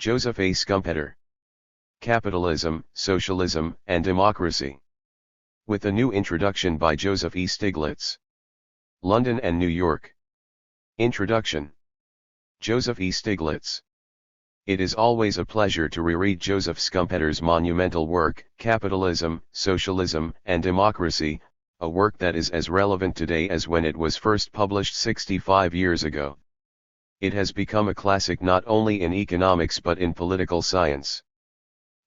Joseph A. Schumpeter. Capitalism, Socialism, and Democracy. With a new introduction by Joseph E. Stiglitz. London and New York. Introduction. Joseph E. Stiglitz. It is always a pleasure to reread Joseph Schumpeter's monumental work, Capitalism, Socialism, and Democracy, a work that is as relevant today as when it was first published 65 years ago. It has become a classic not only in economics but in political science.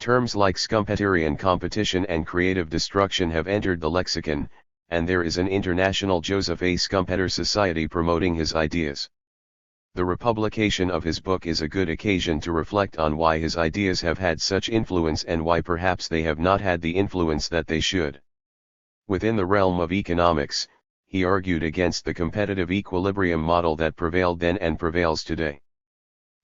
Terms like Schumpeterian competition and creative destruction have entered the lexicon, and there is an international Joseph A. Schumpeter Society promoting his ideas. The republication of his book is a good occasion to reflect on why his ideas have had such influence and why perhaps they have not had the influence that they should. Within the realm of economics, he argued against the competitive equilibrium model that prevailed then and prevails today.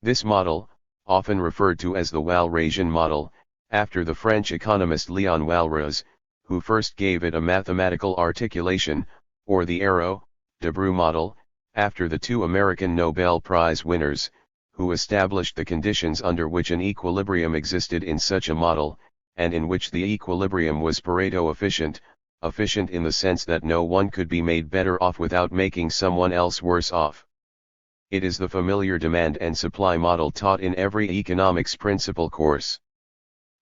This model, often referred to as the Walrasian model, after the French economist Léon Walras, who first gave it a mathematical articulation, or the Arrow-Debreu model, after the two American Nobel Prize winners, who established the conditions under which an equilibrium existed in such a model, and in which the equilibrium was Pareto efficient in the sense that no one could be made better off without making someone else worse off. It is the familiar demand and supply model taught in every economics principle course.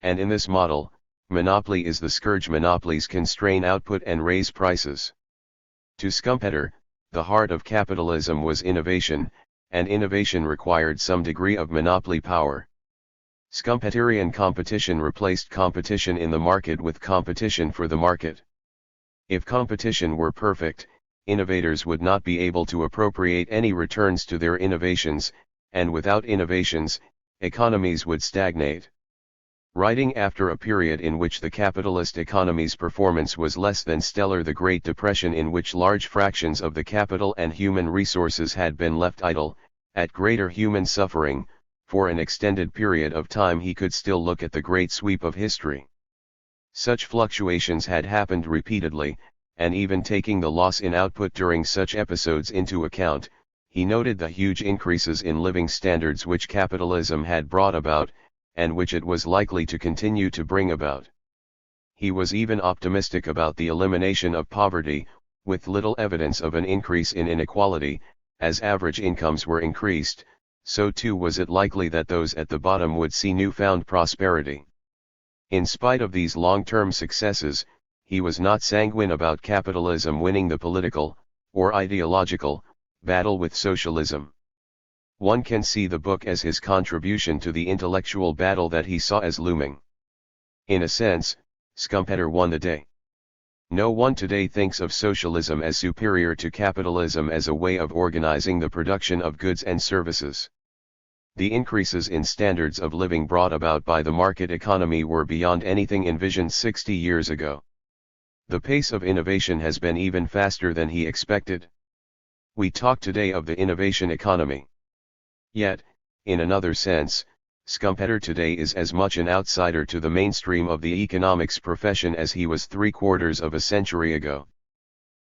And in this model, monopoly is the scourge. Monopolies constrain output and raise prices. To Schumpeter, the heart of capitalism was innovation, and innovation required some degree of monopoly power. Schumpeterian competition replaced competition in the market with competition for the market. If competition were perfect, innovators would not be able to appropriate any returns to their innovations, and without innovations, economies would stagnate. Writing after a period in which the capitalist economy's performance was less than stellar, the Great Depression in which large fractions of the capital and human resources had been left idle, at greater human suffering, for an extended period of time, he could still look at the great sweep of history. Such fluctuations had happened repeatedly, and even taking the loss in output during such episodes into account, he noted the huge increases in living standards which capitalism had brought about, and which it was likely to continue to bring about. He was even optimistic about the elimination of poverty, with little evidence of an increase in inequality. As average incomes were increased, so too was it likely that those at the bottom would see newfound prosperity. In spite of these long-term successes, he was not sanguine about capitalism winning the political, or ideological, battle with socialism. One can see the book as his contribution to the intellectual battle that he saw as looming. In a sense, Schumpeter won the day. No one today thinks of socialism as superior to capitalism as a way of organizing the production of goods and services. The increases in standards of living brought about by the market economy were beyond anything envisioned 60 years ago. The pace of innovation has been even faster than he expected. We talk today of the innovation economy. Yet, in another sense, Schumpeter today is as much an outsider to the mainstream of the economics profession as he was 3/4 of a century ago.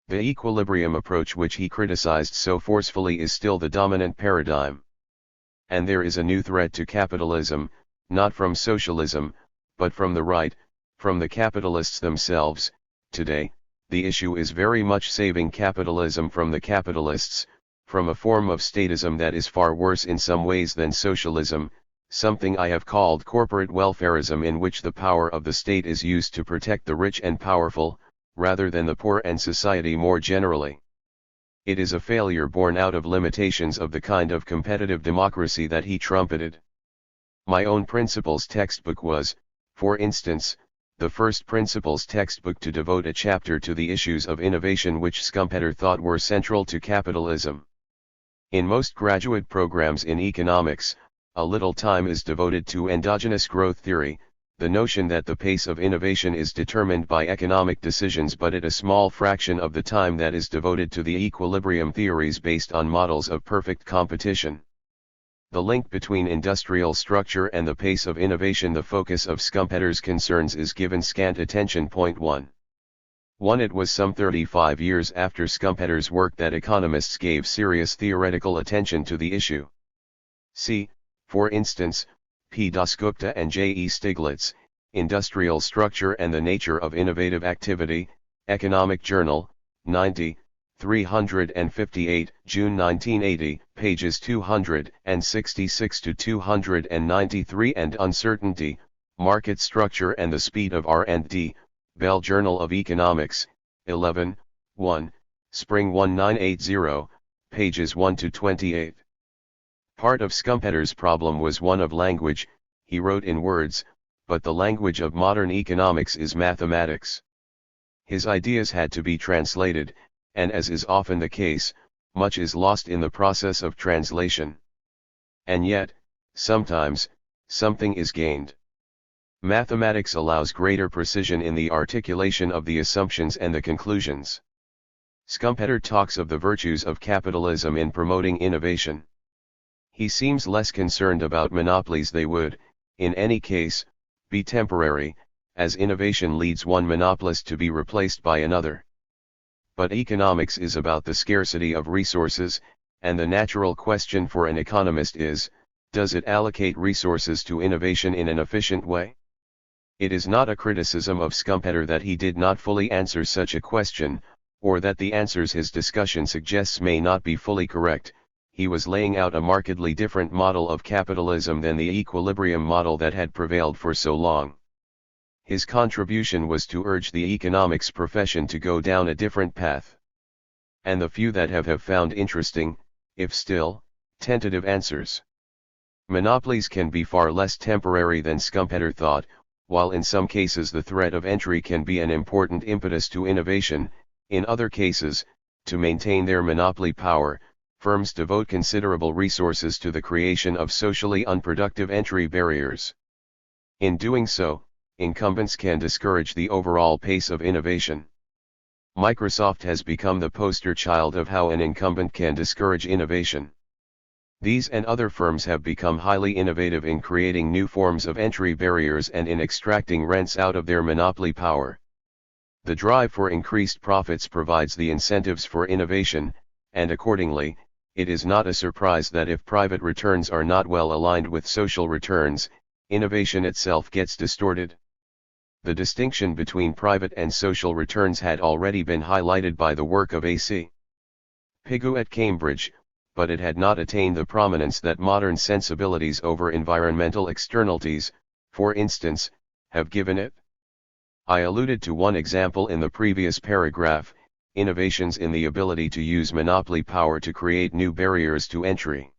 The equilibrium approach which he criticized so forcefully is still the dominant paradigm. And there is a new threat to capitalism, not from socialism, but from the right, from the capitalists themselves. Today, the issue is very much saving capitalism from the capitalists, from a form of statism that is far worse in some ways than socialism, something I have called corporate welfarism, in which the power of the state is used to protect the rich and powerful, rather than the poor and society more generally. It is a failure born out of limitations of the kind of competitive democracy that he trumpeted. My own principles textbook was, for instance, the first principles textbook to devote a chapter to the issues of innovation which Schumpeter thought were central to capitalism. In most graduate programs in economics, a little time is devoted to endogenous growth theory, the notion that the pace of innovation is determined by economic decisions, but at a small fraction of the time that is devoted to the equilibrium theories based on models of perfect competition. The link between industrial structure and the pace of innovation, the focus of Schumpeter's concerns, is given scant attention. Point 1. It was some 35 years after Schumpeter's work that economists gave serious theoretical attention to the issue. See, for instance, P. Dasgupta and J. E. Stiglitz, Industrial Structure and the Nature of Innovative Activity, Economic Journal, 90, 358, June 1980, pages 266 to 293, and Uncertainty, Market Structure and the Speed of R&D, Bell Journal of Economics, 11, 1, Spring 1980, pages 1 to 28. Part of Schumpeter's problem was one of language. He wrote in words, but the language of modern economics is mathematics. His ideas had to be translated, and as is often the case, much is lost in the process of translation. And yet, sometimes, something is gained. Mathematics allows greater precision in the articulation of the assumptions and the conclusions. Schumpeter talks of the virtues of capitalism in promoting innovation. He seems less concerned about monopolies. They would, in any case, be temporary, as innovation leads one monopolist to be replaced by another. But economics is about the scarcity of resources, and the natural question for an economist is, does it allocate resources to innovation in an efficient way? It is not a criticism of Schumpeter that he did not fully answer such a question, or that the answers his discussion suggests may not be fully correct. He was laying out a markedly different model of capitalism than the equilibrium model that had prevailed for so long. His contribution was to urge the economics profession to go down a different path. And the few that have found interesting, if still, tentative answers. Monopolies can be far less temporary than Schumpeter thought, while in some cases the threat of entry can be an important impetus to innovation. In other cases, to maintain their monopoly power, firms devote considerable resources to the creation of socially unproductive entry barriers. In doing so, incumbents can discourage the overall pace of innovation. Microsoft has become the poster child of how an incumbent can discourage innovation. These and other firms have become highly innovative in creating new forms of entry barriers and in extracting rents out of their monopoly power. The drive for increased profits provides the incentives for innovation, and accordingly, it is not a surprise that if private returns are not well aligned with social returns, innovation itself gets distorted. The distinction between private and social returns had already been highlighted by the work of A.C. Pigou at Cambridge, but it had not attained the prominence that modern sensibilities over environmental externalities, for instance, have given it. I alluded to one example in the previous paragraph: innovations in the ability to use monopoly power to create new barriers to entry.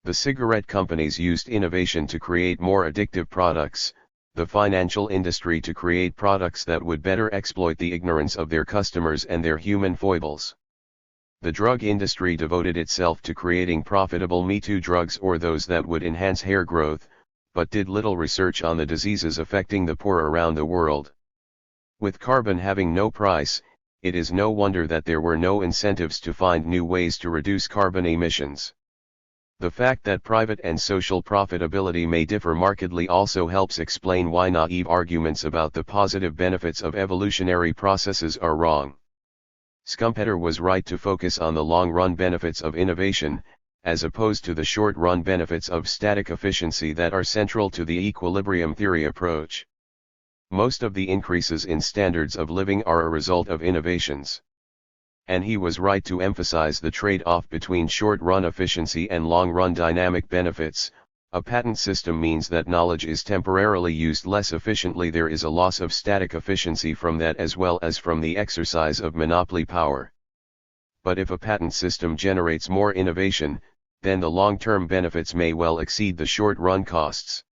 The cigarette companies used innovation to create more addictive products, the financial industry to create products that would better exploit the ignorance of their customers and their human foibles. The drug industry devoted itself to creating profitable me-too drugs or those that would enhance hair growth, but did little research on the diseases affecting the poor around the world. With carbon having no price, it is no wonder that there were no incentives to find new ways to reduce carbon emissions. The fact that private and social profitability may differ markedly also helps explain why naive arguments about the positive benefits of evolutionary processes are wrong. Schumpeter was right to focus on the long-run benefits of innovation, as opposed to the short-run benefits of static efficiency that are central to the equilibrium theory approach. Most of the increases in standards of living are a result of innovations. And he was right to emphasize the trade-off between short-run efficiency and long-run dynamic benefits. A patent system means that knowledge is temporarily used less efficiently. There is a loss of static efficiency from that as well as from the exercise of monopoly power. But if a patent system generates more innovation, then the long-term benefits may well exceed the short-run costs.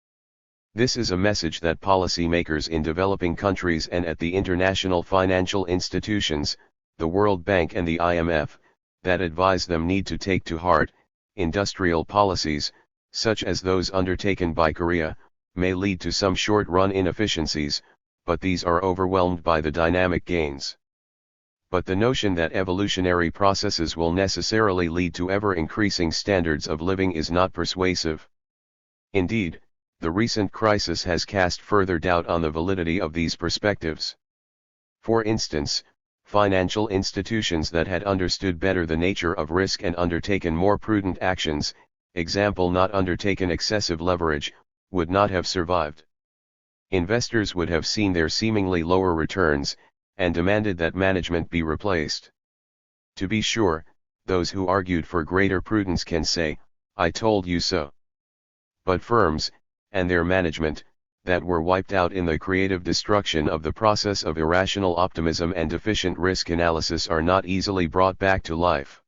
This is a message that policymakers in developing countries and at the international financial institutions, the World Bank and the IMF, that advise them need to take to heart. Industrial policies, such as those undertaken by Korea, may lead to some short-run inefficiencies, but these are overwhelmed by the dynamic gains. But the notion that evolutionary processes will necessarily lead to ever-increasing standards of living is not persuasive. Indeed, the recent crisis has cast further doubt on the validity of these perspectives. For instance, financial institutions that had understood better the nature of risk and undertaken more prudent actions, example not undertaken excessive leverage, would not have survived. Investors would have seen their seemingly lower returns, and demanded that management be replaced. To be sure, those who argued for greater prudence can say, "I told you so." But firms, and their management, that were wiped out in the creative destruction of the process of irrational optimism and deficient risk analysis are not easily brought back to life.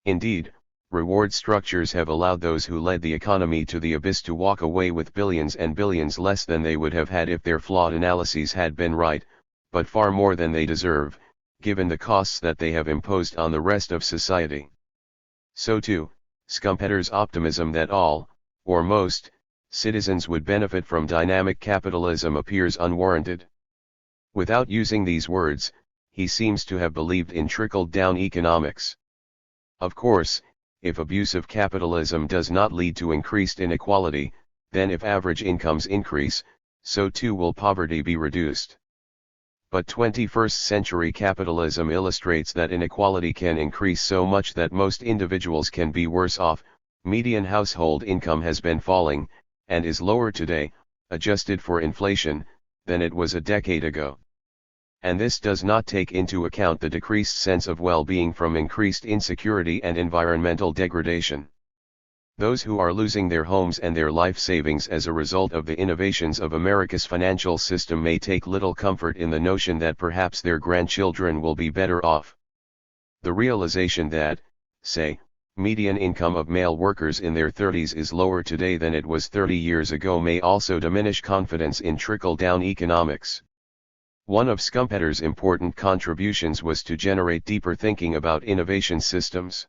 Indeed, reward structures have allowed those who led the economy to the abyss to walk away with billions and billions less than they would have had if their flawed analyses had been right, but far more than they deserve, given the costs that they have imposed on the rest of society. So too, Schumpeter's optimism that all, or most, citizens would benefit from dynamic capitalism appears unwarranted. Without using these words, he seems to have believed in trickle-down economics. Of course, if abusive capitalism does not lead to increased inequality, then if average incomes increase, so too will poverty be reduced. But 21st century capitalism illustrates that inequality can increase so much that most individuals can be worse off. Median household income has been falling, and is lower today, adjusted for inflation, than it was a decade ago. And this does not take into account the decreased sense of well-being from increased insecurity and environmental degradation. Those who are losing their homes and their life savings as a result of the innovations of America's financial system may take little comfort in the notion that perhaps their grandchildren will be better off. The realization that, say, median income of male workers in their 30s is lower today than it was 30 years ago may also diminish confidence in trickle-down economics. One of Schumpeter's important contributions was to generate deeper thinking about innovation systems.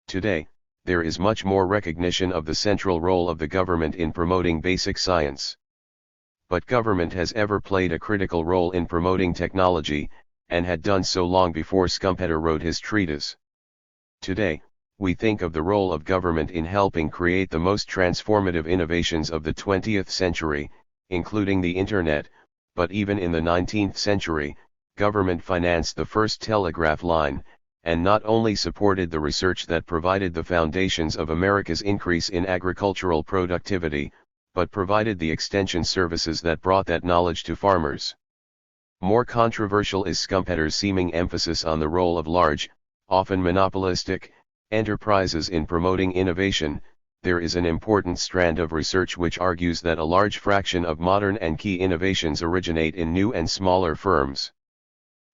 Today, there is much more recognition of the central role of the government in promoting basic science. But government has ever played a critical role in promoting technology, and had done so long before Schumpeter wrote his treatise. Today, we think of the role of government in helping create the most transformative innovations of the 20th century, including the Internet, but even in the 19th century, government financed the first telegraph line, and not only supported the research that provided the foundations of America's increase in agricultural productivity, but provided the extension services that brought that knowledge to farmers. More controversial is Schumpeter's seeming emphasis on the role of large, often monopolistic, enterprises in promoting innovation. There is an important strand of research which argues that a large fraction of modern and key innovations originate in new and smaller firms.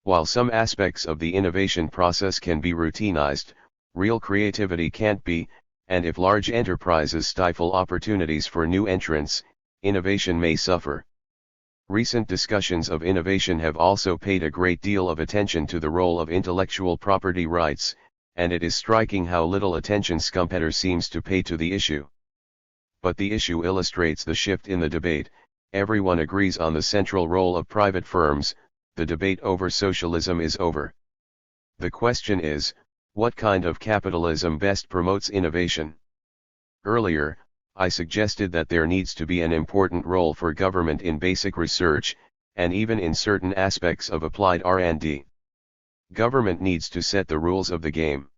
While some aspects of the innovation process can be routinized, real creativity can't be, and if large enterprises stifle opportunities for new entrants, innovation may suffer. Recent discussions of innovation have also paid a great deal of attention to the role of intellectual property rights, and it is striking how little attention Schumpeter seems to pay to the issue. But the issue illustrates the shift in the debate. Everyone agrees on the central role of private firms. The debate over socialism is over. The question is, what kind of capitalism best promotes innovation? Earlier, I suggested that there needs to be an important role for government in basic research, and even in certain aspects of applied R&D. Government needs to set the rules of the game.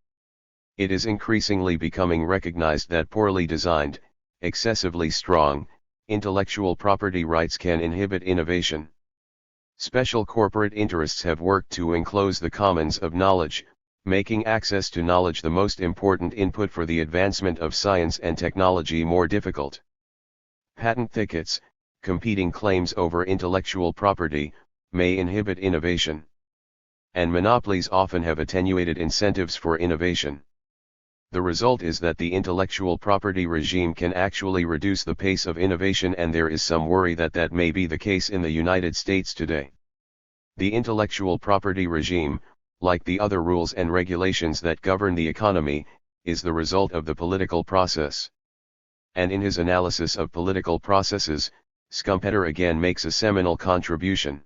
It is increasingly becoming recognized that poorly designed, excessively strong, intellectual property rights can inhibit innovation. Special corporate interests have worked to enclose the commons of knowledge, making access to knowledge the most important input for the advancement of science and technology more difficult. Patent thickets, competing claims over intellectual property, may inhibit innovation. And monopolies often have attenuated incentives for innovation. The result is that the intellectual property regime can actually reduce the pace of innovation, and there is some worry that that may be the case in the United States today. The intellectual property regime, like the other rules and regulations that govern the economy, is the result of the political process. And in his analysis of political processes, Schumpeter again makes a seminal contribution.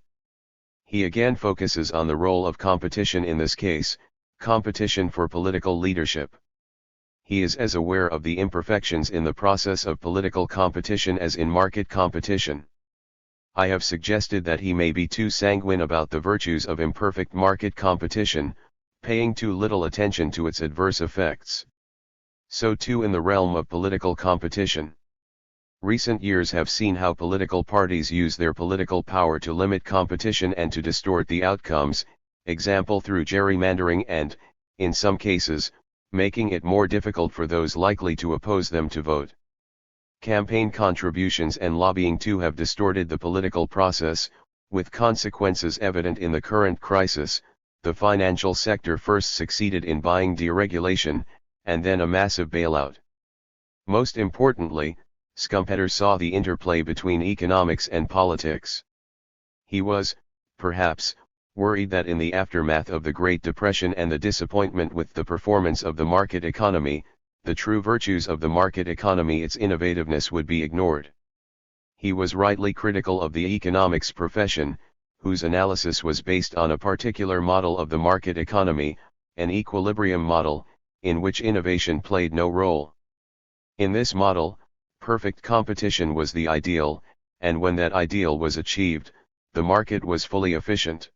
He again focuses on the role of competition in this case, competition for political leadership. He is as aware of the imperfections in the process of political competition as in market competition. I have suggested that he may be too sanguine about the virtues of imperfect market competition, paying too little attention to its adverse effects. So too in the realm of political competition. Recent years have seen how political parties use their political power to limit competition and to distort the outcomes, example through gerrymandering and, in some cases, making it more difficult for those likely to oppose them to vote. Campaign contributions and lobbying too have distorted the political process, with consequences evident in the current crisis. The financial sector first succeeded in buying deregulation, and then a massive bailout. Most importantly, Schumpeter saw the interplay between economics and politics. He was, perhaps, worried that in the aftermath of the Great Depression and the disappointment with the performance of the market economy, the true virtues of the market economy, its innovativeness, would be ignored. He was rightly critical of the economics profession, whose analysis was based on a particular model of the market economy, an equilibrium model, in which innovation played no role. In this model, perfect competition was the ideal, and when that ideal was achieved, the market was fully efficient.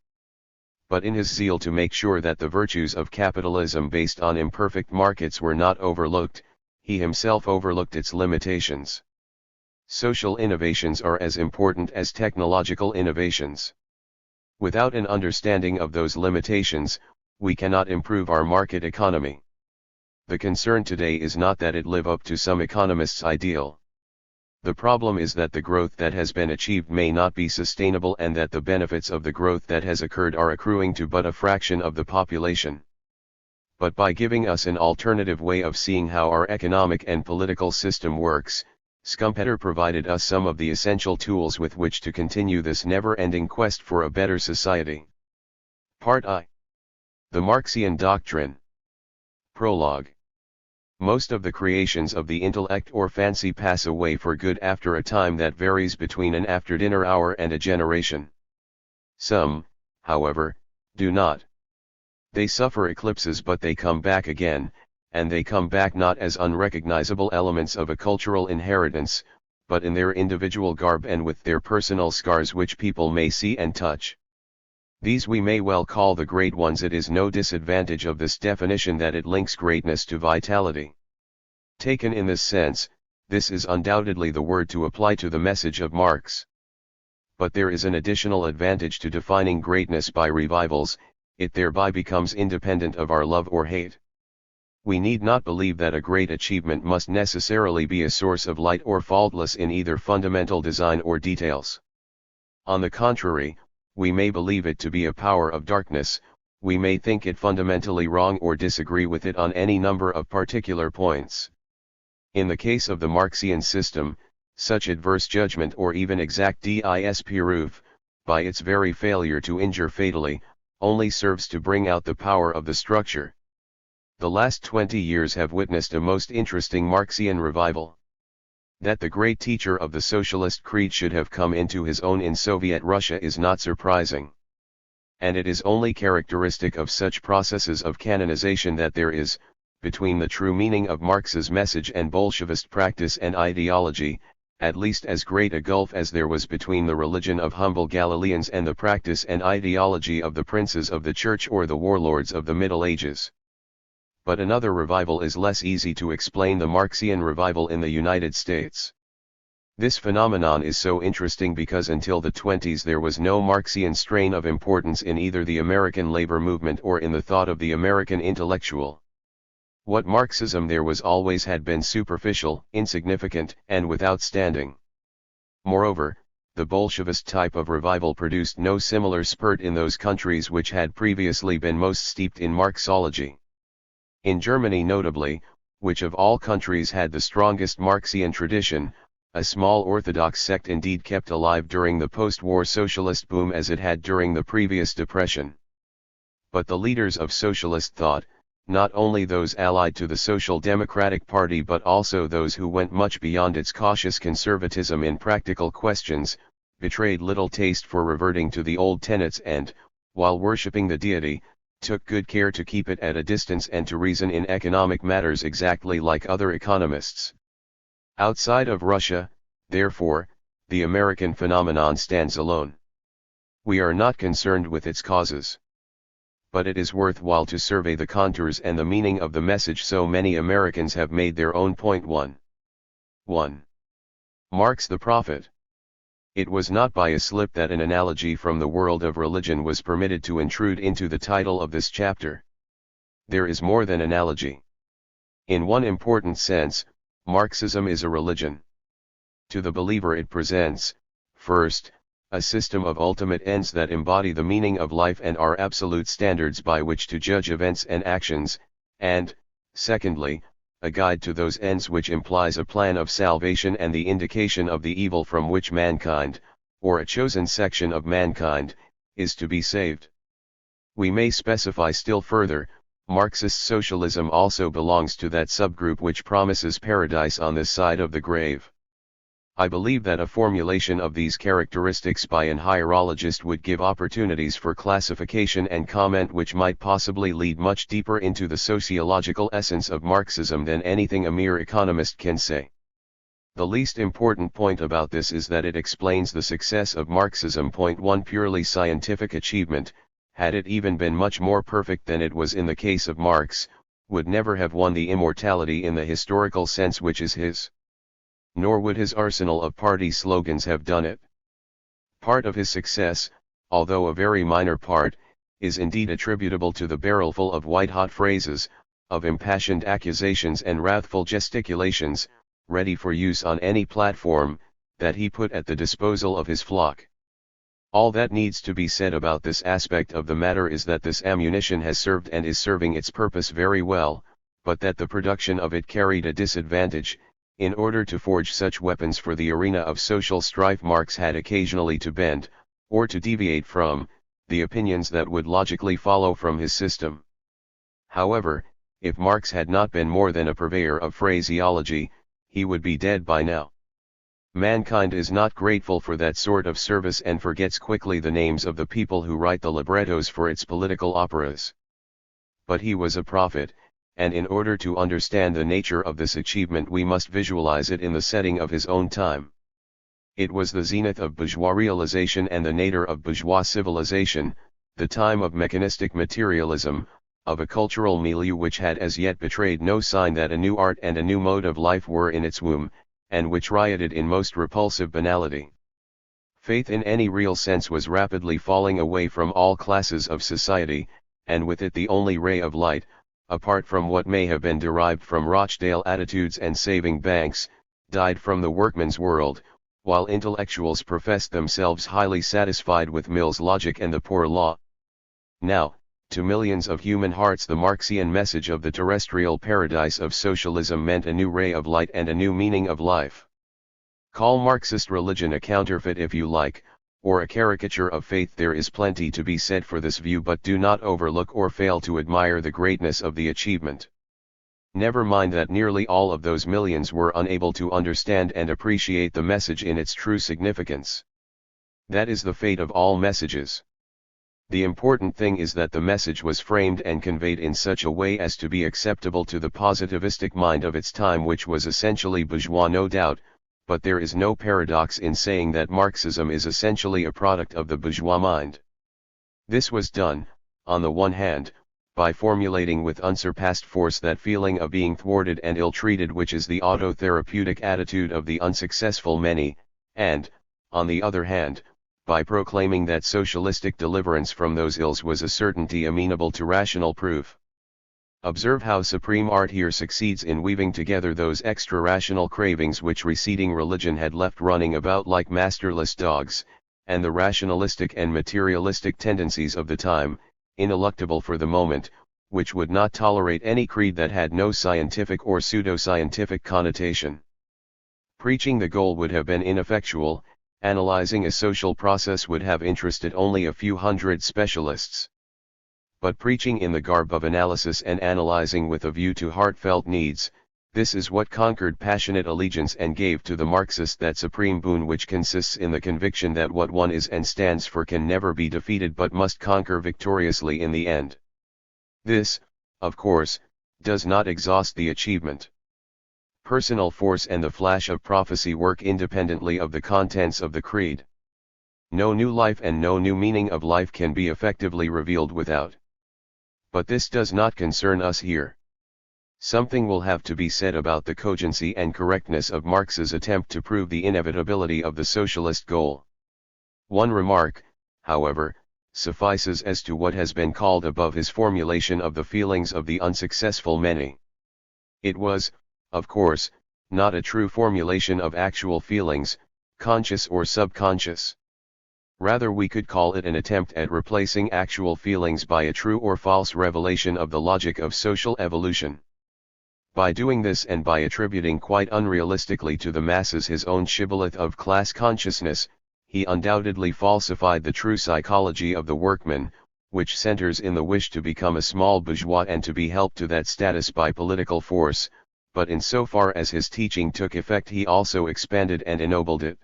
But in his zeal to make sure that the virtues of capitalism based on imperfect markets were not overlooked, he himself overlooked its limitations. Social innovations are as important as technological innovations. Without an understanding of those limitations, we cannot improve our market economy. The concern today is not that it live up to some economist's ideal. The problem is that the growth that has been achieved may not be sustainable, and that the benefits of the growth that has occurred are accruing to but a fraction of the population. But by giving us an alternative way of seeing how our economic and political system works, Schumpeter provided us some of the essential tools with which to continue this never-ending quest for a better society. Part I. The Marxian Doctrine. Prologue. Most of the creations of the intellect or fancy pass away for good after a time that varies between an after-dinner hour and a generation. Some, however, do not. They suffer eclipses, but they come back again, and they come back not as unrecognizable elements of a cultural inheritance, but in their individual garb and with their personal scars which people may see and touch. These we may well call the great ones. It is no disadvantage of this definition that it links greatness to vitality. Taken in this sense, this is undoubtedly the word to apply to the message of Marx. But there is an additional advantage to defining greatness by revivals: it thereby becomes independent of our love or hate. We need not believe that a great achievement must necessarily be a source of light or faultless in either fundamental design or details. On the contrary, we may believe it to be a power of darkness. We may think it fundamentally wrong or disagree with it on any number of particular points. In the case of the Marxian system, such adverse judgment or even exact disproof, by its very failure to injure fatally, only serves to bring out the power of the structure. The last 20 years have witnessed a most interesting Marxian revival. That the great teacher of the socialist creed should have come into his own in Soviet Russia is not surprising. And it is only characteristic of such processes of canonization that there is, between the true meaning of Marx's message and Bolshevist practice and ideology, at least as great a gulf as there was between the religion of humble Galileans and the practice and ideology of the princes of the church or the warlords of the Middle Ages. But another revival is less easy to explain: the Marxian revival in the United States. This phenomenon is so interesting because until the 20s there was no Marxian strain of importance in either the American labor movement or in the thought of the American intellectual. What Marxism there was always had been superficial, insignificant, and without standing. Moreover, the Bolshevist type of revival produced no similar spurt in those countries which had previously been most steeped in Marxology. In Germany notably, which of all countries had the strongest Marxian tradition, a small orthodox sect indeed kept alive during the post-war socialist boom as it had during the previous depression. But the leaders of socialist thought, not only those allied to the Social Democratic Party but also those who went much beyond its cautious conservatism in practical questions, betrayed little taste for reverting to the old tenets and, while worshipping the deity, took good care to keep it at a distance and to reason in economic matters exactly like other economists. Outside of Russia, therefore, the American phenomenon stands alone. We are not concerned with its causes. But it is worthwhile to survey the contours and the meaning of the message so many Americans have made their own. Point 1. Marx the prophet. It was not by a slip that an analogy from the world of religion was permitted to intrude into the title of this chapter. There is more than analogy. In one important sense, Marxism is a religion. To the believer it presents, first, a system of ultimate ends that embody the meaning of life and are absolute standards by which to judge events and actions, and, secondly, a guide to those ends which implies a plan of salvation and the indication of the evil from which mankind, or a chosen section of mankind, is to be saved. We may specify still further, Marxist socialism also belongs to that subgroup which promises paradise on this side of the grave. I believe that a formulation of these characteristics by an hierologist would give opportunities for classification and comment which might possibly lead much deeper into the sociological essence of Marxism than anything a mere economist can say. The least important point about this is that it explains the success of Marxism. Point 1. Purely scientific achievement, had it even been much more perfect than it was in the case of Marx, would never have won the immortality in the historical sense which is his. Nor would his arsenal of party slogans have done it. Part of his success, although a very minor part, is indeed attributable to the barrelful of white-hot phrases, of impassioned accusations and wrathful gesticulations, ready for use on any platform, that he put at the disposal of his flock. All that needs to be said about this aspect of the matter is that this ammunition has served and is serving its purpose very well, but that the production of it carried a disadvantage. In order to forge such weapons for the arena of social strife, Marx had occasionally to bend, or to deviate from, the opinions that would logically follow from his system. However, if Marx had not been more than a purveyor of phraseology, he would be dead by now. Mankind is not grateful for that sort of service and forgets quickly the names of the people who write the librettos for its political operas. But he was a prophet, and in order to understand the nature of this achievement we must visualize it in the setting of his own time. It was the zenith of bourgeois realization and the nadir of bourgeois civilization, the time of mechanistic materialism, of a cultural milieu which had as yet betrayed no sign that a new art and a new mode of life were in its womb, and which rioted in most repulsive banality. Faith in any real sense was rapidly falling away from all classes of society, and with it the only ray of light, apart from what may have been derived from Rochdale attitudes and saving banks, died from the workman's world, while intellectuals professed themselves highly satisfied with Mill's logic and the poor law. Now, to millions of human hearts the Marxian message of the terrestrial paradise of socialism meant a new ray of light and a new meaning of life. Call Marxist religion a counterfeit if you like, or a caricature of faith. There is plenty to be said for this view, but do not overlook or fail to admire the greatness of the achievement. Never mind that nearly all of those millions were unable to understand and appreciate the message in its true significance. That is the fate of all messages. The important thing is that the message was framed and conveyed in such a way as to be acceptable to the positivistic mind of its time, which was essentially bourgeois, no doubt, but there is no paradox in saying that Marxism is essentially a product of the bourgeois mind. This was done, on the one hand, by formulating with unsurpassed force that feeling of being thwarted and ill-treated which is the auto-therapeutic attitude of the unsuccessful many, and, on the other hand, by proclaiming that socialistic deliverance from those ills was a certainty amenable to rational proof. Observe how supreme art here succeeds in weaving together those extra-rational cravings which receding religion had left running about like masterless dogs, and the rationalistic and materialistic tendencies of the time, ineluctable for the moment, which would not tolerate any creed that had no scientific or pseudo-scientific connotation. Preaching the goal would have been ineffectual, analyzing a social process would have interested only a few hundred specialists. But preaching in the garb of analysis and analyzing with a view to heartfelt needs, this is what conquered passionate allegiance and gave to the Marxist that supreme boon which consists in the conviction that what one is and stands for can never be defeated but must conquer victoriously in the end. This, of course, does not exhaust the achievement. Personal force and the flash of prophecy work independently of the contents of the creed. No new life and no new meaning of life can be effectively revealed without. But this does not concern us here. Something will have to be said about the cogency and correctness of Marx's attempt to prove the inevitability of the socialist goal. One remark, however, suffices as to what has been called above his formulation of the feelings of the unsuccessful many. It was, of course, not a true formulation of actual feelings, conscious or subconscious. Rather, we could call it an attempt at replacing actual feelings by a true or false revelation of the logic of social evolution. By doing this, and by attributing quite unrealistically to the masses his own shibboleth of class consciousness, he undoubtedly falsified the true psychology of the workman, which centers in the wish to become a small bourgeois and to be helped to that status by political force, but insofar as his teaching took effect he also expanded and ennobled it.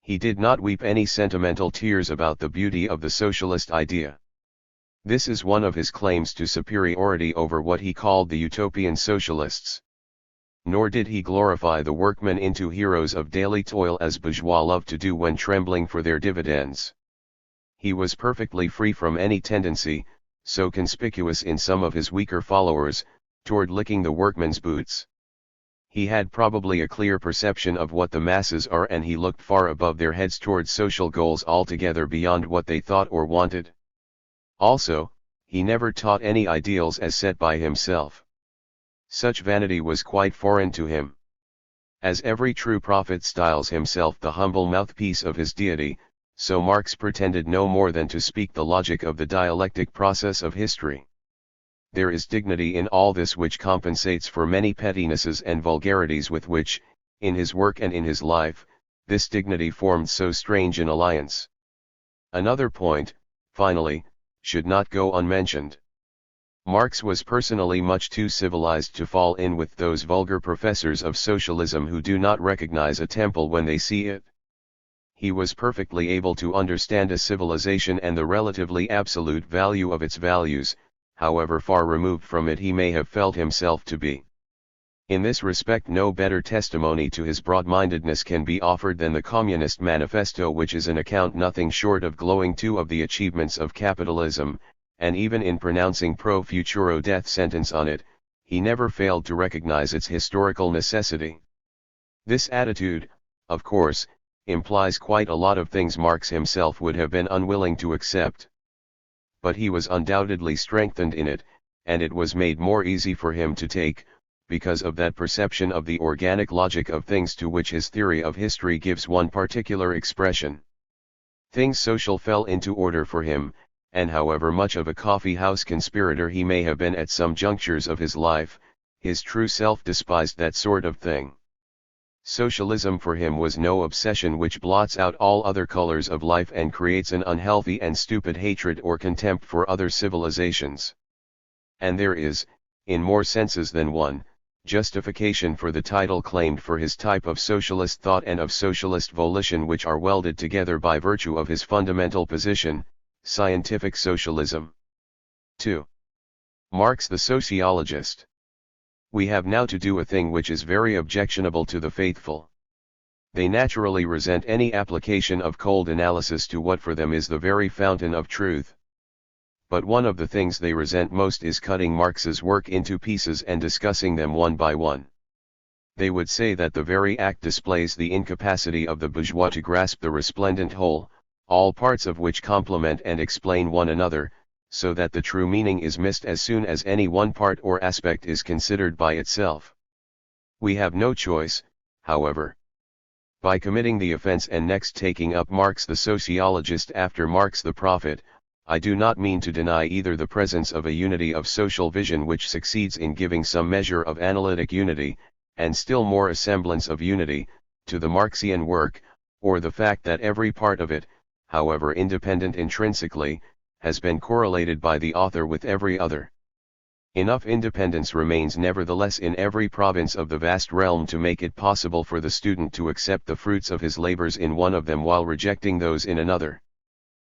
He did not weep any sentimental tears about the beauty of the socialist idea. This is one of his claims to superiority over what he called the utopian socialists. Nor did he glorify the workmen into heroes of daily toil as bourgeois love to do when trembling for their dividends. He was perfectly free from any tendency, so conspicuous in some of his weaker followers, toward licking the workmen's boots. He had probably a clear perception of what the masses are, and he looked far above their heads toward social goals altogether beyond what they thought or wanted. Also, he never taught any ideals as set by himself. Such vanity was quite foreign to him. As every true prophet styles himself the humble mouthpiece of his deity, so Marx pretended no more than to speak the logic of the dialectic process of history. There is dignity in all this which compensates for many pettinesses and vulgarities with which, in his work and in his life, this dignity formed so strange an alliance. Another point, finally, should not go unmentioned. Marx was personally much too civilized to fall in with those vulgar professors of socialism who do not recognize a temple when they see it. He was perfectly able to understand a civilization and the relatively absolute value of its values, however far removed from it he may have felt himself to be. In this respect no better testimony to his broad-mindedness can be offered than the Communist Manifesto, which is an account nothing short of glowing too of the achievements of capitalism, and even in pronouncing pro futuro death sentence on it, he never failed to recognize its historical necessity. This attitude, of course, implies quite a lot of things Marx himself would have been unwilling to accept. But he was undoubtedly strengthened in it, and it was made more easy for him to take, because of that perception of the organic logic of things to which his theory of history gives one particular expression. Things social fell into order for him, and however much of a coffee-house conspirator he may have been at some junctures of his life, his true self despised that sort of thing. Socialism for him was no obsession which blots out all other colors of life and creates an unhealthy and stupid hatred or contempt for other civilizations. And there is, in more senses than one, justification for the title claimed for his type of socialist thought and of socialist volition, which are welded together by virtue of his fundamental position, scientific socialism. 2. Marx the sociologist. We have now to do a thing which is very objectionable to the faithful. They naturally resent any application of cold analysis to what for them is the very fountain of truth. But one of the things they resent most is cutting Marx's work into pieces and discussing them one by one. They would say that the very act displays the incapacity of the bourgeois to grasp the resplendent whole, all parts of which complement and explain one another, so that the true meaning is missed as soon as any one part or aspect is considered by itself. We have no choice, however. By committing the offense and next taking up Marx the sociologist after Marx the prophet, I do not mean to deny either the presence of a unity of social vision which succeeds in giving some measure of analytic unity, and still more a semblance of unity, to the Marxian work, or the fact that every part of it, however independent intrinsically, has been correlated by the author with every other. Enough independence remains nevertheless in every province of the vast realm to make it possible for the student to accept the fruits of his labors in one of them while rejecting those in another.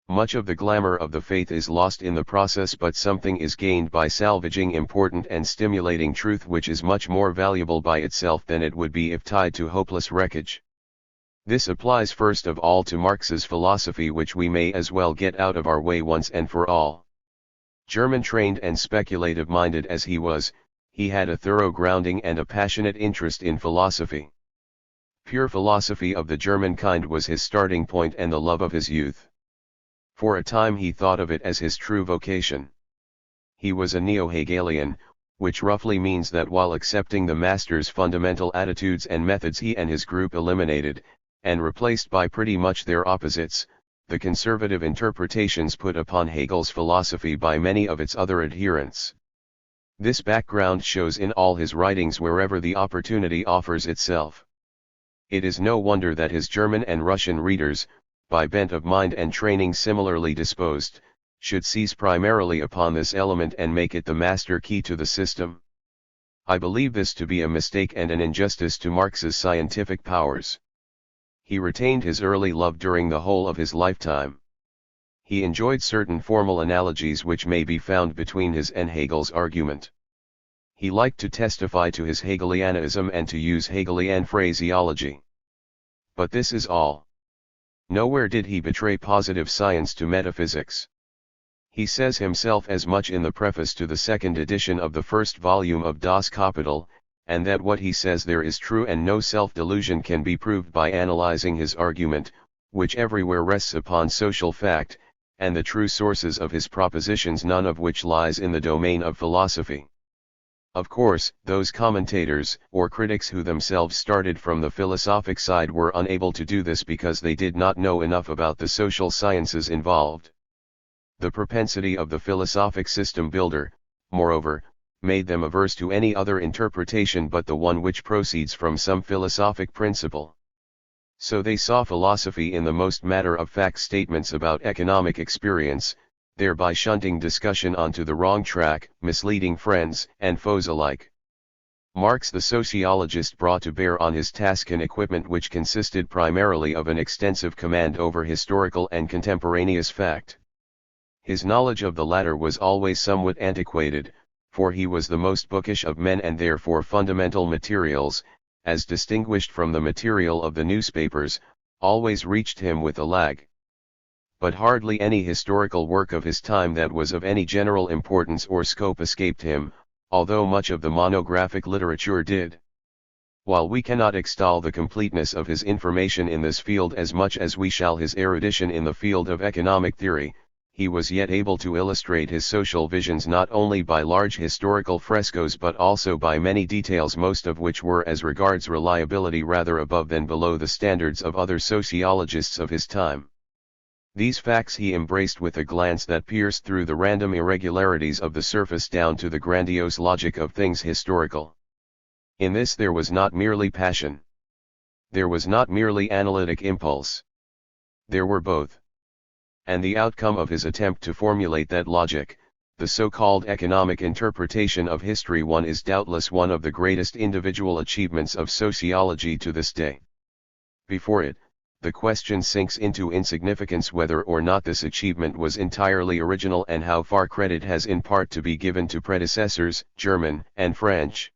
Much of the glamour of the faith is lost in the process, but something is gained by salvaging important and stimulating truth which is much more valuable by itself than it would be if tied to hopeless wreckage. This applies first of all to Marx's philosophy, which we may as well get out of our way once and for all. German-trained and speculative-minded as he was, He had a thorough grounding and a passionate interest in philosophy. Pure philosophy of the German kind was his starting point and the love of his youth. For a time he thought of it as his true vocation. He was a neo-Hegelian, which roughly means that while accepting the master's fundamental attitudes and methods, he and his group eliminated, and replaced by pretty much their opposites, the conservative interpretations put upon Hegel's philosophy by many of its other adherents. This background shows in all his writings wherever the opportunity offers itself. It is no wonder that his German and Russian readers, by bent of mind and training similarly disposed, should seize primarily upon this element and make it the master key to the system. I believe this to be a mistake and an injustice to Marx's scientific powers. He retained his early love during the whole of his lifetime. He enjoyed certain formal analogies which may be found between his and Hegel's argument. He liked to testify to his Hegelianism and to use Hegelian phraseology. But this is all. Nowhere did he betray positive science to metaphysics. He says himself as much in the preface to the second edition of the first volume of Das Kapital, and that what he says there is true and no self-delusion can be proved by analyzing his argument, which everywhere rests upon social fact, and the true sources of his propositions, none of which lies in the domain of philosophy. Of course, those commentators or critics who themselves started from the philosophic side were unable to do this because they did not know enough about the social sciences involved. The propensity of the philosophic system builder, moreover, made them averse to any other interpretation but the one which proceeds from some philosophic principle. So they saw philosophy in the most matter-of-fact statements about economic experience, thereby shunting discussion onto the wrong track, misleading friends and foes alike. Marx the sociologist brought to bear on his task an equipment which consisted primarily of an extensive command over historical and contemporaneous fact. His knowledge of the latter was always somewhat antiquated, for he was the most bookish of men and therefore fundamental materials, as distinguished from the material of the newspapers, always reached him with a lag. But hardly any historical work of his time that was of any general importance or scope escaped him, although much of the monographic literature did. While we cannot extol the completeness of his information in this field as much as we shall his erudition in the field of economic theory, he was yet able to illustrate his social visions not only by large historical frescoes but also by many details, most of which were as regards reliability rather above than below the standards of other sociologists of his time. These facts he embraced with a glance that pierced through the random irregularities of the surface down to the grandiose logic of things historical. In this there was not merely passion. There was not merely analytic impulse. There were both. And the outcome of his attempt to formulate that logic, the so-called economic interpretation of history, is doubtless one of the greatest individual achievements of sociology to this day. Before it, the question sinks into insignificance whether or not this achievement was entirely original and how far credit has in part to be given to predecessors, German and French.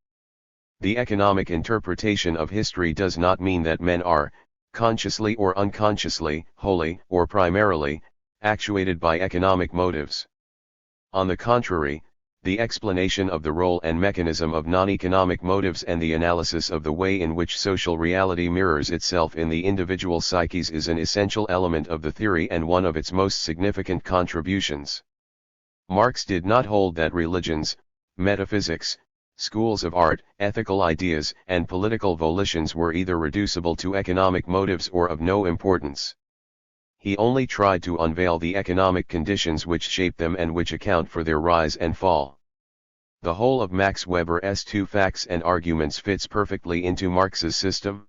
The economic interpretation of history does not mean that men are, consciously or unconsciously, wholly or primarily, actuated by economic motives. On the contrary, the explanation of the role and mechanism of non-economic motives and the analysis of the way in which social reality mirrors itself in the individual psyches is an essential element of the theory and one of its most significant contributions. Marx did not hold that religions, metaphysics, schools of art, ethical ideas, and political volitions were either reducible to economic motives or of no importance. He only tried to unveil the economic conditions which shape them and which account for their rise and fall. The whole of Max Weber's Two Facts and Arguments fits perfectly into Marx's system.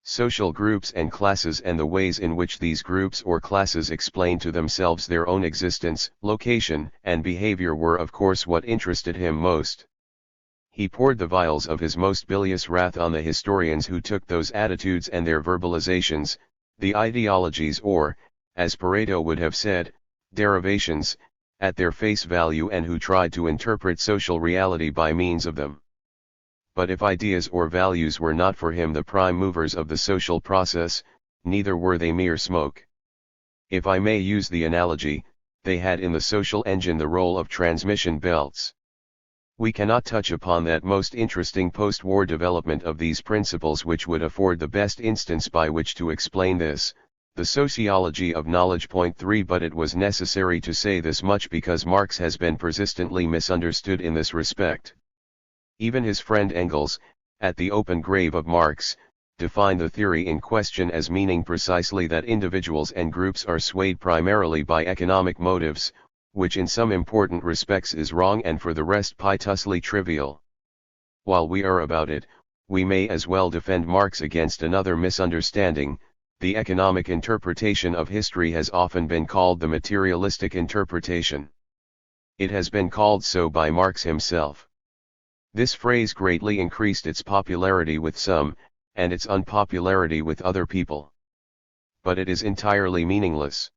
Social groups and classes and the ways in which these groups or classes explain to themselves their own existence, location, and behavior were of course what interested him most. He poured the vials of his most bilious wrath on the historians who took those attitudes and their verbalizations, the ideologies or, as Pareto would have said, derivations, at their face value and who tried to interpret social reality by means of them. But if ideas or values were not for him the prime movers of the social process, neither were they mere smoke. If I may use the analogy, they had in the social engine the role of transmission belts. We cannot touch upon that most interesting post-war development of these principles which would afford the best instance by which to explain this, the sociology of knowledge. Point 3. But it was necessary to say this much because Marx has been persistently misunderstood in this respect. Even his friend Engels, at the open grave of Marx, defined the theory in question as meaning precisely that individuals and groups are swayed primarily by economic motives, which in some important respects is wrong and for the rest piteously trivial. While we are about it, we may as well defend Marx against another misunderstanding. The economic interpretation of history has often been called the materialistic interpretation. It has been called so by Marx himself. This phrase greatly increased its popularity with some, and its unpopularity with other people. But it is entirely meaningless.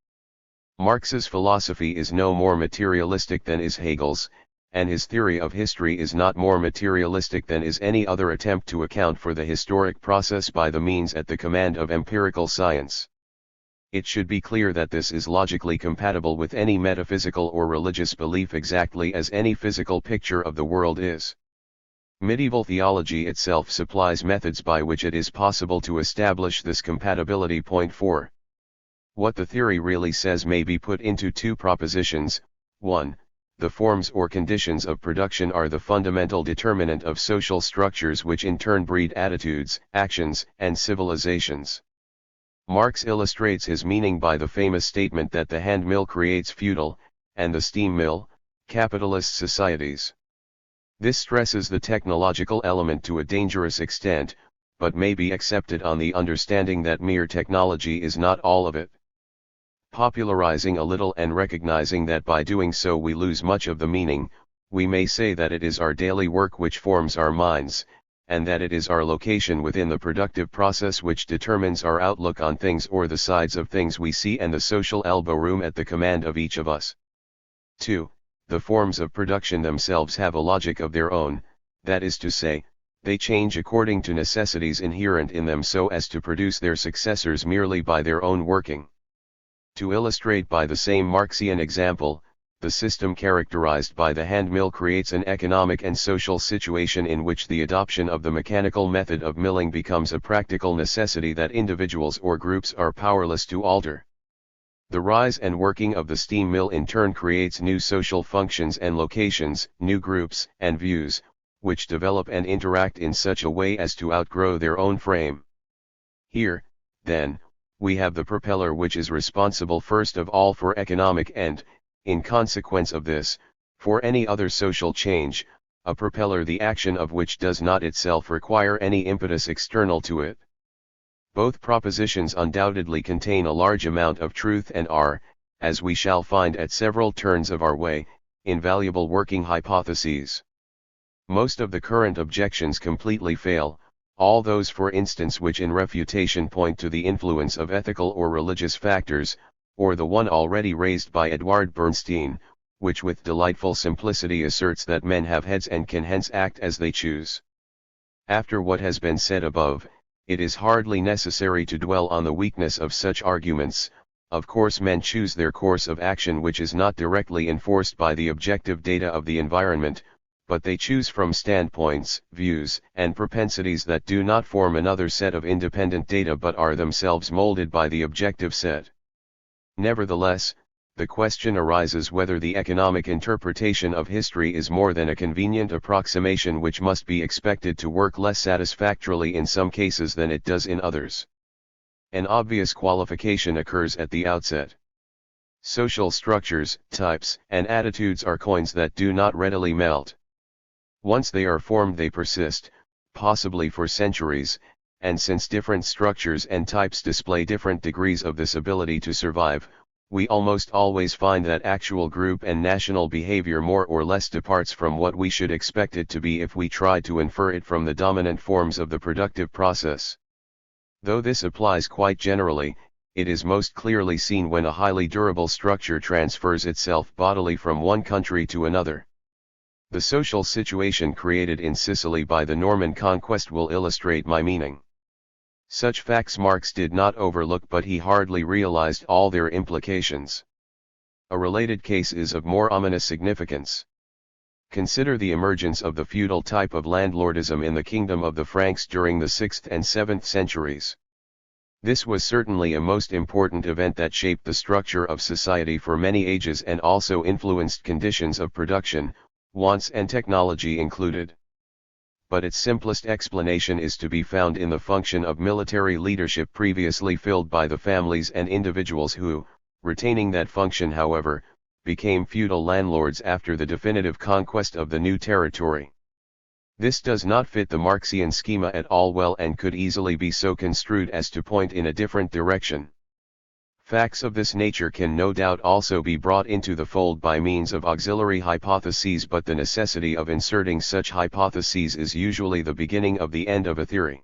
Marx's philosophy is no more materialistic than is Hegel's, and his theory of history is not more materialistic than is any other attempt to account for the historic process by the means at the command of empirical science. It should be clear that this is logically compatible with any metaphysical or religious belief exactly as any physical picture of the world is. Medieval theology itself supplies methods by which it is possible to establish this compatibility. Point 4. What the theory really says may be put into two propositions. 1. The forms or conditions of production are the fundamental determinant of social structures which in turn breed attitudes, actions, and civilizations. Marx illustrates his meaning by the famous statement that the hand mill creates feudal, and the steam mill, capitalist societies. This stresses the technological element to a dangerous extent, but may be accepted on the understanding that mere technology is not all of it. Popularizing a little and recognizing that by doing so we lose much of the meaning, we may say that it is our daily work which forms our minds, and that it is our location within the productive process which determines our outlook on things or the sides of things we see and the social elbow room at the command of each of us. 2. The forms of production themselves have a logic of their own, that is to say, they change according to necessities inherent in them so as to produce their successors merely by their own working. To illustrate by the same Marxian example, the system characterized by the hand mill creates an economic and social situation in which the adoption of the mechanical method of milling becomes a practical necessity that individuals or groups are powerless to alter. The rise and working of the steam mill in turn creates new social functions and locations, new groups and views, which develop and interact in such a way as to outgrow their own frame. Here, then, we have the propeller which is responsible first of all for economic and, in consequence of this, for any other social change, a propeller the action of which does not itself require any impetus external to it. Both propositions undoubtedly contain a large amount of truth and are, as we shall find at several turns of our way, invaluable working hypotheses. Most of the current objections completely fail. All those for instance which in refutation point to the influence of ethical or religious factors, or the one already raised by Edward Bernstein, which with delightful simplicity asserts that men have heads and can hence act as they choose. After what has been said above, it is hardly necessary to dwell on the weakness of such arguments. Of course men choose their course of action which is not directly enforced by the objective data of the environment, but they choose from standpoints, views, and propensities that do not form another set of independent data but are themselves molded by the objective set. Nevertheless, the question arises whether the economic interpretation of history is more than a convenient approximation which must be expected to work less satisfactorily in some cases than it does in others. An obvious qualification occurs at the outset. Social structures, types, and attitudes are coins that do not readily melt. Once they are formed they persist, possibly for centuries, and since different structures and types display different degrees of this ability to survive, we almost always find that actual group and national behavior more or less departs from what we should expect it to be if we try to infer it from the dominant forms of the productive process. Though this applies quite generally, it is most clearly seen when a highly durable structure transfers itself bodily from one country to another. The social situation created in Sicily by the Norman conquest will illustrate my meaning. Such facts Marx did not overlook, but he hardly realized all their implications. A related case is of more ominous significance. Consider the emergence of the feudal type of landlordism in the kingdom of the Franks during the 6th and 7th centuries. This was certainly a most important event that shaped the structure of society for many ages and also influenced conditions of production, wants and technology included. But its simplest explanation is to be found in the function of military leadership previously filled by the families and individuals who, retaining that function however, became feudal landlords after the definitive conquest of the new territory. This does not fit the Marxian schema at all well and could easily be so construed as to point in a different direction. Facts of this nature can no doubt also be brought into the fold by means of auxiliary hypotheses, but the necessity of inserting such hypotheses is usually the beginning of the end of a theory.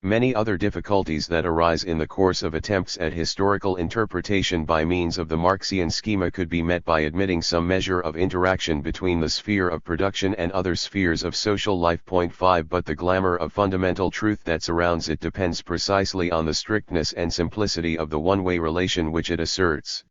Many other difficulties that arise in the course of attempts at historical interpretation by means of the Marxian schema could be met by admitting some measure of interaction between the sphere of production and other spheres of social life. 5 But the glamour of fundamental truth that surrounds it depends precisely on the strictness and simplicity of the one-way relation which it asserts.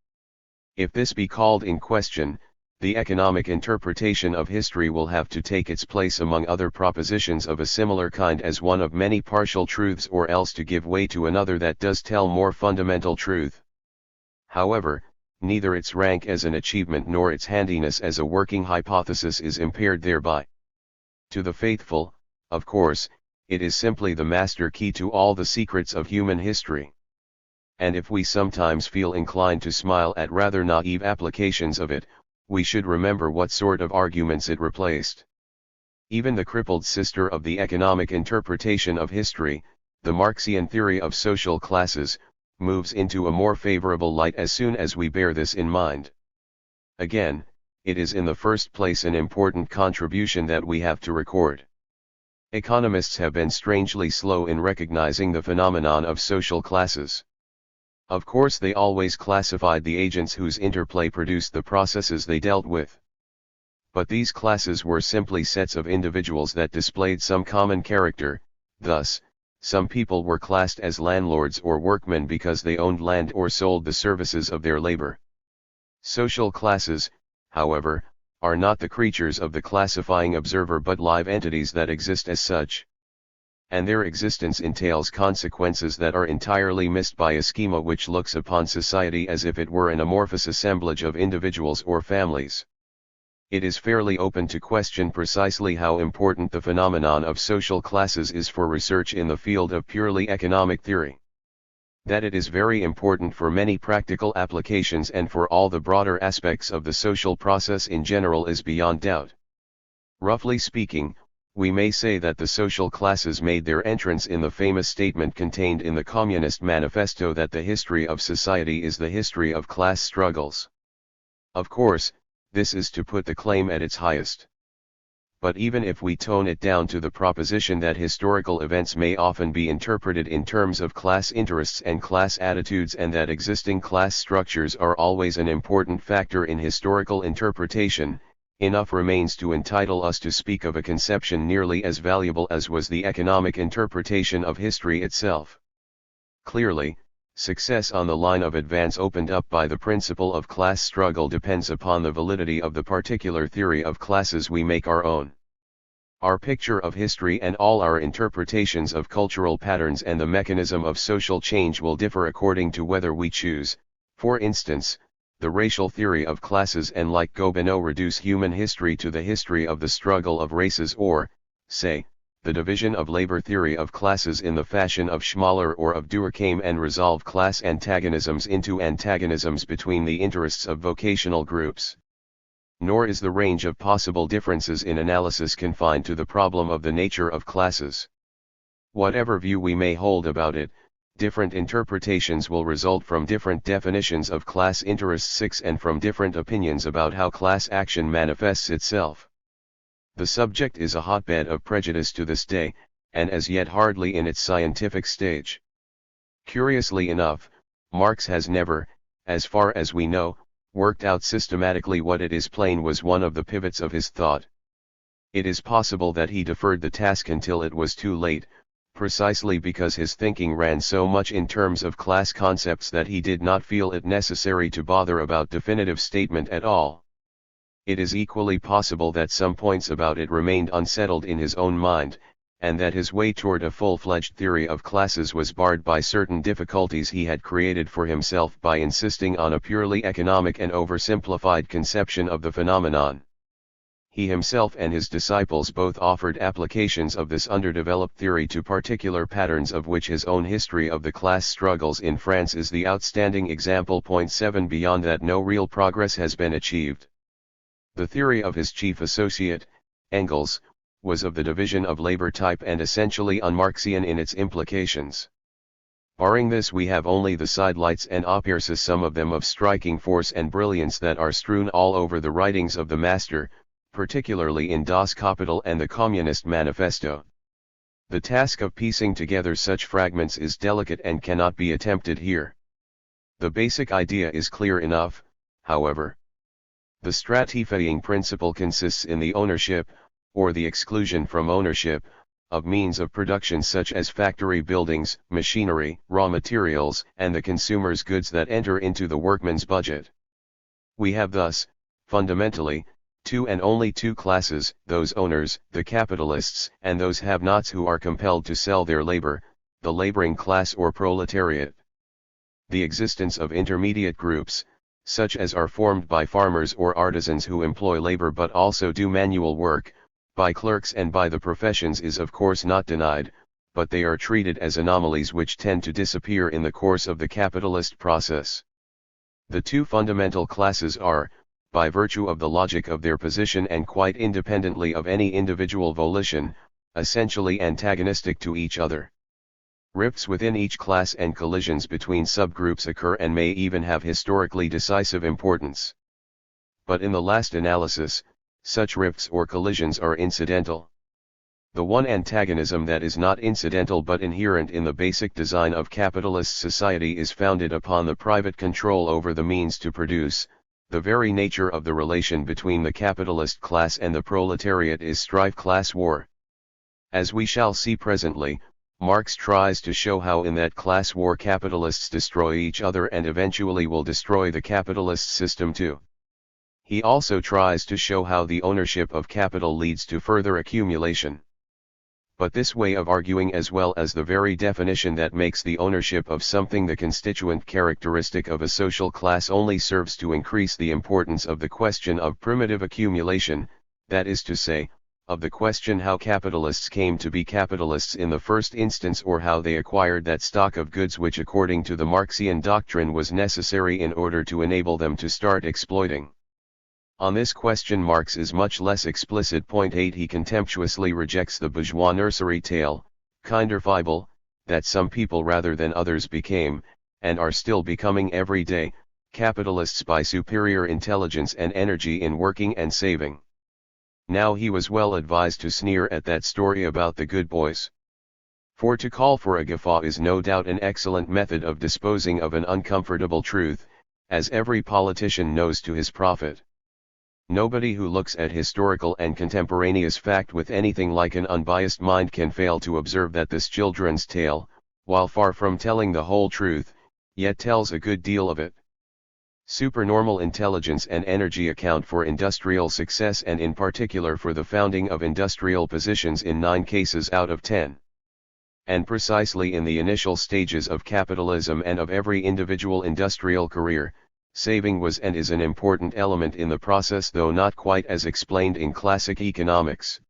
If this be called in question, the economic interpretation of history will have to take its place among other propositions of a similar kind as one of many partial truths, or else to give way to another that does tell more fundamental truth. However, neither its rank as an achievement nor its handiness as a working hypothesis is impaired thereby. To the faithful, of course, it is simply the master key to all the secrets of human history. And if we sometimes feel inclined to smile at rather naive applications of it, we should remember what sort of arguments it replaced. Even the crippled sister of the economic interpretation of history, the Marxian theory of social classes, moves into a more favorable light as soon as we bear this in mind. Again, it is in the first place an important contribution that we have to record. Economists have been strangely slow in recognizing the phenomenon of social classes. Of course, they always classified the agents whose interplay produced the processes they dealt with. But these classes were simply sets of individuals that displayed some common character. Thus, some people were classed as landlords or workmen because they owned land or sold the services of their labor. Social classes, however, are not the creatures of the classifying observer but live entities that exist as such. And their existence entails consequences that are entirely missed by a schema which looks upon society as if it were an amorphous assemblage of individuals or families. It is fairly open to question precisely how important the phenomenon of social classes is for research in the field of purely economic theory. That it is very important for many practical applications and for all the broader aspects of the social process in general is beyond doubt. Roughly speaking, we may say that the social classes made their entrance in the famous statement contained in the Communist Manifesto that the history of society is the history of class struggles. Of course, this is to put the claim at its highest. But even if we tone it down to the proposition that historical events may often be interpreted in terms of class interests and class attitudes, and that existing class structures are always an important factor in historical interpretation, enough remains to entitle us to speak of a conception nearly as valuable as was the economic interpretation of history itself. Clearly, success on the line of advance opened up by the principle of class struggle depends upon the validity of the particular theory of classes we make our own. Our picture of history and all our interpretations of cultural patterns and the mechanism of social change will differ according to whether we choose, for instance, the racial theory of classes and like Gobineau reduce human history to the history of the struggle of races, or, say, the division of labor theory of classes in the fashion of Schmaler or of Durkheim and resolve class antagonisms into antagonisms between the interests of vocational groups. Nor is the range of possible differences in analysis confined to the problem of the nature of classes. Whatever view we may hold about it, different interpretations will result from different definitions of class interests 6 and from different opinions about how class action manifests itself. The subject is a hotbed of prejudice to this day, and as yet hardly in its scientific stage. Curiously enough, Marx has never, as far as we know, worked out systematically what it is plain was one of the pivots of his thought. It is possible that he deferred the task until it was too late, precisely because his thinking ran so much in terms of class concepts that he did not feel it necessary to bother about definitive statement at all. it is equally possible that some points about it remained unsettled in his own mind, and that his way toward a full-fledged theory of classes was barred by certain difficulties he had created for himself by insisting on a purely economic and oversimplified conception of the phenomenon. He himself and his disciples both offered applications of this underdeveloped theory to particular patterns of which his own history of the class struggles in France is the outstanding example. 7 Beyond that no real progress has been achieved. The theory of his chief associate, Engels, was of the division of labor type and essentially un-Marxian in its implications. Barring this, we have only the sidelights and appearances, some of them of striking force and brilliance, that are strewn all over the writings of the master, particularly in Das Kapital and the Communist Manifesto. The task of piecing together such fragments is delicate and cannot be attempted here. The basic idea is clear enough, however. The stratifying principle consists in the ownership, or the exclusion from ownership, of means of production such as factory buildings, machinery, raw materials, and the consumer's goods that enter into the workman's budget. We have thus, fundamentally, two and only two classes, those owners, the capitalists, and those have-nots who are compelled to sell their labor, the laboring class or proletariat. The existence of intermediate groups, such as are formed by farmers or artisans who employ labor but also do manual work, by clerks and by the professions, is of course not denied, but they are treated as anomalies which tend to disappear in the course of the capitalist process. The two fundamental classes are, by virtue of the logic of their position and quite independently of any individual volition, essentially antagonistic to each other. Rifts within each class and collisions between subgroups occur and may even have historically decisive importance. But in the last analysis, such rifts or collisions are incidental. The one antagonism that is not incidental but inherent in the basic design of capitalist society is founded upon the private control over the means to produce. The very nature of the relation between the capitalist class and the proletariat is strife-class war. As we shall see presently, Marx tries to show how in that class war capitalists destroy each other and eventually will destroy the capitalist system too. He also tries to show how the ownership of capital leads to further accumulation. But this way of arguing, as well as the very definition that makes the ownership of something the constituent characteristic of a social class, only serves to increase the importance of the question of primitive accumulation, that is to say, of the question how capitalists came to be capitalists in the first instance, or how they acquired that stock of goods which according to the Marxian doctrine was necessary in order to enable them to start exploiting. On this question Marx is much less explicit. 8 He contemptuously rejects the bourgeois nursery tale, Kinderfibel, that some people rather than others became, and are still becoming every day, capitalists by superior intelligence and energy in working and saving. Now he was well advised to sneer at that story about the good boys. For to call for a guffaw is no doubt an excellent method of disposing of an uncomfortable truth, as every politician knows to his profit. Nobody who looks at historical and contemporaneous fact with anything like an unbiased mind can fail to observe that this children's tale, while far from telling the whole truth, yet tells a good deal of it. Supernormal intelligence and energy account for industrial success, and in particular for the founding of industrial positions, in 9 cases out of 10. And precisely in the initial stages of capitalism and of every individual industrial career, saving was and is an important element in the process, though not quite as explained in classic economics.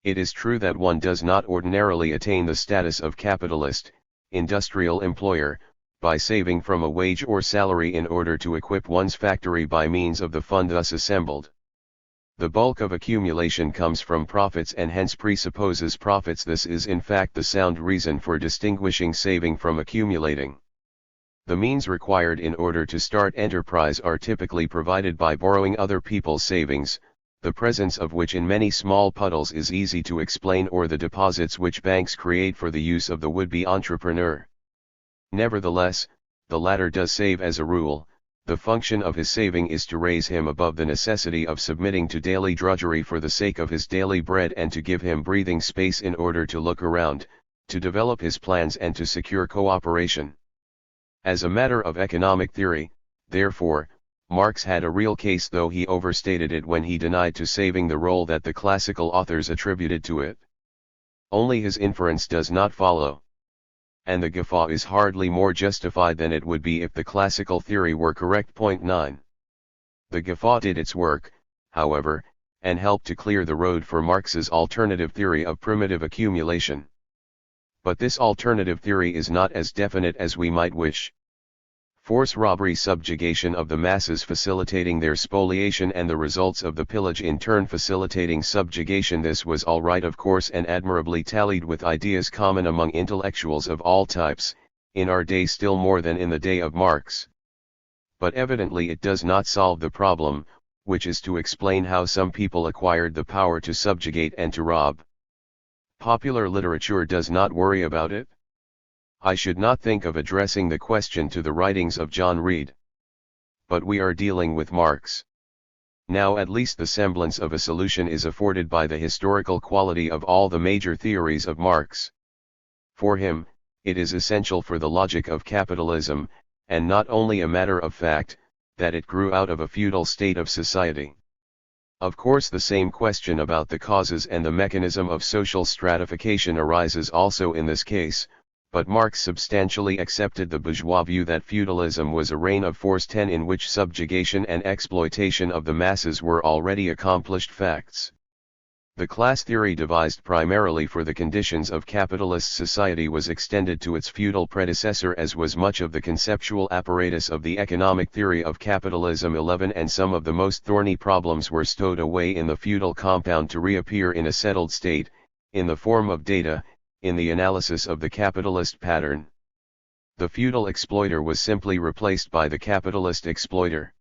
It is true that one does not ordinarily attain the status of capitalist, industrial employer, by saving from a wage or salary in order to equip one's factory by means of the fund thus assembled. The bulk of accumulation comes from profits and hence presupposes profits. This is in fact the sound reason for distinguishing saving from accumulating. The means required in order to start enterprise are typically provided by borrowing other people's savings, the presence of which in many small puddles is easy to explain, or the deposits which banks create for the use of the would-be entrepreneur. Nevertheless, the latter does save as a rule. The function of his saving is to raise him above the necessity of submitting to daily drudgery for the sake of his daily bread, and to give him breathing space in order to look around, to develop his plans and to secure cooperation. As a matter of economic theory, therefore, Marx had a real case, though he overstated it when he denied to saving the role that the classical authors attributed to it. Only his inference does not follow. And the guffaw is hardly more justified than it would be if the classical theory were correct. Point 9. The guffaw did its work, however, and helped to clear the road for Marx's alternative theory of primitive accumulation. But this alternative theory is not as definite as we might wish. Force robbery, subjugation of the masses facilitating their spoliation, and the results of the pillage in turn facilitating subjugation. This was all right, of course, and admirably tallied with ideas common among intellectuals of all types, in our day still more than in the day of Marx. But evidently it does not solve the problem, which is to explain how some people acquired the power to subjugate and to rob. Popular literature does not worry about it. I should not think of addressing the question to the writings of John Reed. But we are dealing with Marx. Now at least the semblance of a solution is afforded by the historical quality of all the major theories of Marx. For him, it is essential for the logic of capitalism, and not only a matter of fact, that it grew out of a feudal state of society. Of course, the same question about the causes and the mechanism of social stratification arises also in this case, but Marx substantially accepted the bourgeois view that feudalism was a reign of force 10 in which subjugation and exploitation of the masses were already accomplished facts. The class theory devised primarily for the conditions of capitalist society was extended to its feudal predecessor, as was much of the conceptual apparatus of the economic theory of capitalism. 11 And some of the most thorny problems were stowed away in the feudal compound to reappear in a settled state, in the form of data, in the analysis of the capitalist pattern. The feudal exploiter was simply replaced by the capitalist exploiter.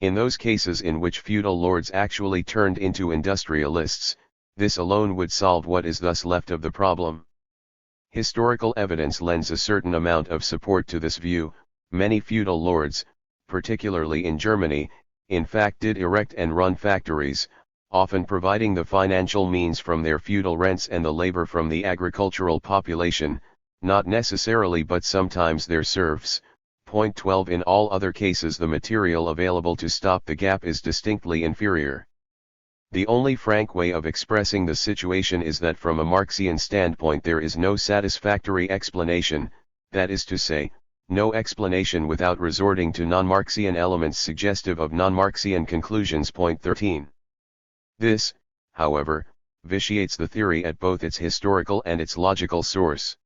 In those cases in which feudal lords actually turned into industrialists, this alone would solve what is thus left of the problem. Historical evidence lends a certain amount of support to this view. Many feudal lords, particularly in Germany, in fact did erect and run factories, often providing the financial means from their feudal rents and the labor from the agricultural population, not necessarily but sometimes their serfs. Point 12 In all other cases the material available to stop the gap is distinctly inferior. The only frank way of expressing the situation is that from a Marxian standpoint there is no satisfactory explanation, that is to say, no explanation without resorting to non-Marxian elements suggestive of non-Marxian conclusions. Point 13. This, however, vitiates the theory at both its historical and its logical source.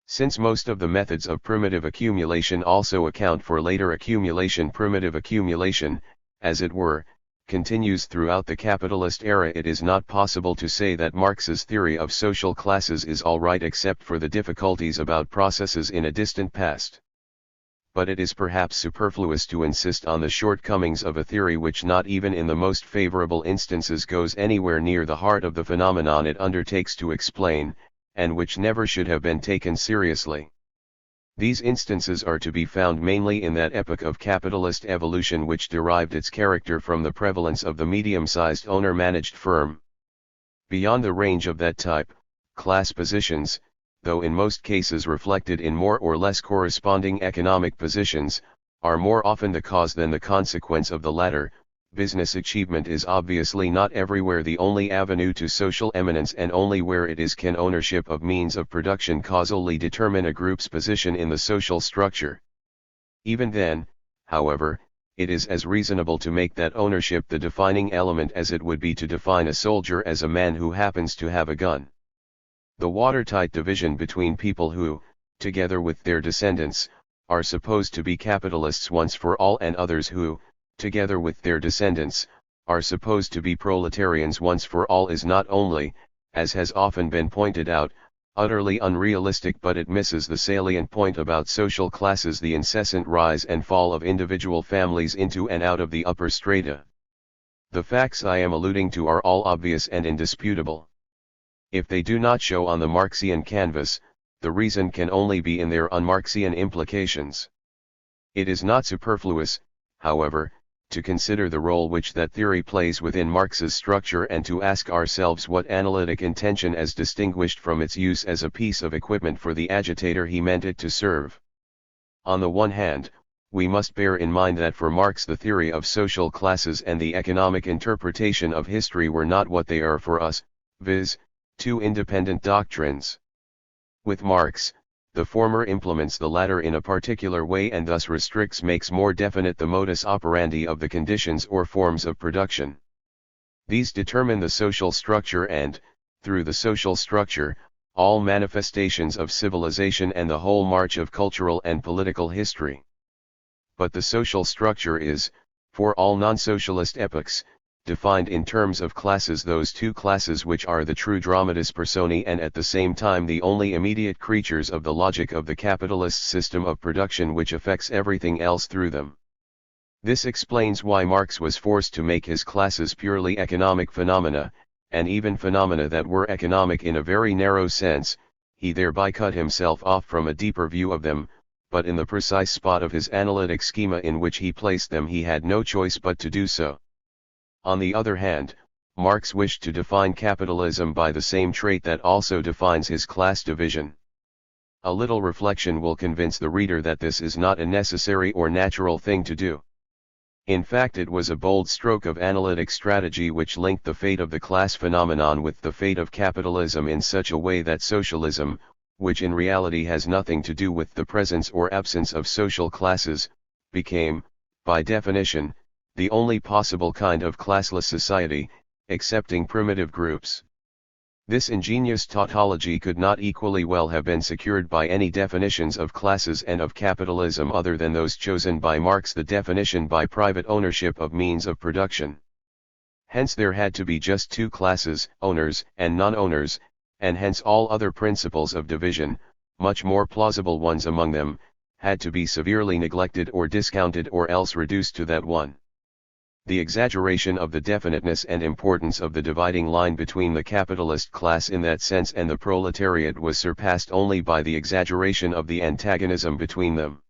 Since most of the methods of primitive accumulation also account for later accumulation, primitive accumulation, as it were, continues throughout the capitalist era, it is not possible to say that Marx's theory of social classes is all right except for the difficulties about processes in a distant past. But it is perhaps superfluous to insist on the shortcomings of a theory which not even in the most favorable instances goes anywhere near the heart of the phenomenon it undertakes to explain, and which never should have been taken seriously. These instances are to be found mainly in that epoch of capitalist evolution which derived its character from the prevalence of the medium-sized owner-managed firm. Beyond the range of that type, class positions, though in most cases reflected in more or less corresponding economic positions, are more often the cause than the consequence of the latter. Business achievement is obviously not everywhere the only avenue to social eminence, and only where it is can ownership of means of production causally determine a group's position in the social structure. Even then, however, it is as reasonable to make that ownership the defining element as it would be to define a soldier as a man who happens to have a gun. The watertight division between people who, together with their descendants, are supposed to be capitalists once for all, and others who, together with their descendants, are supposed to be proletarians once for all is not only, as has often been pointed out, utterly unrealistic, but it misses the salient point about social classes: the incessant rise and fall of individual families into and out of the upper strata. The facts I am alluding to are all obvious and indisputable. If they do not show on the Marxian canvas, the reason can only be in their un-Marxian implications. It is not superfluous, however, to consider the role which that theory plays within Marx's structure, and to ask ourselves what analytic intention as distinguished from its use as a piece of equipment for the agitator he meant it to serve. On the one hand, we must bear in mind that for Marx the theory of social classes and the economic interpretation of history were not what they are for us, viz., two independent doctrines. With Marx, the former implements the latter in a particular way and thus makes more definite the modus operandi of the conditions or forms of production. These determine the social structure and, through the social structure, all manifestations of civilization and the whole march of cultural and political history. But the social structure is, for all non-socialist epochs, defined in terms of classes, those two classes which are the true dramatis personae and at the same time the only immediate creatures of the logic of the capitalist system of production which affects everything else through them. This explains why Marx was forced to make his classes purely economic phenomena, and even phenomena that were economic in a very narrow sense. He thereby cut himself off from a deeper view of them, but in the precise spot of his analytic schema in which he placed them he had no choice but to do so. On the other hand, Marx wished to define capitalism by the same trait that also defines his class division. A little reflection will convince the reader that this is not a necessary or natural thing to do. In fact, it was a bold stroke of analytic strategy which linked the fate of the class phenomenon with the fate of capitalism in such a way that socialism, which in reality has nothing to do with the presence or absence of social classes, became, by definition, the only possible kind of classless society, excepting primitive groups. This ingenious tautology could not equally well have been secured by any definitions of classes and of capitalism other than those chosen by Marx, the definition by private ownership of means of production. Hence there had to be just two classes, owners and non-owners, and hence all other principles of division, much more plausible ones among them, had to be severely neglected or discounted or else reduced to that one. The exaggeration of the definiteness and importance of the dividing line between the capitalist class in that sense and the proletariat was surpassed only by the exaggeration of the antagonism between them.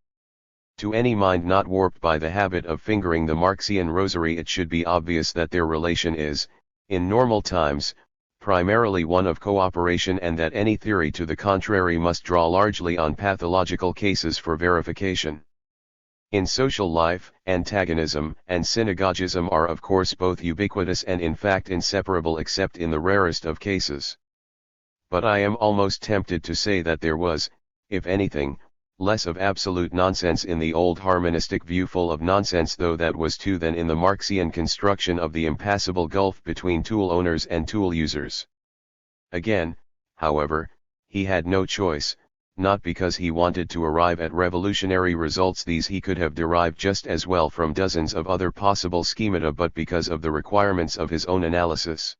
To any mind not warped by the habit of fingering the Marxian rosary, it should be obvious that their relation is, in normal times, primarily one of cooperation, and that any theory to the contrary must draw largely on pathological cases for verification. In social life, antagonism and synagogism are of course both ubiquitous and in fact inseparable except in the rarest of cases. But I am almost tempted to say that there was, if anything, less of absolute nonsense in the old harmonistic view, full of nonsense though that was too, than in the Marxian construction of the impassable gulf between tool owners and tool users. Again, however, he had no choice. Not because he wanted to arrive at revolutionary results, these he could have derived just as well from dozens of other possible schemata, but because of the requirements of his own analysis.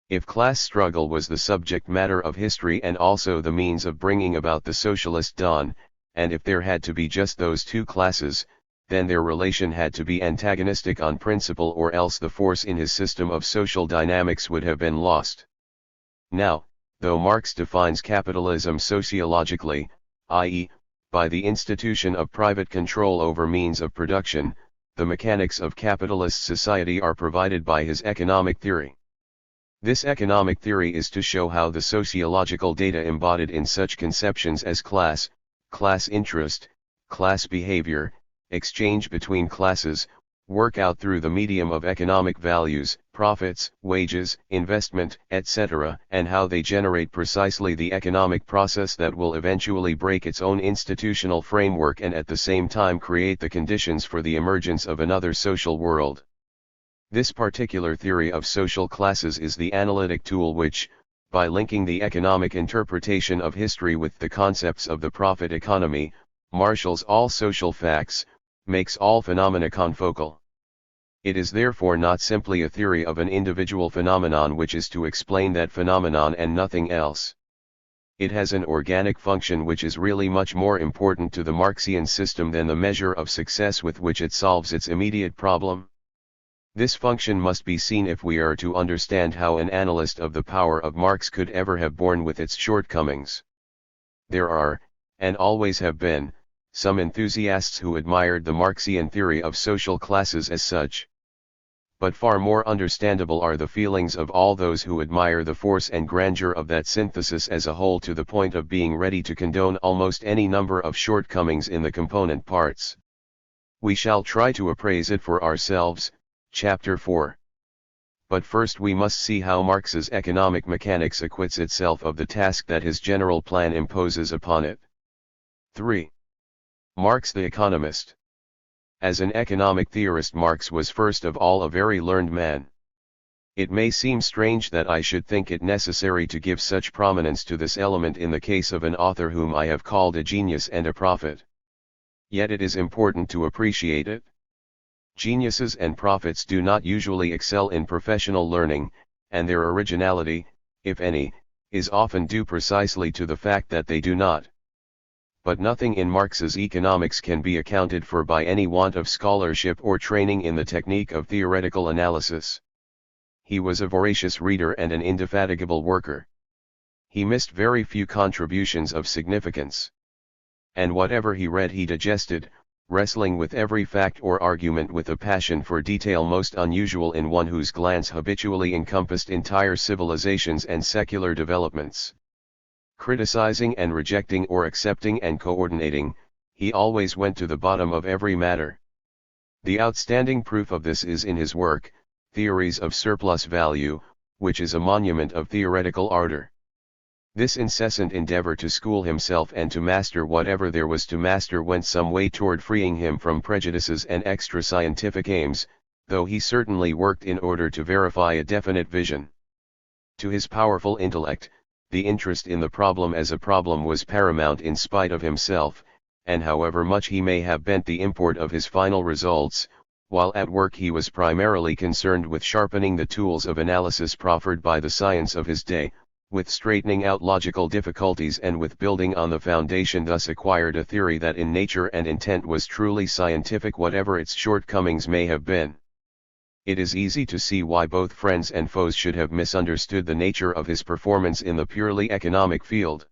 If class struggle was the subject matter of history and also the means of bringing about the socialist dawn, and if there had to be just those two classes, then their relation had to be antagonistic on principle, or else the force in his system of social dynamics would have been lost. Now, though Marx defines capitalism sociologically, i.e., by the institution of private control over means of production, the mechanics of capitalist society are provided by his economic theory. This economic theory is to show how the sociological data embodied in such conceptions as class, class interest, class behavior, exchange between classes, work out through the medium of economic values, profits, wages, investment, etc., and how they generate precisely the economic process that will eventually break its own institutional framework and at the same time create the conditions for the emergence of another social world. This particular theory of social classes is the analytic tool which, by linking the economic interpretation of history with the concepts of the profit economy, marshals all social facts, makes all phenomena confocal. It is therefore not simply a theory of an individual phenomenon which is to explain that phenomenon and nothing else. It has an organic function which is really much more important to the Marxian system than the measure of success with which it solves its immediate problem. This function must be seen if we are to understand how an analyst of the power of Marx could ever have borne with its shortcomings. There are, and always have been, some enthusiasts who admired the Marxian theory of social classes as such. But far more understandable are the feelings of all those who admire the force and grandeur of that synthesis as a whole, to the point of being ready to condone almost any number of shortcomings in the component parts. We shall try to appraise it for ourselves, Chapter 4. But first we must see how Marx's economic mechanics acquits itself of the task that his general plan imposes upon it. 3. Marx the economist. As an economic theorist, Marx was first of all a very learned man. It may seem strange that I should think it necessary to give such prominence to this element in the case of an author whom I have called a genius and a prophet. Yet it is important to appreciate it. Geniuses and prophets do not usually excel in professional learning, and their originality, if any, is often due precisely to the fact that they do not. But nothing in Marx's economics can be accounted for by any want of scholarship or training in the technique of theoretical analysis. He was a voracious reader and an indefatigable worker. He missed very few contributions of significance. And whatever he read he digested, wrestling with every fact or argument with a passion for detail most unusual in one whose glance habitually encompassed entire civilizations and secular developments. Criticizing and rejecting or accepting and coordinating, he always went to the bottom of every matter. The outstanding proof of this is in his work, Theories of Surplus Value, which is a monument of theoretical ardor. This incessant endeavor to school himself and to master whatever there was to master went some way toward freeing him from prejudices and extra-scientific aims, though he certainly worked in order to verify a definite vision. To his powerful intellect, the interest in the problem as a problem was paramount in spite of himself, and however much he may have bent the import of his final results, while at work he was primarily concerned with sharpening the tools of analysis proffered by the science of his day, with straightening out logical difficulties and with building on the foundation thus acquired a theory that in nature and intent was truly scientific whatever its shortcomings may have been. It is easy to see why both friends and foes should have misunderstood the nature of his performance in the purely economic field.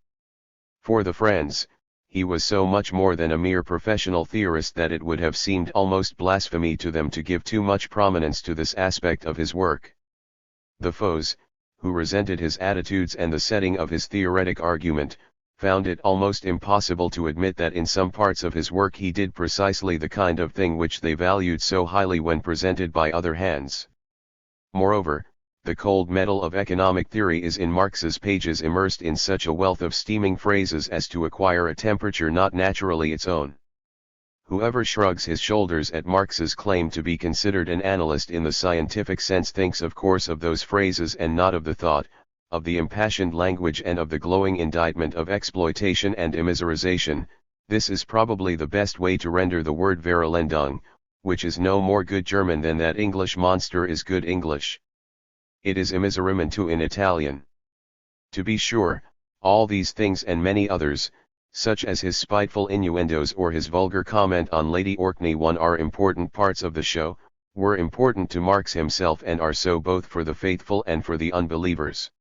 For the friends, he was so much more than a mere professional theorist that it would have seemed almost blasphemy to them to give too much prominence to this aspect of his work. The foes, who resented his attitudes and the setting of his theoretic argument, found it almost impossible to admit that in some parts of his work he did precisely the kind of thing which they valued so highly when presented by other hands. Moreover, the cold metal of economic theory is in Marx's pages immersed in such a wealth of steaming phrases as to acquire a temperature not naturally its own. Whoever shrugs his shoulders at Marx's claim to be considered an analyst in the scientific sense thinks of course of those phrases and not of the thought, of the impassioned language and of the glowing indictment of exploitation and immiserization. This is probably the best way to render the word Verelendung, which is no more good German than that English monster is good English. It is immiserimento in Italian. To be sure, all these things and many others, such as his spiteful innuendos or his vulgar comment on Lady Orkney one are important parts of the show, were important to Marx himself and are so both for the faithful and for the unbelievers.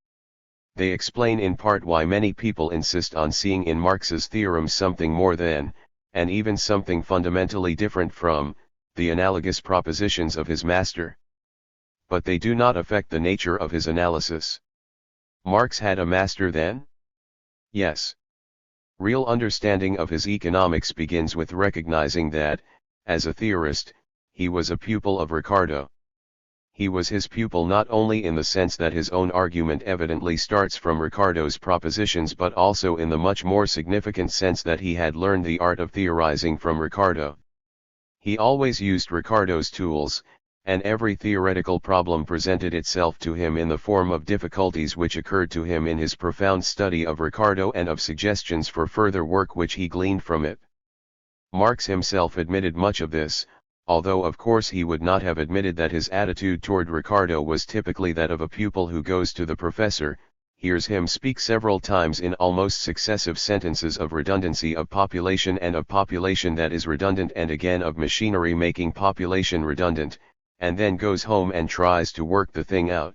They explain in part why many people insist on seeing in Marx's theorems something more than, and even something fundamentally different from, the analogous propositions of his master. But they do not affect the nature of his analysis. Marx had a master then? Yes. Real understanding of his economics begins with recognizing that, as a theorist, he was a pupil of Ricardo. He was his pupil not only in the sense that his own argument evidently starts from Ricardo's propositions but also in the much more significant sense that he had learned the art of theorizing from Ricardo. He always used Ricardo's tools, and every theoretical problem presented itself to him in the form of difficulties which occurred to him in his profound study of Ricardo and of suggestions for further work which he gleaned from it. Marx himself admitted much of this, although of course he would not have admitted that his attitude toward Ricardo was typically that of a pupil who goes to the professor, hears him speak several times in almost successive sentences of redundancy of population and of population that is redundant and again of machinery making population redundant, and then goes home and tries to work the thing out.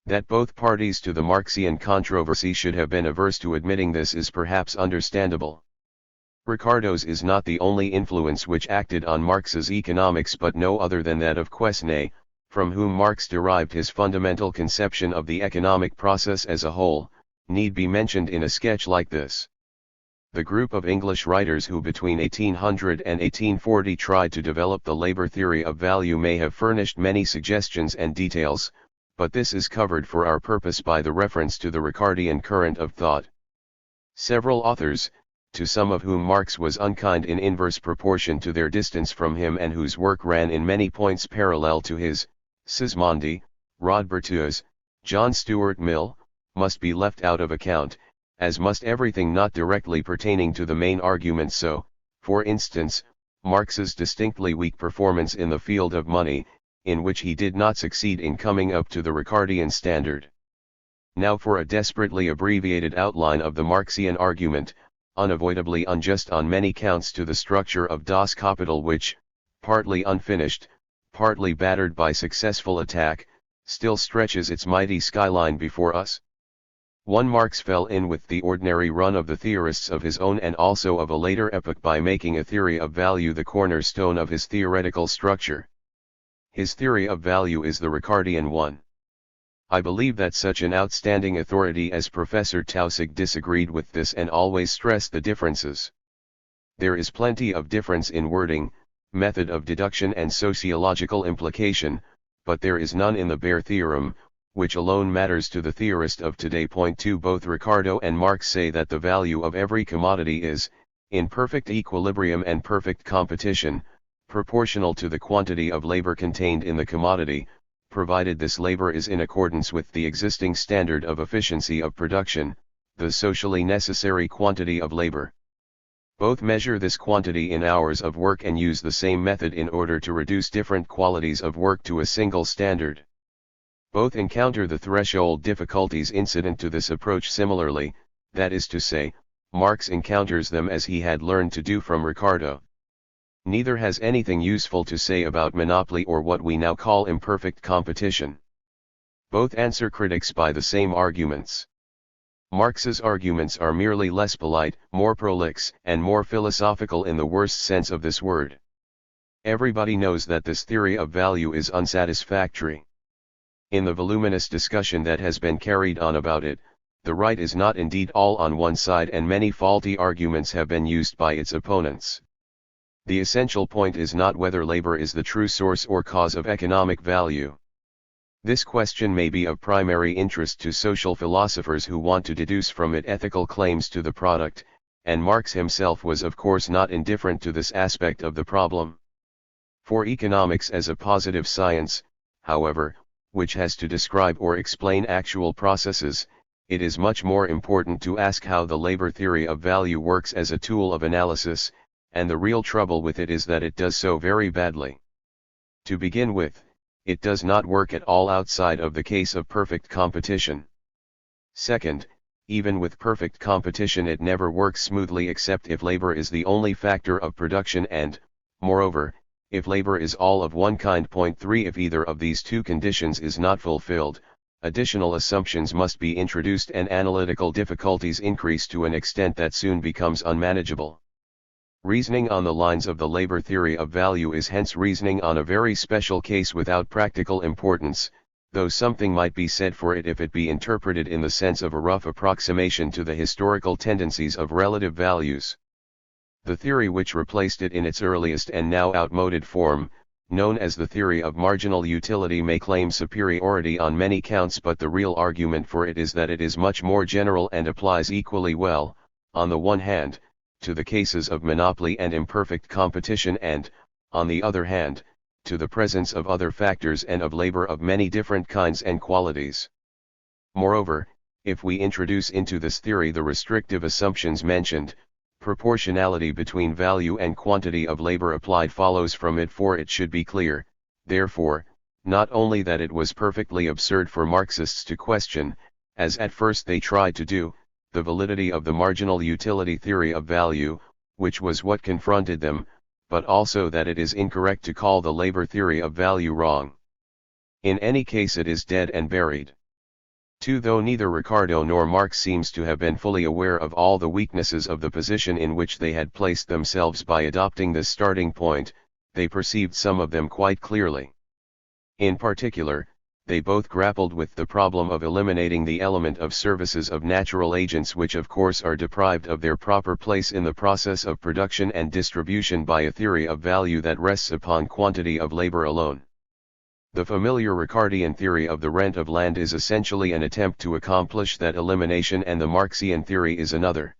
That both parties to the Marxian controversy should have been averse to admitting this is perhaps understandable. Ricardo's is not the only influence which acted on Marx's economics but no other than that of Quesnay, from whom Marx derived his fundamental conception of the economic process as a whole, need be mentioned in a sketch like this. The group of English writers who between 1800 and 1840 tried to develop the labor theory of value may have furnished many suggestions and details, but this is covered for our purpose by the reference to the Ricardian current of thought. Several authors, to some of whom Marx was unkind in inverse proportion to their distance from him and whose work ran in many points parallel to his, Sismondi, Rodbertus, John Stuart Mill, must be left out of account, as must everything not directly pertaining to the main argument. So, for instance, Marx's distinctly weak performance in the field of money, in which he did not succeed in coming up to the Ricardian standard. Now for a desperately abbreviated outline of the Marxian argument, unavoidably unjust on many counts to the structure of Das Kapital, which, partly unfinished, partly battered by successful attack, still stretches its mighty skyline before us. 1. Marx fell in with the ordinary run of the theorists of his own and also of a later epoch by making a theory of value the cornerstone of his theoretical structure. His theory of value is the Ricardian one. I believe that such an outstanding authority as Professor Taussig disagreed with this and always stressed the differences. There is plenty of difference in wording, method of deduction and sociological implication, but there is none in the bare theorem, which alone matters to the theorist of today. Point 2. Both Ricardo and Marx say that the value of every commodity is, in perfect equilibrium and perfect competition, proportional to the quantity of labor contained in the commodity, provided this labor is in accordance with the existing standard of efficiency of production, the socially necessary quantity of labor. Both measure this quantity in hours of work and use the same method in order to reduce different qualities of work to a single standard. Both encounter the threshold difficulties incident to this approach similarly, that is to say, Marx encounters them as he had learned to do from Ricardo. Neither has anything useful to say about monopoly or what we now call imperfect competition. Both answer critics by the same arguments. Marx's arguments are merely less polite, more prolix, and more philosophical in the worst sense of this word. Everybody knows that this theory of value is unsatisfactory. In the voluminous discussion that has been carried on about it, the right is not indeed all on one side and many faulty arguments have been used by its opponents. The essential point is not whether labor is the true source or cause of economic value. This question may be of primary interest to social philosophers who want to deduce from it ethical claims to the product, and Marx himself was of course not indifferent to this aspect of the problem. For economics as a positive science, however, which has to describe or explain actual processes, it is much more important to ask how the labor theory of value works as a tool of analysis, and the real trouble with it is that it does so very badly. To begin with, it does not work at all outside of the case of perfect competition. Second, even with perfect competition it never works smoothly except if labor is the only factor of production and, moreover, if labor is all of one kind. Point 3. If either of these two conditions is not fulfilled, additional assumptions must be introduced and analytical difficulties increase to an extent that soon becomes unmanageable. Reasoning on the lines of the labor theory of value is hence reasoning on a very special case without practical importance, though something might be said for it if it be interpreted in the sense of a rough approximation to the historical tendencies of relative values. The theory which replaced it in its earliest and now outmoded form, known as the theory of marginal utility, may claim superiority on many counts, but the real argument for it is that it is much more general and applies equally well, on the one hand, to the cases of monopoly and imperfect competition and, on the other hand, to the presence of other factors and of labor of many different kinds and qualities. Moreover, if we introduce into this theory the restrictive assumptions mentioned, proportionality between value and quantity of labor applied follows from it, for it should be clear, therefore, not only that it was perfectly absurd for Marxists to question, as at first they tried to do, the validity of the marginal utility theory of value, which was what confronted them, but also that it is incorrect to call the labor theory of value wrong. In any case it is dead and buried. 2. Though neither Ricardo nor Marx seems to have been fully aware of all the weaknesses of the position in which they had placed themselves by adopting this starting point, they perceived some of them quite clearly. In particular, they both grappled with the problem of eliminating the element of services of natural agents, which of course are deprived of their proper place in the process of production and distribution by a theory of value that rests upon quantity of labor alone. The familiar Ricardian theory of the rent of land is essentially an attempt to accomplish that elimination, and the Marxian theory is another.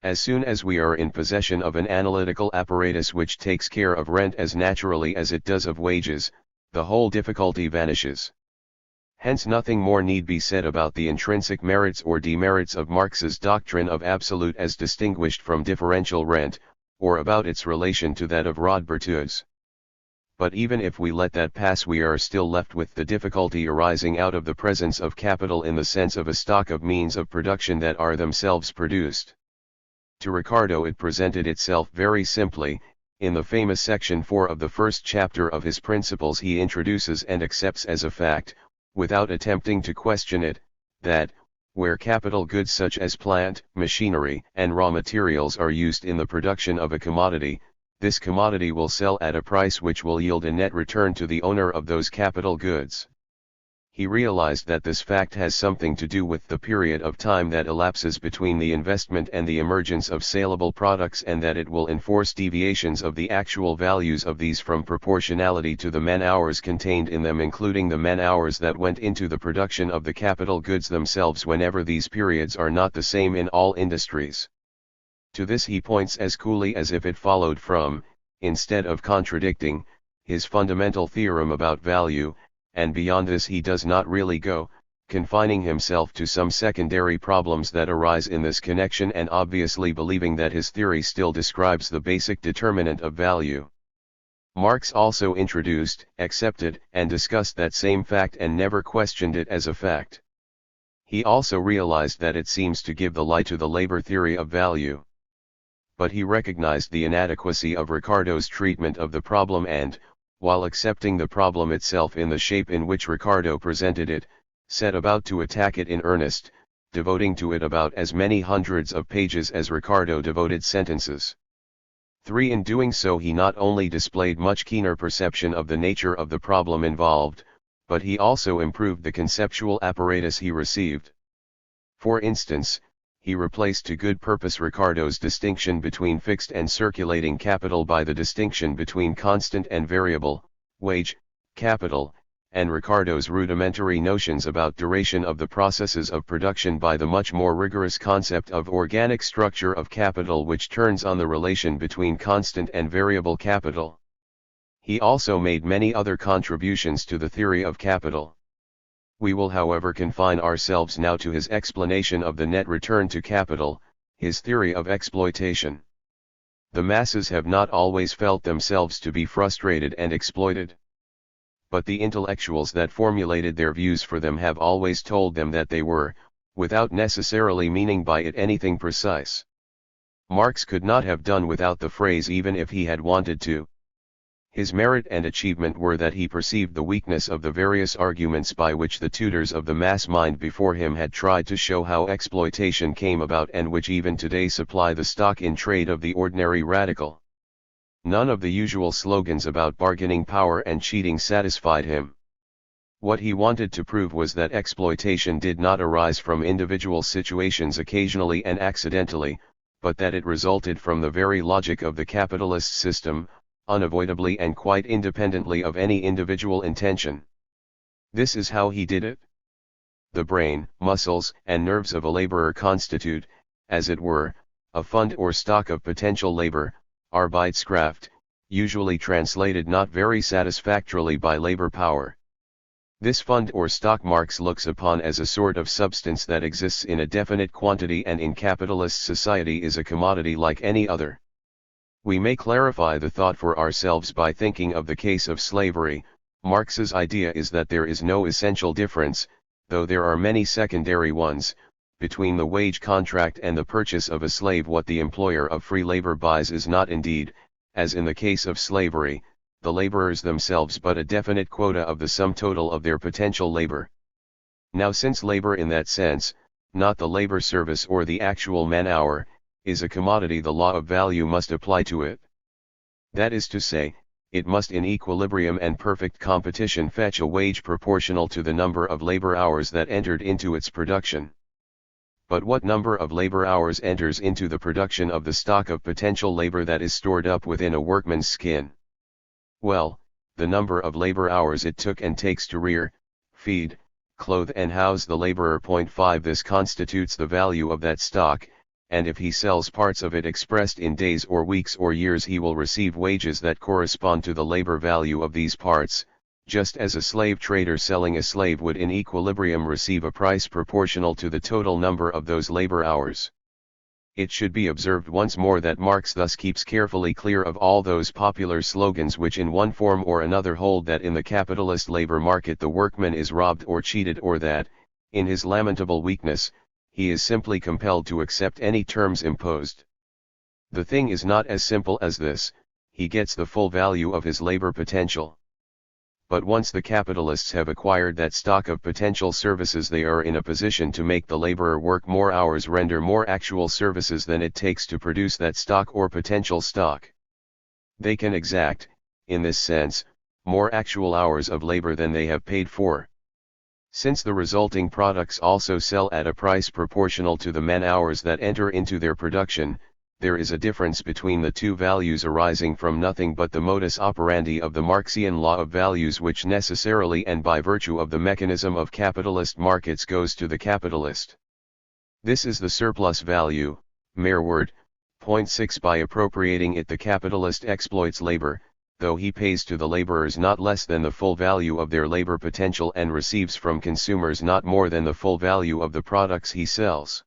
As soon as we are in possession of an analytical apparatus which takes care of rent as naturally as it does of wages, the whole difficulty vanishes. Hence nothing more need be said about the intrinsic merits or demerits of Marx's doctrine of absolute as distinguished from differential rent, or about its relation to that of Rodbertus. But even if we let that pass, we are still left with the difficulty arising out of the presence of capital in the sense of a stock of means of production that are themselves produced. To Ricardo it presented itself very simply. In the famous section 4 of the first chapter of his Principles he introduces and accepts as a fact, without attempting to question it, that, where capital goods such as plant, machinery, and raw materials are used in the production of a commodity, this commodity will sell at a price which will yield a net return to the owner of those capital goods. He realized that this fact has something to do with the period of time that elapses between the investment and the emergence of saleable products, and that it will enforce deviations of the actual values of these from proportionality to the man-hours contained in them, including the man-hours that went into the production of the capital goods themselves, whenever these periods are not the same in all industries. To this he points as coolly as if it followed from, instead of contradicting, his fundamental theorem about value, and beyond this he does not really go, confining himself to some secondary problems that arise in this connection, and obviously believing that his theory still describes the basic determinant of value. Marx also introduced, accepted, and discussed that same fact and never questioned it as a fact. He also realized that it seems to give the lie to the labor theory of value. But he recognized the inadequacy of Ricardo's treatment of the problem and, while accepting the problem itself in the shape in which Ricardo presented it, set about to attack it in earnest, devoting to it about as many hundreds of pages as Ricardo devoted sentences. 3. In doing so he not only displayed much keener perception of the nature of the problem involved, but he also improved the conceptual apparatus he received. For instance, he replaced to good purpose Ricardo's distinction between fixed and circulating capital by the distinction between constant and variable, wage, capital, and Ricardo's rudimentary notions about duration of the processes of production by the much more rigorous concept of organic structure of capital, which turns on the relation between constant and variable capital. He also made many other contributions to the theory of capital. We will however confine ourselves now to his explanation of the net return to capital, his theory of exploitation. The masses have not always felt themselves to be frustrated and exploited. But the intellectuals that formulated their views for them have always told them that they were, without necessarily meaning by it anything precise. Marx could not have done without the phrase even if he had wanted to. His merit and achievement were that he perceived the weakness of the various arguments by which the tutors of the mass mind before him had tried to show how exploitation came about, and which even today supply the stock in trade of the ordinary radical. None of the usual slogans about bargaining power and cheating satisfied him. What he wanted to prove was that exploitation did not arise from individual situations occasionally and accidentally, but that it resulted from the very logic of the capitalist system, unavoidably and quite independently of any individual intention. This is how he did it. The brain, muscles, and nerves of a laborer constitute, as it were, a fund or stock of potential labor, Arbeitskraft, usually translated not very satisfactorily by labor power. This fund or stock Marx looks upon as a sort of substance that exists in a definite quantity and in capitalist society is a commodity like any other. We may clarify the thought for ourselves by thinking of the case of slavery. Marx's idea is that there is no essential difference, though there are many secondary ones, between the wage contract and the purchase of a slave. What the employer of free labor buys is not indeed, as in the case of slavery, the laborers themselves, but a definite quota of the sum total of their potential labor. Now since labor in that sense, not the labor service or the actual man-hour, is a commodity, the law of value must apply to it. That is to say, it must in equilibrium and perfect competition fetch a wage proportional to the number of labor hours that entered into its production. But what number of labor hours enters into the production of the stock of potential labor that is stored up within a workman's skin? Well, the number of labor hours it took and takes to rear, feed, clothe and house the laborer. 5 This constitutes the value of that stock, and if he sells parts of it expressed in days or weeks or years, he will receive wages that correspond to the labor value of these parts, just as a slave trader selling a slave would in equilibrium receive a price proportional to the total number of those labor hours. It should be observed once more that Marx thus keeps carefully clear of all those popular slogans which in one form or another hold that in the capitalist labor market the workman is robbed or cheated, or that, in his lamentable weakness, he is simply compelled to accept any terms imposed. The thing is not as simple as this. He gets the full value of his labor potential. But once the capitalists have acquired that stock of potential services, they are in a position to make the laborer work more hours, render more actual services than it takes to produce that stock or potential stock. They can exact, in this sense, more actual hours of labor than they have paid for. Since the resulting products also sell at a price proportional to the man-hours that enter into their production, there is a difference between the two values arising from nothing but the modus operandi of the Marxian law of values, which necessarily and by virtue of the mechanism of capitalist markets goes to the capitalist. This is the surplus value, mere word. 6 By appropriating it, the capitalist exploits labor, though he pays to the laborers not less than the full value of their labor potential and receives from consumers not more than the full value of the products he sells.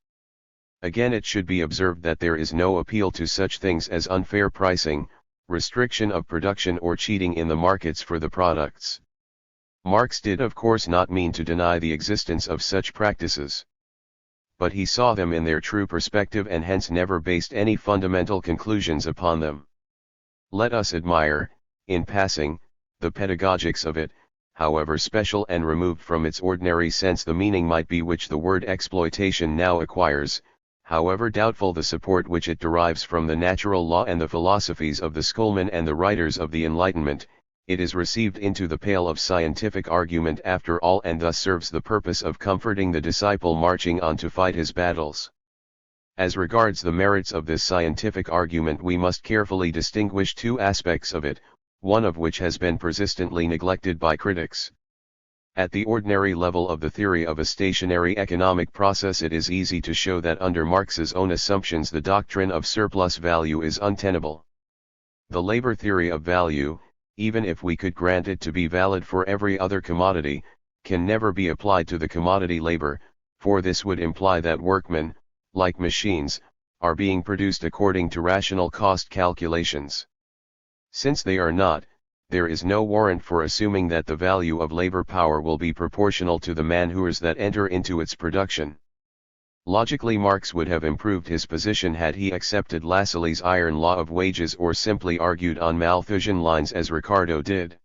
Again, it should be observed that there is no appeal to such things as unfair pricing, restriction of production or cheating in the markets for the products. Marx did of course not mean to deny the existence of such practices. But he saw them in their true perspective and hence never based any fundamental conclusions upon them. Let us admire, in passing, the pedagogics of it, however special and removed from its ordinary sense the meaning might be which the word exploitation now acquires, however doubtful the support which it derives from the natural law and the philosophies of the schoolmen and the writers of the Enlightenment. It is received into the pale of scientific argument after all, and thus serves the purpose of comforting the disciple marching on to fight his battles. As regards the merits of this scientific argument, we must carefully distinguish two aspects of it, one of which has been persistently neglected by critics. At the ordinary level of the theory of a stationary economic process, it is easy to show that under Marx's own assumptions the doctrine of surplus value is untenable. The labor theory of value, even if we could grant it to be valid for every other commodity, can never be applied to the commodity labor, for this would imply that workmen, like machines, are being produced according to rational cost calculations. Since they are not, there is no warrant for assuming that the value of labor power will be proportional to the man-hours that enter into its production. Logically, Marx would have improved his position had he accepted Lassalle's iron law of wages or simply argued on Malthusian lines as Ricardo did.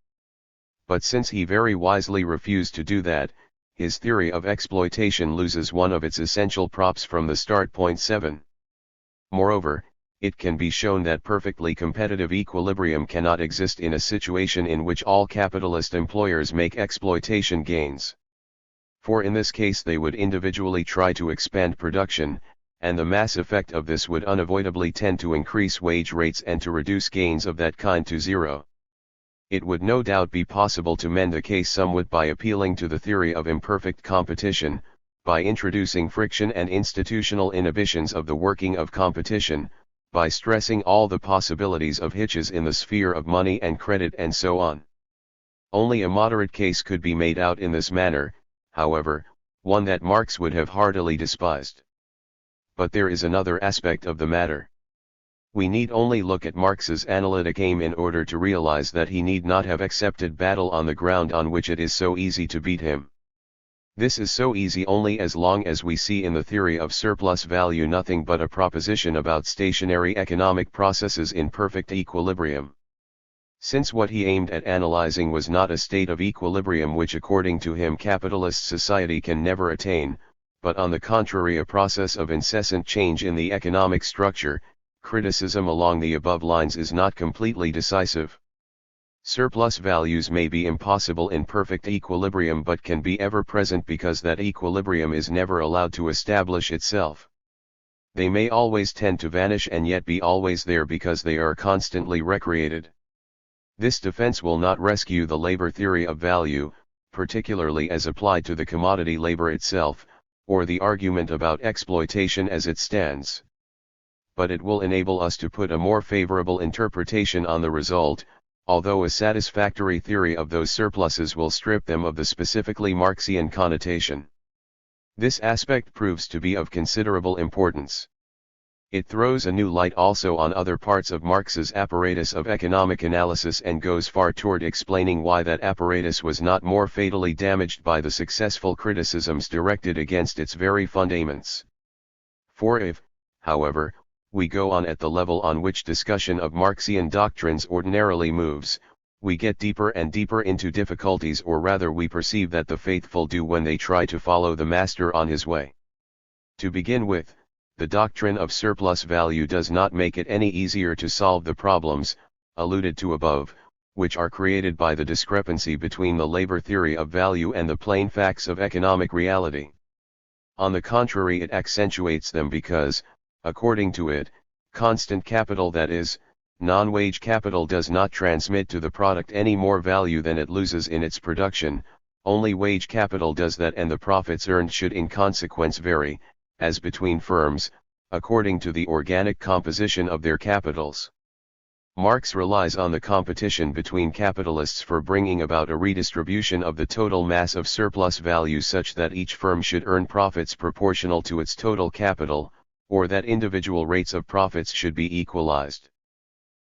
But since he very wisely refused to do that, his theory of exploitation loses one of its essential props from the start. 7. Moreover, it can be shown that perfectly competitive equilibrium cannot exist in a situation in which all capitalist employers make exploitation gains. For in this case they would individually try to expand production, and the mass effect of this would unavoidably tend to increase wage rates and to reduce gains of that kind to zero. It would no doubt be possible to mend the case somewhat by appealing to the theory of imperfect competition, by introducing friction and institutional inhibitions of the working of competition, by stressing all the possibilities of hitches in the sphere of money and credit and so on. Only a moderate case could be made out in this manner, however, one that Marx would have heartily despised. But there is another aspect of the matter. We need only look at Marx's analytic aim in order to realize that he need not have accepted battle on the ground on which it is so easy to beat him. This is so easy only as long as we see in the theory of surplus value nothing but a proposition about stationary economic processes in perfect equilibrium. Since what he aimed at analyzing was not a state of equilibrium which according to him capitalist society can never attain, but on the contrary a process of incessant change in the economic structure, criticism along the above lines is not completely decisive. Surplus values may be impossible in perfect equilibrium but can be ever present because that equilibrium is never allowed to establish itself. They may always tend to vanish and yet be always there because they are constantly recreated. This defense will not rescue the labor theory of value, particularly as applied to the commodity labor itself, or the argument about exploitation as it stands. But it will enable us to put a more favorable interpretation on the result, although a satisfactory theory of those surpluses will strip them of the specifically Marxian connotation. This aspect proves to be of considerable importance. It throws a new light also on other parts of Marx's apparatus of economic analysis and goes far toward explaining why that apparatus was not more fatally damaged by the successful criticisms directed against its very fundaments. For if, however, we go on at the level on which discussion of Marxian doctrines ordinarily moves, we get deeper and deeper into difficulties, or rather we perceive that the faithful do when they try to follow the master on his way. To begin with, the doctrine of surplus value does not make it any easier to solve the problems, alluded to above, which are created by the discrepancy between the labor theory of value and the plain facts of economic reality. On the contrary, it accentuates them because, according to it, constant capital, that is, non-wage capital, does not transmit to the product any more value than it loses in its production, only wage capital does that, and the profits earned should in consequence vary, as between firms, according to the organic composition of their capitals. Marx relies on the competition between capitalists for bringing about a redistribution of the total mass of surplus value such that each firm should earn profits proportional to its total capital, or that individual rates of profits should be equalized.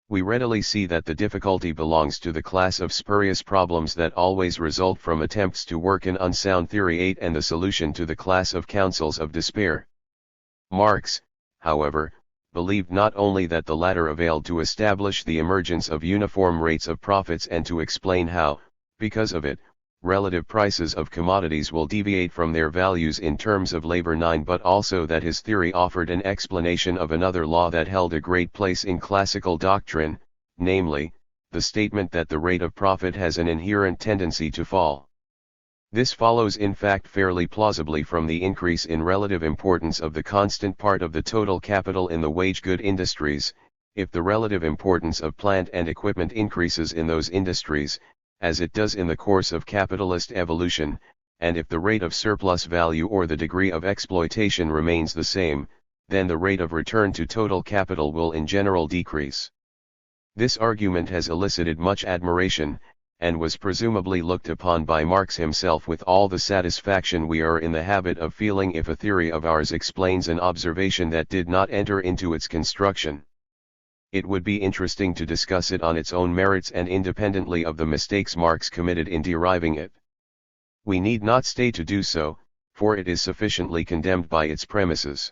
We readily see that the difficulty belongs to the class of spurious problems that always result from attempts to work an unsound theory 8 and the solution to the class of counsels of despair. Marx, however, believed not only that the latter availed to establish the emergence of uniform rates of profits and to explain how, because of it, relative prices of commodities will deviate from their values in terms of labor 9, but also that his theory offered an explanation of another law that held a great place in classical doctrine, namely, the statement that the rate of profit has an inherent tendency to fall. This follows in fact fairly plausibly from the increase in relative importance of the constant part of the total capital in the wage good industries. If the relative importance of plant and equipment increases in those industries, as it does in the course of capitalist evolution, and if the rate of surplus value or the degree of exploitation remains the same, then the rate of return to total capital will in general decrease. This argument has elicited much admiration, and was presumably looked upon by Marx himself with all the satisfaction we are in the habit of feeling if a theory of ours explains an observation that did not enter into its construction. It would be interesting to discuss it on its own merits and independently of the mistakes Marx committed in deriving it. We need not stay to do so, for it is sufficiently condemned by its premises.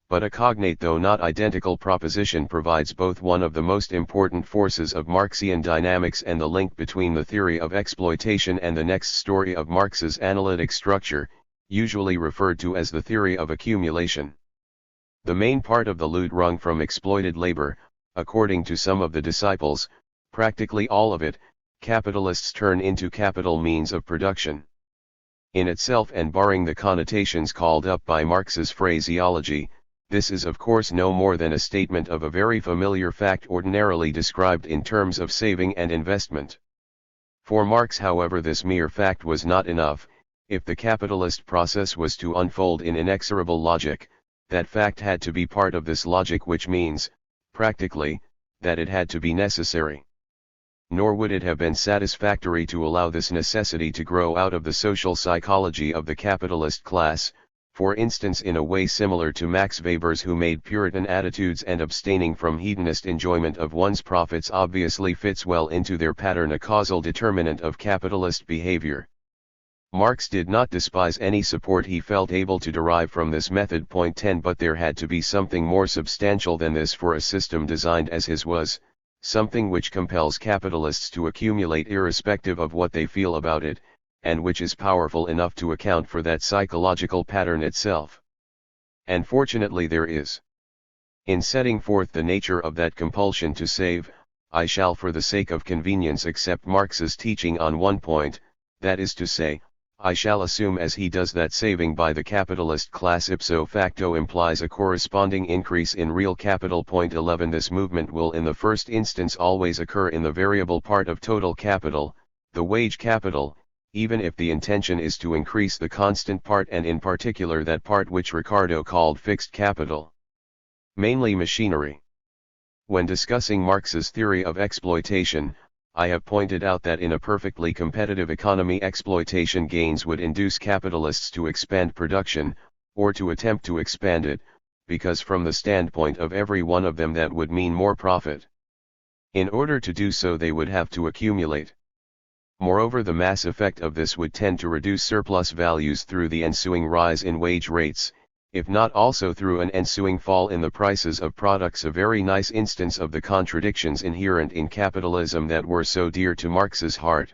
But a cognate though not identical proposition provides both one of the most important forces of Marxian dynamics and the link between the theory of exploitation and the next story of Marx's analytic structure, usually referred to as the theory of accumulation. The main part of the loot wrung from exploited labor, according to some of the disciples, practically all of it, capitalists turn into capital means of production. In itself, and barring the connotations called up by Marx's phraseology, this is of course no more than a statement of a very familiar fact ordinarily described in terms of saving and investment. For Marx, however, this mere fact was not enough. If the capitalist process was to unfold in inexorable logic, that fact had to be part of this logic, which means, practically, that it had to be necessary. Nor would it have been satisfactory to allow this necessity to grow out of the social psychology of the capitalist class, for instance in a way similar to Max Weber's, who made Puritan attitudes and abstaining from hedonist enjoyment of one's profits obviously fits well into their pattern, a causal determinant of capitalist behavior. Marx did not despise any support he felt able to derive from this method. Point 10. But there had to be something more substantial than this for a system designed as his was, something which compels capitalists to accumulate irrespective of what they feel about it, and which is powerful enough to account for that psychological pattern itself. And fortunately there is. In setting forth the nature of that compulsion to save, I shall for the sake of convenience accept Marx's teaching on one point, that is to say, I shall assume as he does that saving by the capitalist class ipso facto implies a corresponding increase in real capital. 11 This movement will in the first instance always occur in the variable part of total capital, the wage capital, even if the intention is to increase the constant part and in particular that part which Ricardo called fixed capital. Mainly machinery. When discussing Marx's theory of exploitation, I have pointed out that in a perfectly competitive economy exploitation gains would induce capitalists to expand production, or to attempt to expand it, because from the standpoint of every one of them that would mean more profit. In order to do so they would have to accumulate. Moreover, the mass effect of this would tend to reduce surplus values through the ensuing rise in wage rates, if not also through an ensuing fall in the prices of products, a very nice instance of the contradictions inherent in capitalism that were so dear to Marx's heart.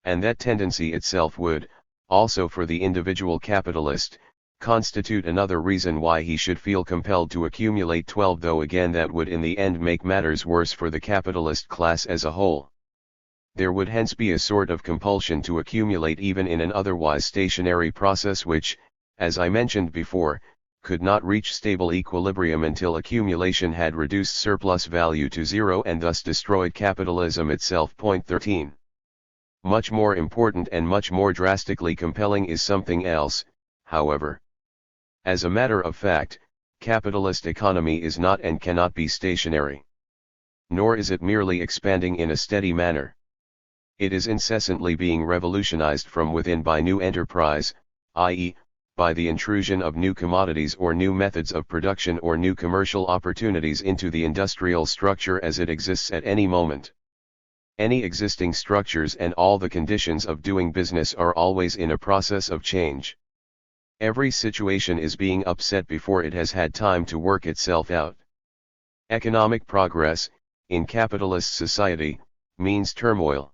And that tendency itself would, also for the individual capitalist, constitute another reason why he should feel compelled to accumulate. 12 Though again that would in the end make matters worse for the capitalist class as a whole. There would hence be a sort of compulsion to accumulate even in an otherwise stationary process which, as I mentioned before, could not reach stable equilibrium until accumulation had reduced surplus value to zero and thus destroyed capitalism itself. 13. Much more important and much more drastically compelling is something else, however. As a matter of fact, capitalist economy is not and cannot be stationary. Nor is it merely expanding in a steady manner. It is incessantly being revolutionized from within by new enterprise, i.e., by the intrusion of new commodities or new methods of production or new commercial opportunities into the industrial structure as it exists at any moment. Any existing structures and all the conditions of doing business are always in a process of change. Every situation is being upset before it has had time to work itself out. Economic progress, in capitalist society, means turmoil.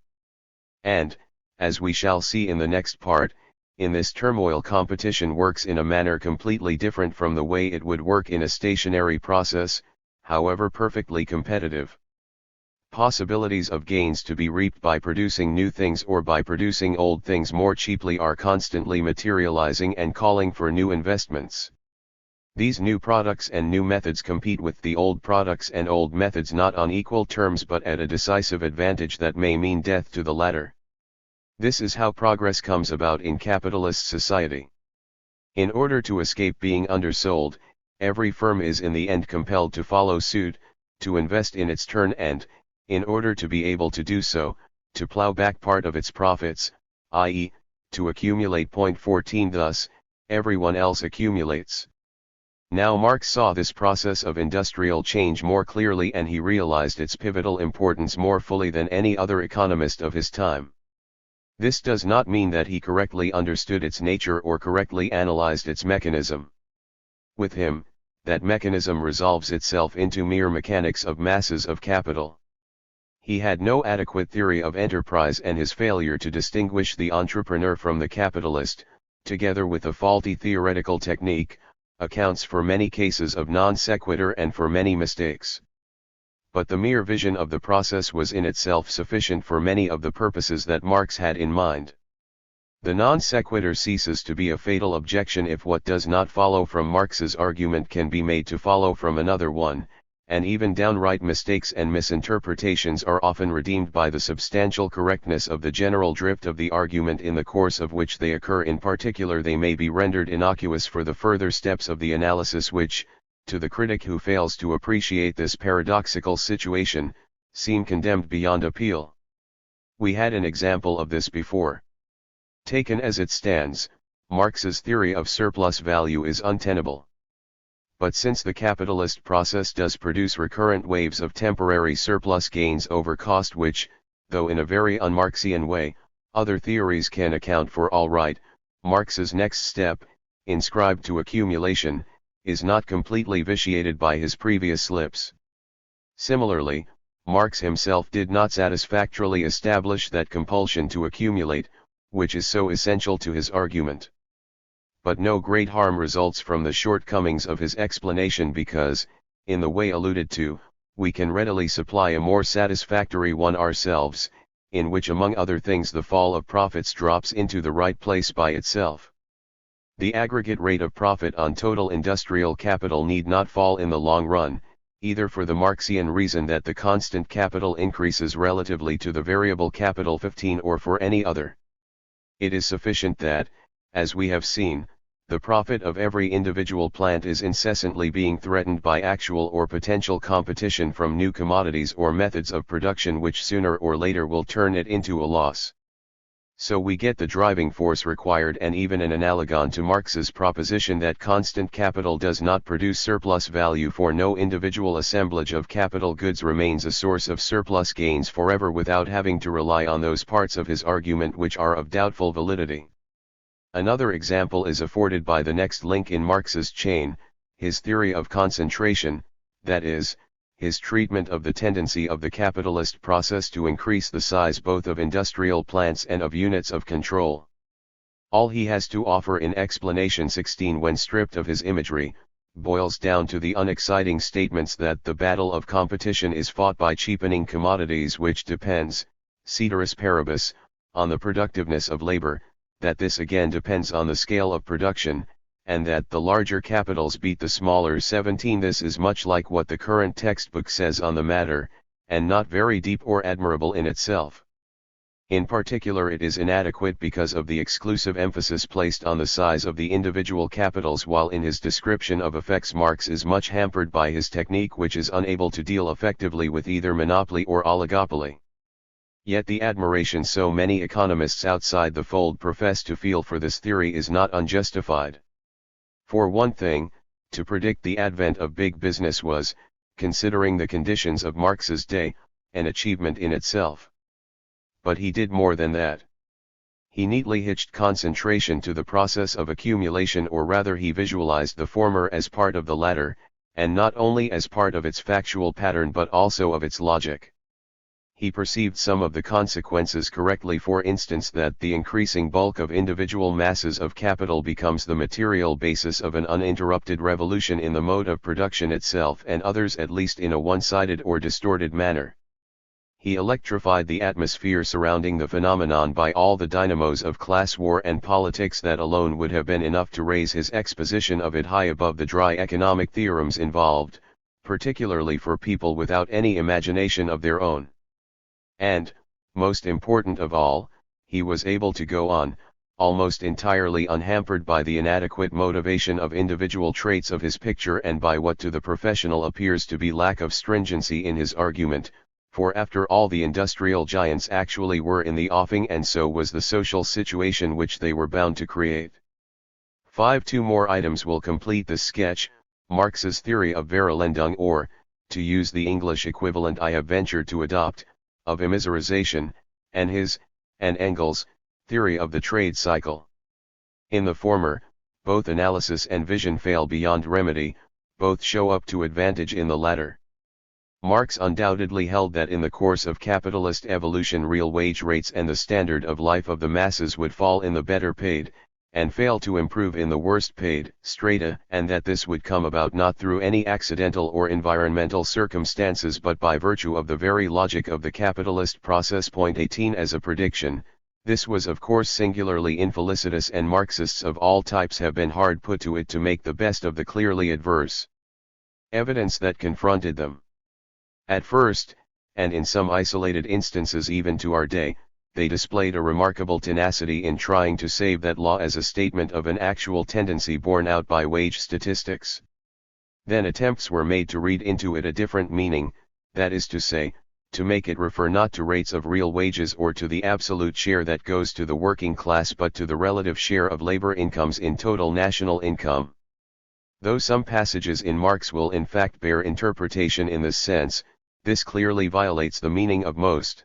And, as we shall see in the next part, in this turmoil competition works in a manner completely different from the way it would work in a stationary process, however perfectly competitive. Possibilities of gains to be reaped by producing new things or by producing old things more cheaply are constantly materializing and calling for new investments. These new products and new methods compete with the old products and old methods not on equal terms but at a decisive advantage that may mean death to the latter. This is how progress comes about in capitalist society. In order to escape being undersold, every firm is in the end compelled to follow suit, to invest in its turn and, in order to be able to do so, to plow back part of its profits, i.e., to accumulate. 14 Thus, everyone else accumulates. Now Marx saw this process of industrial change more clearly and he realized its pivotal importance more fully than any other economist of his time. This does not mean that he correctly understood its nature or correctly analyzed its mechanism. With him, that mechanism resolves itself into mere mechanics of masses of capital. He had no adequate theory of enterprise and his failure to distinguish the entrepreneur from the capitalist, together with a faulty theoretical technique, accounts for many cases of non sequitur and for many mistakes. But the mere vision of the process was in itself sufficient for many of the purposes that Marx had in mind. The non sequitur ceases to be a fatal objection if what does not follow from Marx's argument can be made to follow from another one, and even downright mistakes and misinterpretations are often redeemed by the substantial correctness of the general drift of the argument in the course of which they occur. In particular, they may be rendered innocuous for the further steps of the analysis which, to the critic who fails to appreciate this paradoxical situation, seem condemned beyond appeal. We had an example of this before. Taken as it stands, Marx's theory of surplus value is untenable. But since the capitalist process does produce recurrent waves of temporary surplus gains over cost which, though in a very un-Marxian way, other theories can account for all right, Marx's next step, inscribed to accumulation, is not completely vitiated by his previous slips. Similarly, Marx himself did not satisfactorily establish that compulsion to accumulate, which is so essential to his argument. But no great harm results from the shortcomings of his explanation because, in the way alluded to, we can readily supply a more satisfactory one ourselves, in which among other things the fall of profits drops into the right place by itself. The aggregate rate of profit on total industrial capital need not fall in the long run, either for the Marxian reason that the constant capital increases relatively to the variable capital 15 or for any other. It is sufficient that, as we have seen, the profit of every individual plant is incessantly being threatened by actual or potential competition from new commodities or methods of production which sooner or later will turn it into a loss. So we get the driving force required and even an analogon to Marx's proposition that constant capital does not produce surplus value, for no individual assemblage of capital goods remains a source of surplus gains forever without having to rely on those parts of his argument which are of doubtful validity. Another example is afforded by the next link in Marx's chain, his theory of concentration, that is, his treatment of the tendency of the capitalist process to increase the size both of industrial plants and of units of control. All he has to offer in explanation 16, when stripped of his imagery, boils down to the unexciting statements that the battle of competition is fought by cheapening commodities, which depends, ceteris paribus, on the productiveness of labor, that this again depends on the scale of production, and that the larger capitals beat the smaller. 17. This is much like what the current textbook says on the matter, and not very deep or admirable in itself. In particular, it is inadequate because of the exclusive emphasis placed on the size of the individual capitals, while in his description of effects Marx is much hampered by his technique, which is unable to deal effectively with either monopoly or oligopoly. Yet the admiration so many economists outside the fold profess to feel for this theory is not unjustified. For one thing, to predict the advent of big business was, considering the conditions of Marx's day, an achievement in itself. But he did more than that. He neatly hitched concentration to the process of accumulation, or rather he visualized the former as part of the latter, and not only as part of its factual pattern but also of its logic. He perceived some of the consequences correctly, for instance that the increasing bulk of individual masses of capital becomes the material basis of an uninterrupted revolution in the mode of production itself, and others at least in a one-sided or distorted manner. He electrified the atmosphere surrounding the phenomenon by all the dynamos of class war and politics that alone would have been enough to raise his exposition of it high above the dry economic theorems involved, particularly for people without any imagination of their own. And, most important of all, he was able to go on, almost entirely unhampered by the inadequate motivation of individual traits of his picture and by what to the professional appears to be lack of stringency in his argument, for after all the industrial giants actually were in the offing, and so was the social situation which they were bound to create. 5. Two more items will complete this sketch: Marx's theory of Verelendung, or, to use the English equivalent I have ventured to adopt, of immiserization, and his, and Engels' theory of the trade cycle. In the former, both analysis and vision fail beyond remedy, both show up to advantage in the latter. Marx undoubtedly held that in the course of capitalist evolution real wage rates and the standard of life of the masses would fall in the better paid, and fail to improve in the worst paid strata, and that this would come about not through any accidental or environmental circumstances but by virtue of the very logic of the capitalist process. 18. As a prediction, this was of course singularly infelicitous, and Marxists of all types have been hard put to it to make the best of the clearly adverse evidence that confronted them. At first, and in some isolated instances even to our day, they displayed a remarkable tenacity in trying to save that law as a statement of an actual tendency borne out by wage statistics. Then attempts were made to read into it a different meaning, that is to say, to make it refer not to rates of real wages or to the absolute share that goes to the working class but to the relative share of labor incomes in total national income. Though some passages in Marx will in fact bear interpretation in this sense, this clearly violates the meaning of most.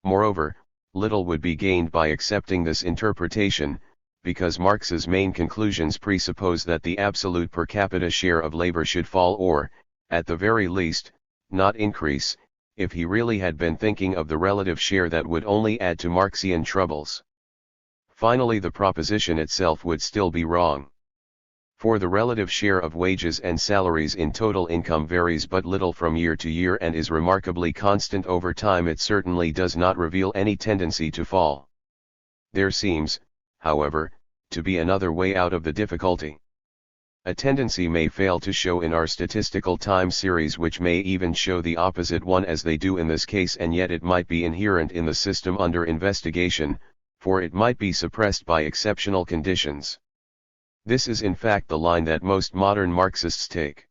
Moreover, little would be gained by accepting this interpretation, because Marx's main conclusions presuppose that the absolute per capita share of labor should fall or, at the very least, not increase. If he really had been thinking of the relative share, that would only add to Marxian troubles. Finally, the proposition itself would still be wrong. For the relative share of wages and salaries in total income varies but little from year to year and is remarkably constant over time. It certainly does not reveal any tendency to fall. There seems, however, to be another way out of the difficulty. A tendency may fail to show in our statistical time series, which may even show the opposite one as they do in this case, and yet it might be inherent in the system under investigation, for it might be suppressed by exceptional conditions. This is in fact the line that most modern Marxists take.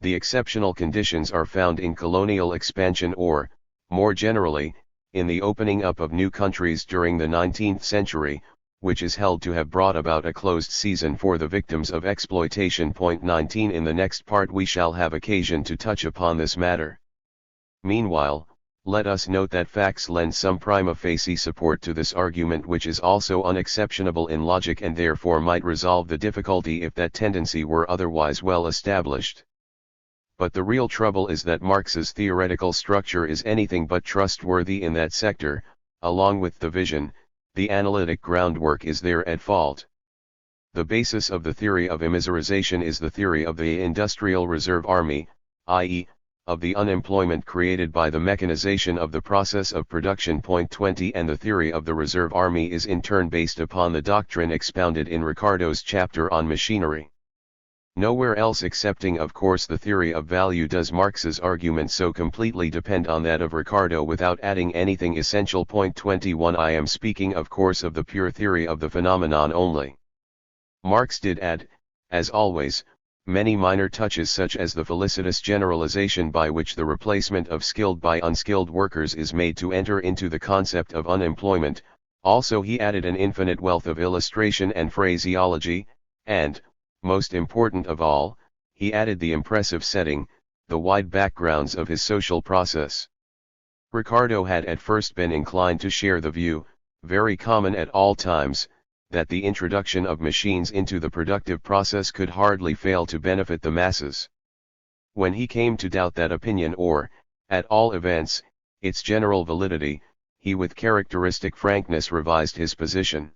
The exceptional conditions are found in colonial expansion or, more generally, in the opening up of new countries during the 19th century, which is held to have brought about a closed season for the victims of exploitation. Point 19. In the next part we shall have occasion to touch upon this matter. Meanwhile, let us note that facts lend some prima facie support to this argument, which is also unexceptionable in logic and therefore might resolve the difficulty if that tendency were otherwise well established. But the real trouble is that Marx's theoretical structure is anything but trustworthy in that sector. Along with the vision, the analytic groundwork is there at fault. The basis of the theory of immiserization is the theory of the industrial reserve army, i.e., of the unemployment created by the mechanization of the process of production. Point 20. And the theory of the reserve army is in turn based upon the doctrine expounded in Ricardo's chapter on machinery. Nowhere else, excepting of course the theory of value, does Marx's argument so completely depend on that of Ricardo without adding anything essential. Point 21. I am speaking of course of the pure theory of the phenomenon only. Marx did add, as always, many minor touches, such as the felicitous generalization by which the replacement of skilled by unskilled workers is made to enter into the concept of unemployment. Also he added an infinite wealth of illustration and phraseology, and, most important of all, he added the impressive setting, the wide backgrounds of his social process. Ricardo had at first been inclined to share the view, very common at all times, that the introduction of machines into the productive process could hardly fail to benefit the masses. When he came to doubt that opinion, or, at all events, its general validity, he with characteristic frankness revised his position.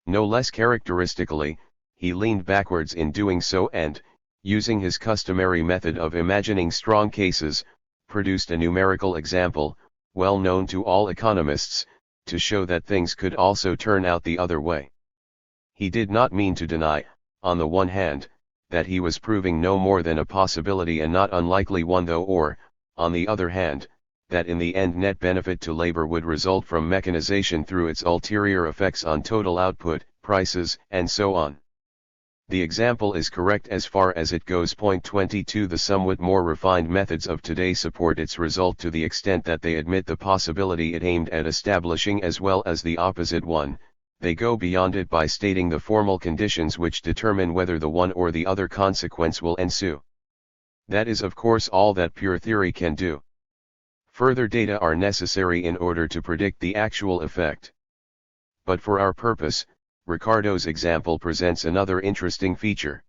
No less characteristically, he leaned backwards in doing so and, using his customary method of imagining strong cases, produced a numerical example, well known to all economists, to show that things could also turn out the other way. He did not mean to deny, on the one hand, that he was proving no more than a possibility and not unlikely one though, or, on the other hand, that in the end net benefit to labor would result from mechanization through its ulterior effects on total output, prices, and so on. The example is correct as far as it goes. Point 22. The somewhat more refined methods of today support its result to the extent that they admit the possibility it aimed at establishing as well as the opposite one. They go beyond it by stating the formal conditions which determine whether the one or the other consequence will ensue. That is of course all that pure theory can do. Further data are necessary in order to predict the actual effect. But for our purpose, Ricardo's example presents another interesting feature.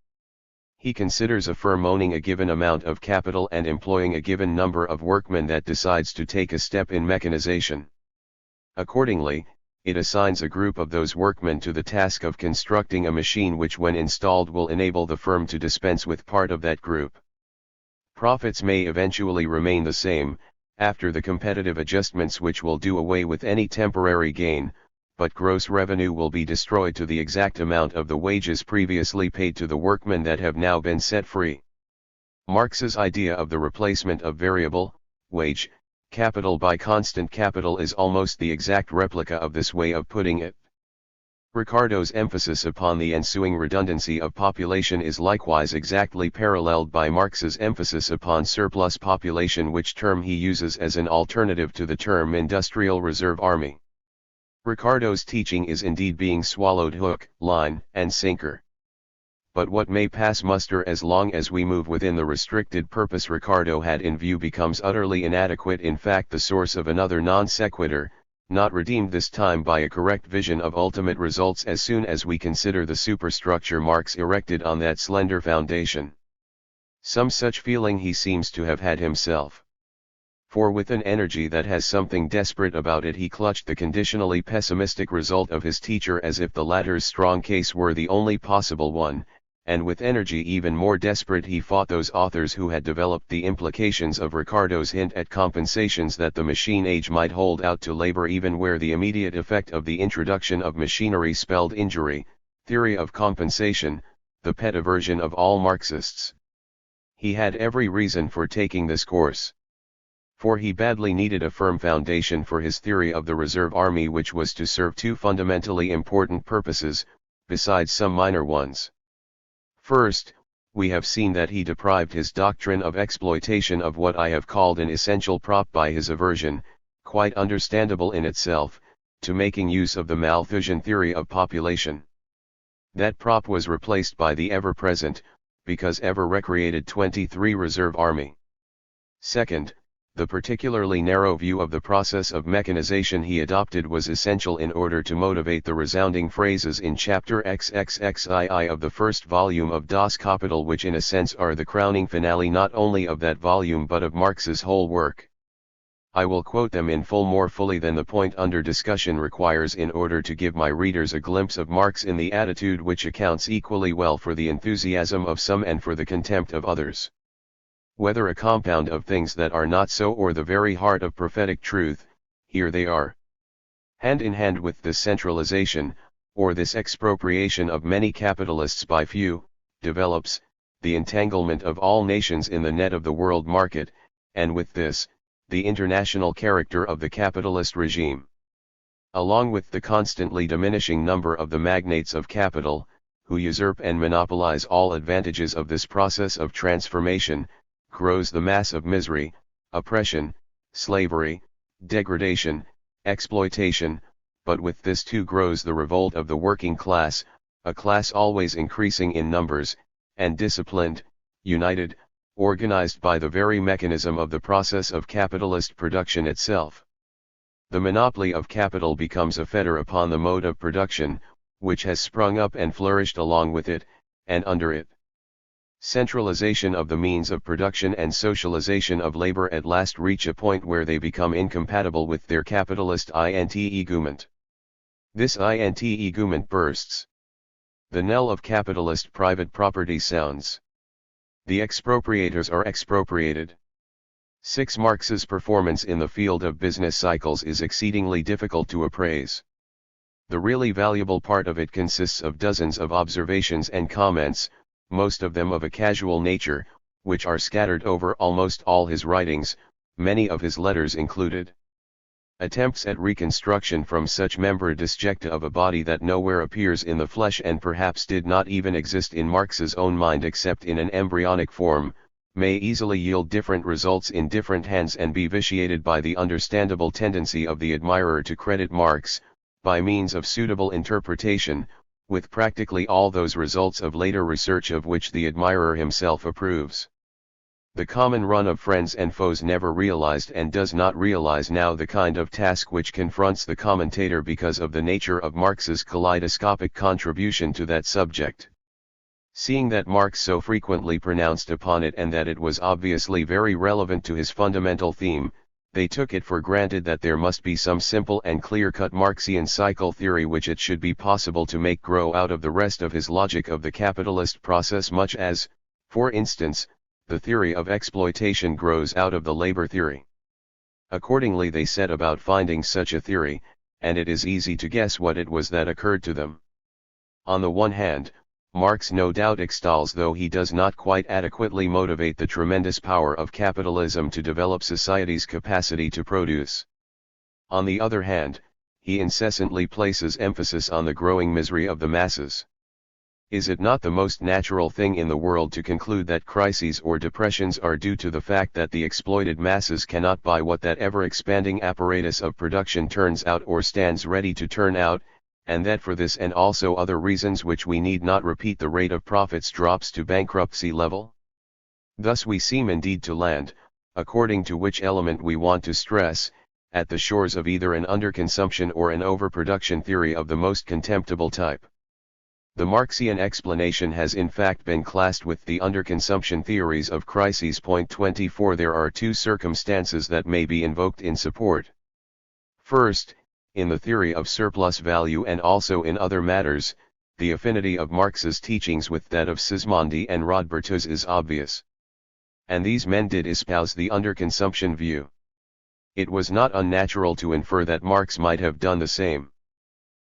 He considers a firm owning a given amount of capital and employing a given number of workmen that decides to take a step in mechanization. Accordingly, it assigns a group of those workmen to the task of constructing a machine which when installed will enable the firm to dispense with part of that group. Profits may eventually remain the same, after the competitive adjustments which will do away with any temporary gain, but gross revenue will be destroyed to the exact amount of the wages previously paid to the workmen that have now been set free. Marx's idea of the replacement of variable, wage, capital by constant capital is almost the exact replica of this way of putting it. Ricardo's emphasis upon the ensuing redundancy of population is likewise exactly paralleled by Marx's emphasis upon surplus population, which term he uses as an alternative to the term industrial reserve army. Ricardo's teaching is indeed being swallowed hook, line, and sinker. But what may pass muster as long as we move within the restricted purpose Ricardo had in view becomes utterly inadequate, in fact the source of another non sequitur, not redeemed this time by a correct vision of ultimate results as soon as we consider the superstructure Marx erected on that slender foundation. Some such feeling he seems to have had himself. For with an energy that has something desperate about it he clutched the conditionally pessimistic result of his teacher as if the latter's strong case were the only possible one, and with energy even more desperate he fought those authors who had developed the implications of Ricardo's hint at compensations that the machine age might hold out to labor even where the immediate effect of the introduction of machinery spelled injury, theory of compensation, the pet aversion of all Marxists. He had every reason for taking this course. For he badly needed a firm foundation for his theory of the reserve army, which was to serve two fundamentally important purposes, besides some minor ones. First, we have seen that he deprived his doctrine of exploitation of what I have called an essential prop by his aversion, quite understandable in itself, to making use of the Malthusian theory of population. That prop was replaced by the ever-present, because ever-recreated 23 reserve army. Second, the particularly narrow view of the process of mechanization he adopted was essential in order to motivate the resounding phrases in chapter XXXII of the first volume of Das Kapital, which in a sense are the crowning finale not only of that volume but of Marx's whole work. I will quote them in full, more fully than the point under discussion requires, in order to give my readers a glimpse of Marx in the attitude which accounts equally well for the enthusiasm of some and for the contempt of others. Whether a compound of things that are not so or the very heart of prophetic truth, here they are. Hand in hand with this centralization, or this expropriation of many capitalists by few, develops the entanglement of all nations in the net of the world market, and with this, the international character of the capitalist regime. Along with the constantly diminishing number of the magnates of capital, who usurp and monopolize all advantages of this process of transformation, grows the mass of misery, oppression, slavery, degradation, exploitation, but with this too grows the revolt of the working class, a class always increasing in numbers, and disciplined, united, organized by the very mechanism of the process of capitalist production itself. The monopoly of capital becomes a fetter upon the mode of production, which has sprung up and flourished along with it, and under it. Centralization of the means of production and socialization of labor at last reach a point where they become incompatible with their capitalist integument. This integument bursts. The knell of capitalist private property sounds. The expropriators are expropriated. 6. Marx's performance in the field of business cycles is exceedingly difficult to appraise. The really valuable part of it consists of dozens of observations and comments, most of them of a casual nature, which are scattered over almost all his writings, many of his letters included. Attempts at reconstruction from such membra disjecta of a body that nowhere appears in the flesh and perhaps did not even exist in Marx's own mind except in an embryonic form, may easily yield different results in different hands and be vitiated by the understandable tendency of the admirer to credit Marx, by means of suitable interpretation, with practically all those results of later research of which the admirer himself approves. The common run of friends and foes never realized and does not realize now the kind of task which confronts the commentator because of the nature of Marx's kaleidoscopic contribution to that subject. Seeing that Marx so frequently pronounced upon it and that it was obviously very relevant to his fundamental theme, they took it for granted that there must be some simple and clear-cut Marxian cycle theory which it should be possible to make grow out of the rest of his logic of the capitalist process, much as, for instance, the theory of exploitation grows out of the labor theory. Accordingly they set about finding such a theory, and it is easy to guess what it was that occurred to them. On the one hand, Marx no doubt extols, though he does not quite adequately motivate, the tremendous power of capitalism to develop society's capacity to produce. On the other hand, he incessantly places emphasis on the growing misery of the masses. Is it not the most natural thing in the world to conclude that crises or depressions are due to the fact that the exploited masses cannot buy what that ever-expanding apparatus of production turns out or stands ready to turn out, and that for this and also other reasons which we need not repeat the rate of profits drops to bankruptcy level? Thus we seem indeed to land, according to which element we want to stress, at the shores of either an underconsumption or an overproduction theory of the most contemptible type. The Marxian explanation has in fact been classed with the underconsumption theories of crises. 24. There are two circumstances that may be invoked in support. First, in the theory of surplus value and also in other matters, the affinity of Marx's teachings with that of Sismondi and Rodbertus is obvious. And these men did espouse the underconsumption view. It was not unnatural to infer that Marx might have done the same.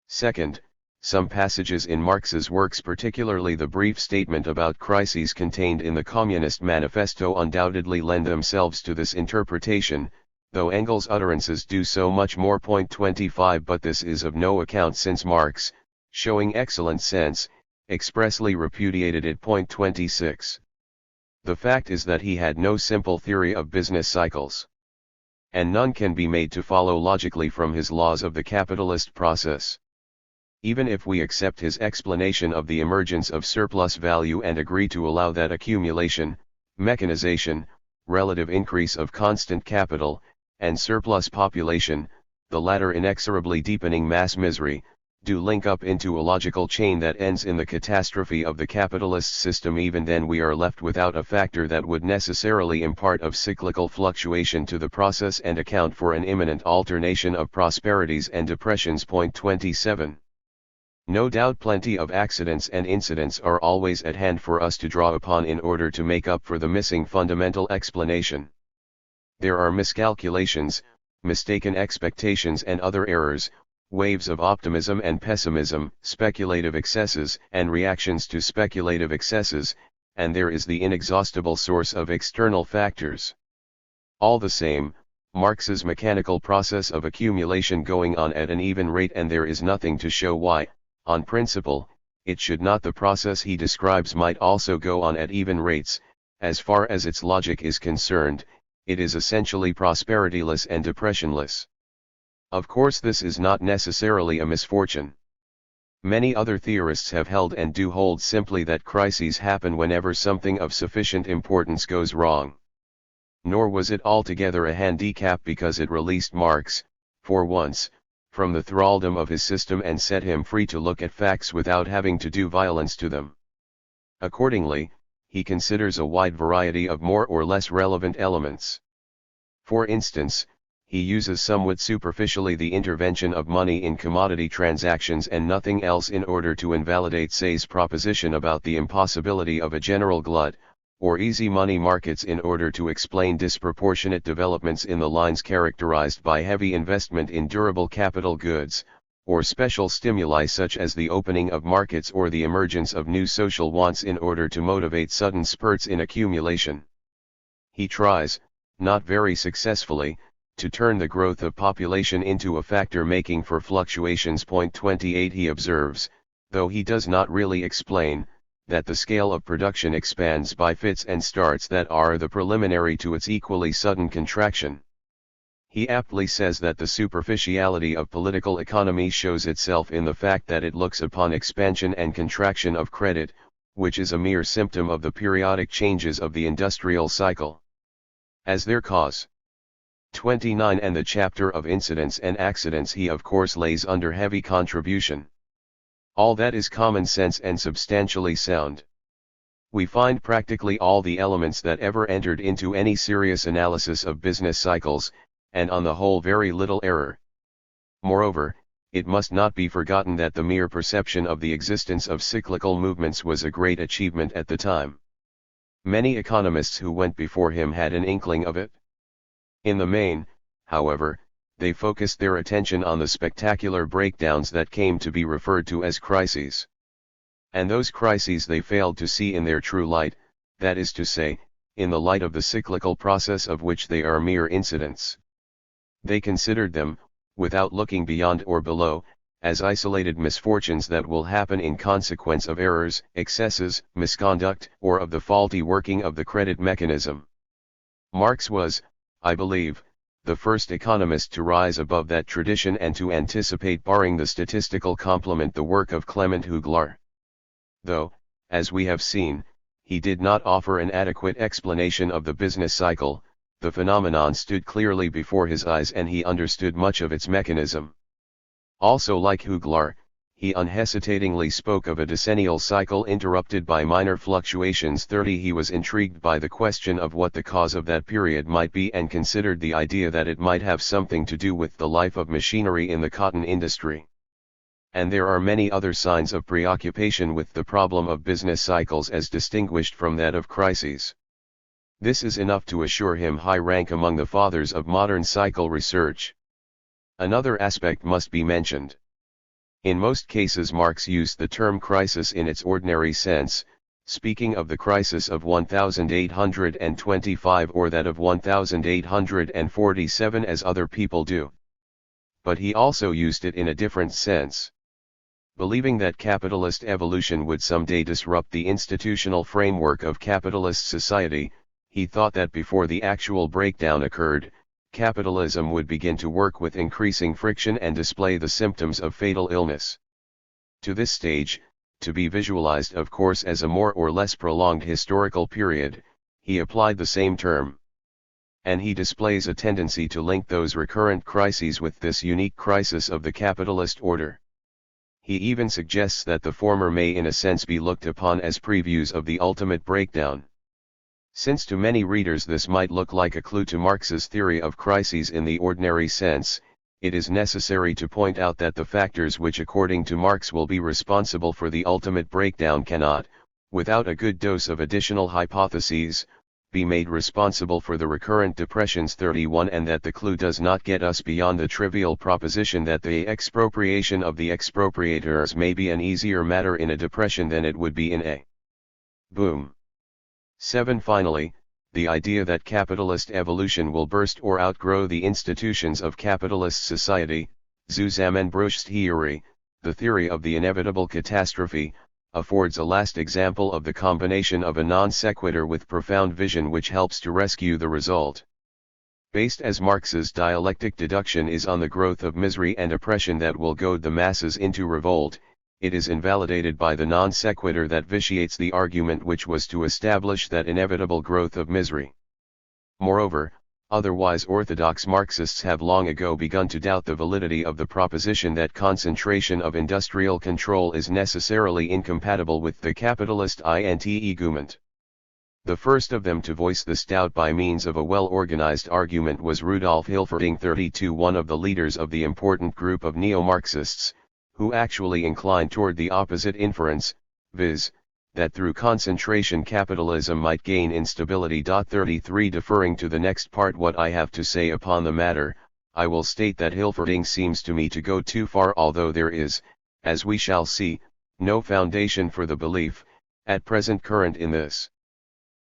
Second, some passages in Marx's works, particularly the brief statement about crises contained in the Communist Manifesto, undoubtedly lend themselves to this interpretation, though Engels' utterances do so much more. 25 But this is of no account, since Marx, showing excellent sense, expressly repudiated it. 26. The fact is that he had no simple theory of business cycles. And none can be made to follow logically from his laws of the capitalist process. Even if we accept his explanation of the emergence of surplus value and agree to allow that accumulation, mechanization, relative increase of constant capital, and surplus population, the latter inexorably deepening mass misery, do link up into a logical chain that ends in the catastrophe of the capitalist system, even then we are left without a factor that would necessarily impart of cyclical fluctuation to the process and account for an imminent alternation of prosperities and depressions. 27. No doubt plenty of accidents and incidents are always at hand for us to draw upon in order to make up for the missing fundamental explanation. There are miscalculations, mistaken expectations and other errors, waves of optimism and pessimism, speculative excesses and reactions to speculative excesses, and there is the inexhaustible source of external factors. All the same, Marx's mechanical process of accumulation going on at an even rate, and there is nothing to show why, on principle, it should not. The process he describes might also go on at even rates. As far as its logic is concerned, it is essentially prosperityless and depressionless. Of course, this is not necessarily a misfortune. Many other theorists have held and do hold simply that crises happen whenever something of sufficient importance goes wrong. Nor was it altogether a handicap, because it released Marx, for once, from the thraldom of his system and set him free to look at facts without having to do violence to them. Accordingly, he considers a wide variety of more or less relevant elements. For instance, he uses somewhat superficially the intervention of money in commodity transactions and nothing else in order to invalidate Say's proposition about the impossibility of a general glut, or easy money markets, in order to explain disproportionate developments in the lines characterized by heavy investment in durable capital goods, or special stimuli such as the opening of markets or the emergence of new social wants in order to motivate sudden spurts in accumulation. He tries, not very successfully, to turn the growth of population into a factor making for fluctuations. 28 He observes, though he does not really explain, that the scale of production expands by fits and starts that are the preliminary to its equally sudden contraction. He aptly says that the superficiality of political economy shows itself in the fact that it looks upon expansion and contraction of credit, which is a mere symptom of the periodic changes of the industrial cycle, as their cause. 29 And the chapter of incidents and accidents he of course lays under heavy contribution. All that is common sense and substantially sound. We find practically all the elements that ever entered into any serious analysis of business cycles, and on the whole very little error. Moreover, it must not be forgotten that the mere perception of the existence of cyclical movements was a great achievement at the time. Many economists who went before him had an inkling of it. In the main, however, they focused their attention on the spectacular breakdowns that came to be referred to as crises. And those crises they failed to see in their true light, that is to say, in the light of the cyclical process of which they are mere incidents. They considered them, without looking beyond or below, as isolated misfortunes that will happen in consequence of errors, excesses, misconduct, or of the faulty working of the credit mechanism. Marx was, I believe, the first economist to rise above that tradition and to anticipate, barring the statistical complement, the work of Clement Huglar. Though, as we have seen, he did not offer an adequate explanation of the business cycle, the phenomenon stood clearly before his eyes and he understood much of its mechanism. Also, like Huglar, he unhesitatingly spoke of a decennial cycle interrupted by minor fluctuations. 30 He was intrigued by the question of what the cause of that period might be and considered the idea that it might have something to do with the life of machinery in the cotton industry. And there are many other signs of preoccupation with the problem of business cycles as distinguished from that of crises. This is enough to assure him high rank among the fathers of modern cycle research. Another aspect must be mentioned. In most cases Marx used the term crisis in its ordinary sense, speaking of the crisis of 1825 or that of 1847 as other people do. But he also used it in a different sense. Believing that capitalist evolution would someday disrupt the institutional framework of capitalist society, he thought that before the actual breakdown occurred, capitalism would begin to work with increasing friction and display the symptoms of fatal illness. To this stage, to be visualized of course as a more or less prolonged historical period, he applied the same term. And he displays a tendency to link those recurrent crises with this unique crisis of the capitalist order. He even suggests that the former may in a sense be looked upon as previews of the ultimate breakdown. Since to many readers this might look like a clue to Marx's theory of crises in the ordinary sense, it is necessary to point out that the factors which according to Marx will be responsible for the ultimate breakdown cannot, without a good dose of additional hypotheses, be made responsible for the recurrent depressions 31 and that the clue does not get us beyond the trivial proposition that the expropriation of the expropriators may be an easier matter in a depression than it would be in a boom. 7. Finally, the idea that capitalist evolution will burst or outgrow the institutions of capitalist society, Zusammenbruchstheorie, the theory of the inevitable catastrophe, affords a last example of the combination of a non sequitur with profound vision which helps to rescue the result. Based as Marx's dialectic deduction is on the growth of misery and oppression that will goad the masses into revolt, it is invalidated by the non sequitur that vitiates the argument which was to establish that inevitable growth of misery. Moreover, otherwise orthodox Marxists have long ago begun to doubt the validity of the proposition that concentration of industrial control is necessarily incompatible with the capitalist entanglement. The first of them to voice this doubt by means of a well-organized argument was Rudolf Hilferding 32, one of the leaders of the important group of neo-Marxists, who actually inclined toward the opposite inference, viz., that through concentration capitalism might gain instability. 33 Deferring to the next part what I have to say upon the matter, I will state that Hilferding seems to me to go too far, although there is, as we shall see, no foundation for the belief, at present current in this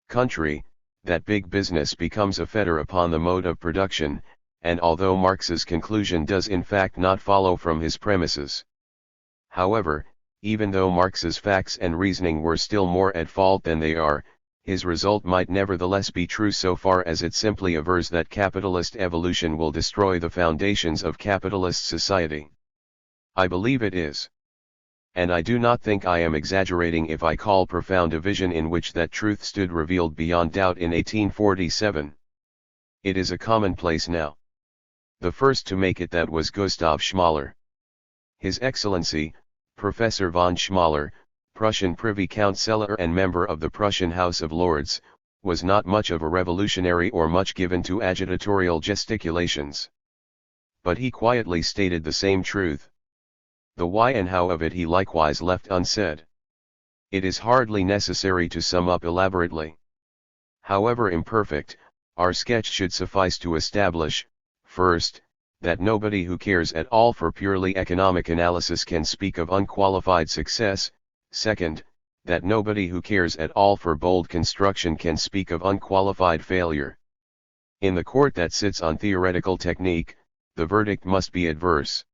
country, that big business becomes a fetter upon the mode of production, and although Marx's conclusion does in fact not follow from his premises. However, even though Marx's facts and reasoning were still more at fault than they are, his result might nevertheless be true so far as it simply avers that capitalist evolution will destroy the foundations of capitalist society. I believe it is. And I do not think I am exaggerating if I call profound a vision in which that truth stood revealed beyond doubt in 1847. It is a commonplace now. The first to make it that was Gustav Schmaler. His Excellency, Professor von Schmaler, Prussian Privy Councillor and member of the Prussian House of Lords, was not much of a revolutionary or much given to agitatorial gesticulations. But he quietly stated the same truth. The why and how of it he likewise left unsaid. It is hardly necessary to sum up elaborately. However imperfect, our sketch should suffice to establish, first, that nobody who cares at all for purely economic analysis can speak of unqualified success, second, that nobody who cares at all for bold construction can speak of unqualified failure. In the court that sits on theoretical technique, the verdict must be adverse.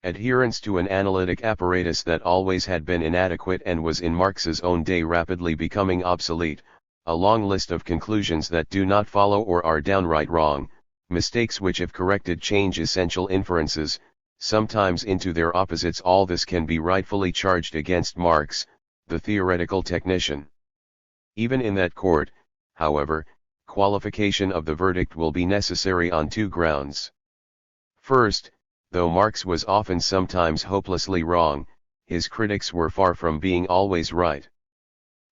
Adherence to an analytic apparatus that always had been inadequate and was in Marx's own day rapidly becoming obsolete, a long list of conclusions that do not follow or are downright wrong, mistakes which if corrected change essential inferences, sometimes into their opposites. All this can be rightfully charged against Marx, the theoretical technician. Even in that court, however, qualification of the verdict will be necessary on two grounds. First, though Marx was often sometimes hopelessly wrong, his critics were far from being always right.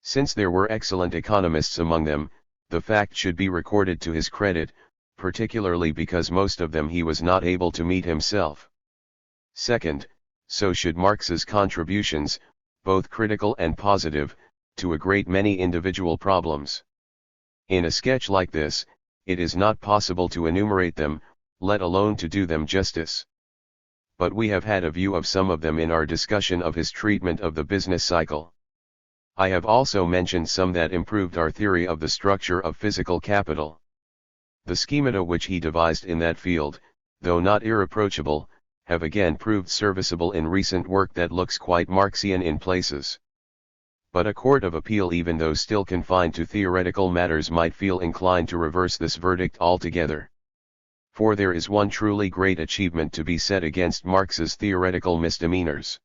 Since there were excellent economists among them, the fact should be recorded to his credit, particularly because most of them he was not able to meet himself. Second, so should Marx's contributions, both critical and positive, to a great many individual problems. In a sketch like this, it is not possible to enumerate them, let alone to do them justice. But we have had a view of some of them in our discussion of his treatment of the business cycle. I have also mentioned some that improved our theory of the structure of physical capital. The schemata which he devised in that field, though not irreproachable, have again proved serviceable in recent work that looks quite Marxian in places. But a court of appeal, even though still confined to theoretical matters, might feel inclined to reverse this verdict altogether. For there is one truly great achievement to be set against Marx's theoretical misdemeanors.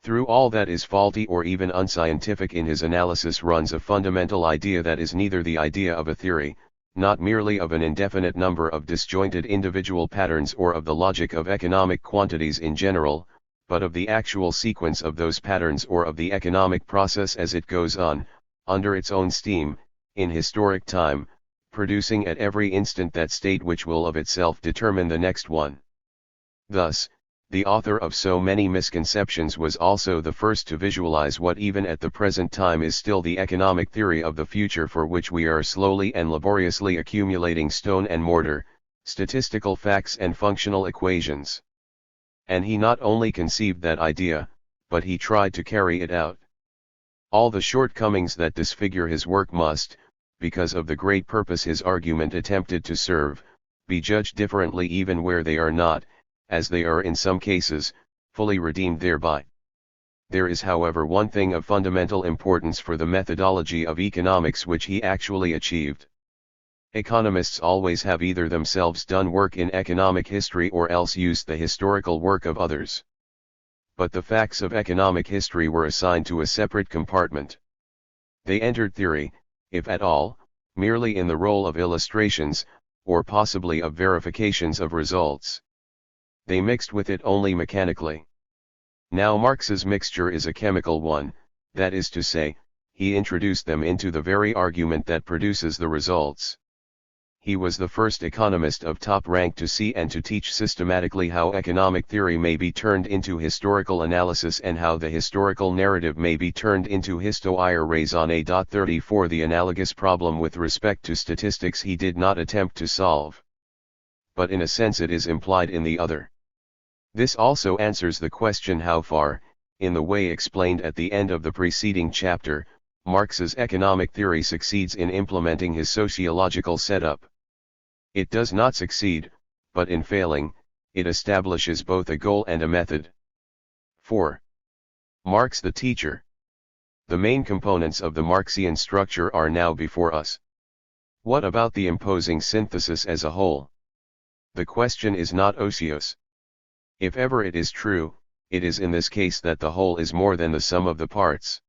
Through all that is faulty or even unscientific in his analysis runs a fundamental idea that is neither the idea of a theory, not merely of an indefinite number of disjointed individual patterns or of the logic of economic quantities in general, but of the actual sequence of those patterns or of the economic process as it goes on, under its own steam, in historic time, producing at every instant that state which will of itself determine the next one. Thus, the author of so many misconceptions was also the first to visualize what even at the present time is still the economic theory of the future, for which we are slowly and laboriously accumulating stone and mortar, statistical facts and functional equations. And he not only conceived that idea, but he tried to carry it out. All the shortcomings that disfigure his work must, because of the great purpose his argument attempted to serve, be judged differently even where they are not, as they are in some cases, fully redeemed thereby. There is, however, one thing of fundamental importance for the methodology of economics which he actually achieved. Economists always have either themselves done work in economic history or else used the historical work of others. But the facts of economic history were assigned to a separate compartment. They entered theory, if at all, merely in the role of illustrations, or possibly of verifications of results. They mixed with it only mechanically. Now Marx's mixture is a chemical one, that is to say, he introduced them into the very argument that produces the results. He was the first economist of top rank to see and to teach systematically how economic theory may be turned into historical analysis and how the historical narrative may be turned into histoire raisonnée. 34 The analogous problem with respect to statistics he did not attempt to solve. But in a sense it is implied in the other. This also answers the question how far, in the way explained at the end of the preceding chapter, Marx's economic theory succeeds in implementing his sociological setup. It does not succeed, but in failing, it establishes both a goal and a method. 4. Marx the teacher. The main components of the Marxian structure are now before us. What about the imposing synthesis as a whole? The question is not ocious. If ever it is true, it is in this case that the whole is more than the sum of the parts.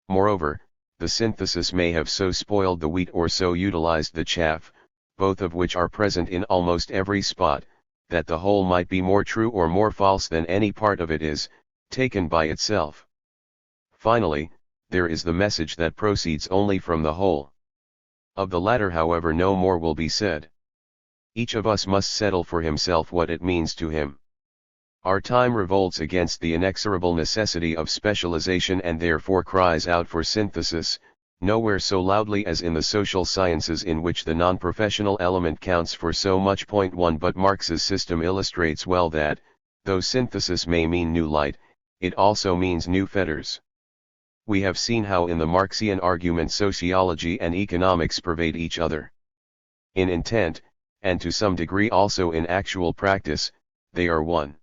Moreover, the synthesis may have so spoiled the wheat or so utilized the chaff, both of which are present in almost every spot, that the whole might be more true or more false than any part of it is, taken by itself. Finally, there is the message that proceeds only from the whole. Of the latter, however, no more will be said. Each of us must settle for himself what it means to him. Our time revolts against the inexorable necessity of specialization and therefore cries out for synthesis, nowhere so loudly as in the social sciences, in which the non-professional element counts for so much. 1 But Marx's system illustrates well that, though synthesis may mean new light, it also means new fetters. We have seen how in the Marxian argument sociology and economics pervade each other. In intent, and to some degree also in actual practice, they are one.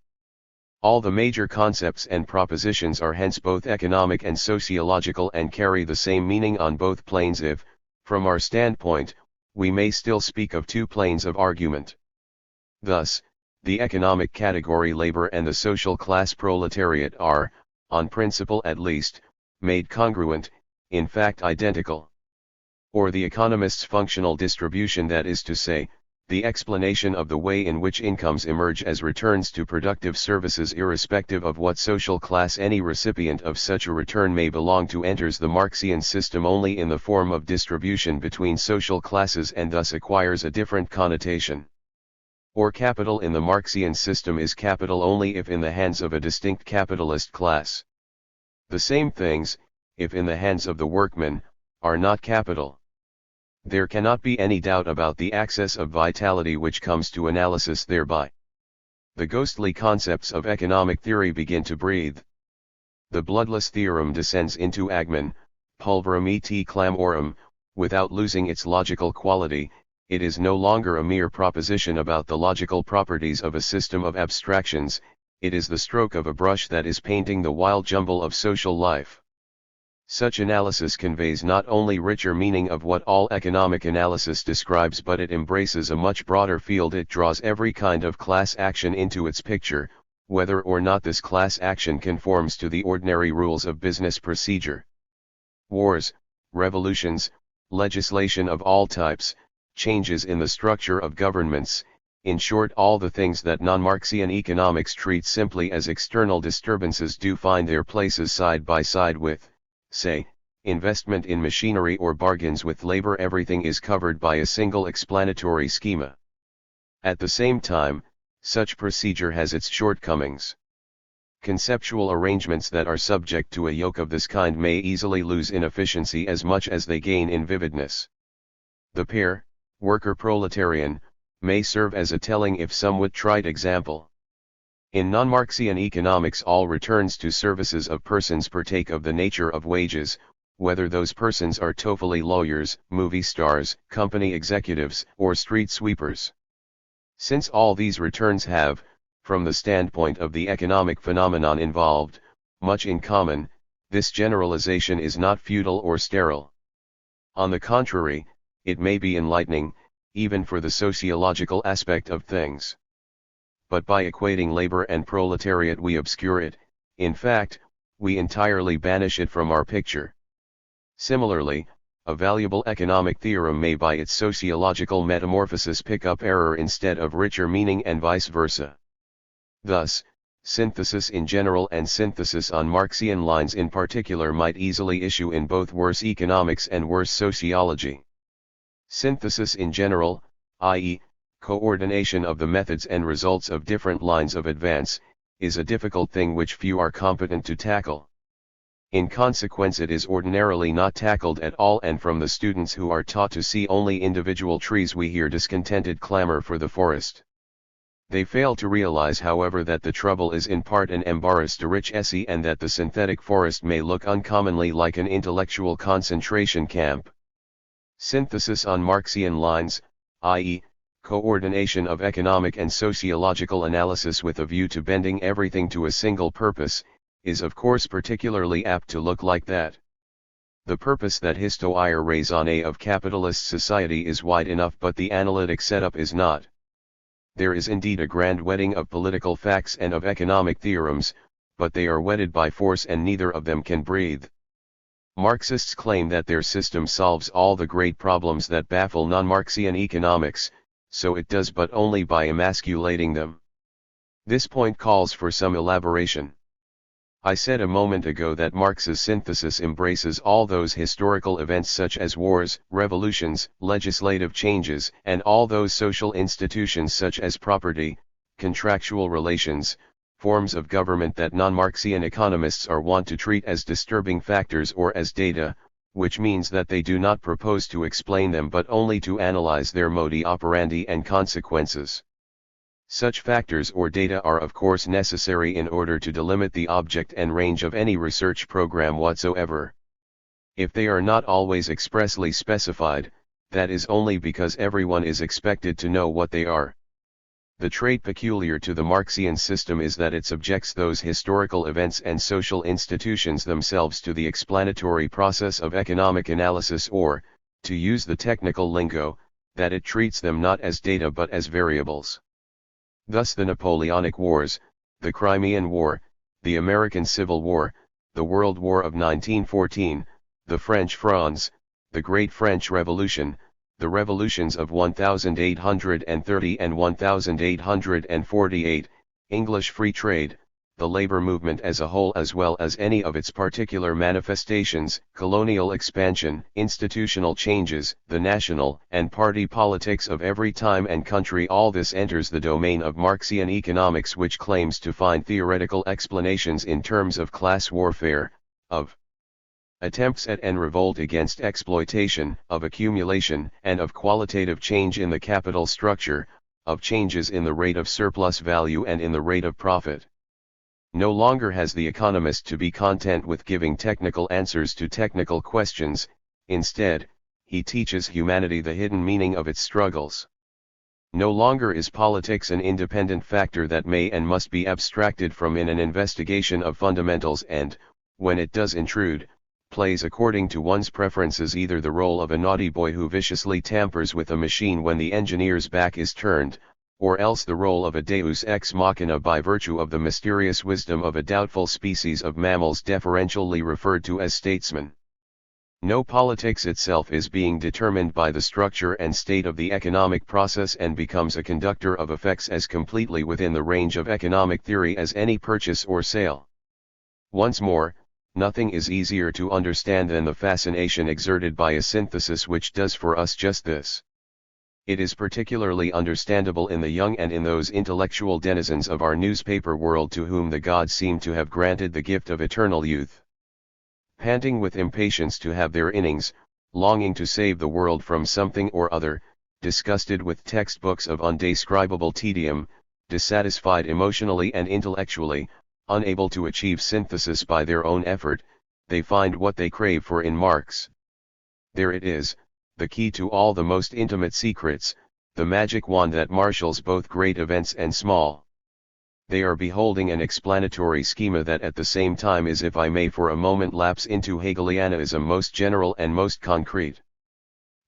All the major concepts and propositions are hence both economic and sociological and carry the same meaning on both planes if, from our standpoint, we may still speak of two planes of argument. Thus, the economic category labor and the social class proletariat are, on principle at least, made congruent, in fact identical. Or the economist's functional distribution, that is to say, the explanation of the way in which incomes emerge as returns to productive services irrespective of what social class any recipient of such a return may belong to, enters the Marxian system only in the form of distribution between social classes and thus acquires a different connotation. Or capital in the Marxian system is capital only if in the hands of a distinct capitalist class. The same things, if in the hands of the workman, are not capital. There cannot be any doubt about the access of vitality which comes to analysis thereby. The ghostly concepts of economic theory begin to breathe. The bloodless theorem descends into agmen, pulverum et clamorum, without losing its logical quality. It is no longer a mere proposition about the logical properties of a system of abstractions, it is the stroke of a brush that is painting the wild jumble of social life. Such analysis conveys not only richer meaning of what all economic analysis describes, but it embraces a much broader field. It draws every kind of class action into its picture, whether or not this class action conforms to the ordinary rules of business procedure. Wars, revolutions, legislation of all types, changes in the structure of governments, in short all the things that non-Marxian economics treats simply as external disturbances do find their places side by side with, say, investment in machinery or bargains with labor. Everything is covered by a single explanatory schema. At the same time, such procedure has its shortcomings. Conceptual arrangements that are subject to a yoke of this kind may easily lose in efficiency as much as they gain in vividness. The pair, worker-proletarian, may serve as a telling if somewhat trite example. In non-Marxian economics all returns to services of persons partake of the nature of wages, whether those persons are toefly lawyers, movie stars, company executives, or street sweepers. Since all these returns have, from the standpoint of the economic phenomenon involved, much in common, this generalization is not futile or sterile. On the contrary, it may be enlightening, even for the sociological aspect of things. But by equating labor and proletariat we obscure it, in fact, we entirely banish it from our picture. Similarly, a valuable economic theorem may by its sociological metamorphosis pick up error instead of richer meaning and vice versa. Thus, synthesis in general and synthesis on Marxian lines in particular might easily issue in both worse economics and worse sociology. Synthesis in general, i.e., coordination of the methods and results of different lines of advance, is a difficult thing which few are competent to tackle. In consequence it is ordinarily not tackled at all, and from the students who are taught to see only individual trees we hear discontented clamor for the forest. They fail to realize, however, that the trouble is in part an embarras de richesse, and that the synthetic forest may look uncommonly like an intellectual concentration camp. Synthesis on Marxian lines, i.e., coordination of economic and sociological analysis with a view to bending everything to a single purpose, is of course particularly apt to look like that. The purpose that histoire raisonne of capitalist society is wide enough, but the analytic setup is not. There is indeed a grand wedding of political facts and of economic theorems, but they are wedded by force and neither of them can breathe. Marxists claim that their system solves all the great problems that baffle non-Marxian economics, so it does, but only by emasculating them. This point calls for some elaboration. I said a moment ago that Marx's synthesis embraces all those historical events such as wars, revolutions, legislative changes, and all those social institutions such as property, contractual relations, forms of government that non-Marxian economists are wont to treat as disturbing factors or as data, which means that they do not propose to explain them but only to analyze their modi operandi and consequences. Such factors or data are of course necessary in order to delimit the object and range of any research program whatsoever. If they are not always expressly specified, that is only because everyone is expected to know what they are. The trait peculiar to the Marxian system is that it subjects those historical events and social institutions themselves to the explanatory process of economic analysis, or, to use the technical lingo, that it treats them not as data but as variables. Thus the Napoleonic Wars, the Crimean War, the American Civil War, the World War of 1914, the French Frondes, the Great French Revolution, the revolutions of 1830 and 1848, English free trade, the labor movement as a whole as well as any of its particular manifestations, colonial expansion, institutional changes, the national and party politics of every time and country, all this enters the domain of Marxian economics, which claims to find theoretical explanations in terms of class warfare, of attempts at and revolt against exploitation, of accumulation, and of qualitative change in the capital structure, of changes in the rate of surplus value and in the rate of profit. No longer has the economist to be content with giving technical answers to technical questions. Instead, he teaches humanity the hidden meaning of its struggles. No longer is politics an independent factor that may and must be abstracted from in an investigation of fundamentals and, when it does intrude, plays according to one's preferences either the role of a naughty boy who viciously tampers with a machine when the engineer's back is turned, or else the role of a deus ex machina by virtue of the mysterious wisdom of a doubtful species of mammals deferentially referred to as statesmen. No, politics itself is being determined by the structure and state of the economic process and becomes a conductor of effects as completely within the range of economic theory as any purchase or sale. Once more, nothing is easier to understand than the fascination exerted by a synthesis which does for us just this. It is particularly understandable in the young and in those intellectual denizens of our newspaper world to whom the gods seem to have granted the gift of eternal youth. Panting with impatience to have their innings, longing to save the world from something or other, disgusted with textbooks of undescribable tedium, dissatisfied emotionally and intellectually, unable to achieve synthesis by their own effort, they find what they crave for in Marx. There it is, the key to all the most intimate secrets, the magic wand that marshals both great events and small. They are beholding an explanatory schema that at the same time is, if I may for a moment lapse into Hegelianism, most general and most concrete.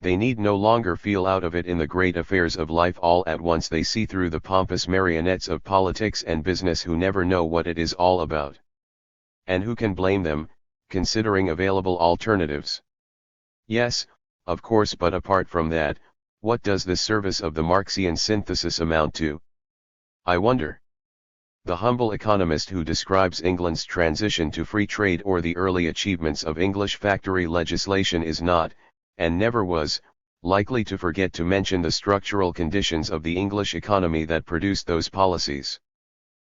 They need no longer feel out of it in the great affairs of life all at once. They see through the pompous marionettes of politics and business who never know what it is all about. And who can blame them, considering available alternatives? Yes, of course, but apart from that, what does the service of the Marxian synthesis amount to? I wonder. The humble economist who describes England's transition to free trade or the early achievements of English factory legislation is not, and never was, likely to forget to mention the structural conditions of the English economy that produced those policies.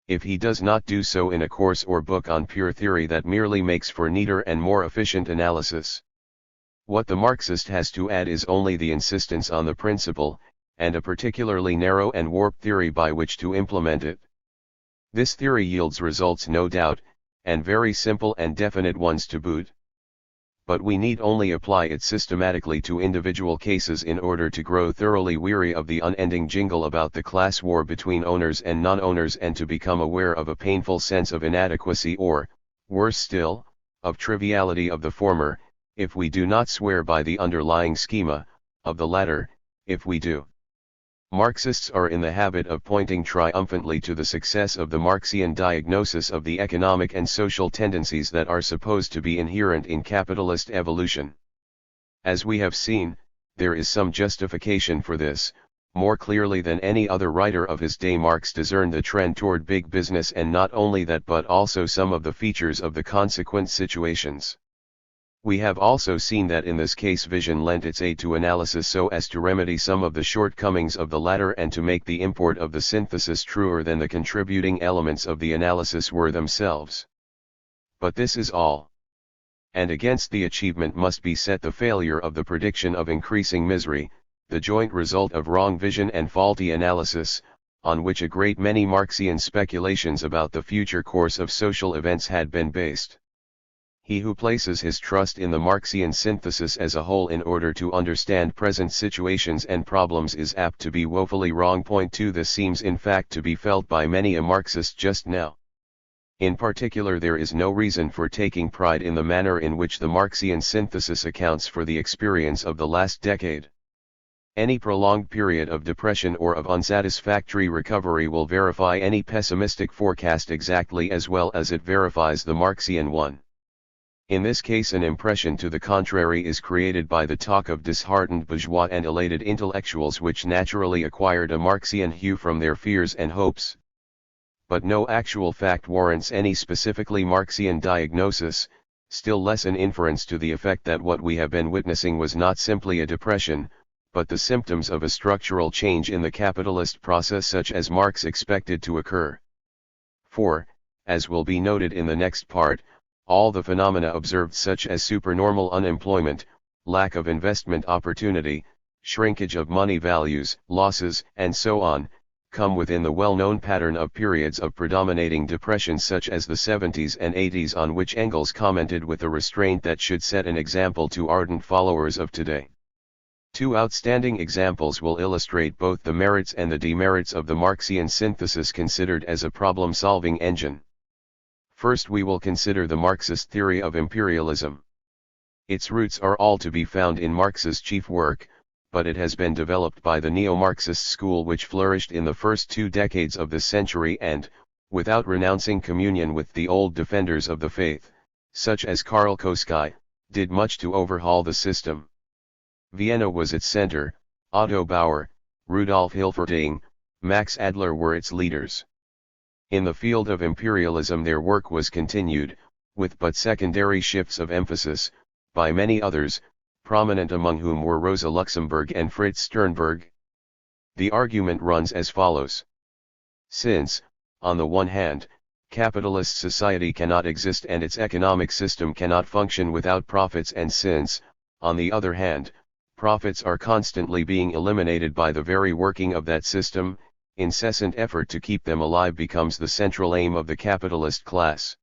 If he does not do so in a course or book on pure theory that merely makes for neater and more efficient analysis. What the Marxist has to add is only the insistence on the principle, and a particularly narrow and warped theory by which to implement it. This theory yields results, no doubt, and very simple and definite ones to boot. But we need only apply it systematically to individual cases in order to grow thoroughly weary of the unending jingle about the class war between owners and non-owners, and to become aware of a painful sense of inadequacy or, worse still, of triviality of the former, if we do not swear by the underlying schema, of the latter, if we do. Marxists are in the habit of pointing triumphantly to the success of the Marxian diagnosis of the economic and social tendencies that are supposed to be inherent in capitalist evolution. As we have seen, there is some justification for this. More clearly than any other writer of his day, Marx discerned the trend toward big business, and not only that but also some of the features of the consequent situations. We have also seen that in this case vision lent its aid to analysis so as to remedy some of the shortcomings of the latter and to make the import of the synthesis truer than the contributing elements of the analysis were themselves. But this is all. And against the achievement must be set the failure of the prediction of increasing misery, the joint result of wrong vision and faulty analysis, on which a great many Marxian speculations about the future course of social events had been based. He who places his trust in the Marxian synthesis as a whole in order to understand present situations and problems is apt to be woefully wrong. Point 2. This seems in fact to be felt by many a Marxist just now. In particular, there is no reason for taking pride in the manner in which the Marxian synthesis accounts for the experience of the last decade. Any prolonged period of depression or of unsatisfactory recovery will verify any pessimistic forecast exactly as well as it verifies the Marxian one. In this case, an impression to the contrary is created by the talk of disheartened bourgeois and elated intellectuals which naturally acquired a Marxian hue from their fears and hopes. but no actual fact warrants any specifically Marxian diagnosis, still less an inference to the effect that what we have been witnessing was not simply a depression, but the symptoms of a structural change in the capitalist process such as Marx expected to occur. For, as will be noted in the next part, all the phenomena observed such as supernormal unemployment, lack of investment opportunity, shrinkage of money values, losses, and so on, come within the well-known pattern of periods of predominating depression such as the 70s and 80s, on which Engels commented with a restraint that should set an example to ardent followers of today. Two outstanding examples will illustrate both the merits and the demerits of the Marxian synthesis considered as a problem-solving engine. First, we will consider the Marxist theory of imperialism. Its roots are all to be found in Marx's chief work, but it has been developed by the neo-Marxist school which flourished in the first 2 decades of this century and, without renouncing communion with the old defenders of the faith, such as Karl Koski, did much to overhaul the system. Vienna was its center, Otto Bauer, Rudolf Hilferding, Max Adler were its leaders. In the field of imperialism their work was continued, with but secondary shifts of emphasis, by many others, prominent among whom were Rosa Luxemburg and Fritz Sternberg. The argument runs as follows. Since, on the one hand, capitalist society cannot exist and its economic system cannot function without profits, and since, on the other hand, profits are constantly being eliminated by the very working of that system, incessant effort to keep them alive becomes the central aim of the capitalist class.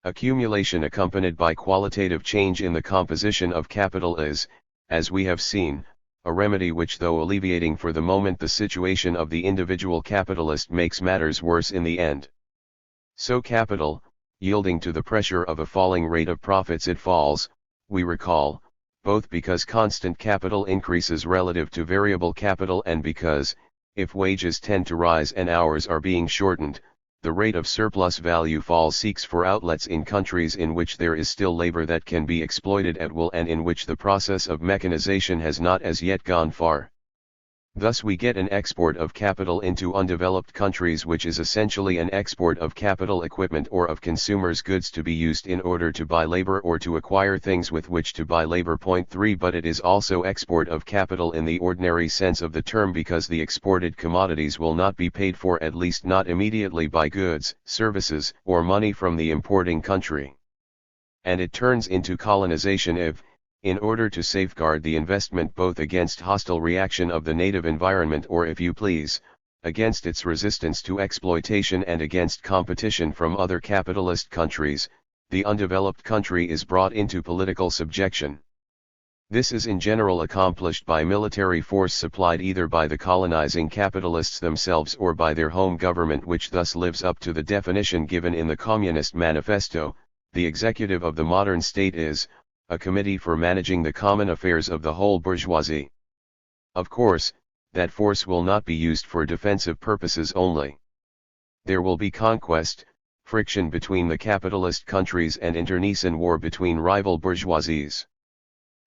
Accumulation accompanied by qualitative change in the composition of capital is, as we have seen, a remedy which, though alleviating for the moment the situation of the individual capitalist, makes matters worse in the end. So capital, yielding to the pressure of a falling rate of profits, it falls, we recall, both because constant capital increases relative to variable capital and because, if wages tend to rise and hours are being shortened, the rate of surplus value fall seeks for outlets in countries in which there is still labor that can be exploited at will and in which the process of mechanization has not as yet gone far. Thus we get an export of capital into undeveloped countries, which is essentially an export of capital equipment or of consumers' goods to be used in order to buy labor or to acquire things with which to buy labor. Point 3. But it is also export of capital in the ordinary sense of the term, because the exported commodities will not be paid for, at least not immediately, by goods, services, or money from the importing country. And it turns into colonization if, in order to safeguard the investment both against hostile reaction of the native environment, or if you please, against its resistance to exploitation and against competition from other capitalist countries, the undeveloped country is brought into political subjection. This is in general accomplished by military force supplied either by the colonizing capitalists themselves or by their home government, which thus lives up to the definition given in the Communist Manifesto. The executive of the modern state is a committee for managing the common affairs of the whole bourgeoisie. Of course, that force will not be used for defensive purposes only. There will be conquest, friction between the capitalist countries, and internecine war between rival bourgeoisies.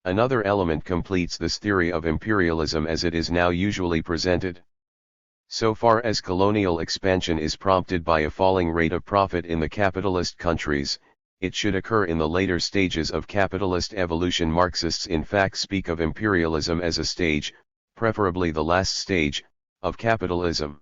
Another element completes this theory of imperialism as it is now usually presented. So far as colonial expansion is prompted by a falling rate of profit in the capitalist countries, it should occur in the later stages of capitalist evolution. Marxists in fact speak of imperialism as a stage, preferably the last stage, of capitalism.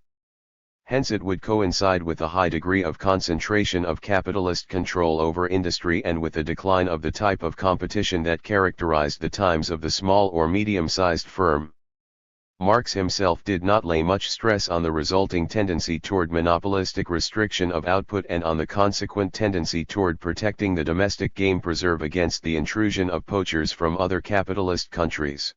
Hence it would coincide with a high degree of concentration of capitalist control over industry and with the decline of the type of competition that characterized the times of the small or medium-sized firm. Marx himself did not lay much stress on the resulting tendency toward monopolistic restriction of output and on the consequent tendency toward protecting the domestic game preserve against the intrusion of poachers from other capitalist countries.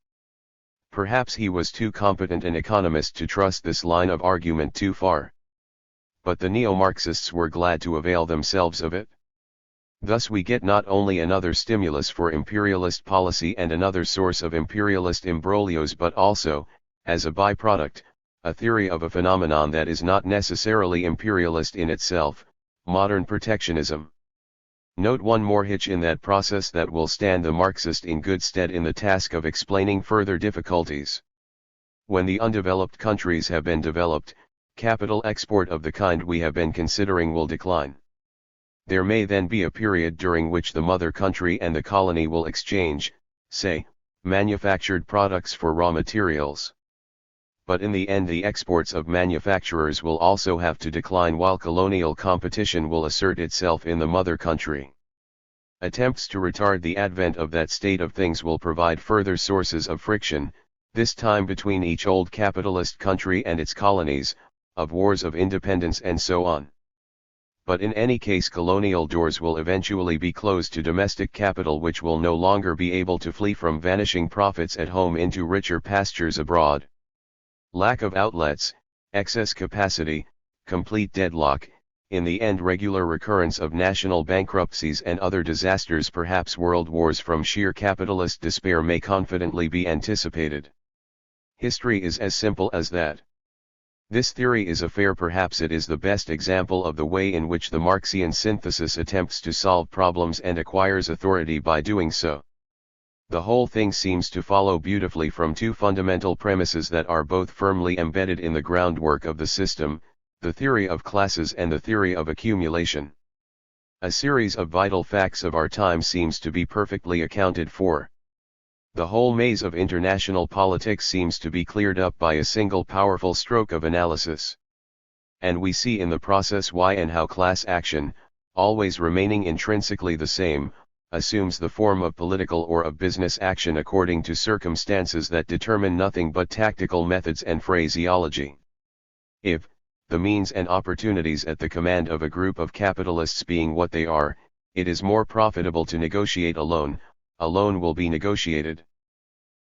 Perhaps he was too competent an economist to trust this line of argument too far. But the neo-Marxists were glad to avail themselves of it. Thus we get not only another stimulus for imperialist policy and another source of imperialist imbroglios, but also, as a byproduct, a theory of a phenomenon that is not necessarily imperialist in itself, modern protectionism. Note one more hitch in that process that will stand the Marxist in good stead in the task of explaining further difficulties. When the undeveloped countries have been developed, capital export of the kind we have been considering will decline. There may then be a period during which the mother country and the colony will exchange, say, manufactured products for raw materials. But in the end the exports of manufacturers will also have to decline while colonial competition will assert itself in the mother country. Attempts to retard the advent of that state of things will provide further sources of friction, this time between each old capitalist country and its colonies, of wars of independence and so on. But in any case colonial doors will eventually be closed to domestic capital, which will no longer be able to flee from vanishing profits at home into richer pastures abroad. Lack of outlets, excess capacity, complete deadlock, in the end regular recurrence of national bankruptcies and other disasters, perhaps world wars from sheer capitalist despair, may confidently be anticipated. History is as simple as that. This theory is a fair, perhaps it is the best example of the way in which the Marxian synthesis attempts to solve problems and acquires authority by doing so. The whole thing seems to follow beautifully from two fundamental premises that are both firmly embedded in the groundwork of the system, the theory of classes and the theory of accumulation. A series of vital facts of our time seems to be perfectly accounted for. The whole maze of international politics seems to be cleared up by a single powerful stroke of analysis. And we see in the process why and how class action, always remaining intrinsically the same, assumes the form of political or of business action according to circumstances that determine nothing but tactical methods and phraseology. If, the means and opportunities at the command of a group of capitalists being what they are, it is more profitable to negotiate alone, alone will be negotiated.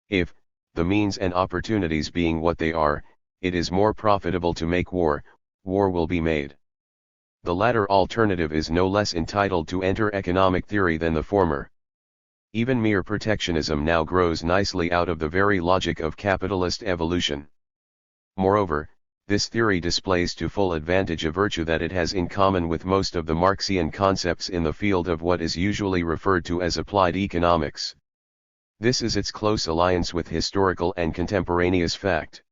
If, the means and opportunities being what they are, it is more profitable to make war, war will be made. The latter alternative is no less entitled to enter economic theory than the former. Even mere protectionism now grows nicely out of the very logic of capitalist evolution. Moreover, this theory displays to full advantage a virtue that it has in common with most of the Marxian concepts in the field of what is usually referred to as applied economics. This is its close alliance with historical and contemporaneous fact.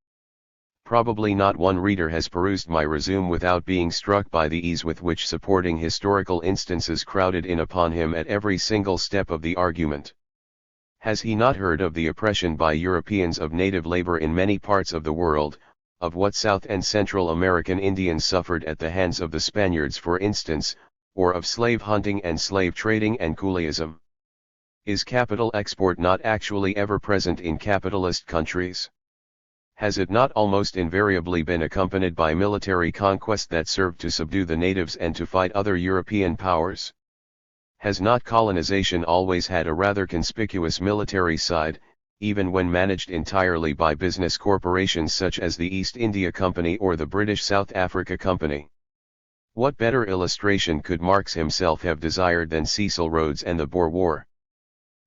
Probably not one reader has perused my resume without being struck by the ease with which supporting historical instances crowded in upon him at every single step of the argument. Has he not heard of the oppression by Europeans of native labor in many parts of the world, of what South and Central American Indians suffered at the hands of the Spaniards for instance, or of slave hunting and slave trading and coolieism? Is capital export not actually ever present in capitalist countries? Has it not almost invariably been accompanied by military conquest that served to subdue the natives and to fight other European powers? Has not colonization always had a rather conspicuous military side, even when managed entirely by business corporations such as the East India Company or the British South Africa Company? What better illustration could Marx himself have desired than Cecil Rhodes and the Boer War?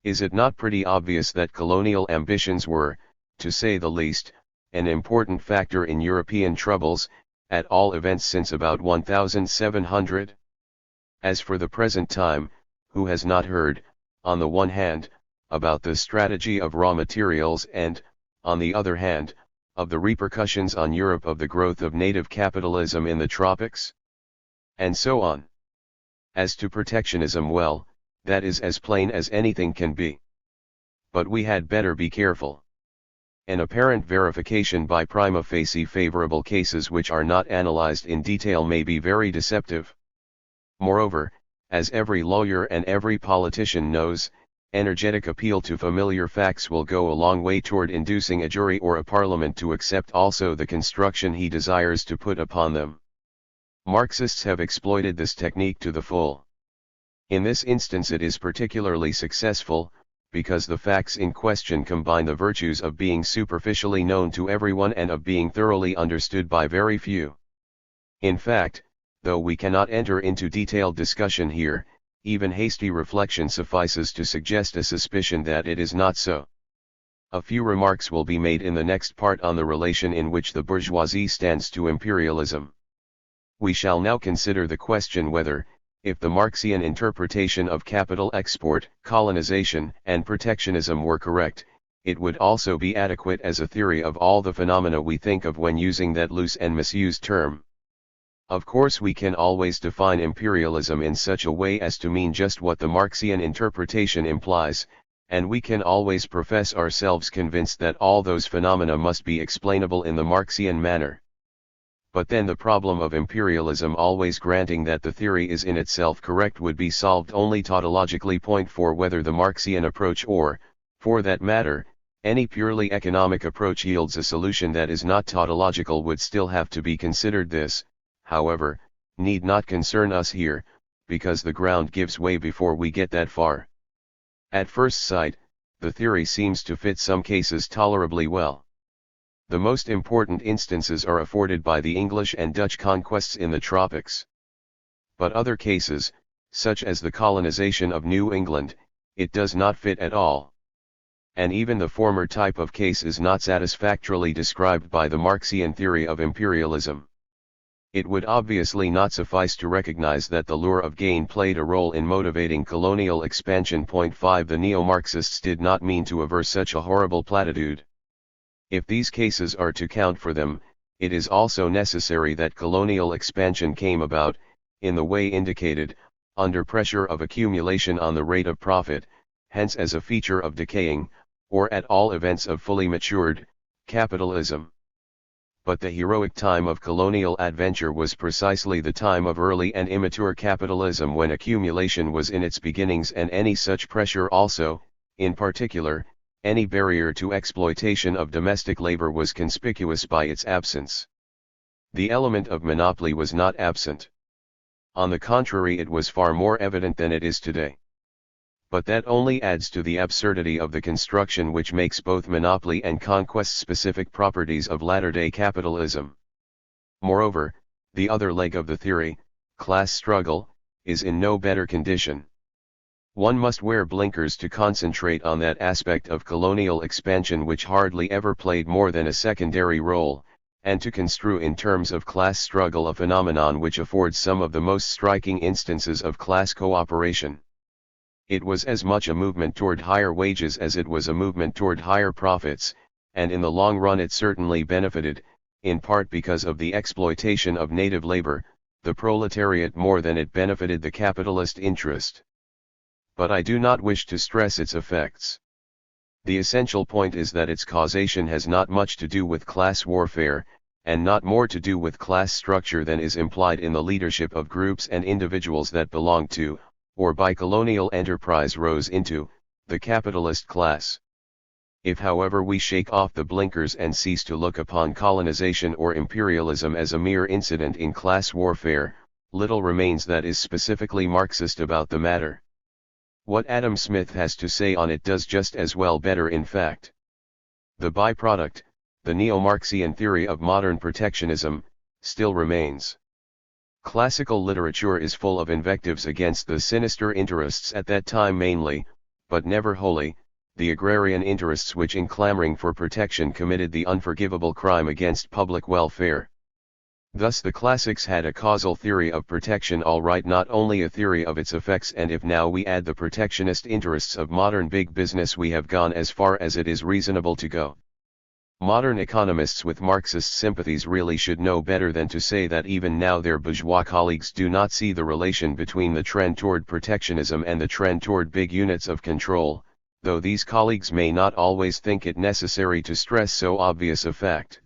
Is it not pretty obvious that colonial ambitions were, to say the least, an important factor in European troubles, at all events since about 1700? As for the present time, who has not heard, on the one hand, about the strategy of raw materials and, on the other hand, of the repercussions on Europe of the growth of native capitalism in the tropics? And so on. As to protectionism, well, that is as plain as anything can be. But we had better be careful. An apparent verification by prima facie favorable cases which are not analyzed in detail may be very deceptive. Moreover, as every lawyer and every politician knows, energetic appeal to familiar facts will go a long way toward inducing a jury or a parliament to accept also the construction he desires to put upon them. Marxists have exploited this technique to the full. In this instance it is particularly successful, because the facts in question combine the virtues of being superficially known to everyone and of being thoroughly understood by very few. In fact, though we cannot enter into detailed discussion here, even hasty reflection suffices to suggest a suspicion that it is not so. A few remarks will be made in the next part on the relation in which the bourgeoisie stands to imperialism. We shall now consider the question whether, if the Marxian interpretation of capital export, colonization, and protectionism were correct, it would also be adequate as a theory of all the phenomena we think of when using that loose and misused term. Of course, we can always define imperialism in such a way as to mean just what the Marxian interpretation implies, and we can always profess ourselves convinced that all those phenomena must be explainable in the Marxian manner. But then the problem of imperialism, always granting that the theory is in itself correct, would be solved only tautologically. Point 4. Whether the Marxian approach or, for that matter, any purely economic approach yields a solution that is not tautological would still have to be considered. This, however, need not concern us here, because the ground gives way before we get that far. At first sight, the theory seems to fit some cases tolerably well. The most important instances are afforded by the English and Dutch conquests in the tropics. But other cases, such as the colonization of New England, it does not fit at all. And even the former type of case is not satisfactorily described by the Marxian theory of imperialism. It would obviously not suffice to recognize that the lure of gain played a role in motivating colonial expansion. Point 5. The neo-Marxists did not mean to aver such a horrible platitude. If these cases are to count for them, it is also necessary that colonial expansion came about, in the way indicated, under pressure of accumulation on the rate of profit, hence as a feature of decaying, or at all events of fully matured, capitalism. But the heroic time of colonial adventure was precisely the time of early and immature capitalism, when accumulation was in its beginnings, and any such pressure also, in particular, any barrier to exploitation of domestic labor, was conspicuous by its absence. The element of monopoly was not absent. On the contrary, it was far more evident than it is today. But that only adds to the absurdity of the construction which makes both monopoly and conquest specific properties of latter-day capitalism. Moreover, the other leg of the theory, class struggle, is in no better condition. One must wear blinkers to concentrate on that aspect of colonial expansion which hardly ever played more than a secondary role, and to construe in terms of class struggle a phenomenon which affords some of the most striking instances of class cooperation. It was as much a movement toward higher wages as it was a movement toward higher profits, and in the long run it certainly benefited, in part because of the exploitation of native labor, the proletariat more than it benefited the capitalist interest. But I do not wish to stress its effects. The essential point is that its causation has not much to do with class warfare, and not more to do with class structure than is implied in the leadership of groups and individuals that belong to, or by colonial enterprise rose into, the capitalist class. If however we shake off the blinkers and cease to look upon colonization or imperialism as a mere incident in class warfare, little remains that is specifically Marxist about the matter. What Adam Smith has to say on it does just as well, better in fact. The byproduct, the neo-Marxian theory of modern protectionism, still remains. Classical literature is full of invectives against the sinister interests at that time, mainly, but never wholly, the agrarian interests which in clamoring for protection committed the unforgivable crime against public welfare. Thus the classics had a causal theory of protection all right, not only a theory of its effects, and if now we add the protectionist interests of modern big business, we have gone as far as it is reasonable to go. Modern economists with Marxist sympathies really should know better than to say that even now their bourgeois colleagues do not see the relation between the trend toward protectionism and the trend toward big units of control, though these colleagues may not always think it necessary to stress so obvious a fact.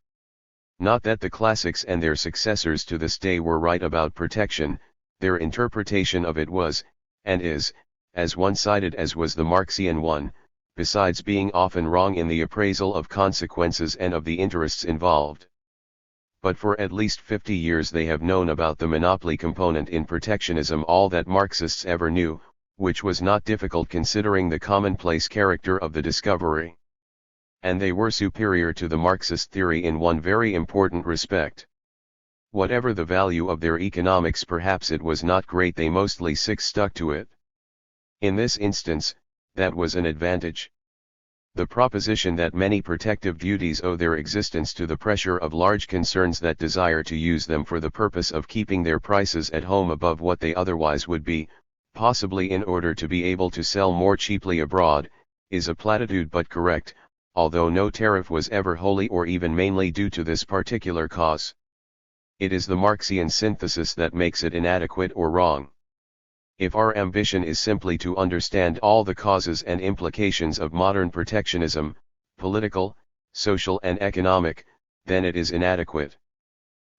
Not that the classics and their successors to this day were right about protection, their interpretation of it was, and is, as one-sided as was the Marxian one, besides being often wrong in the appraisal of consequences and of the interests involved. But for at least 50 years they have known about the monopoly component in protectionism all that Marxists ever knew, which was not difficult considering the commonplace character of the discovery. And they were superior to the Marxist theory in one very important respect. Whatever the value of their economics, perhaps it was not great, they mostly stuck to it. In this instance, that was an advantage. The proposition that many protective duties owe their existence to the pressure of large concerns that desire to use them for the purpose of keeping their prices at home above what they otherwise would be, possibly in order to be able to sell more cheaply abroad, is a platitude but correct, although no tariff was ever wholly or even mainly due to this particular cause. It is the Marxian synthesis that makes it inadequate or wrong. If our ambition is simply to understand all the causes and implications of modern protectionism, political, social and economic, then it is inadequate.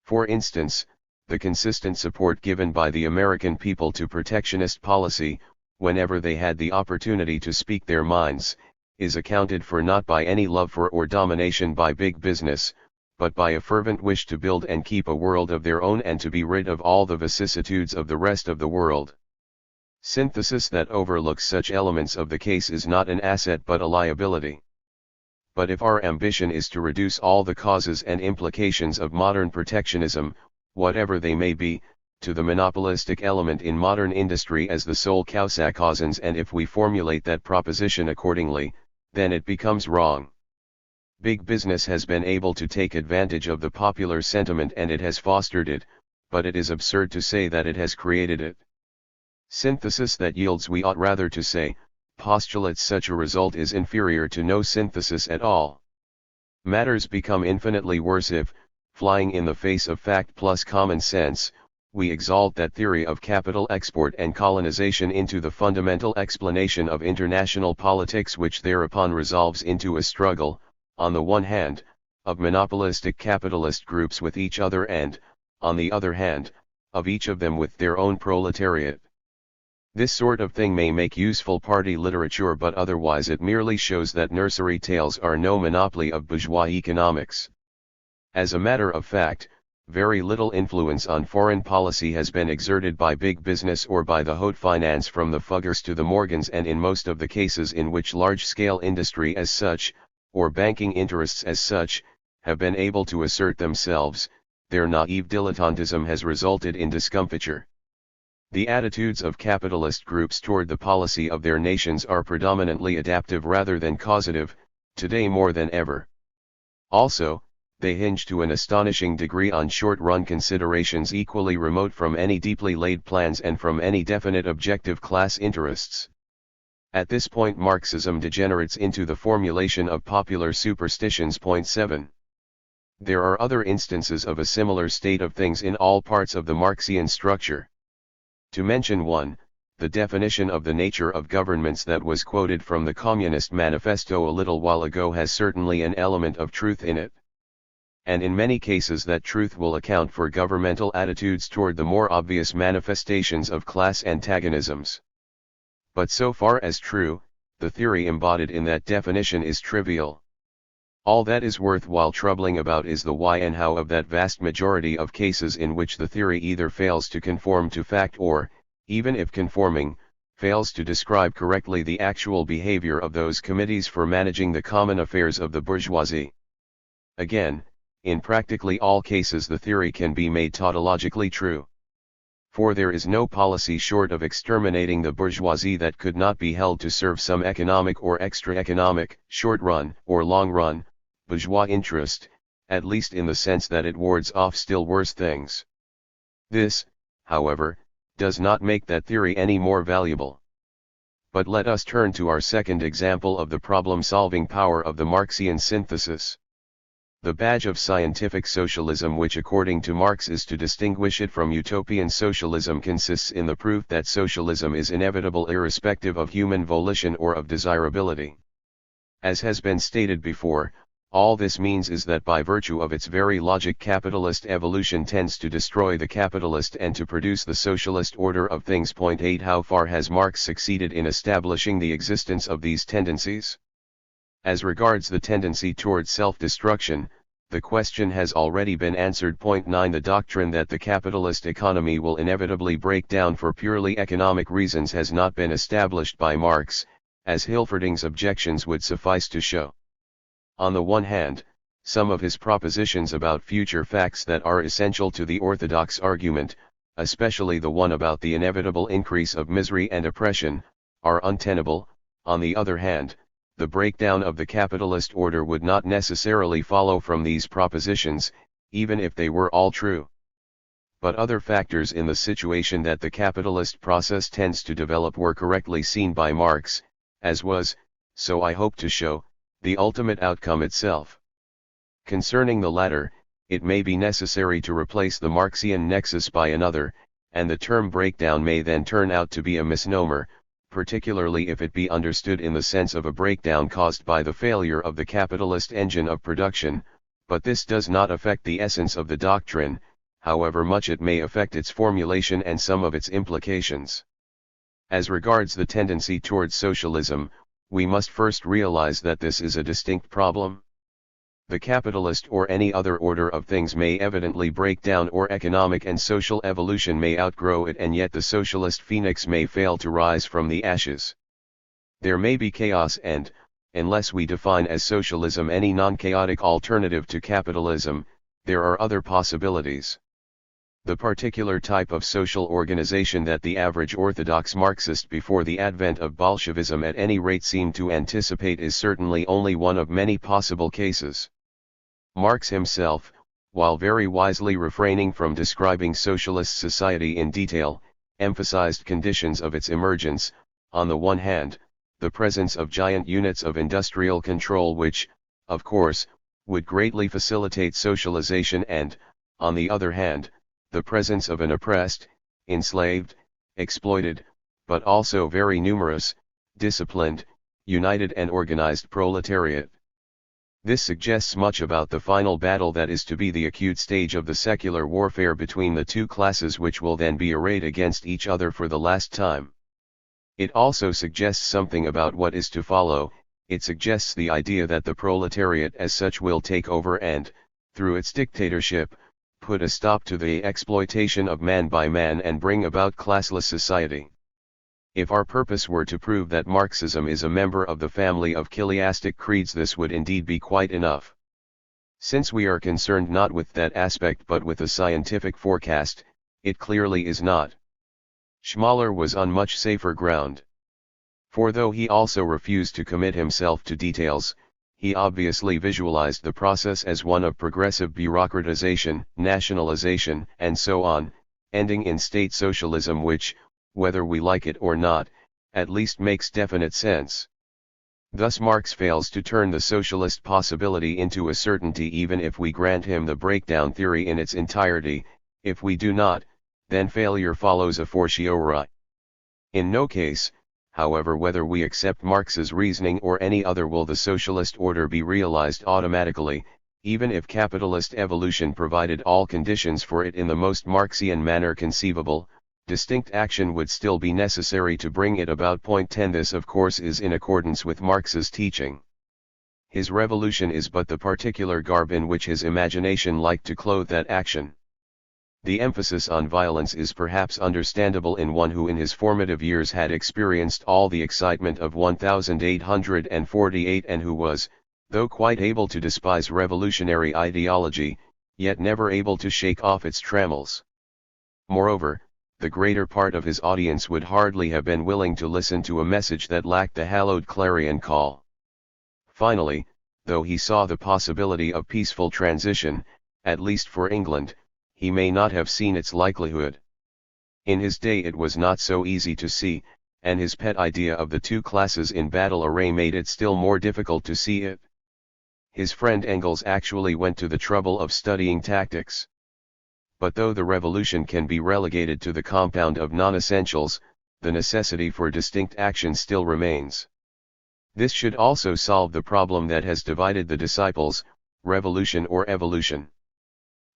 For instance, the consistent support given by the American people to protectionist policy, whenever they had the opportunity to speak their minds, is accounted for not by any love for or domination by big business, but by a fervent wish to build and keep a world of their own and to be rid of all the vicissitudes of the rest of the world. Synthesis that overlooks such elements of the case is not an asset but a liability. But if our ambition is to reduce all the causes and implications of modern protectionism, whatever they may be, to the monopolistic element in modern industry as the sole causa causans, and if we formulate that proposition accordingly, then it becomes wrong. Big business has been able to take advantage of the popular sentiment and it has fostered it, but it is absurd to say that it has created it. Synthesis that yields, we ought rather to say, postulates such a result is inferior to no synthesis at all. Matters become infinitely worse if, flying in the face of fact plus common sense, we exalt that theory of capital export and colonization into the fundamental explanation of international politics, which thereupon resolves into a struggle, on the one hand, of monopolistic capitalist groups with each other and, on the other hand, of each of them with their own proletariat. This sort of thing may make useful party literature, but otherwise it merely shows that nursery tales are no monopoly of bourgeois economics. As a matter of fact, very little influence on foreign policy has been exerted by big business or by the haute finance, from the Fuggers to the Morgans, and in most of the cases in which large-scale industry as such, or banking interests as such, have been able to assert themselves, their naive dilettantism has resulted in discomfiture. The attitudes of capitalist groups toward the policy of their nations are predominantly adaptive rather than causative, today more than ever. Also, they hinge to an astonishing degree on short-run considerations equally remote from any deeply laid plans and from any definite objective class interests. At this point Marxism degenerates into the formulation of popular superstitions. Point 7. There are other instances of a similar state of things in all parts of the Marxian structure. To mention one, the definition of the nature of governments that was quoted from the Communist Manifesto a little while ago has certainly an element of truth in it. And in many cases that truth will account for governmental attitudes toward the more obvious manifestations of class antagonisms. But so far as true, the theory embodied in that definition is trivial. All that is worthwhile troubling about is the why and how of that vast majority of cases in which the theory either fails to conform to fact or, even if conforming, fails to describe correctly the actual behavior of those committees for managing the common affairs of the bourgeoisie. Again, in practically all cases the theory can be made tautologically true. For there is no policy short of exterminating the bourgeoisie that could not be held to serve some economic or extra-economic, short-run, or long-run, bourgeois interest, at least in the sense that it wards off still worse things. This, however, does not make that theory any more valuable. But let us turn to our second example of the problem-solving power of the Marxian synthesis. The badge of scientific socialism, which according to Marx is to distinguish it from utopian socialism, consists in the proof that socialism is inevitable irrespective of human volition or of desirability. As has been stated before, all this means is that by virtue of its very logic capitalist evolution tends to destroy the capitalist and to produce the socialist order of things. Point 8. How far has Marx succeeded in establishing the existence of these tendencies? As regards the tendency towards self-destruction, the question has already been answered. Point 9. The doctrine that the capitalist economy will inevitably break down for purely economic reasons has not been established by Marx, as Hilferding's objections would suffice to show. On the one hand, some of his propositions about future facts that are essential to the orthodox argument, especially the one about the inevitable increase of misery and oppression, are untenable. On the other hand, the breakdown of the capitalist order would not necessarily follow from these propositions, even if they were all true. But other factors in the situation that the capitalist process tends to develop were correctly seen by Marx, as was, so I hope to show, the ultimate outcome itself. Concerning the latter, it may be necessary to replace the Marxian nexus by another, and the term breakdown may then turn out to be a misnomer, particularly if it be understood in the sense of a breakdown caused by the failure of the capitalist engine of production, but this does not affect the essence of the doctrine, however much it may affect its formulation and some of its implications. As regards the tendency towards socialism, we must first realize that this is a distinct problem. The capitalist or any other order of things may evidently break down, or economic and social evolution may outgrow it, and yet the socialist phoenix may fail to rise from the ashes. There may be chaos and, unless we define as socialism any non-chaotic alternative to capitalism, there are other possibilities. The particular type of social organization that the average orthodox Marxist before the advent of Bolshevism at any rate seemed to anticipate is certainly only one of many possible cases. Marx himself, while very wisely refraining from describing socialist society in detail, emphasized conditions of its emergence: on the one hand, the presence of giant units of industrial control which, of course, would greatly facilitate socialization, and, on the other hand, the presence of an oppressed, enslaved, exploited, but also very numerous, disciplined, united and organized proletariat. This suggests much about the final battle that is to be the acute stage of the secular warfare between the two classes, which will then be arrayed against each other for the last time. It also suggests something about what is to follow. It suggests the idea that the proletariat as such will take over and, through its dictatorship, put a stop to the exploitation of man by man and bring about classless society. If our purpose were to prove that Marxism is a member of the family of chiliastic creeds, this would indeed be quite enough. Since we are concerned not with that aspect but with a scientific forecast, it clearly is not. Schmaler was on much safer ground. For though he also refused to commit himself to details, he obviously visualized the process as one of progressive bureaucratization, nationalization, and so on, ending in state socialism, which, whether we like it or not, at least makes definite sense. Thus Marx fails to turn the socialist possibility into a certainty even if we grant him the breakdown theory in its entirety. If we do not, then failure follows a fortiori. In no case, however, whether we accept Marx's reasoning or any other, will the socialist order be realized automatically, even if capitalist evolution provided all conditions for it in the most Marxian manner conceivable. Distinct action would still be necessary to bring it about. Point 10. This of course is in accordance with Marx's teaching. His revolution is but the particular garb in which his imagination liked to clothe that action. The emphasis on violence is perhaps understandable in one who in his formative years had experienced all the excitement of 1848 and who was, though quite able to despise revolutionary ideology, yet never able to shake off its trammels. Moreover, the greater part of his audience would hardly have been willing to listen to a message that lacked the hallowed clarion call. Finally, though he saw the possibility of peaceful transition, at least for England, he may not have seen its likelihood. In his day it was not so easy to see, and his pet idea of the two classes in battle array made it still more difficult to see it. His friend Engels actually went to the trouble of studying tactics. But though the revolution can be relegated to the compound of non-essentials, the necessity for distinct action still remains. This should also solve the problem that has divided the disciples: revolution or evolution.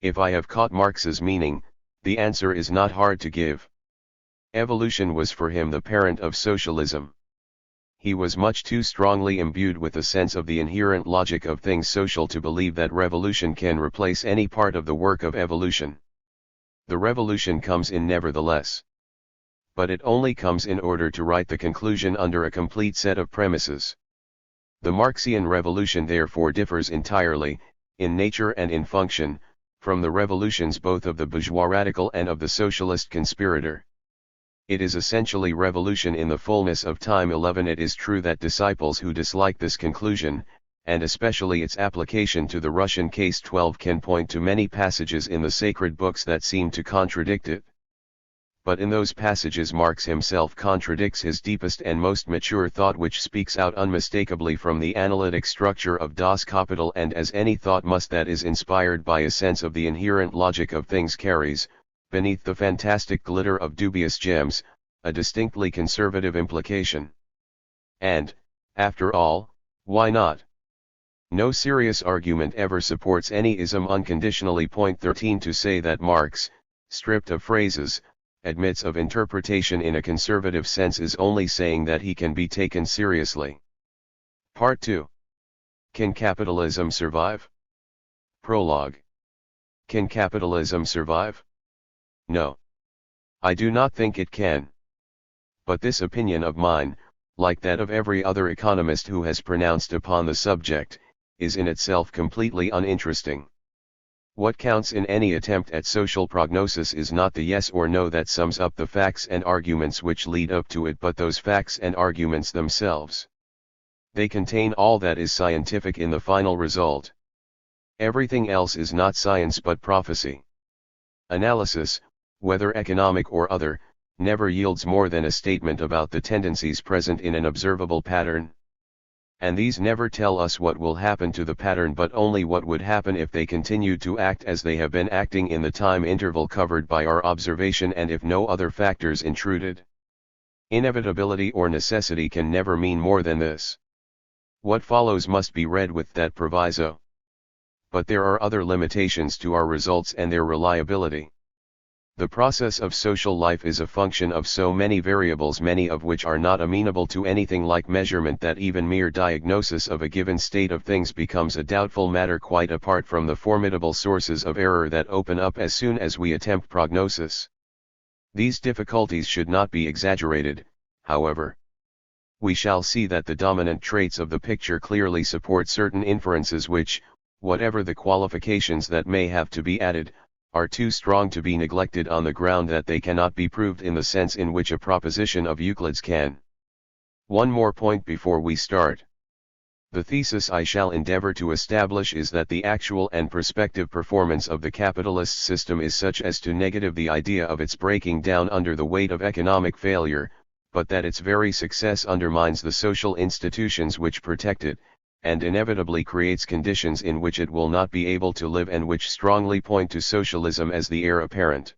If I have caught Marx's meaning, the answer is not hard to give. Evolution was for him the parent of socialism. He was much too strongly imbued with a sense of the inherent logic of things social to believe that revolution can replace any part of the work of evolution. The revolution comes in nevertheless. But it only comes in order to write the conclusion under a complete set of premises. The Marxian revolution therefore differs entirely, in nature and in function, from the revolutions both of the bourgeois radical and of the socialist conspirator. It is essentially revolution in the fullness of time. 11. It is true that disciples who dislike this conclusion, and especially its application to the Russian case 12, can point to many passages in the sacred books that seem to contradict it. but in those passages Marx himself contradicts his deepest and most mature thought, which speaks out unmistakably from the analytic structure of Das Kapital, and as any thought must that is inspired by a sense of the inherent logic of things carries, beneath the fantastic glitter of dubious gems, a distinctly conservative implication. And, after all, why not? No serious argument ever supports any ism unconditionally. Point 13 to say that Marx, stripped of phrases, admits of interpretation in a conservative sense is only saying that he can be taken seriously. Part 2. Can capitalism survive? Prologue. Can capitalism survive? No. I do not think it can. But this opinion of mine, like that of every other economist who has pronounced upon the subject, is in itself completely uninteresting. What counts in any attempt at social prognosis is not the yes or no that sums up the facts and arguments which lead up to it, but those facts and arguments themselves. They contain all that is scientific in the final result. Everything else is not science but prophecy. Analysis, whether economic or other, never yields more than a statement about the tendencies present in an observable pattern. And these never tell us what will happen to the pattern, but only what would happen if they continued to act as they have been acting in the time interval covered by our observation, and if no other factors intruded. Inevitability or necessity can never mean more than this. What follows must be read with that proviso. But there are other limitations to our results and their reliability. The process of social life is a function of so many variables, many of which are not amenable to anything like measurement, that even mere diagnosis of a given state of things becomes a doubtful matter, quite apart from the formidable sources of error that open up as soon as we attempt prognosis. These difficulties should not be exaggerated, however. We shall see that the dominant traits of the picture clearly support certain inferences which, whatever the qualifications that may have to be added, are too strong to be neglected on the ground that they cannot be proved in the sense in which a proposition of Euclid's can. One more point before we start. The thesis I shall endeavor to establish is that the actual and prospective performance of the capitalist system is such as to negative the idea of its breaking down under the weight of economic failure, but that its very success undermines the social institutions which protect it, and inevitably creates conditions in which it will not be able to live, and which strongly point to socialism as the heir apparent.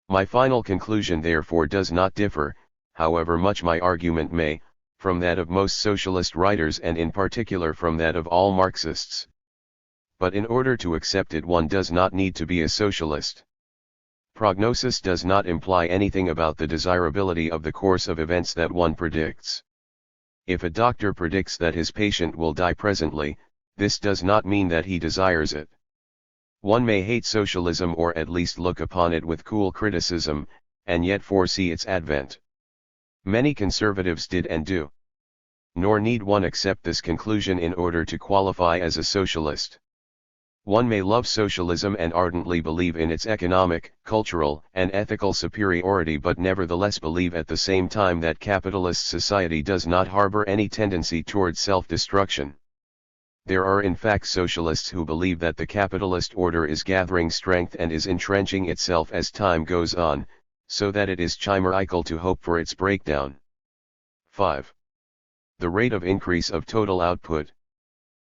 My final conclusion therefore does not differ, however much my argument may, from that of most socialist writers, and in particular from that of all Marxists. But in order to accept it one does not need to be a socialist. Prognosis does not imply anything about the desirability of the course of events that one predicts. If a doctor predicts that his patient will die presently, this does not mean that he desires it. One may hate socialism, or at least look upon it with cool criticism, and yet foresee its advent. Many conservatives did and do. Nor need one accept this conclusion in order to qualify as a socialist. One may love socialism and ardently believe in its economic, cultural, and ethical superiority, but nevertheless believe at the same time that capitalist society does not harbor any tendency toward self-destruction. There are in fact socialists who believe that the capitalist order is gathering strength and is entrenching itself as time goes on, so that it is chimerical to hope for its breakdown. 5. The rate of increase of total output.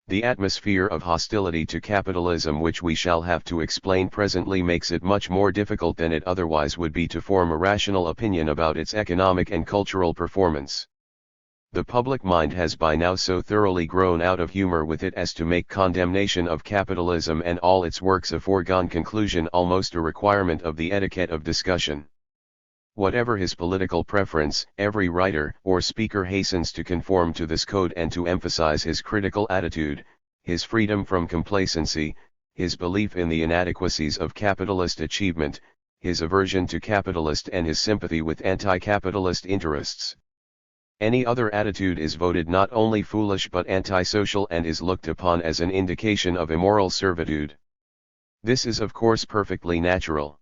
The atmosphere of hostility to capitalism, which we shall have to explain presently, makes it much more difficult than it otherwise would be to form a rational opinion about its economic and cultural performance. The public mind has by now so thoroughly grown out of humor with it as to make condemnation of capitalism and all its works a foregone conclusion, almost a requirement of the etiquette of discussion. Whatever his political preference, every writer or speaker hastens to conform to this code and to emphasize his critical attitude, his freedom from complacency, his belief in the inadequacies of capitalist achievement, his aversion to capitalist, and his sympathy with anti-capitalist interests. Any other attitude is voted not only foolish but antisocial, and is looked upon as an indication of immoral servitude. This is of course perfectly natural.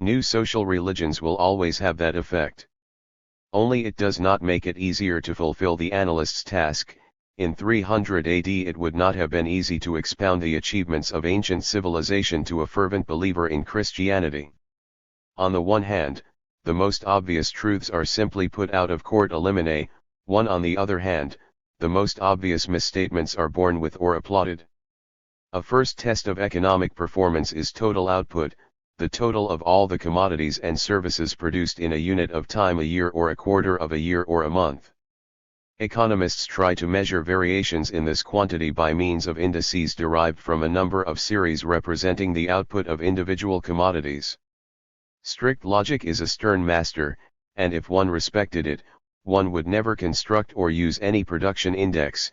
New social religions will always have that effect. Only it does not make it easier to fulfill the analyst's task. In 300 AD it would not have been easy to expound the achievements of ancient civilization to a fervent believer in Christianity. On the one hand, the most obvious truths are simply put out of court eliminae, one on the other hand, the most obvious misstatements are borne with or applauded. A first test of economic performance is total output, the total of all the commodities and services produced in a unit of time, a year or a quarter of a year or a month. Economists try to measure variations in this quantity by means of indices derived from a number of series representing the output of individual commodities. Strict logic is a stern master, and if one respected it, one would never construct or use any production index,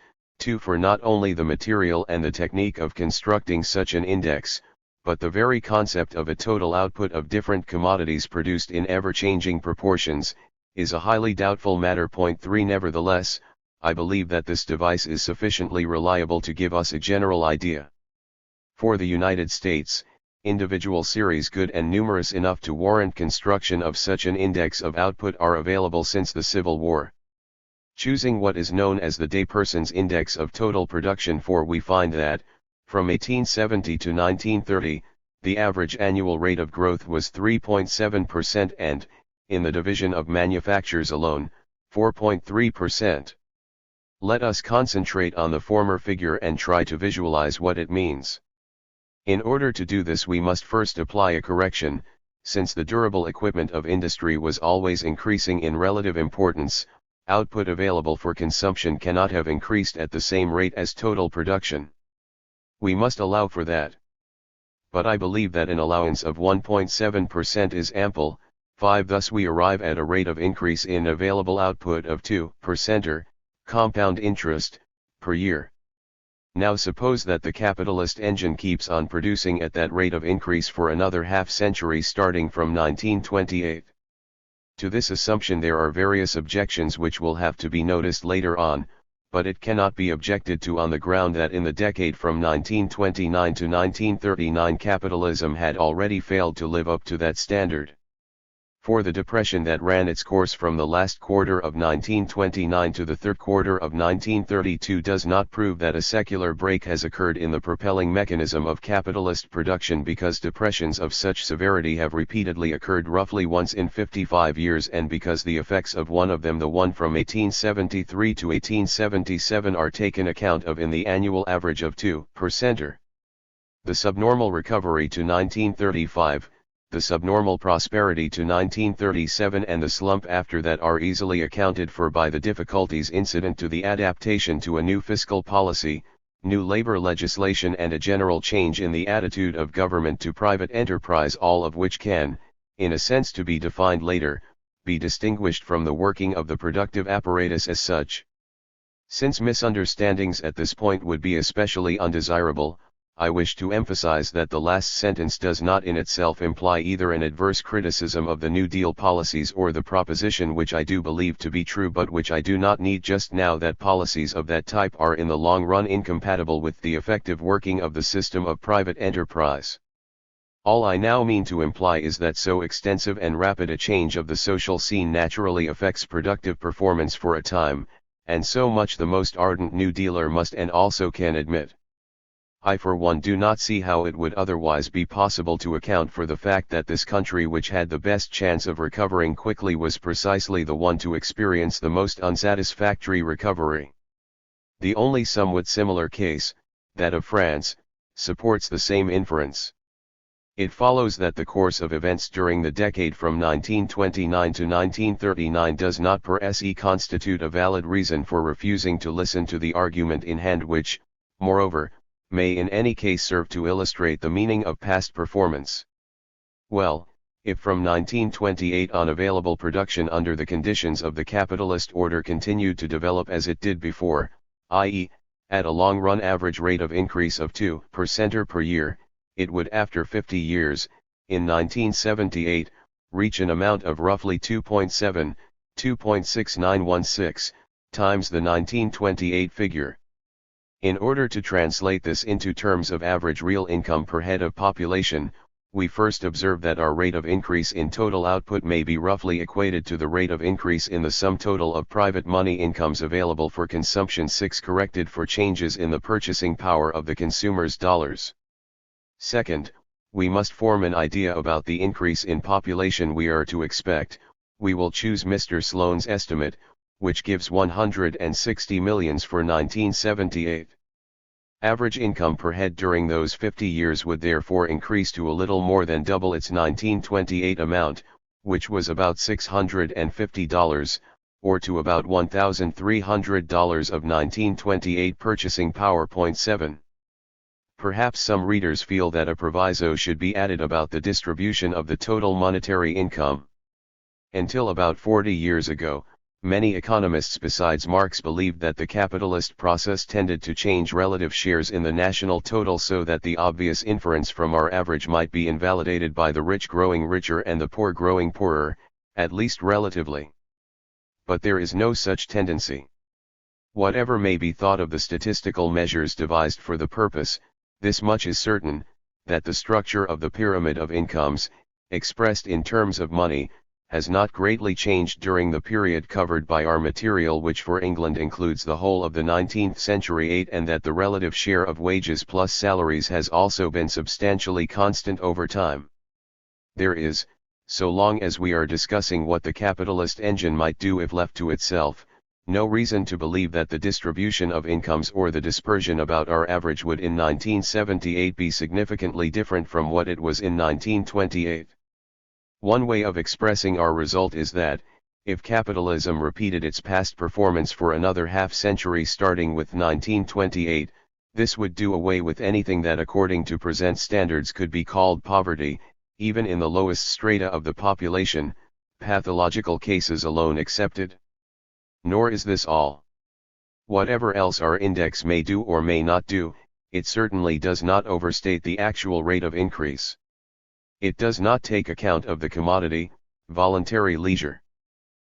for not only the material and the technique of constructing such an index, but the very concept of a total output of different commodities produced in ever-changing proportions, is a highly doubtful matter. Point 3 Nevertheless, I believe that this device is sufficiently reliable to give us a general idea. For the United States, individual series good and numerous enough to warrant construction of such an index of output are available since the Civil War. Choosing what is known as the Day Person's Index of Total Production, for we find that, from 1870 to 1930, the average annual rate of growth was 3.7% and, in the division of manufactures alone, 4.3%. Let us concentrate on the former figure and try to visualize what it means. In order to do this, we must first apply a correction, since the durable equipment of industry was always increasing in relative importance. Output available for consumption cannot have increased at the same rate as total production. We must allow for that. But I believe that an allowance of 1.7% is ample. 5 Thus we arrive at a rate of increase in available output of 2% or compound interest per year. Now suppose that the capitalist engine keeps on producing at that rate of increase for another half century starting from 1928. To this assumption there are various objections which will have to be noticed later on, but it cannot be objected to on the ground that in the decade from 1929 to 1939 capitalism had already failed to live up to that standard. For the depression that ran its course from the last quarter of 1929 to the third quarter of 1932 does not prove that a secular break has occurred in the propelling mechanism of capitalist production, because depressions of such severity have repeatedly occurred roughly once in 55 years, and because the effects of one of them, the one from 1873 to 1877, are taken account of in the annual average of 2%. The subnormal recovery to 1935, the subnormal prosperity to 1937 and the slump after that are easily accounted for by the difficulties incident to the adaptation to a new fiscal policy, new labor legislation, and a general change in the attitude of government to private enterprise, all of which can, in a sense to be defined later, be distinguished from the working of the productive apparatus as such. Since misunderstandings at this point would be especially undesirable, I wish to emphasize that the last sentence does not in itself imply either an adverse criticism of the New Deal policies or the proposition, which I do believe to be true but which I do not need just now, that policies of that type are in the long run incompatible with the effective working of the system of private enterprise. All I now mean to imply is that so extensive and rapid a change of the social scene naturally affects productive performance for a time, and so much the most ardent New Dealer must and also can admit. I for one do not see how it would otherwise be possible to account for the fact that this country, which had the best chance of recovering quickly, was precisely the one to experience the most unsatisfactory recovery. The only somewhat similar case, that of France, supports the same inference. It follows that the course of events during the decade from 1929 to 1939 does not per se constitute a valid reason for refusing to listen to the argument in hand, which, moreover, may in any case serve to illustrate the meaning of past performance. Well, if from 1928 on available production under the conditions of the capitalist order continued to develop as it did before, i.e., at a long-run average rate of increase of 2% per year, it would after 50 years, in 1978, reach an amount of roughly 2.6916, times the 1928 figure. In order to translate this into terms of average real income per head of population, we first observe that our rate of increase in total output may be roughly equated to the rate of increase in the sum total of private money incomes available for consumption. 6. Corrected for changes in the purchasing power of the consumer's dollars. Second, we must form an idea about the increase in population we are to expect. We will choose Mr. Sloane's estimate, which gives 160 millions for 1978. Average income per head during those 50 years would therefore increase to a little more than double its 1928 amount, which was about $650, or to about $1,300 of 1928 purchasing power. 7. Perhaps some readers feel that a proviso should be added about the distribution of the total monetary income. Until about 40 years ago, many economists besides Marx believed that the capitalist process tended to change relative shares in the national total so that the obvious inference from our average might be invalidated by the rich growing richer and the poor growing poorer, at least relatively. But there is no such tendency. Whatever may be thought of the statistical measures devised for the purpose, this much is certain, that the structure of the pyramid of incomes, expressed in terms of money, has not greatly changed during the period covered by our material, which for England includes the whole of the 19th century, and that the relative share of wages plus salaries has also been substantially constant over time. There is, so long as we are discussing what the capitalist engine might do if left to itself, no reason to believe that the distribution of incomes or the dispersion about our average would in 1978 be significantly different from what it was in 1928. One way of expressing our result is that, if capitalism repeated its past performance for another half-century starting with 1928, this would do away with anything that according to present standards could be called poverty, even in the lowest strata of the population, pathological cases alone excepted. Nor is this all. Whatever else our index may do or may not do, it certainly does not overstate the actual rate of increase. It does not take account of the commodity, voluntary leisure.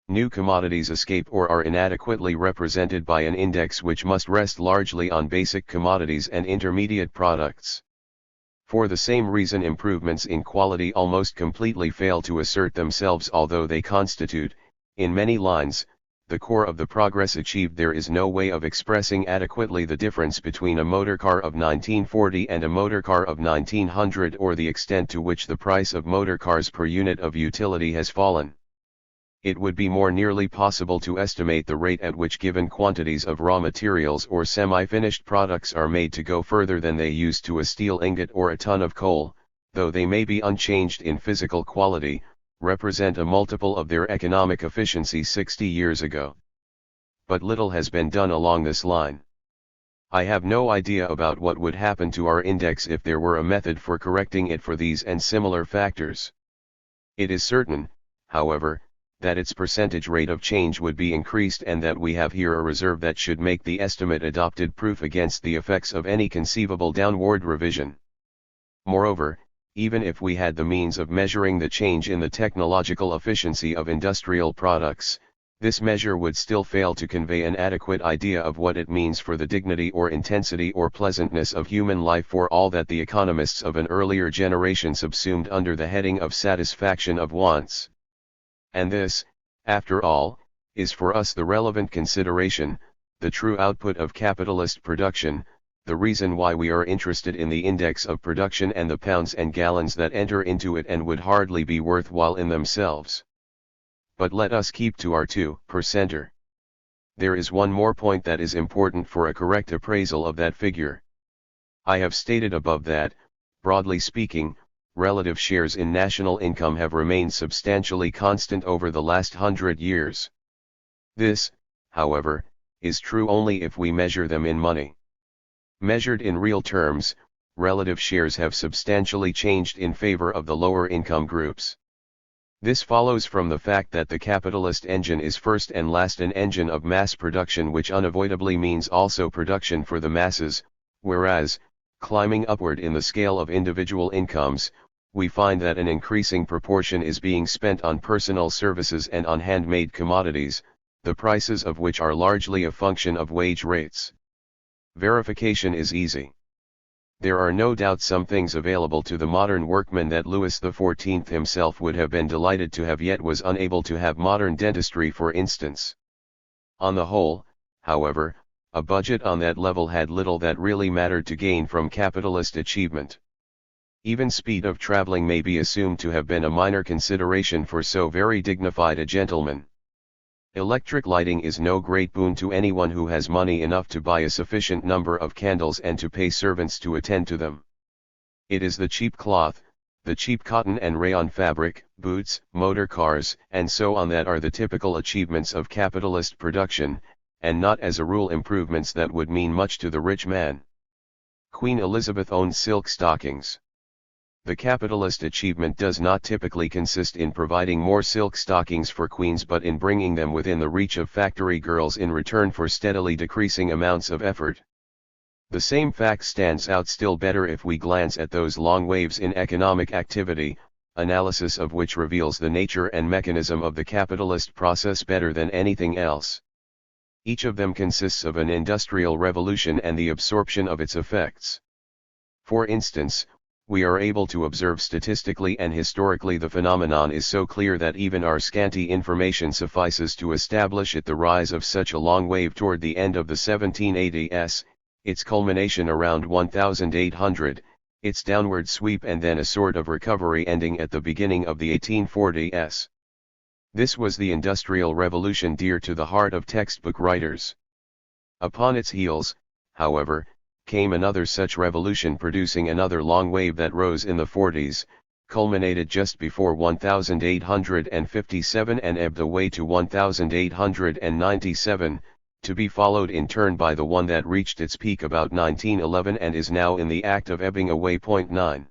New commodities escape or are inadequately represented by an index which must rest largely on basic commodities and intermediate products. For the same reason, improvements in quality almost completely fail to assert themselves, although they constitute, in many lines, the core of the progress achieved. There is no way of expressing adequately the difference between a motor car of 1940 and a motor car of 1900, or the extent to which the price of motor cars per unit of utility has fallen. It would be more nearly possible to estimate the rate at which given quantities of raw materials or semi-finished products are made to go further than they used to a steel ingot or a ton of coal, though they may be unchanged in physical quality, represent a multiple of their economic efficiency 60 years ago. But little has been done along this line. I have no idea about what would happen to our index if there were a method for correcting it for these and similar factors. It is certain, however, that its percentage rate of change would be increased, and that we have here a reserve that should make the estimate adopted proof against the effects of any conceivable downward revision. Moreover, even if we had the means of measuring the change in the technological efficiency of industrial products, this measure would still fail to convey an adequate idea of what it means for the dignity or intensity or pleasantness of human life, for all that the economists of an earlier generation subsumed under the heading of satisfaction of wants. And this, after all, is for us the relevant consideration, the true output of capitalist production, the reason why we are interested in the index of production and the pounds and gallons that enter into it and would hardly be worthwhile in themselves. But let us keep to our 2%er. There is one more point that is important for a correct appraisal of that figure. I have stated above that, broadly speaking, relative shares in national income have remained substantially constant over the last 100 years. This, however, is true only if we measure them in money. Measured in real terms, relative shares have substantially changed in favor of the lower income groups. This follows from the fact that the capitalist engine is first and last an engine of mass production, which unavoidably means also production for the masses, whereas, climbing upward in the scale of individual incomes, we find that an increasing proportion is being spent on personal services and on handmade commodities, the prices of which are largely a function of wage rates. Verification is easy. There are no doubt some things available to the modern workman that Louis XIV himself would have been delighted to have, yet was unable to have: modern dentistry, for instance. On the whole, however, a budget on that level had little that really mattered to gain from capitalist achievement. Even speed of traveling may be assumed to have been a minor consideration for so very dignified a gentleman. Electric lighting is no great boon to anyone who has money enough to buy a sufficient number of candles and to pay servants to attend to them. It is the cheap cloth, the cheap cotton and rayon fabric, boots, motor cars, and so on that are the typical achievements of capitalist production, and not as a rule improvements that would mean much to the rich man. Queen Elizabeth owned silk stockings. The capitalist achievement does not typically consist in providing more silk stockings for queens but in bringing them within the reach of factory girls in return for steadily decreasing amounts of effort. The same fact stands out still better if we glance at those long waves in economic activity, analysis of which reveals the nature and mechanism of the capitalist process better than anything else. Each of them consists of an industrial revolution and the absorption of its effects. For instance, we are able to observe statistically and historically the phenomenon is so clear that even our scanty information suffices to establish it the rise of such a long wave toward the end of the 1780s, its culmination around 1800, its downward sweep and then a sort of recovery ending at the beginning of the 1840s. This was the Industrial Revolution dear to the heart of textbook writers. Upon its heels, however, came another such revolution producing another long wave that rose in the 40s, culminated just before 1857 and ebbed away to 1897, to be followed in turn by the one that reached its peak about 1911 and is now in the act of ebbing away. 9.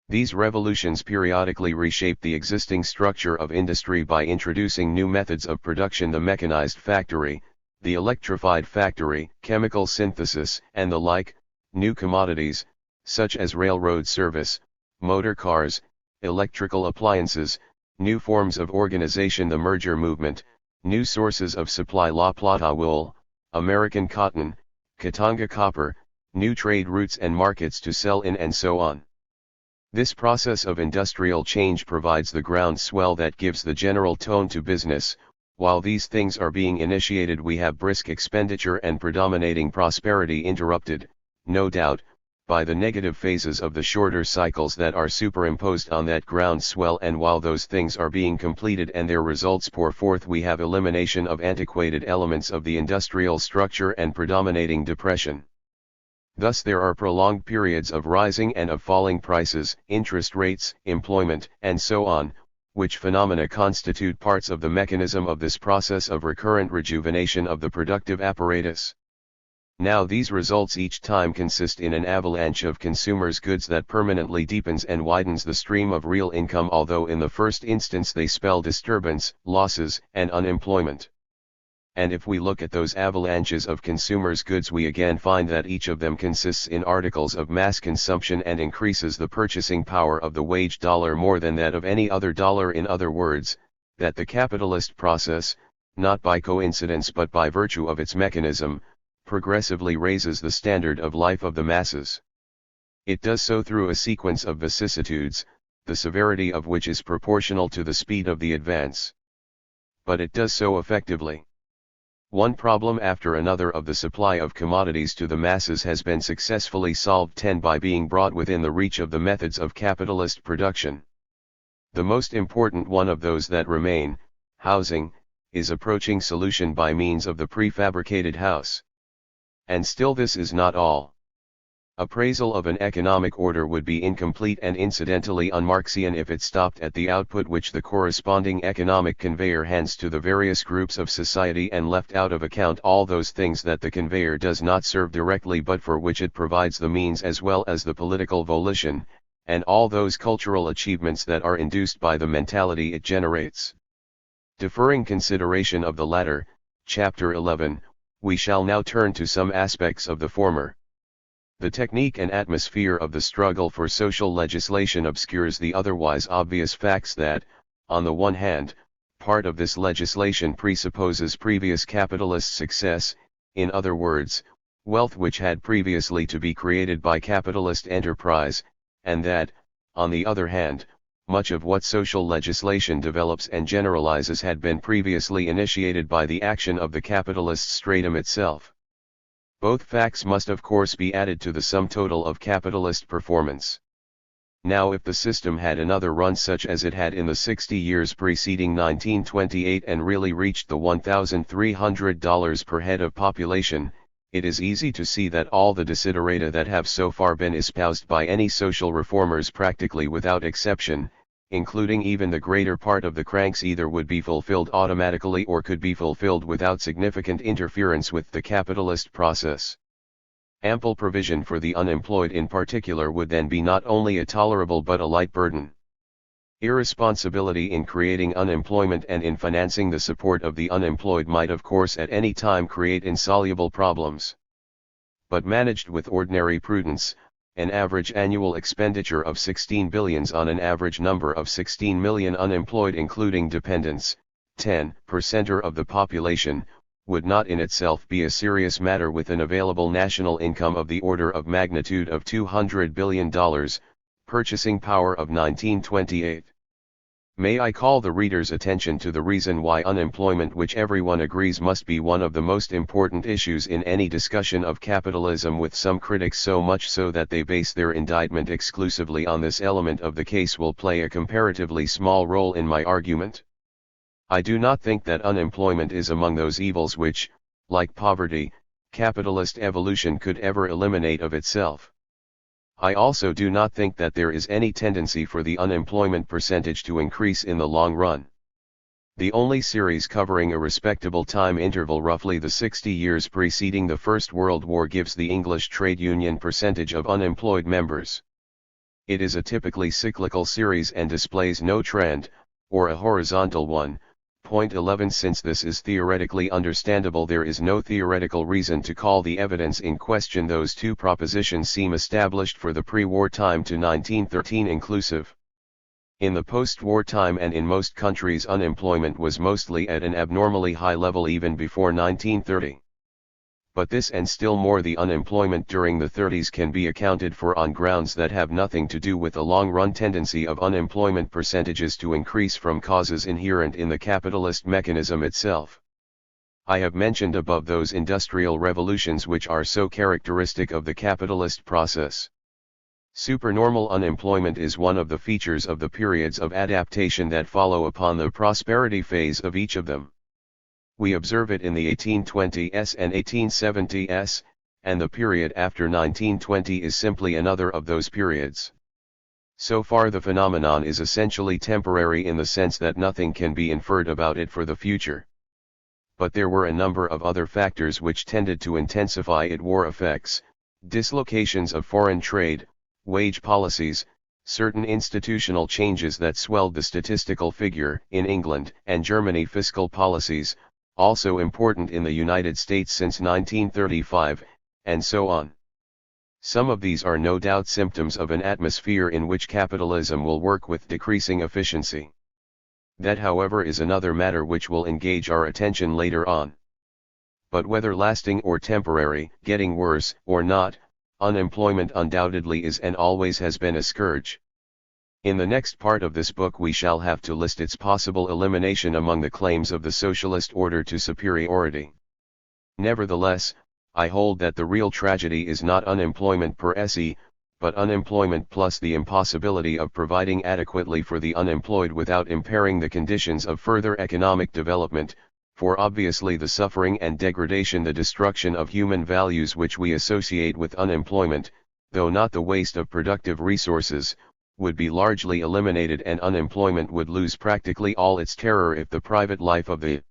These revolutions periodically reshaped the existing structure of industry by introducing new methods of production, the mechanized factory, the electrified factory, chemical synthesis, and the like, new commodities, such as railroad service, motor cars, electrical appliances, new forms of organization, the merger movement, new sources of supply, La Plata wool, American cotton, Katanga copper, new trade routes and markets to sell in, and so on. This process of industrial change provides the groundswell that gives the general tone to business. While these things are being initiated, we have brisk expenditure and predominating prosperity interrupted, no doubt, by the negative phases of the shorter cycles that are superimposed on that groundswell, and while those things are being completed and their results pour forth, we have elimination of antiquated elements of the industrial structure and predominating depression. Thus there are prolonged periods of rising and of falling prices, interest rates, employment, and so on, which phenomena constitute parts of the mechanism of this process of recurrent rejuvenation of the productive apparatus. Now these results each time consist in an avalanche of consumers' goods that permanently deepens and widens the stream of real income, although in the first instance they spell disturbance, losses, and unemployment. And if we look at those avalanches of consumers' goods, we again find that each of them consists in articles of mass consumption and increases the purchasing power of the wage dollar more than that of any other dollar. In other words, that the capitalist process, not by coincidence but by virtue of its mechanism, progressively raises the standard of life of the masses. It does so through a sequence of vicissitudes, the severity of which is proportional to the speed of the advance. But it does so effectively. One problem after another of the supply of commodities to the masses has been successfully solved, 10 by being brought within the reach of the methods of capitalist production. The most important one of those that remain, housing, is approaching solution by means of the prefabricated house. And still this is not all. Appraisal of an economic order would be incomplete and incidentally un-Marxian if it stopped at the output which the corresponding economic conveyor hands to the various groups of society and left out of account all those things that the conveyor does not serve directly but for which it provides the means as well as the political volition, and all those cultural achievements that are induced by the mentality it generates. Deferring consideration of the latter, Chapter 11, we shall now turn to some aspects of the former. The technique and atmosphere of the struggle for social legislation obscures the otherwise obvious facts that, on the one hand, part of this legislation presupposes previous capitalist success, in other words, wealth which had previously to be created by capitalist enterprise, and that, on the other hand, much of what social legislation develops and generalizes had been previously initiated by the action of the capitalist stratum itself. Both facts must of course be added to the sum total of capitalist performance. Now if the system had another run such as it had in the 60 years preceding 1928 and really reached the $1,300 per head of population, it is easy to see that all the desiderata that have so far been espoused by any social reformers practically without exception, including even the greater part of the cranks, either would be fulfilled automatically or could be fulfilled without significant interference with the capitalist process. Ample provision for the unemployed in particular would then be not only a tolerable but a light burden. Irresponsibility in creating unemployment and in financing the support of the unemployed might of course at any time create insoluble problems. But managed with ordinary prudence, an average annual expenditure of 16 billions on an average number of 16 million unemployed including dependents, 10% of the population, would not in itself be a serious matter with an available national income of the order of magnitude of $200 billion, purchasing power of 1928. May I call the reader's attention to the reason why unemployment, which everyone agrees must be one of the most important issues in any discussion of capitalism, with some critics so much so that they base their indictment exclusively on this element of the case, will play a comparatively small role in my argument. I do not think that unemployment is among those evils which, like poverty, capitalist evolution could ever eliminate of itself. I also do not think that there is any tendency for the unemployment percentage to increase in the long run. The only series covering a respectable time interval, roughly the 60 years preceding the First World War, gives the English trade union percentage of unemployed members. It is a typically cyclical series and displays no trend, or a horizontal one. Point 11. Since this is theoretically understandable, there is no theoretical reason to call the evidence in question. Those two propositions seem established for the pre-war time to 1913 inclusive. In the post-war time and in most countries, unemployment was mostly at an abnormally high level even before 1930. But this, and still more the unemployment during the 30s, can be accounted for on grounds that have nothing to do with a long-run tendency of unemployment percentages to increase from causes inherent in the capitalist mechanism itself. I have mentioned above those industrial revolutions which are so characteristic of the capitalist process. Supernormal unemployment is one of the features of the periods of adaptation that follow upon the prosperity phase of each of them. We observe it in the 1820s and 1870s, and the period after 1920 is simply another of those periods. So far the phenomenon is essentially temporary in the sense that nothing can be inferred about it for the future. But there were a number of other factors which tended to intensify its war effects: dislocations of foreign trade, wage policies, certain institutional changes that swelled the statistical figure in England and Germany, fiscal policies, also important in the United States since 1935, and so on. Some of these are no doubt symptoms of an atmosphere in which capitalism will work with decreasing efficiency. That, however, is another matter which will engage our attention later on. But whether lasting or temporary, getting worse or not, unemployment undoubtedly is and always has been a scourge. In the next part of this book we shall have to list its possible elimination among the claims of the socialist order to superiority. Nevertheless, I hold that the real tragedy is not unemployment per se, but unemployment plus the impossibility of providing adequately for the unemployed without impairing the conditions of further economic development, for obviously the suffering and degradation, the destruction of human values which we associate with unemployment, though not the waste of productive resources, would be largely eliminated, and unemployment would lose practically all its terror if the private life of the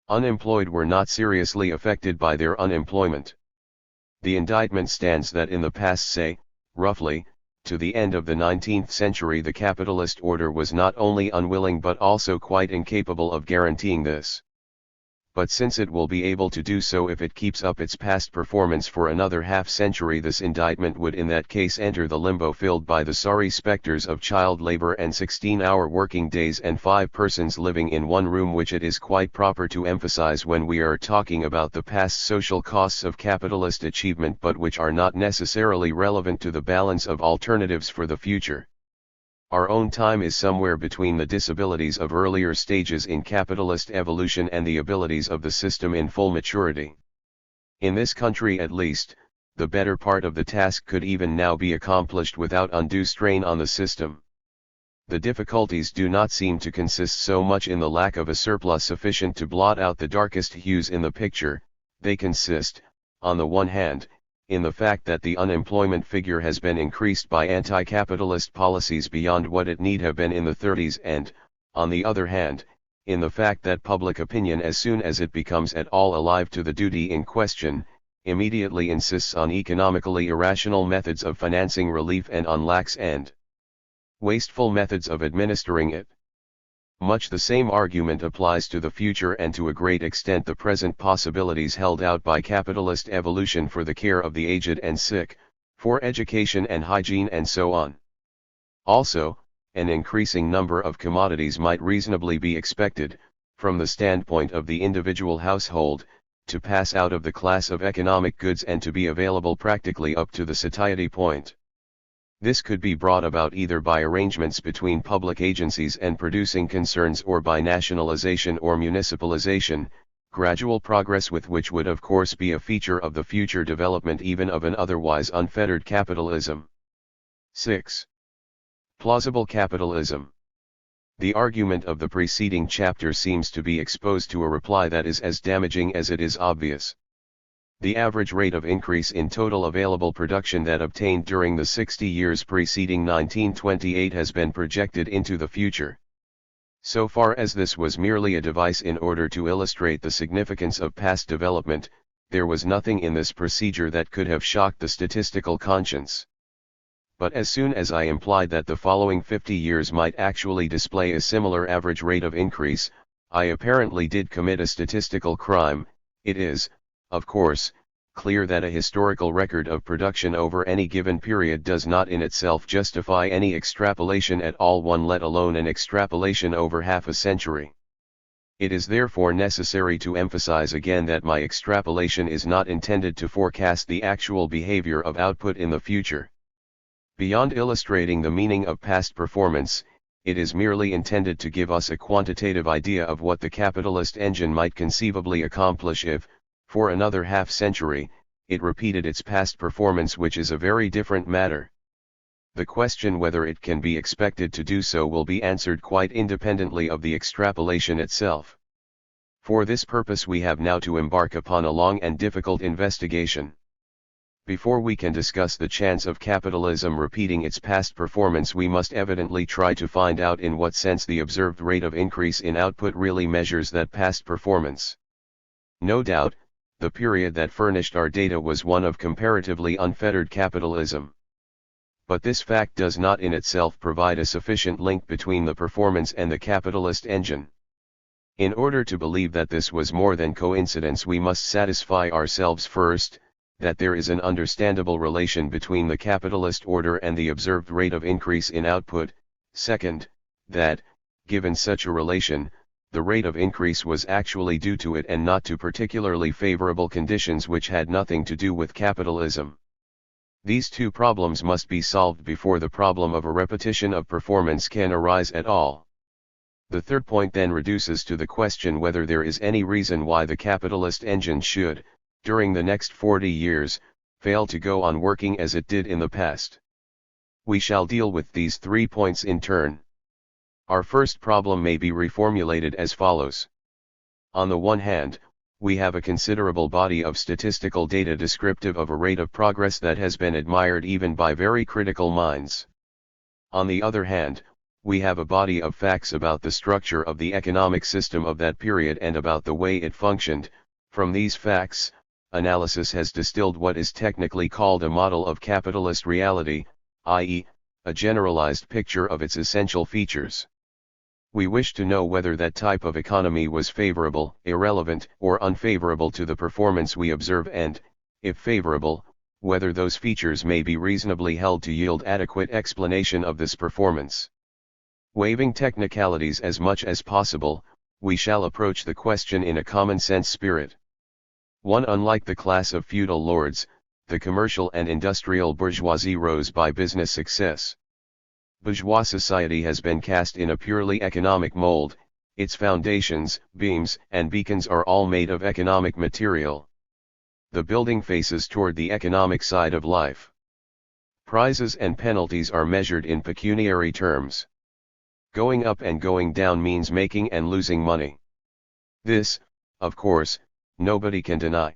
unemployed were not seriously affected by their unemployment. The indictment stands that in the past, say, roughly, to the end of the 19th century, the capitalist order was not only unwilling but also quite incapable of guaranteeing this. But since it will be able to do so if it keeps up its past performance for another half-century, this indictment would in that case enter the limbo filled by the sorry specters of child labor and 16-hour working days and 5 persons living in one room, which it is quite proper to emphasize when we are talking about the past social costs of capitalist achievement, but which are not necessarily relevant to the balance of alternatives for the future. Our own time is somewhere between the disabilities of earlier stages in capitalist evolution and the abilities of the system in full maturity. In this country at least, the better part of the task could even now be accomplished without undue strain on the system. The difficulties do not seem to consist so much in the lack of a surplus sufficient to blot out the darkest hues in the picture, they consist, on the one hand, in the fact that the unemployment figure has been increased by anti-capitalist policies beyond what it need have been in the 30s and, on the other hand, in the fact that public opinion, as soon as it becomes at all alive to the duty in question, immediately insists on economically irrational methods of financing relief and on lax and wasteful methods of administering it. Much the same argument applies to the future and to a great extent the present possibilities held out by capitalist evolution for the care of the aged and sick, for education and hygiene and so on. Also, an increasing number of commodities might reasonably be expected, from the standpoint of the individual household, to pass out of the class of economic goods and to be available practically up to the satiety point. This could be brought about either by arrangements between public agencies and producing concerns or by nationalization or municipalization, gradual progress with which would of course be a feature of the future development even of an otherwise unfettered capitalism. 6. Plausible capitalism. The argument of the preceding chapter seems to be exposed to a reply that is as damaging as it is obvious. The average rate of increase in total available production that obtained during the 60 years preceding 1928 has been projected into the future. So far as this was merely a device in order to illustrate the significance of past development, there was nothing in this procedure that could have shocked the statistical conscience. But as soon as I implied that the following 50 years might actually display a similar average rate of increase, I apparently did commit a statistical crime. It is, of course, clear that a historical record of production over any given period does not in itself justify any extrapolation at all, one let alone an extrapolation over half a century. It is therefore necessary to emphasize again that my extrapolation is not intended to forecast the actual behavior of output in the future. Beyond illustrating the meaning of past performance, it is merely intended to give us a quantitative idea of what the capitalist engine might conceivably accomplish if, for another half-century, it repeated its past performance, which is a very different matter. The question whether it can be expected to do so will be answered quite independently of the extrapolation itself. For this purpose we have now to embark upon a long and difficult investigation. Before we can discuss the chance of capitalism repeating its past performance, we must evidently try to find out in what sense the observed rate of increase in output really measures that past performance. No doubt, the period that furnished our data was one of comparatively unfettered capitalism. But this fact does not in itself provide a sufficient link between the performance and the capitalist engine. In order to believe that this was more than coincidence, we must satisfy ourselves first, that there is an understandable relation between the capitalist order and the observed rate of increase in output, second, that, given such a relation, the rate of increase was actually due to it and not to particularly favorable conditions which had nothing to do with capitalism. These two problems must be solved before the problem of a repetition of performance can arise at all. The third point then reduces to the question whether there is any reason why the capitalist engine should, during the next 40 years, fail to go on working as it did in the past. We shall deal with these 3 points in turn. Our first problem may be reformulated as follows. On the one hand, we have a considerable body of statistical data descriptive of a rate of progress that has been admired even by very critical minds. On the other hand, we have a body of facts about the structure of the economic system of that period and about the way it functioned. From these facts, analysis has distilled what is technically called a model of capitalist reality, i.e., a generalized picture of its essential features. We wish to know whether that type of economy was favorable, irrelevant, or unfavorable to the performance we observe and, if favorable, whether those features may be reasonably held to yield adequate explanation of this performance. Waiving technicalities as much as possible, we shall approach the question in a common-sense spirit. 1. Unlike the class of feudal lords, the commercial and industrial bourgeoisie rose by business success. Bourgeois society has been cast in a purely economic mold, its foundations, beams, and beacons are all made of economic material. the building faces toward the economic side of life. Prizes and penalties are measured in pecuniary terms. Going up and going down means making and losing money. This, of course, nobody can deny.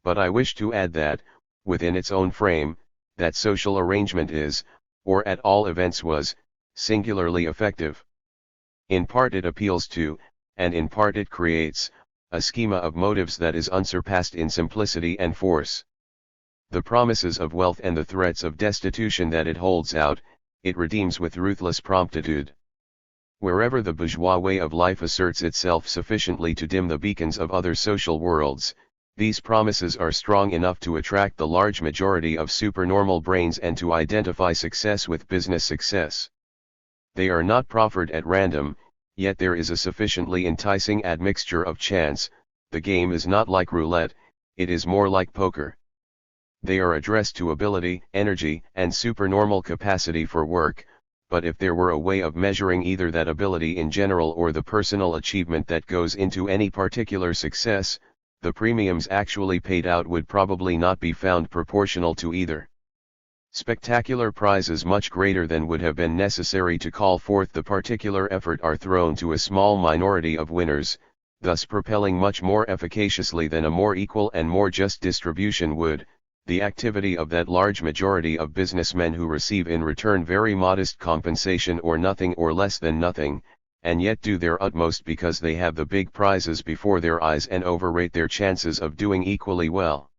But I wish to add that, within its own frame, that social arrangement is, or at all events was, singularly effective. In part it appeals to, and in part it creates, a schema of motives that is unsurpassed in simplicity and force. The promises of wealth and the threats of destitution that it holds out, it redeems with ruthless promptitude. Wherever the bourgeois way of life asserts itself sufficiently to dim the beacons of other social worlds, these promises are strong enough to attract the large majority of supernormal brains and to identify success with business success. They are not proffered at random, yet there is a sufficiently enticing admixture of chance. The game is not like roulette, it is more like poker. They are addressed to ability, energy, and supernormal capacity for work, but if there were a way of measuring either that ability in general or the personal achievement that goes into any particular success, the premiums actually paid out would probably not be found proportional to either. Spectacular prizes much greater than would have been necessary to call forth the particular effort are thrown to a small minority of winners, thus propelling much more efficaciously than a more equal and more just distribution would, the activity of that large majority of businessmen who receive in return very modest compensation or nothing or less than nothing, and yet do their utmost because they have the big prizes before their eyes and overrate their chances of doing equally well.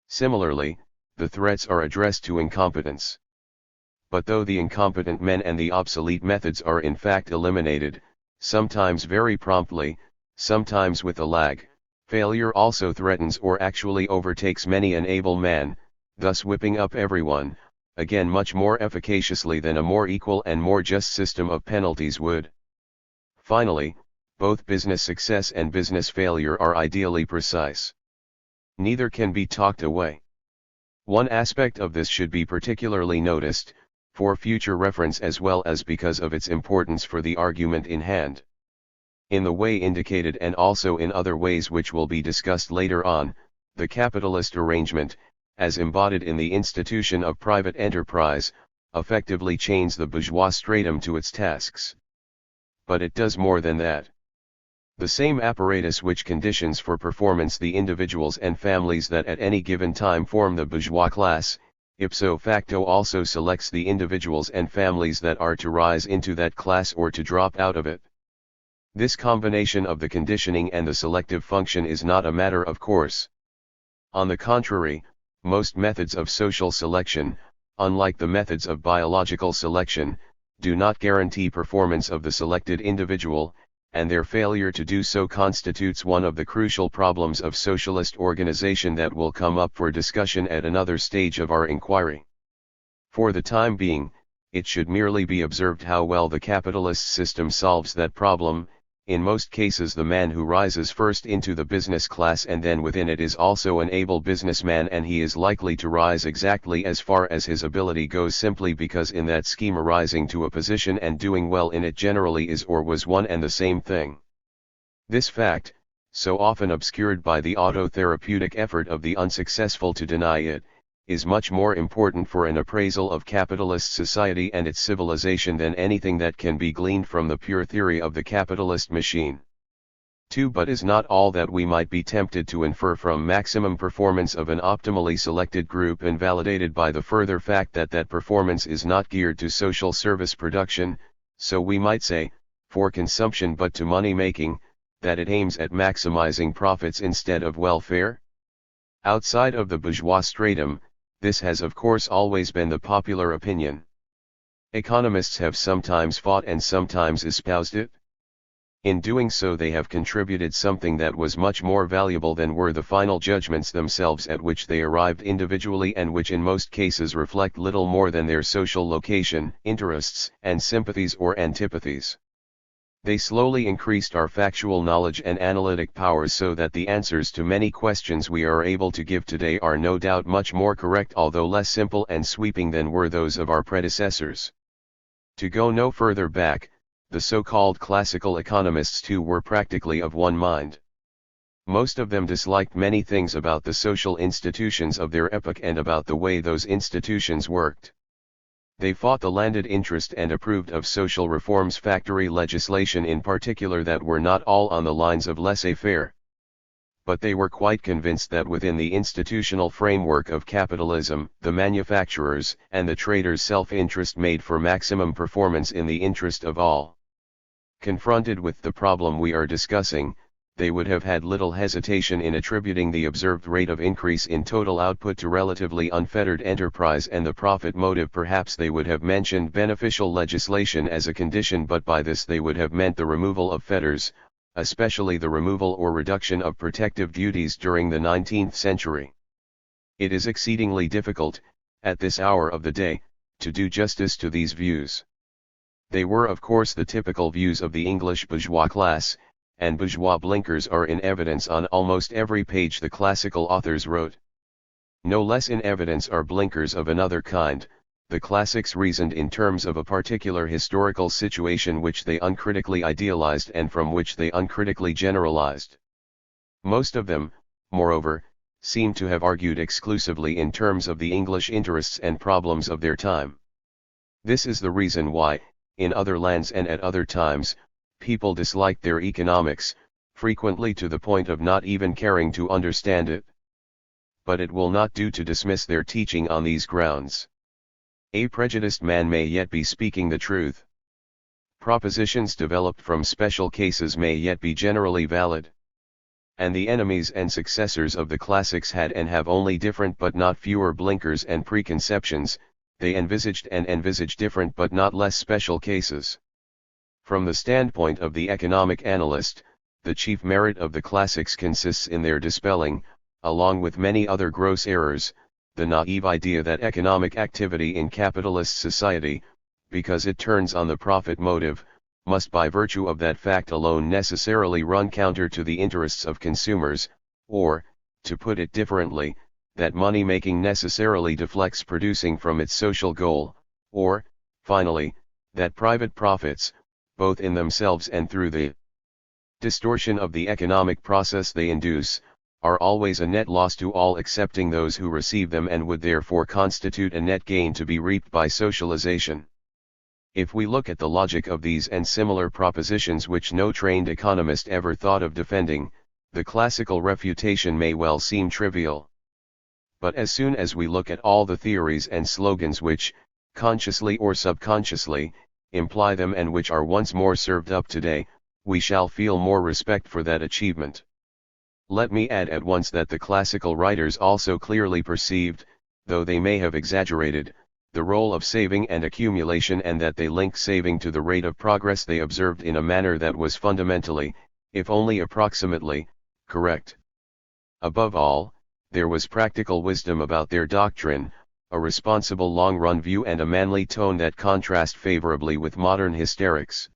Similarly, the threats are addressed to incompetence. But though the incompetent men and the obsolete methods are in fact eliminated, sometimes very promptly, sometimes with a lag, failure also threatens or actually overtakes many an able man, thus whipping up everyone, again much more efficaciously than a more equal and more just system of penalties would. Finally, both business success and business failure are ideally precise. Neither can be talked away. One aspect of this should be particularly noticed, for future reference as well as because of its importance for the argument in hand. In the way indicated and also in other ways which will be discussed later on, the capitalist arrangement, as embodied in the institution of private enterprise, effectively chains the bourgeois stratum to its tasks. But it does more than that. The same apparatus which conditions for performance the individuals and families that at any given time form the bourgeois class, ipso facto also selects the individuals and families that are to rise into that class or to drop out of it. This combination of the conditioning and the selective function is not a matter of course. On the contrary, most methods of social selection, unlike the methods of biological selection, do not guarantee performance of the selected individual, and their failure to do so constitutes one of the crucial problems of socialist organization that will come up for discussion at another stage of our inquiry. For the time being, it should merely be observed how well the capitalist system solves that problem. In most cases the man who rises first into the business class and then within it is also an able businessman, and he is likely to rise exactly as far as his ability goes simply because in that scheme rising to a position and doing well in it generally is or was one and the same thing. This fact, so often obscured by the auto-therapeutic effort of the unsuccessful to deny it, is much more important for an appraisal of capitalist society and its civilization than anything that can be gleaned from the pure theory of the capitalist machine. 2. But is not all that we might be tempted to infer from maximum performance of an optimally selected group invalidated by the further fact that that performance is not geared to social service production, so we might say, for consumption but to money making, that it aims at maximizing profits instead of welfare? Outside of the bourgeois stratum, this has of course always been the popular opinion. Economists have sometimes fought and sometimes espoused it. In doing so they have contributed something that was much more valuable than were the final judgments themselves at which they arrived individually, and which in most cases reflect little more than their social location, interests, and sympathies or antipathies. They slowly increased our factual knowledge and analytic powers so that the answers to many questions we are able to give today are no doubt much more correct although less simple and sweeping than were those of our predecessors. To go no further back, the so-called classical economists too were practically of one mind. Most of them disliked many things about the social institutions of their epoch and about the way those institutions worked. They fought the landed interest and approved of social reforms, factory legislation in particular, that were not all on the lines of laissez-faire. But they were quite convinced that within the institutional framework of capitalism, the manufacturers and the traders' self-interest made for maximum performance in the interest of all. Confronted with the problem we are discussing, they would have had little hesitation in attributing the observed rate of increase in total output to relatively unfettered enterprise and the profit motive. Perhaps they would have mentioned beneficial legislation as a condition, but by this they would have meant the removal of fetters, especially the removal or reduction of protective duties during the 19th century. It is exceedingly difficult, at this hour of the day, to do justice to these views. They were of course the typical views of the English bourgeois class, and bourgeois blinkers are in evidence on almost every page the classical authors wrote. No less in evidence are blinkers of another kind. The classics reasoned in terms of a particular historical situation which they uncritically idealized and from which they uncritically generalized. Most of them, moreover, seem to have argued exclusively in terms of the English interests and problems of their time. This is the reason why, in other lands and at other times, people disliked their economics, frequently to the point of not even caring to understand it. But it will not do to dismiss their teaching on these grounds. A prejudiced man may yet be speaking the truth. Propositions developed from special cases may yet be generally valid. And the enemies and successors of the classics had and have only different but not fewer blinkers and preconceptions. They envisaged and envisage different but not less special cases. From the standpoint of the economic analyst, the chief merit of the classics consists in their dispelling, along with many other gross errors, the naive idea that economic activity in capitalist society, because it turns on the profit motive, must by virtue of that fact alone necessarily run counter to the interests of consumers, or, to put it differently, that money-making necessarily deflects producing from its social goal, or, finally, that private profits, both in themselves and through the distortion of the economic process they induce, are always a net loss to all excepting those who receive them, and would therefore constitute a net gain to be reaped by socialization. If we look at the logic of these and similar propositions which no trained economist ever thought of defending, the classical refutation may well seem trivial. But as soon as we look at all the theories and slogans which, consciously or subconsciously, imply them and which are once more served up today, we shall feel more respect for that achievement. Let me add at once that the classical writers also clearly perceived, though they may have exaggerated, the role of saving and accumulation, and that they linked saving to the rate of progress they observed in a manner that was fundamentally, if only approximately, correct. Above all, there was practical wisdom about their doctrine, a responsible long-run view and a manly tone that contrast favorably with modern hysterics.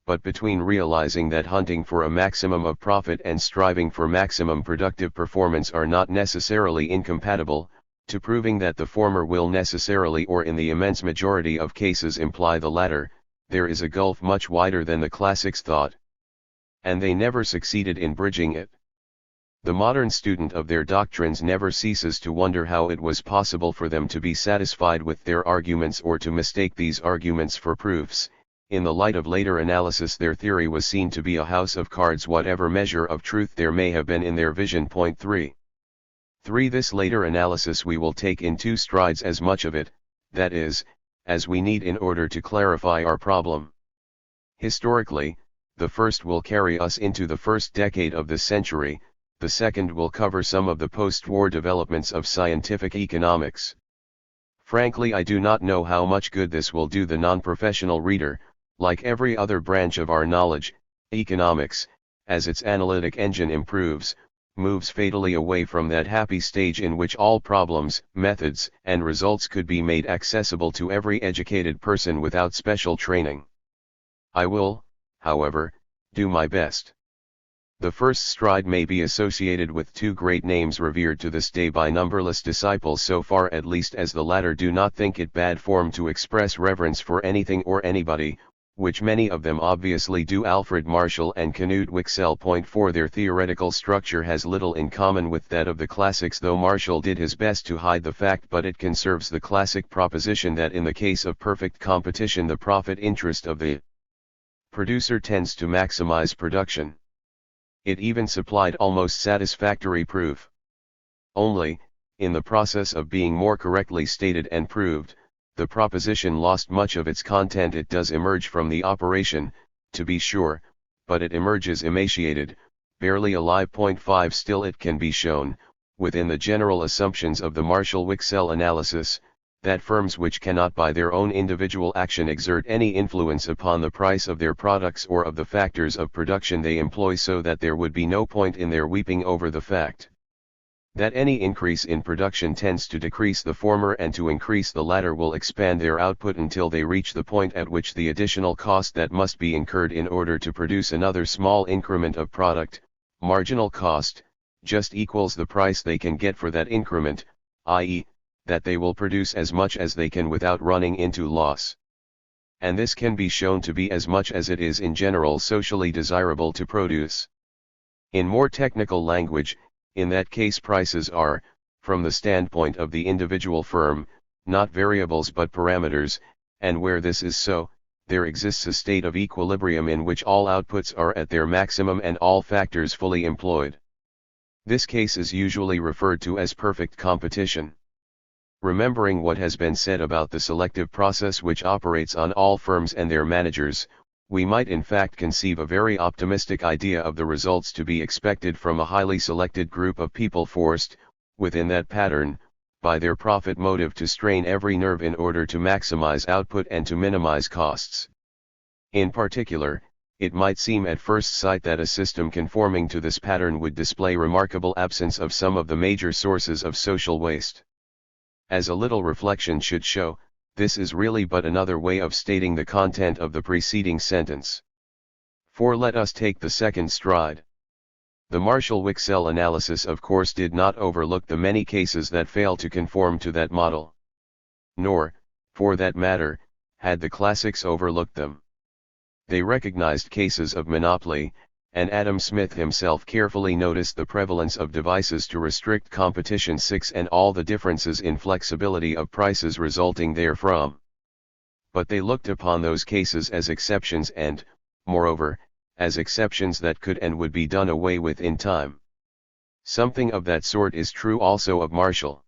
But between realizing that hunting for a maximum of profit and striving for maximum productive performance are not necessarily incompatible, to proving that the former will necessarily or in the immense majority of cases imply the latter, there is a gulf much wider than the classics thought. And they never succeeded in bridging it. The modern student of their doctrines never ceases to wonder how it was possible for them to be satisfied with their arguments or to mistake these arguments for proofs. In the light of later analysis, their theory was seen to be a house of cards, whatever measure of truth there may have been in their vision. Point 3. This later analysis we will take in two strides, as much of it, that is, as we need in order to clarify our problem. Historically, the first will carry us into the first decade of the century. The second will cover some of the post-war developments of scientific economics. Frankly, I do not know how much good this will do the non-professional reader. Like every other branch of our knowledge, economics, as its analytic engine improves, moves fatally away from that happy stage in which all problems, methods, and results could be made accessible to every educated person without special training. I will, however, do my best. The first stride may be associated with two great names revered to this day by numberless disciples, so far at least as the latter do not think it bad form to express reverence for anything or anybody, which many of them obviously do. Alfred Marshall and Knut Wicksell. Point 4. Their theoretical structure has little in common with that of the classics, though Marshall did his best to hide the fact, but it conserves the classic proposition that in the case of perfect competition the profit interest of the producer tends to maximize production. It even supplied almost satisfactory proof. Only, in the process of being more correctly stated and proved, the proposition lost much of its content. It does emerge from the operation, to be sure, but it emerges emaciated, barely alive. Point 5. Still it can be shown, within the general assumptions of the Marshall-Wicksell analysis, that firms which cannot by their own individual action exert any influence upon the price of their products or of the factors of production they employ, so that there would be no point in their weeping over the fact that any increase in production tends to decrease the former and to increase the latter, will expand their output until they reach the point at which the additional cost that must be incurred in order to produce another small increment of product, marginal cost, just equals the price they can get for that increment, i.e., that they will produce as much as they can without running into loss. And this can be shown to be as much as it is in general socially desirable to produce. In more technical language, in that case prices are, from the standpoint of the individual firm, not variables but parameters, and where this is so, there exists a state of equilibrium in which all outputs are at their maximum and all factors fully employed. This case is usually referred to as perfect competition. Remembering what has been said about the selective process which operates on all firms and their managers, we might in fact conceive a very optimistic idea of the results to be expected from a highly selected group of people forced, within that pattern, by their profit motive to strain every nerve in order to maximize output and to minimize costs. In particular, it might seem at first sight that a system conforming to this pattern would display remarkable absence of some of the major sources of social waste. As a little reflection should show, this is really but another way of stating the content of the preceding sentence. For let us take the second stride. The Marshall-Wicksell analysis of course did not overlook the many cases that fail to conform to that model. Nor, for that matter, had the classics overlooked them. They recognized cases of monopoly, and Adam Smith himself carefully noticed the prevalence of devices to restrict competition 6 and all the differences in flexibility of prices resulting therefrom. But they looked upon those cases as exceptions and, moreover, as exceptions that could and would be done away with in time. Something of that sort is true also of Marshall.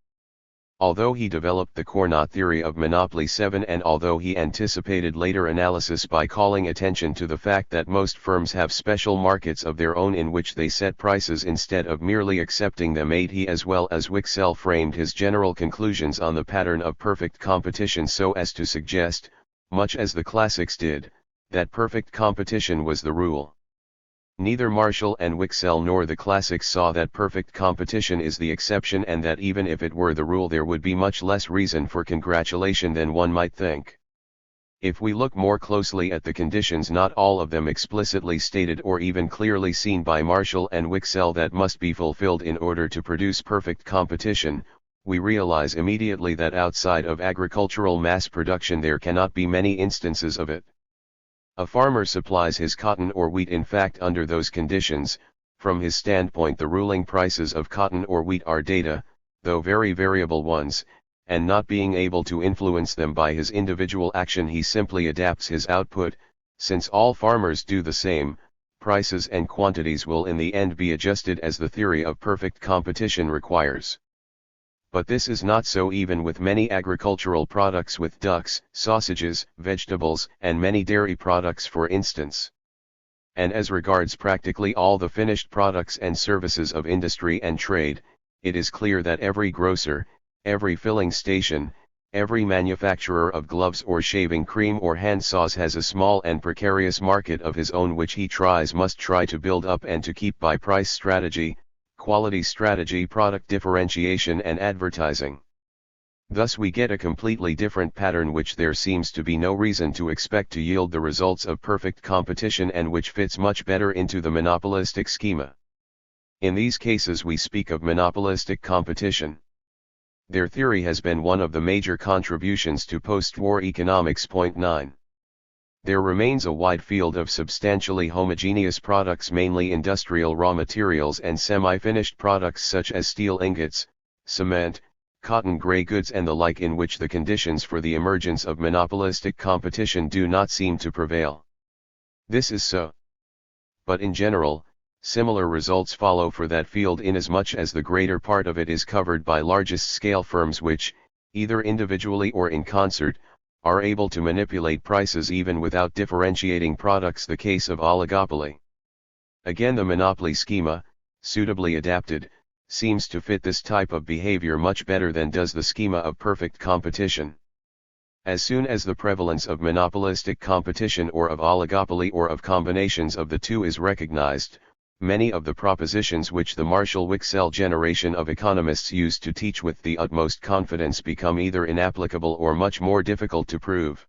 Although he developed the Cournot theory of monopoly 7 and although he anticipated later analysis by calling attention to the fact that most firms have special markets of their own in which they set prices instead of merely accepting them, 8, he as well as Wicksell framed his general conclusions on the pattern of perfect competition so as to suggest, much as the classics did, that perfect competition was the rule. Neither Marshall and Wicksell nor the classics saw that perfect competition is the exception, and that even if it were the rule there would be much less reason for congratulation than one might think. If we look more closely at the conditions, not all of them explicitly stated or even clearly seen by Marshall and Wicksell, that must be fulfilled in order to produce perfect competition, we realize immediately that outside of agricultural mass production there cannot be many instances of it. A farmer supplies his cotton or wheat in fact under those conditions. From his standpoint the ruling prices of cotton or wheat are data, though very variable ones, and not being able to influence them by his individual action he simply adapts his output. Since all farmers do the same, prices and quantities will in the end be adjusted as the theory of perfect competition requires. But this is not so even with many agricultural products, with ducks, sausages, vegetables, and many dairy products for instance. And as regards practically all the finished products and services of industry and trade, it is clear that every grocer, every filling station, every manufacturer of gloves or shaving cream or hand saws has a small and precarious market of his own which he must try to build up and to keep by price strategy, quality strategy, product differentiation and advertising. Thus we get a completely different pattern which there seems to be no reason to expect to yield the results of perfect competition and which fits much better into the monopolistic schema. In these cases we speak of monopolistic competition. Their theory has been one of the major contributions to post-war economics. Point 9. there remains a wide field of substantially homogeneous products, mainly industrial raw materials and semi-finished products such as steel ingots, cement, cotton, gray goods and the like, in which the conditions for the emergence of monopolistic competition do not seem to prevail. This is so. But in general, similar results follow for that field, inasmuch as the greater part of it is covered by largest-scale firms which, either individually or in concert, are able to manipulate prices even without differentiating products, the case of oligopoly. Again, the monopoly schema, suitably adapted, seems to fit this type of behavior much better than does the schema of perfect competition. As soon as the prevalence of monopolistic competition or of oligopoly or of combinations of the two is recognized, many of the propositions which the Marshall-Wicksell generation of economists used to teach with the utmost confidence become either inapplicable or much more difficult to prove.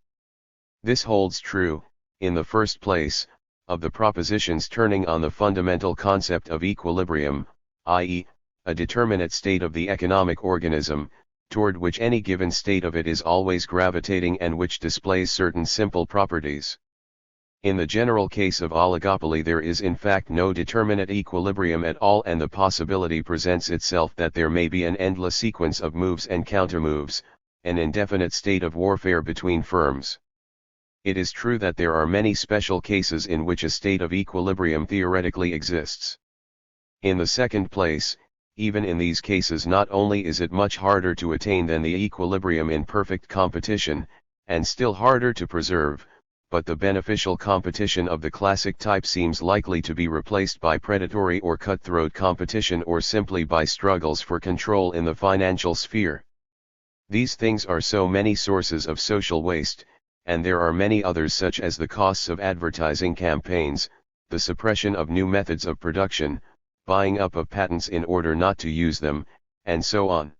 This holds true, in the first place, of the propositions turning on the fundamental concept of equilibrium, i.e., a determinate state of the economic organism, toward which any given state of it is always gravitating and which displays certain simple properties. In the general case of oligopoly there is in fact no determinate equilibrium at all, and the possibility presents itself that there may be an endless sequence of moves and countermoves, an indefinite state of warfare between firms. It is true that there are many special cases in which a state of equilibrium theoretically exists. In the second place, even in these cases not only is it much harder to attain than the equilibrium in perfect competition, and still harder to preserve, but the beneficial competition of the classic type seems likely to be replaced by predatory or cutthroat competition, or simply by struggles for control in the financial sphere. These things are so many sources of social waste, and there are many others, such as the costs of advertising campaigns, the suppression of new methods of production, buying up of patents in order not to use them, and so on.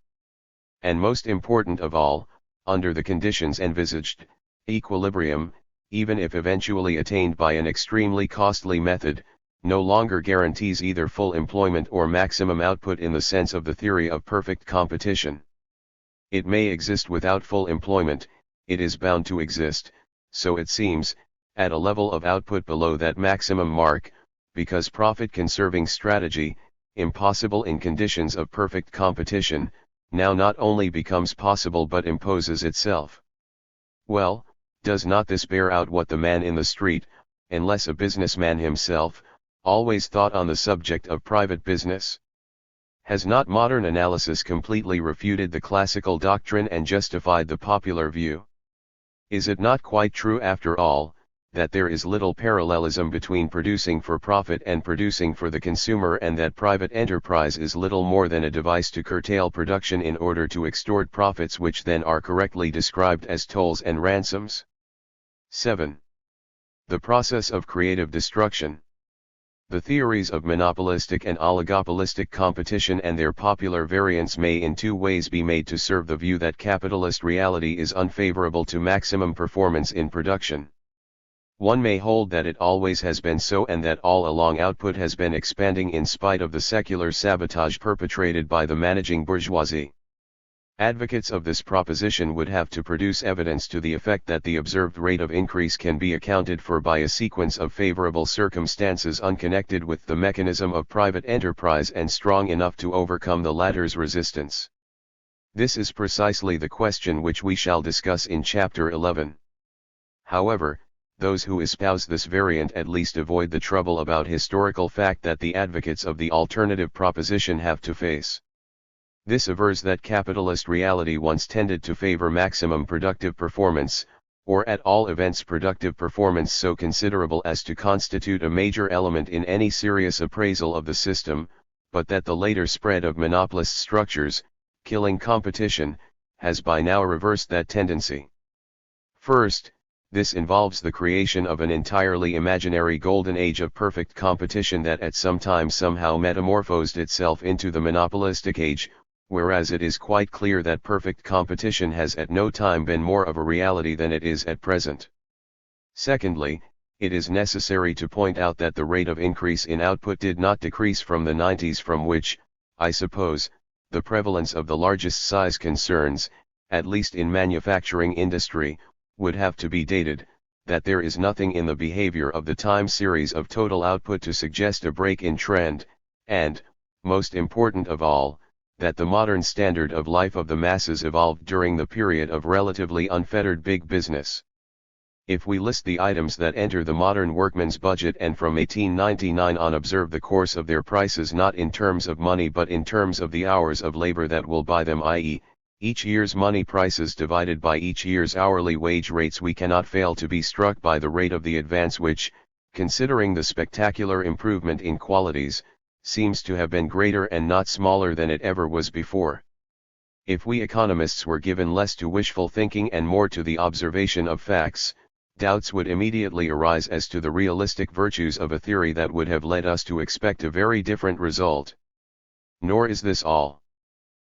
And most important of all, under the conditions envisaged, equilibrium, even if eventually attained by an extremely costly method, no longer guarantees either full employment or maximum output in the sense of the theory of perfect competition. It may exist without full employment, it is bound to exist, so it seems, at a level of output below that maximum mark, because profit-conserving strategy, impossible in conditions of perfect competition, now not only becomes possible but imposes itself. Well, does not this bear out what the man in the street, unless a businessman himself, always thought on the subject of private business? Has not modern analysis completely refuted the classical doctrine and justified the popular view? Is it not quite true after all, that there is little parallelism between producing for profit and producing for the consumer, and that private enterprise is little more than a device to curtail production in order to extort profits, which then are correctly described as tolls and ransoms? 7. The process of creative destruction. The theories of monopolistic and oligopolistic competition and their popular variants may in two ways be made to serve the view that capitalist reality is unfavorable to maximum performance in production. One may hold that it always has been so, and that all along output has been expanding in spite of the secular sabotage perpetrated by the managing bourgeoisie. Advocates of this proposition would have to produce evidence to the effect that the observed rate of increase can be accounted for by a sequence of favorable circumstances unconnected with the mechanism of private enterprise and strong enough to overcome the latter's resistance. This is precisely the question which we shall discuss in Chapter 11. However, those who espouse this variant at least avoid the trouble about historical fact that the advocates of the alternative proposition have to face. This avers that capitalist reality once tended to favor maximum productive performance, or at all events productive performance so considerable as to constitute a major element in any serious appraisal of the system, but that the later spread of monopolist structures, killing competition, has by now reversed that tendency. First, this involves the creation of an entirely imaginary golden age of perfect competition that at some time somehow metamorphosed itself into the monopolistic age, whereas it is quite clear that perfect competition has at no time been more of a reality than it is at present. Secondly, it is necessary to point out that the rate of increase in output did not decrease from the 90s, from which, I suppose, the prevalence of the largest size concerns, at least in manufacturing industry, would have to be dated, that there is nothing in the behavior of the time series of total output to suggest a break in trend, and, most important of all, that the modern standard of life of the masses evolved during the period of relatively unfettered big business. If we list the items that enter the modern workman's budget and from 1899 on observe the course of their prices not in terms of money but in terms of the hours of labor that will buy them, i.e., each year's money prices divided by each year's hourly wage rates, we cannot fail to be struck by the rate of the advance which, considering the spectacular improvement in qualities, seems to have been greater and not smaller than it ever was before. If we economists were given less to wishful thinking and more to the observation of facts, doubts would immediately arise as to the realistic virtues of a theory that would have led us to expect a very different result. Nor is this all.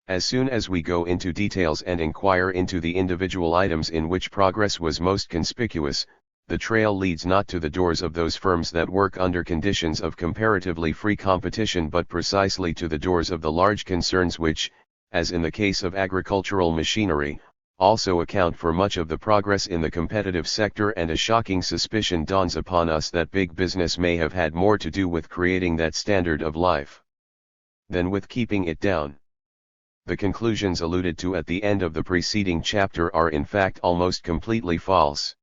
As soon as we go into details and inquire into the individual items in which progress was most conspicuous, the trail leads not to the doors of those firms that work under conditions of comparatively free competition but precisely to the doors of the large concerns which, as in the case of agricultural machinery, also account for much of the progress in the competitive sector, and a shocking suspicion dawns upon us that big business may have had more to do with creating that standard of life than with keeping it down. The conclusions alluded to at the end of the preceding chapter are in fact almost completely false.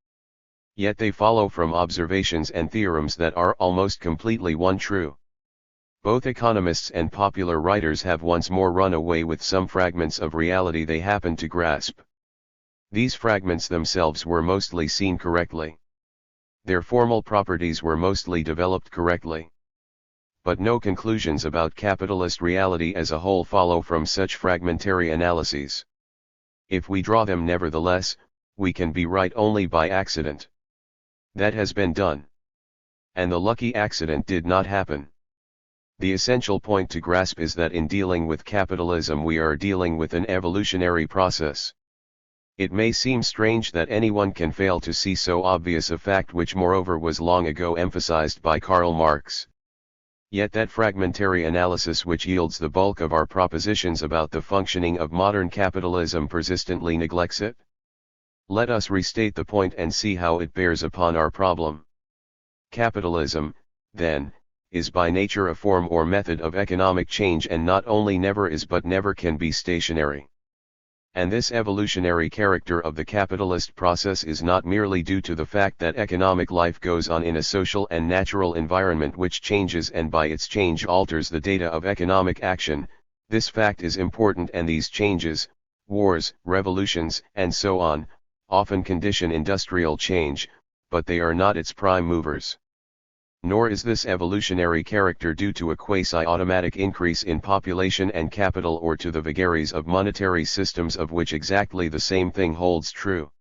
Yet they follow from observations and theorems that are almost completely untrue. Both economists and popular writers have once more run away with some fragments of reality they happen to grasp. These fragments themselves were mostly seen correctly. Their formal properties were mostly developed correctly. But no conclusions about capitalist reality as a whole follow from such fragmentary analyses. If we draw them nevertheless, we can be right only by accident. That has been done. And the lucky accident did not happen. The essential point to grasp is that in dealing with capitalism we are dealing with an evolutionary process. It may seem strange that anyone can fail to see so obvious a fact, which moreover was long ago emphasized by Karl Marx. Yet that fragmentary analysis which yields the bulk of our propositions about the functioning of modern capitalism persistently neglects it. Let us restate the point and see how it bears upon our problem. Capitalism, then, is by nature a form or method of economic change, and not only never is but never can be stationary. And this evolutionary character of the capitalist process is not merely due to the fact that economic life goes on in a social and natural environment which changes and by its change alters the data of economic action. This fact is important, and these changes, wars, revolutions, and so on, often condition industrial change, but they are not its prime movers. Nor is this evolutionary character due to a quasi-automatic increase in population and capital, or to the vagaries of monetary systems of which exactly the same thing holds true.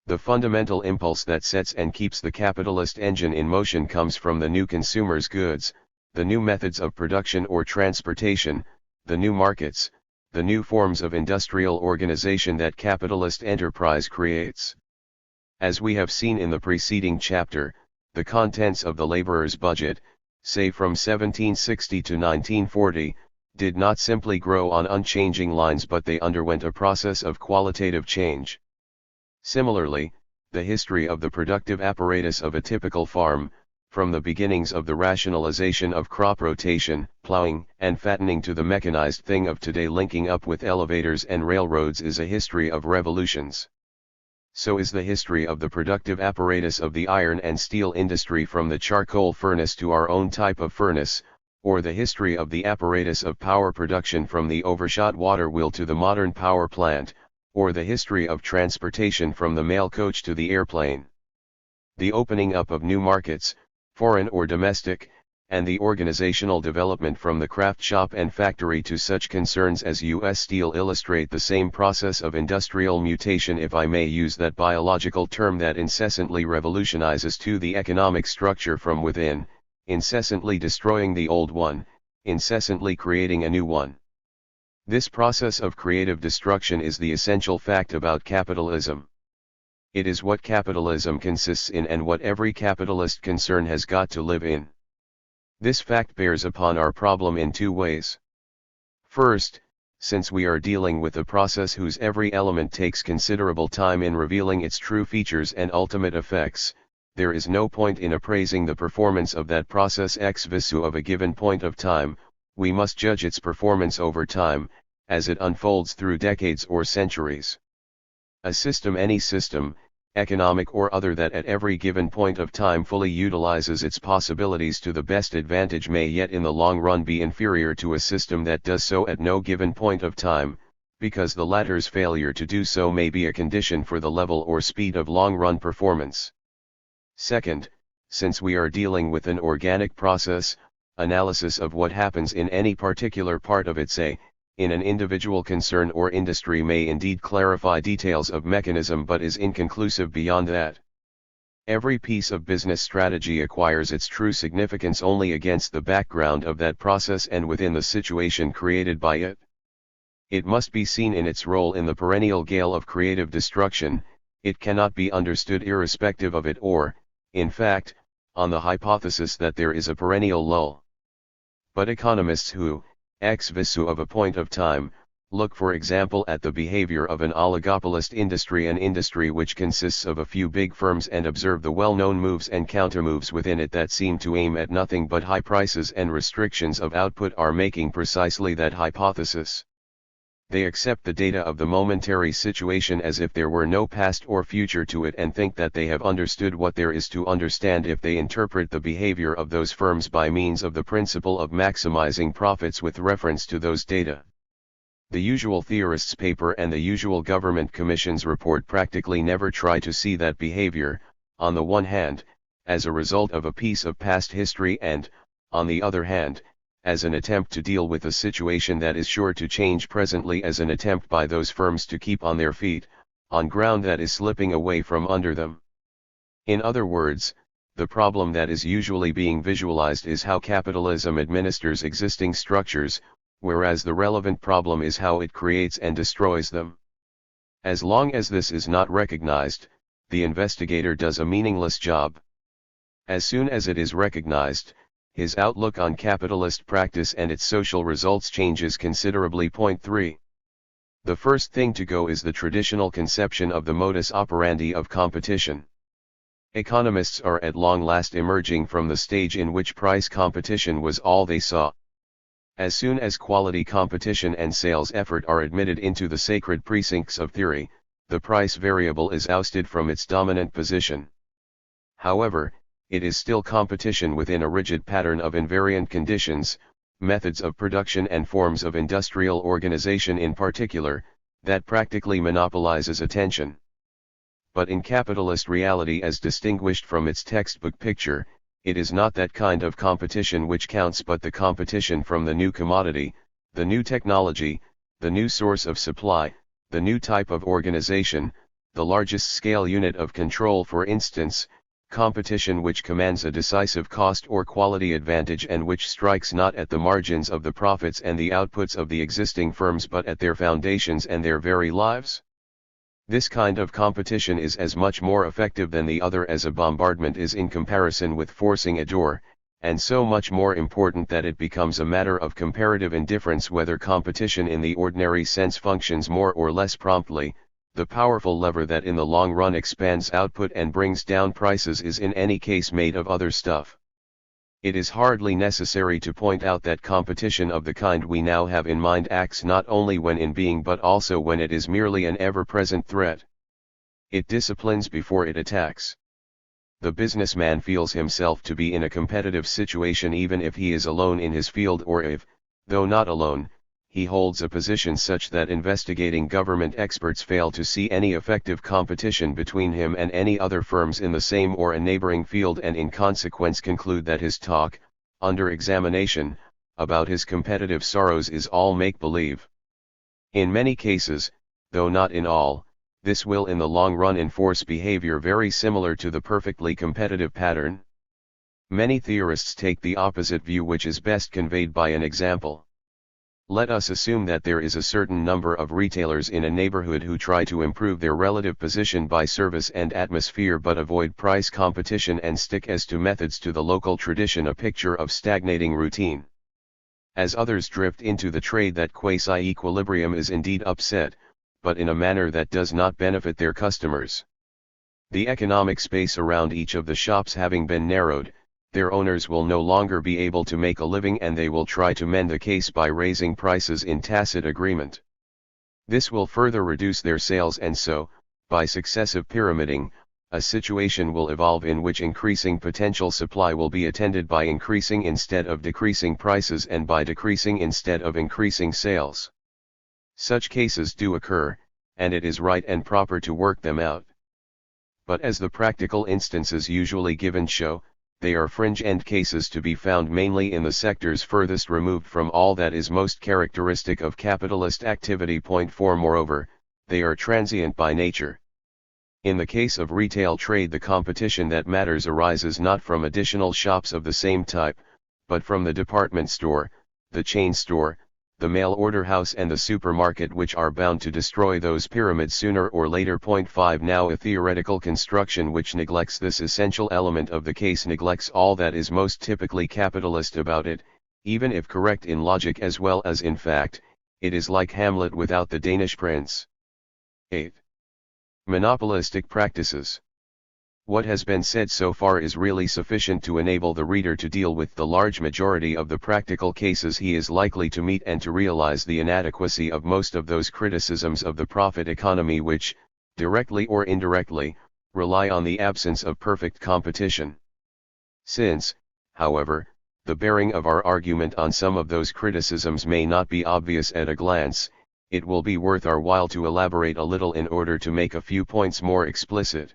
The fundamental impulse that sets and keeps the capitalist engine in motion comes from the new consumers' goods, the new methods of production or transportation, the new markets, the new forms of industrial organization that capitalist enterprise creates. As we have seen in the preceding chapter, the contents of the laborer's budget, say from 1760 to 1940, did not simply grow on unchanging lines, but they underwent a process of qualitative change. Similarly, the history of the productive apparatus of a typical farm, from the beginnings of the rationalization of crop rotation, plowing, and fattening to the mechanized thing of today linking up with elevators and railroads, is a history of revolutions. So is the history of the productive apparatus of the iron and steel industry, from the charcoal furnace to our own type of furnace, or the history of the apparatus of power production from the overshot water wheel to the modern power plant, or the history of transportation from the mail coach to the airplane. The opening up of new markets, foreign or domestic, and the organizational development from the craft shop and factory to such concerns as U.S. Steel illustrate the same process of industrial mutation, if I may use that biological term that incessantly revolutionizes to the economic structure from within, incessantly destroying the old one, incessantly creating a new one. This process of creative destruction is the essential fact about capitalism. It is what capitalism consists in and what every capitalist concern has got to live in. This fact bears upon our problem in two ways. First, since we are dealing with a process whose every element takes considerable time in revealing its true features and ultimate effects, there is no point in appraising the performance of that process ex visu of a given point of time. We must judge its performance over time, as it unfolds through decades or centuries. A system, any system, economic or other, that at every given point of time fully utilizes its possibilities to the best advantage may yet in the long run be inferior to a system that does so at no given point of time, because the latter's failure to do so may be a condition for the level or speed of long-run performance. Second, since we are dealing with an organic process, analysis of what happens in any particular part of it, say, in an individual concern or industry, may indeed clarify details of mechanism but is inconclusive beyond that. Every piece of business strategy acquires its true significance only against the background of that process and within the situation created by it. It must be seen in its role in the perennial gale of creative destruction. It cannot be understood irrespective of it or, in fact, on the hypothesis that there is a perennial lull. But economists who, ex visu of a point of time, look for example at the behavior of an oligopolist industry, an industry which consists of a few big firms, and observe the well-known moves and countermoves within it that seem to aim at nothing but high prices and restrictions of output, are making precisely that hypothesis. They accept the data of the momentary situation as if there were no past or future to it, and think that they have understood what there is to understand if they interpret the behavior of those firms by means of the principle of maximizing profits with reference to those data. The usual theorist's paper and the usual government commission's report practically never try to see that behavior, on the one hand, as a result of a piece of past history, and, on the other hand, as an attempt to deal with a situation that is sure to change presently, as an attempt by those firms to keep on their feet, on ground that is slipping away from under them. In other words, the problem that is usually being visualized is how capitalism administers existing structures, whereas the relevant problem is how it creates and destroys them. As long as this is not recognized, the investigator does a meaningless job. As soon as it is recognized, his outlook on capitalist practice and its social results changes considerably. Point 3. The first thing to go is the traditional conception of the modus operandi of competition. Economists are at long last emerging from the stage in which price competition was all they saw. As soon as quality competition and sales effort are admitted into the sacred precincts of theory, the price variable is ousted from its dominant position. However, it is still competition within a rigid pattern of invariant conditions, methods of production and forms of industrial organization in particular, that practically monopolizes attention. But in capitalist reality, as distinguished from its textbook picture, it is not that kind of competition which counts, but the competition from the new commodity, the new technology, the new source of supply, the new type of organization, the largest scale unit of control, for instance, competition which commands a decisive cost or quality advantage and which strikes not at the margins of the profits and the outputs of the existing firms but at their foundations and their very lives. This kind of competition is as much more effective than the other as a bombardment is in comparison with forcing a door, and so much more important that it becomes a matter of comparative indifference whether competition in the ordinary sense functions more or less promptly. The powerful lever that in the long run expands output and brings down prices is in any case made of other stuff. It is hardly necessary to point out that competition of the kind we now have in mind acts not only when in being but also when it is merely an ever-present threat. It disciplines before it attacks. The businessman feels himself to be in a competitive situation even if he is alone in his field, or if, though not alone, he holds a position such that investigating government experts fail to see any effective competition between him and any other firms in the same or a neighboring field, and in consequence conclude that his talk, under examination, about his competitive sorrows is all make-believe. In many cases, though not in all, this will in the long run enforce behavior very similar to the perfectly competitive pattern. Many theorists take the opposite view, which is best conveyed by an example. Let us assume that there is a certain number of retailers in a neighborhood who try to improve their relative position by service and atmosphere but avoid price competition and stick as to methods to the local tradition, a picture of stagnating routine. As others drift into the trade, that quasi-equilibrium is indeed upset, but in a manner that does not benefit their customers. The economic space around each of the shops having been narrowed, their owners will no longer be able to make a living, and they will try to mend the case by raising prices in tacit agreement. This will further reduce their sales, and so, by successive pyramiding, a situation will evolve in which increasing potential supply will be attended by increasing instead of decreasing prices, and by decreasing instead of increasing sales. Such cases do occur, and it is right and proper to work them out. But as the practical instances usually given show, they are fringe end cases to be found mainly in the sectors furthest removed from all that is most characteristic of capitalist activity. Point 4. Moreover, they are transient by nature. In the case of retail trade, the competition that matters arises not from additional shops of the same type, but from the department store, the chain store, the mail order house, and the supermarket, which are bound to destroy those pyramids sooner or later. Point 5. Now, a theoretical construction which neglects this essential element of the case neglects all that is most typically capitalist about it, even if correct in logic as well as in fact. It is like Hamlet without the Danish prince. 8. Monopolistic practices. What has been said so far is really sufficient to enable the reader to deal with the large majority of the practical cases he is likely to meet, and to realize the inadequacy of most of those criticisms of the profit economy which, directly or indirectly, rely on the absence of perfect competition. Since, however, the bearing of our argument on some of those criticisms may not be obvious at a glance, it will be worth our while to elaborate a little in order to make a few points more explicit.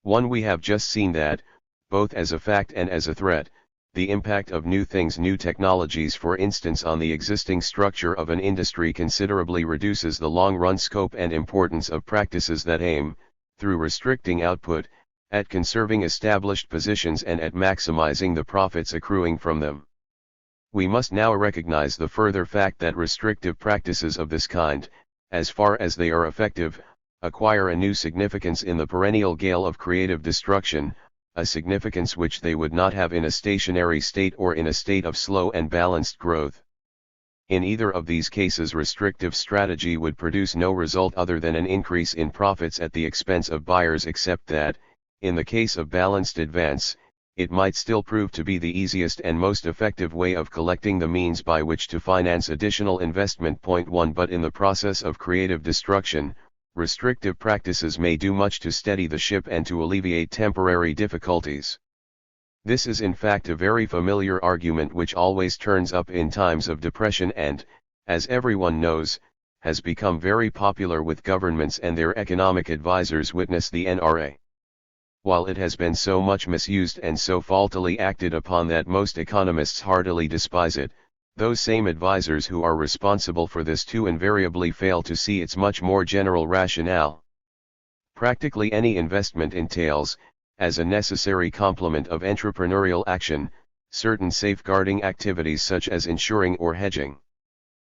1. We have just seen that, both as a fact and as a threat, the impact of new things, new technologies for instance, on the existing structure of an industry considerably reduces the long-run scope and importance of practices that aim, through restricting output, at conserving established positions and at maximizing the profits accruing from them. We must now recognize the further fact that restrictive practices of this kind, as far as they are effective, acquire a new significance in the perennial gale of creative destruction, a significance which they would not have in a stationary state or in a state of slow and balanced growth. In either of these cases, restrictive strategy would produce no result other than an increase in profits at the expense of buyers, except that, in the case of balanced advance, it might still prove to be the easiest and most effective way of collecting the means by which to finance additional investment. Point 1. But in the process of creative destruction, restrictive practices may do much to steady the ship and to alleviate temporary difficulties. This is in fact a very familiar argument which always turns up in times of depression and, as everyone knows, has become very popular with governments and their economic advisors. Witness the NRA. While it has been so much misused and so faultily acted upon that most economists heartily despise it, those same advisors who are responsible for this too invariably fail to see its much more general rationale. Practically any investment entails, as a necessary complement of entrepreneurial action, certain safeguarding activities such as insuring or hedging.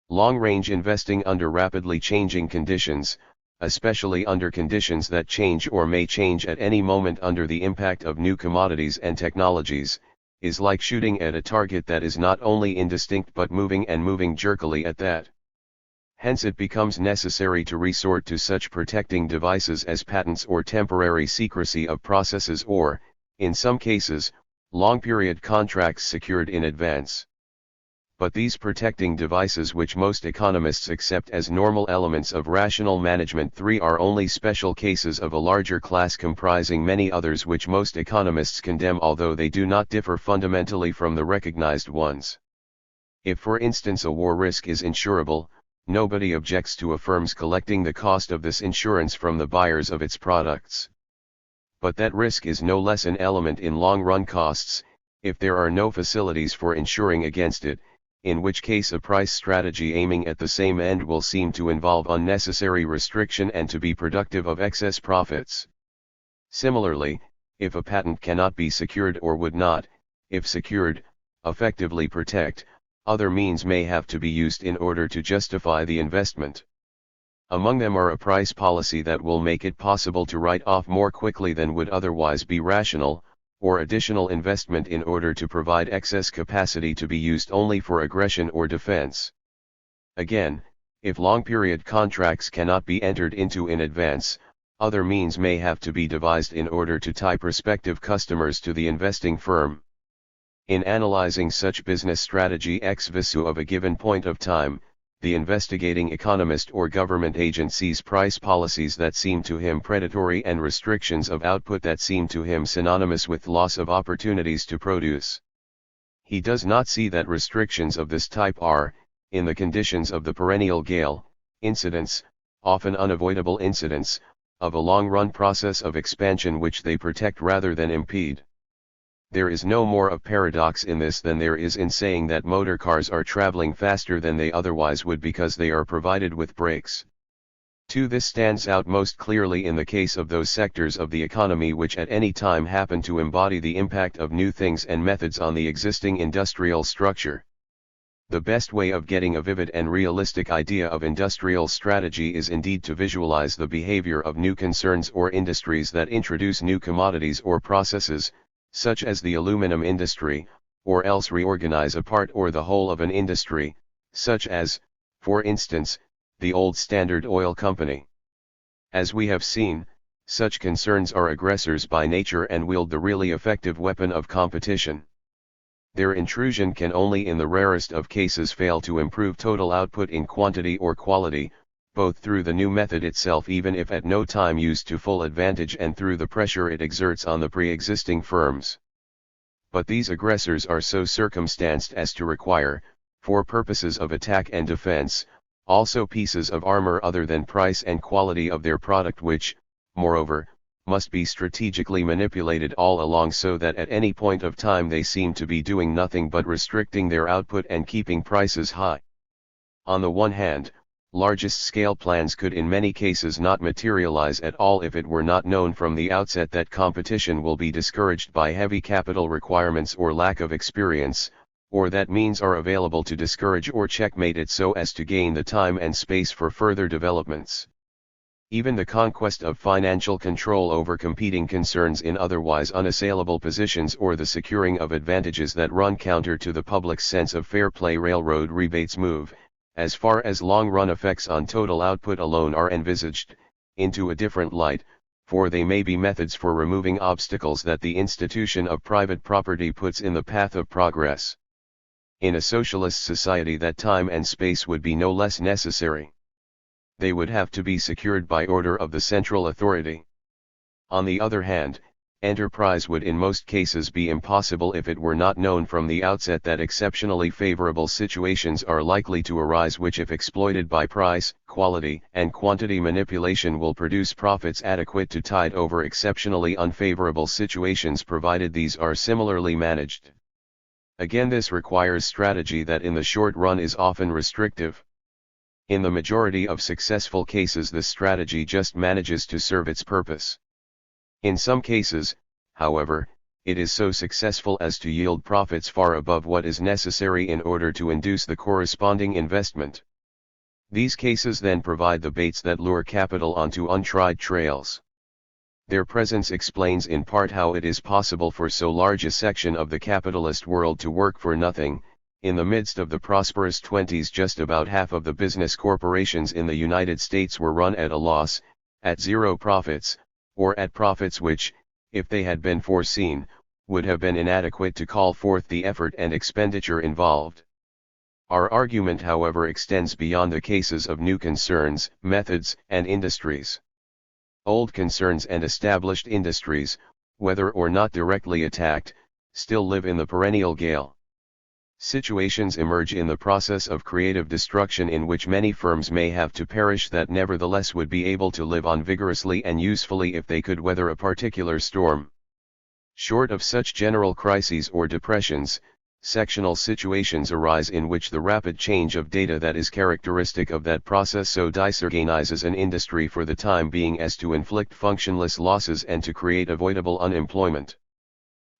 Long-range investing under rapidly changing conditions, especially under conditions that change or may change at any moment under the impact of new commodities and technologies, is like shooting at a target that is not only indistinct but moving jerkily at that. Hence it becomes necessary to resort to such protecting devices as patents or temporary secrecy of processes or, in some cases, long-period contracts secured in advance. But these protecting devices, which most economists accept as normal elements of rational management, are only special cases of a larger class comprising many others which most economists condemn, although they do not differ fundamentally from the recognized ones. If for instance a war risk is insurable, nobody objects to a firm's collecting the cost of this insurance from the buyers of its products. But that risk is no less an element in long-run costs, if there are no facilities for insuring against it, in which case a price strategy aiming at the same end will seem to involve unnecessary restriction and to be productive of excess profits. Similarly, if a patent cannot be secured or would not, if secured, effectively protect, other means may have to be used in order to justify the investment. Among them are a price policy that will make it possible to write off more quickly than would otherwise be rational, or additional investment in order to provide excess capacity to be used only for aggression or defense. Again, if long-period contracts cannot be entered into in advance, other means may have to be devised in order to tie prospective customers to the investing firm. In analyzing such business strategy ex visu of a given point of time, the investigating economist or government agent sees price policies that seem to him predatory and restrictions of output that seem to him synonymous with loss of opportunities to produce. He does not see that restrictions of this type are, in the conditions of the perennial gale, incidents, often unavoidable incidents, of a long-run process of expansion which they protect rather than impede. There is no more of paradox in this than there is in saying that motor cars are traveling faster than they otherwise would because they are provided with brakes. This stands out most clearly in the case of those sectors of the economy which at any time happen to embody the impact of new things and methods on the existing industrial structure. The best way of getting a vivid and realistic idea of industrial strategy is indeed to visualize the behavior of new concerns or industries that introduce new commodities or processes, such as the aluminum industry, or else reorganize a part or the whole of an industry, such as, for instance, the old Standard Oil Company. As we have seen, such concerns are aggressors by nature and wield the really effective weapon of competition. Their intrusion can only in the rarest of cases fail to improve total output in quantity or quality, both through the new method itself even if at no time used to full advantage and through the pressure it exerts on the pre-existing firms. But these aggressors are so circumstanced as to require, for purposes of attack and defense, also pieces of armor other than price and quality of their product which, moreover, must be strategically manipulated all along so that at any point of time they seem to be doing nothing but restricting their output and keeping prices high. On the one hand, largest scale plans could in many cases not materialize at all if it were not known from the outset that competition will be discouraged by heavy capital requirements or lack of experience, or that means are available to discourage or checkmate it so as to gain the time and space for further developments. Even the conquest of financial control over competing concerns in otherwise unassailable positions or the securing of advantages that run counter to the public's sense of fair play railroad rebates move, as far as long-run effects on total output alone are envisaged, into a different light, for they may be methods for removing obstacles that the institution of private property puts in the path of progress. In a socialist society that time and space would be no less necessary. They would have to be secured by order of the central authority. On the other hand, enterprise would in most cases be impossible if it were not known from the outset that exceptionally favorable situations are likely to arise which if exploited by price, quality, and quantity manipulation will produce profits adequate to tide over exceptionally unfavorable situations provided these are similarly managed. Again, this requires strategy that in the short run is often restrictive. In the majority of successful cases this strategy just manages to serve its purpose. In some cases, however, it is so successful as to yield profits far above what is necessary in order to induce the corresponding investment. These cases then provide the baits that lure capital onto untried trails. Their presence explains in part how it is possible for so large a section of the capitalist world to work for nothing. In the midst of the prosperous 20s, just about half of the business corporations in the United States were run at a loss, at zero profits, or at profits which, if they had been foreseen, would have been inadequate to call forth the effort and expenditure involved. Our argument, however, extends beyond the cases of new concerns, methods, and industries. Old concerns and established industries, whether or not directly attacked, still live in the perennial gale. Situations emerge in the process of creative destruction in which many firms may have to perish that nevertheless would be able to live on vigorously and usefully if they could weather a particular storm. Short of such general crises or depressions, sectional situations arise in which the rapid change of data that is characteristic of that process so disorganizes an industry for the time being as to inflict functionless losses and to create avoidable unemployment.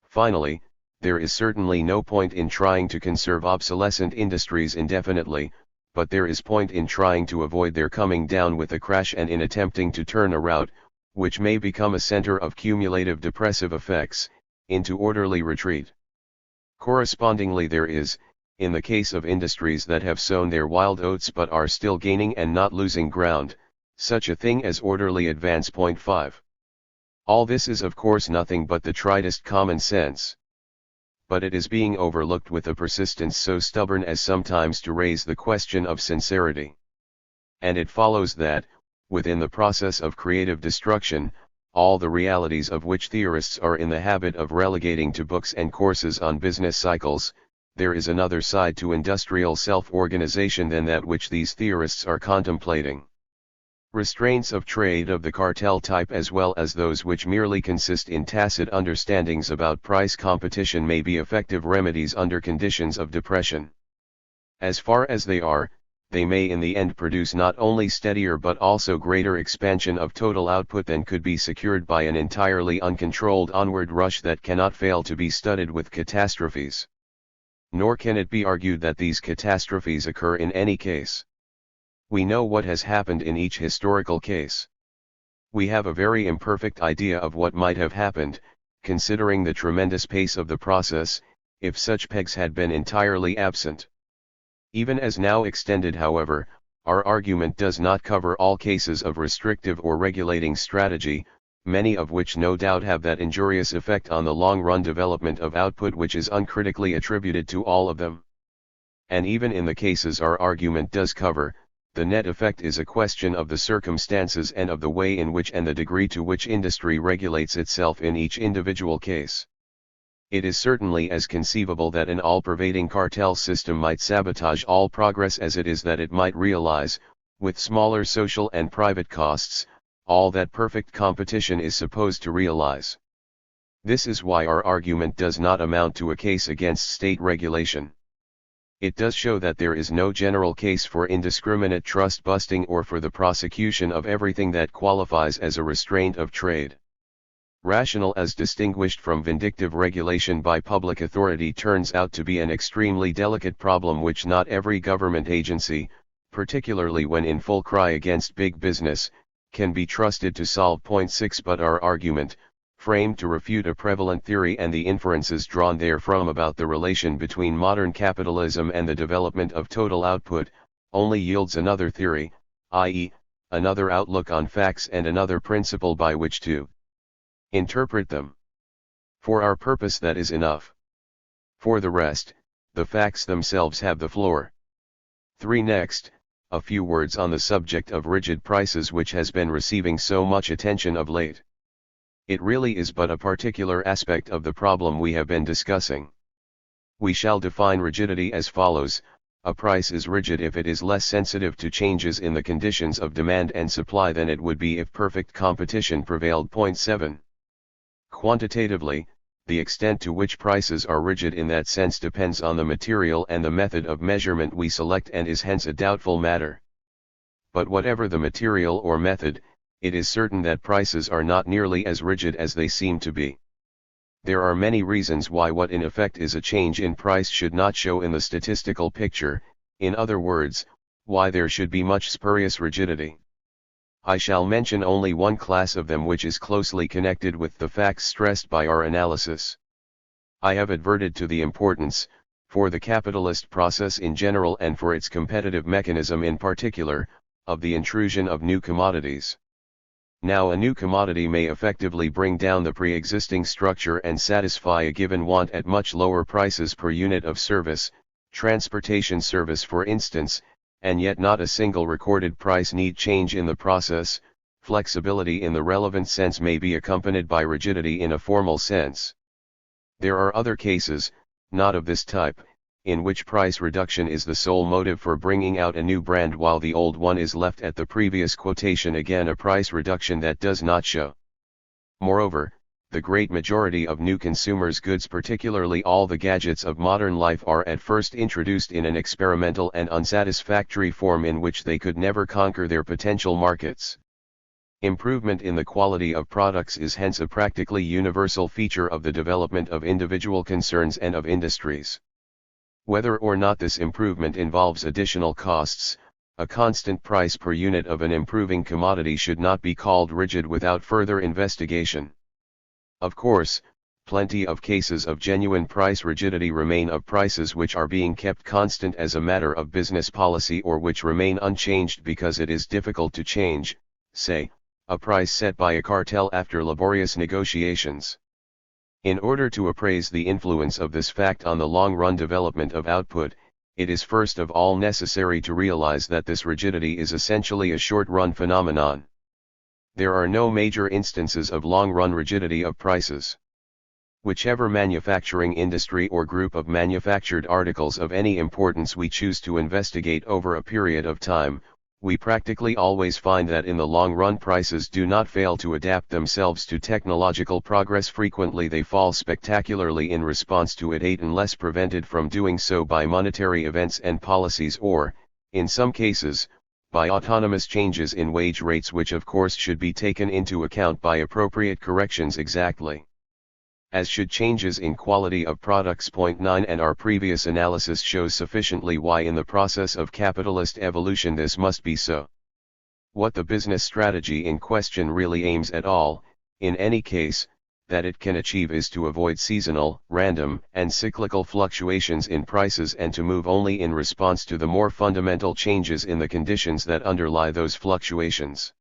Finally, there is certainly no point in trying to conserve obsolescent industries indefinitely, but there is point in trying to avoid their coming down with a crash and in attempting to turn a route, which may become a center of cumulative depressive effects, into orderly retreat. Correspondingly there is, in the case of industries that have sown their wild oats but are still gaining and not losing ground, such a thing as orderly advance. 5. All this is of course nothing but the tritest common sense. But it is being overlooked with a persistence so stubborn as sometimes to raise the question of sincerity. And it follows that, within the process of creative destruction, all the realities of which theorists are in the habit of relegating to books and courses on business cycles, there is another side to industrial self-organization than that which these theorists are contemplating. Restraints of trade of the cartel type as well as those which merely consist in tacit understandings about price competition may be effective remedies under conditions of depression. As far as they are, they may in the end produce not only steadier but also greater expansion of total output than could be secured by an entirely uncontrolled onward rush that cannot fail to be studded with catastrophes. Nor can it be argued that these catastrophes occur in any case. We know what has happened in each historical case. We have a very imperfect idea of what might have happened, considering the tremendous pace of the process, if such pegs had been entirely absent. Even as now extended, however, our argument does not cover all cases of restrictive or regulating strategy, many of which no doubt have that injurious effect on the long-run development of output which is uncritically attributed to all of them. And even in the cases our argument does cover, the net effect is a question of the circumstances and of the way in which and the degree to which industry regulates itself in each individual case. It is certainly as conceivable that an all-pervading cartel system might sabotage all progress as it is that it might realize, with smaller social and private costs, all that perfect competition is supposed to realize. This is why our argument does not amount to a case against state regulation. It does show that there is no general case for indiscriminate trust busting or for the prosecution of everything that qualifies as a restraint of trade. Rational as distinguished from vindictive regulation by public authority turns out to be an extremely delicate problem which not every government agency, particularly when in full cry against big business, can be trusted to solve. 6 But our argument, framed to refute a prevalent theory and the inferences drawn therefrom about the relation between modern capitalism and the development of total output, only yields another theory, i.e., another outlook on facts and another principle by which to interpret them. For our purpose that is enough. For the rest, the facts themselves have the floor. 3 Next, a few words on the subject of rigid prices which has been receiving so much attention of late. It really is but a particular aspect of the problem we have been discussing. We shall define rigidity as follows: a price is rigid if it is less sensitive to changes in the conditions of demand and supply than it would be if perfect competition prevailed. 7. Quantitatively, the extent to which prices are rigid in that sense depends on the material and the method of measurement we select and is hence a doubtful matter. But whatever the material or method, it is certain that prices are not nearly as rigid as they seem to be. There are many reasons why what in effect is a change in price should not show in the statistical picture, in other words, why there should be much spurious rigidity. I shall mention only one class of them which is closely connected with the facts stressed by our analysis. I have adverted to the importance, for the capitalist process in general and for its competitive mechanism in particular, of the intrusion of new commodities. Now a new commodity may effectively bring down the pre-existing structure and satisfy a given want at much lower prices per unit of service, transportation service for instance, and yet not a single recorded price need change in the process. Flexibility in the relevant sense may be accompanied by rigidity in a formal sense. There are other cases, not of this type, in which price reduction is the sole motive for bringing out a new brand while the old one is left at the previous quotation, again a price reduction that does not show. Moreover, the great majority of new consumers' goods, particularly all the gadgets of modern life, are at first introduced in an experimental and unsatisfactory form in which they could never conquer their potential markets. Improvement in the quality of products is hence a practically universal feature of the development of individual concerns and of industries. Whether or not this improvement involves additional costs, a constant price per unit of an improving commodity should not be called rigid without further investigation. Of course, plenty of cases of genuine price rigidity remain of prices which are being kept constant as a matter of business policy or which remain unchanged because it is difficult to change, say, a price set by a cartel after laborious negotiations. In order to appraise the influence of this fact on the long-run development of output, it is first of all necessary to realize that this rigidity is essentially a short-run phenomenon. There are no major instances of long-run rigidity of prices. Whichever manufacturing industry or group of manufactured articles of any importance we choose to investigate over a period of time, we practically always find that in the long run prices do not fail to adapt themselves to technological progress. Frequently they fall spectacularly in response to it unless prevented from doing so by monetary events and policies or, in some cases, by autonomous changes in wage rates, which of course should be taken into account by appropriate corrections exactly as should changes in quality of products. Point 9 and our previous analysis shows sufficiently why in the process of capitalist evolution this must be so. What the business strategy in question really aims at all, in any case, that it can achieve is to avoid seasonal, random, and cyclical fluctuations in prices and to move only in response to the more fundamental changes in the conditions that underlie those fluctuations.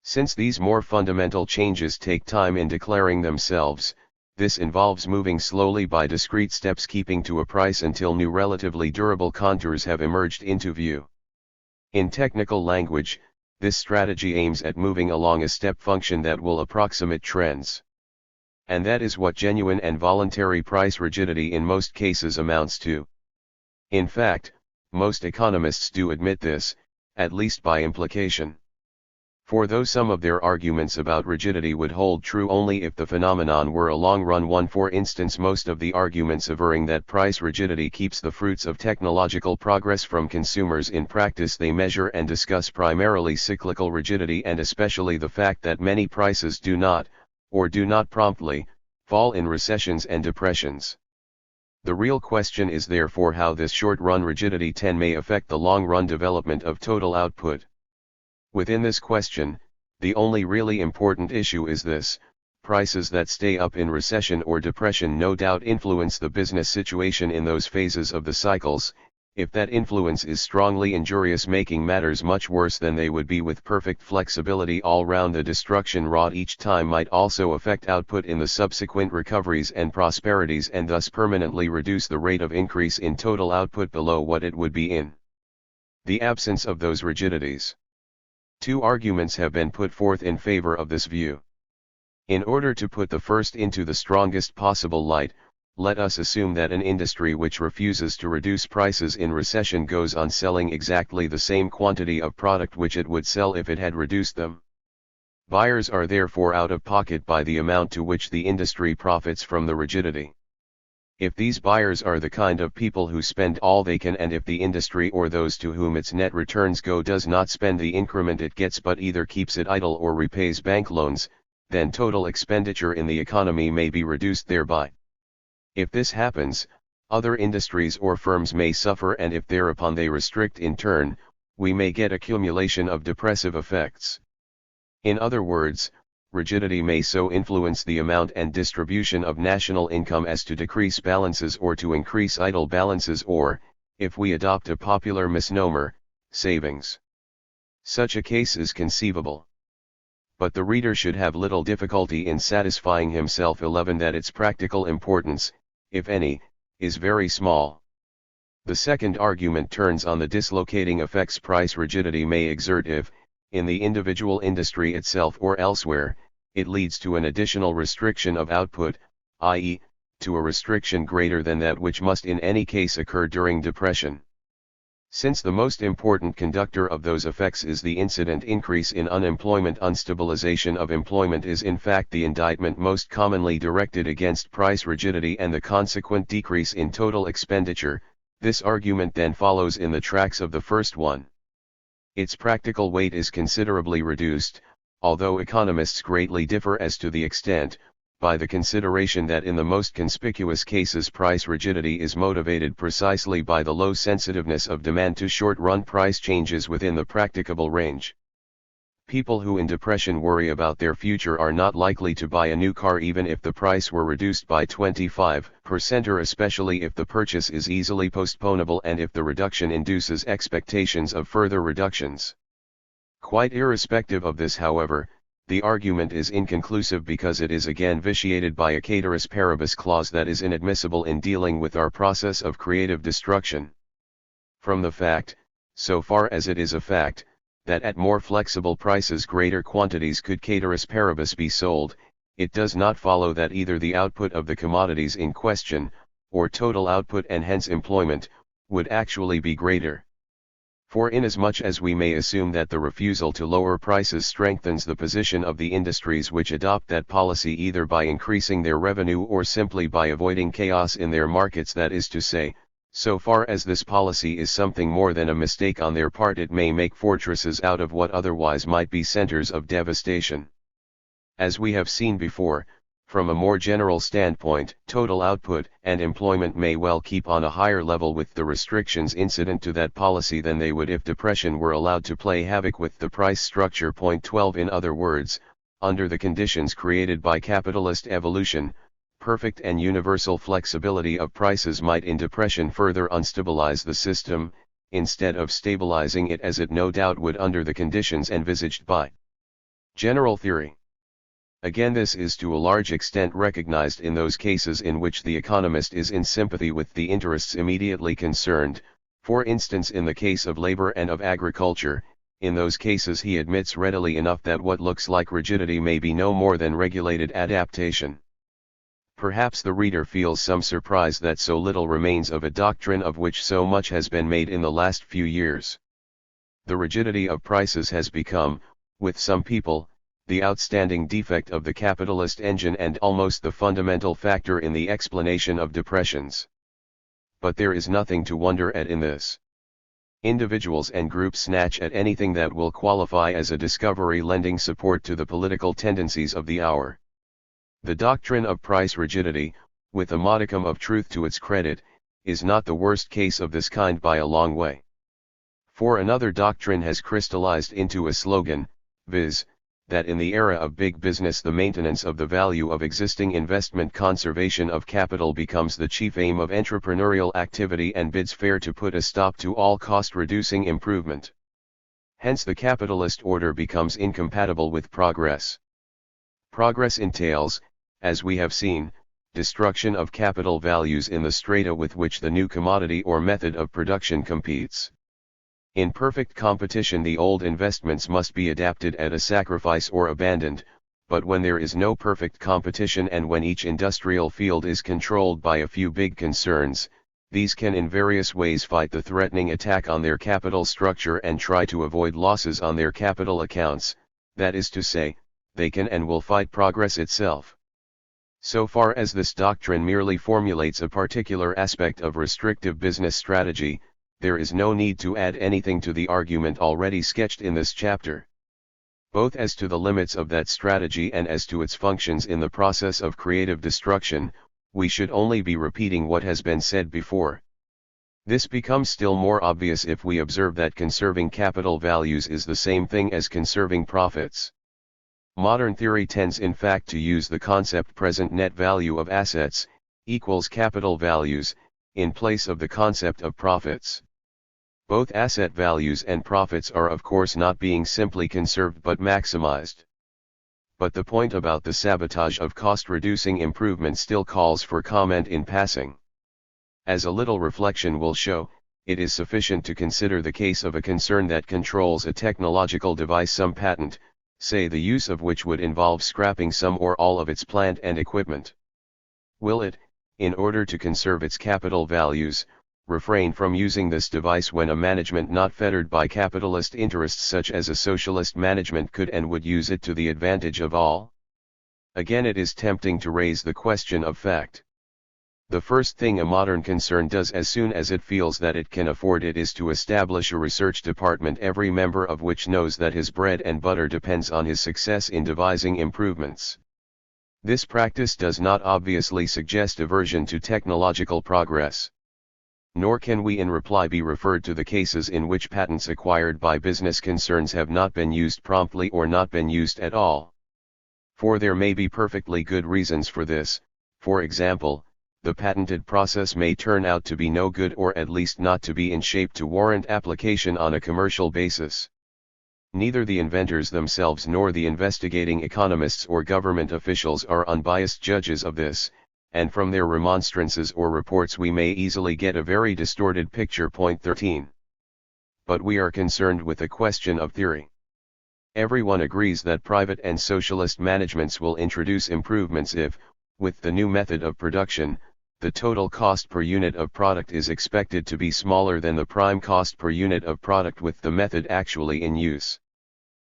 Since these more fundamental changes take time in declaring themselves, this involves moving slowly by discrete steps, keeping to a price until new relatively durable contours have emerged into view. In technical language, this strategy aims at moving along a step function that will approximate trends. And that is what genuine and voluntary price rigidity in most cases amounts to. In fact, most economists do admit this, at least by implication. For though some of their arguments about rigidity would hold true only if the phenomenon were a long-run one, for instance most of the arguments averring that price rigidity keeps the fruits of technological progress from consumers, in practice they measure and discuss primarily cyclical rigidity and especially the fact that many prices do not, or do not promptly, fall in recessions and depressions. The real question is therefore how this short-run rigidity may affect the long-run development of total output. Within this question, the only really important issue is this: prices that stay up in recession or depression no doubt influence the business situation in those phases of the cycles. If that influence is strongly injurious, making matters much worse than they would be with perfect flexibility all round, the destruction wrought each time might also affect output in the subsequent recoveries and prosperities and thus permanently reduce the rate of increase in total output below what it would be in the absence of those rigidities. Two arguments have been put forth in favor of this view. In order to put the first into the strongest possible light, let us assume that an industry which refuses to reduce prices in recession goes on selling exactly the same quantity of product which it would sell if it had reduced them. Buyers are therefore out of pocket by the amount to which the industry profits from the rigidity. If these buyers are the kind of people who spend all they can, and if the industry or those to whom its net returns go does not spend the increment it gets but either keeps it idle or repays bank loans, then total expenditure in the economy may be reduced thereby. If this happens, other industries or firms may suffer, and if thereupon they restrict in turn, we may get accumulation of depressive effects. In other words, rigidity may so influence the amount and distribution of national income as to decrease balances or to increase idle balances or, if we adopt a popular misnomer, savings. Such a case is conceivable. But the reader should have little difficulty in satisfying himself 11 that its practical importance, if any, is very small. The second argument turns on the dislocating effects price rigidity may exert if, in the individual industry itself or elsewhere, it leads to an additional restriction of output, i.e., to a restriction greater than that which must in any case occur during depression. Since the most important conductor of those effects is the incident increase in unemployment, unstabilization of employment is in fact the indictment most commonly directed against price rigidity and the consequent decrease in total expenditure. This argument then follows in the tracks of the first one. Its practical weight is considerably reduced, although economists greatly differ as to the extent, by the consideration that in the most conspicuous cases price rigidity is motivated precisely by the low sensitiveness of demand to short-run price changes within the practicable range. People who in depression worry about their future are not likely to buy a new car even if the price were reduced by 25%, or especially if the purchase is easily postponable and if the reduction induces expectations of further reductions. Quite irrespective of this, however, the argument is inconclusive because it is again vitiated by a ceteris paribus clause that is inadmissible in dealing with our process of creative destruction. From the fact, so far as it is a fact, that at more flexible prices greater quantities could ceteris paribus be sold, it does not follow that either the output of the commodities in question, or total output and hence employment, would actually be greater. For inasmuch as we may assume that the refusal to lower prices strengthens the position of the industries which adopt that policy either by increasing their revenue or simply by avoiding chaos in their markets, that is to say, so far as this policy is something more than a mistake on their part, it may make fortresses out of what otherwise might be centers of devastation. As we have seen before, from a more general standpoint, total output and employment may well keep on a higher level with the restrictions incident to that policy than they would if depression were allowed to play havoc with the price structure. Point 12. In other words, under the conditions created by capitalist evolution, perfect and universal flexibility of prices might in depression further unstabilize the system, instead of stabilizing it as it no doubt would under the conditions envisaged by general theory. Again, this is to a large extent recognized in those cases in which the economist is in sympathy with the interests immediately concerned, for instance in the case of labor and of agriculture. In those cases he admits readily enough that what looks like rigidity may be no more than regulated adaptation. Perhaps the reader feels some surprise that so little remains of a doctrine of which so much has been made in the last few years. The rigidity of prices has become, with some people, the outstanding defect of the capitalist engine and almost the fundamental factor in the explanation of depressions. But there is nothing to wonder at in this. Individuals and groups snatch at anything that will qualify as a discovery lending support to the political tendencies of the hour. The doctrine of price rigidity, with a modicum of truth to its credit, is not the worst case of this kind by a long way. For another doctrine has crystallized into a slogan, viz., that in the era of big business the maintenance of the value of existing investment, conservation of capital, becomes the chief aim of entrepreneurial activity and bids fair to put a stop to all cost-reducing improvement. Hence the capitalist order becomes incompatible with progress. Progress entails, as we have seen, destruction of capital values in the strata with which the new commodity or method of production competes. In perfect competition the old investments must be adapted at a sacrifice or abandoned, but when there is no perfect competition and when each industrial field is controlled by a few big concerns, these can in various ways fight the threatening attack on their capital structure and try to avoid losses on their capital accounts, that is to say, they can and will fight progress itself. So far as this doctrine merely formulates a particular aspect of restrictive business strategy, there is no need to add anything to the argument already sketched in this chapter. Both as to the limits of that strategy and as to its functions in the process of creative destruction, we should only be repeating what has been said before. This becomes still more obvious if we observe that conserving capital values is the same thing as conserving profits. Modern theory tends in fact to use the concept present net value of assets equals capital values, in place of the concept of profits. Both asset values and profits are of course not being simply conserved but maximized. But the point about the sabotage of cost-reducing improvement still calls for comment in passing. As a little reflection will show, it is sufficient to consider the case of a concern that controls a technological device, some patent, say the use of which would involve scrapping some or all of its plant and equipment. Will it, in order to conserve its capital values, refrain from using this device when a management not fettered by capitalist interests such as a socialist management could and would use it to the advantage of all? Again, it is tempting to raise the question of fact. The first thing a modern concern does as soon as it feels that it can afford it is to establish a research department every member of which knows that his bread and butter depends on his success in devising improvements. This practice does not obviously suggest aversion to technological progress. Nor can we in reply be referred to the cases in which patents acquired by business concerns have not been used promptly or not been used at all. For there may be perfectly good reasons for this. For example, the patented process may turn out to be no good or at least not to be in shape to warrant application on a commercial basis. Neither the inventors themselves nor the investigating economists or government officials are unbiased judges of this, and from their remonstrances or reports we may easily get a very distorted picture. Point 13. But we are concerned with a question of theory. Everyone agrees that private and socialist managements will introduce improvements if, with the new method of production, the total cost per unit of product is expected to be smaller than the prime cost per unit of product with the method actually in use.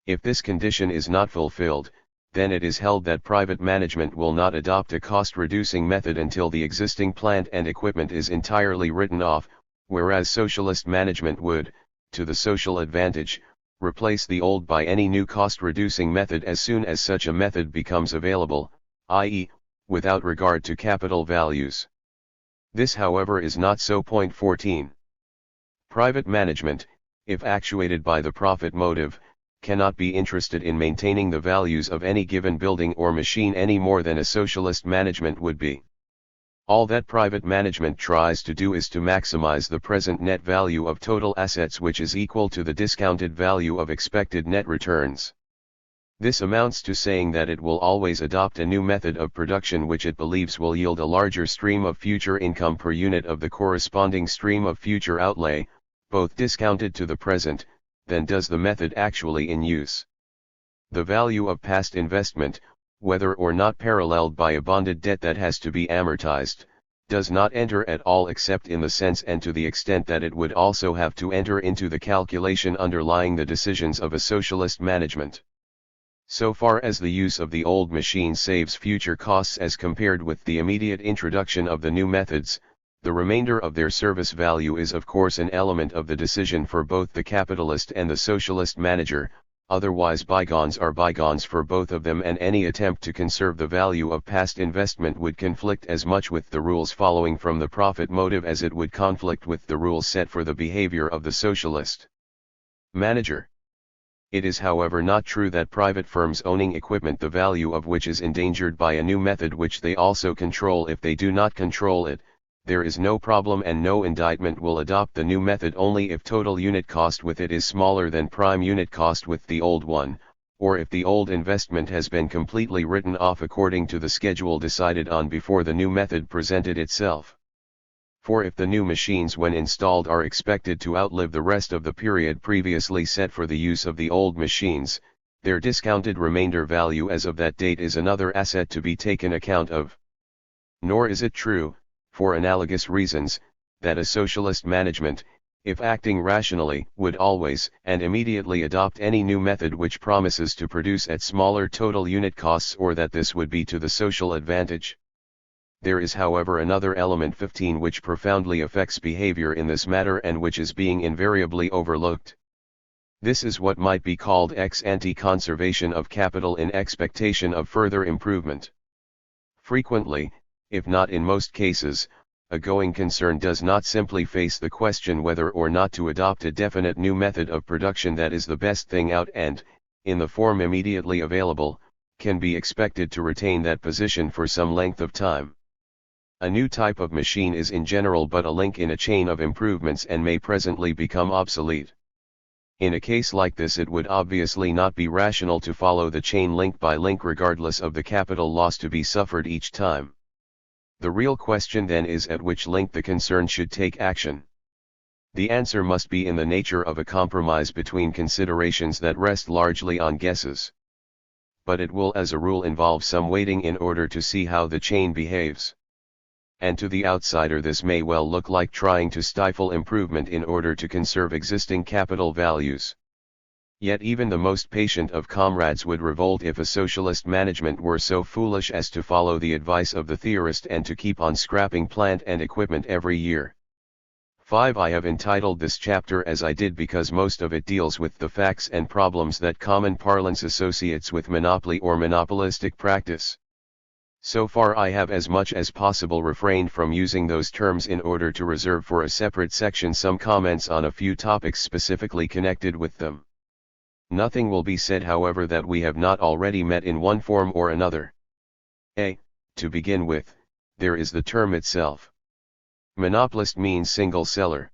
If this condition is not fulfilled, then it is held that private management will not adopt a cost-reducing method until the existing plant and equipment is entirely written off, whereas socialist management would, to the social advantage, replace the old by any new cost-reducing method as soon as such a method becomes available, i.e., without regard to capital values. This, however, is not so. Point 14. Private management, if actuated by the profit motive, cannot be interested in maintaining the values of any given building or machine any more than a socialist management would be. All that private management tries to do is to maximize the present net value of total assets, which is equal to the discounted value of expected net returns. This amounts to saying that it will always adopt a new method of production which it believes will yield a larger stream of future income per unit of the corresponding stream of future outlay, both discounted to the present, than does the method actually in use. The value of past investment, whether or not paralleled by a bonded debt that has to be amortized, does not enter at all except in the sense and to the extent that it would also have to enter into the calculation underlying the decisions of a socialist management. So far as the use of the old machine saves future costs as compared with the immediate introduction of the new methods, the remainder of their service value is of course an element of the decision for both the capitalist and the socialist manager, otherwise bygones are bygones for both of them, and any attempt to conserve the value of past investment would conflict as much with the rules following from the profit motive as it would conflict with the rules set for the behavior of the socialist manager. It is, however, not true that private firms owning equipment the value of which is endangered by a new method which they also control. If they do not control it, there is no problem and no indictment will adopt the new method only if total unit cost with it is smaller than prime unit cost with the old one, or if the old investment has been completely written off according to the schedule decided on before the new method presented itself. For if the new machines when installed are expected to outlive the rest of the period previously set for the use of the old machines, their discounted remainder value as of that date is another asset to be taken account of. Nor is it true, for analogous reasons, that a socialist management, if acting rationally, would always and immediately adopt any new method which promises to produce at smaller total unit costs, or that this would be to the social advantage. There is, however, another element 15 which profoundly affects behavior in this matter and which is being invariably overlooked. This is what might be called ex ante conservation of capital in expectation of further improvement. Frequently, if not in most cases, a going concern does not simply face the question whether or not to adopt a definite new method of production that is the best thing out and, in the form immediately available, can be expected to retain that position for some length of time. A new type of machine is in general but a link in a chain of improvements and may presently become obsolete. In a case like this, it would obviously not be rational to follow the chain link by link regardless of the capital loss to be suffered each time. The real question then is at which link the concern should take action. The answer must be in the nature of a compromise between considerations that rest largely on guesses. But it will as a rule involve some waiting in order to see how the chain behaves. And to the outsider this may well look like trying to stifle improvement in order to conserve existing capital values. Yet even the most patient of comrades would revolt if a socialist management were so foolish as to follow the advice of the theorist and to keep on scrapping plant and equipment every year. 5. I have entitled this chapter as I did because most of it deals with the facts and problems that common parlance associates with monopoly or monopolistic practice. So far I have as much as possible refrained from using those terms in order to reserve for a separate section some comments on a few topics specifically connected with them. Nothing will be said, however, that we have not already met in one form or another. To begin with, there is the term itself. Monopolist means single seller.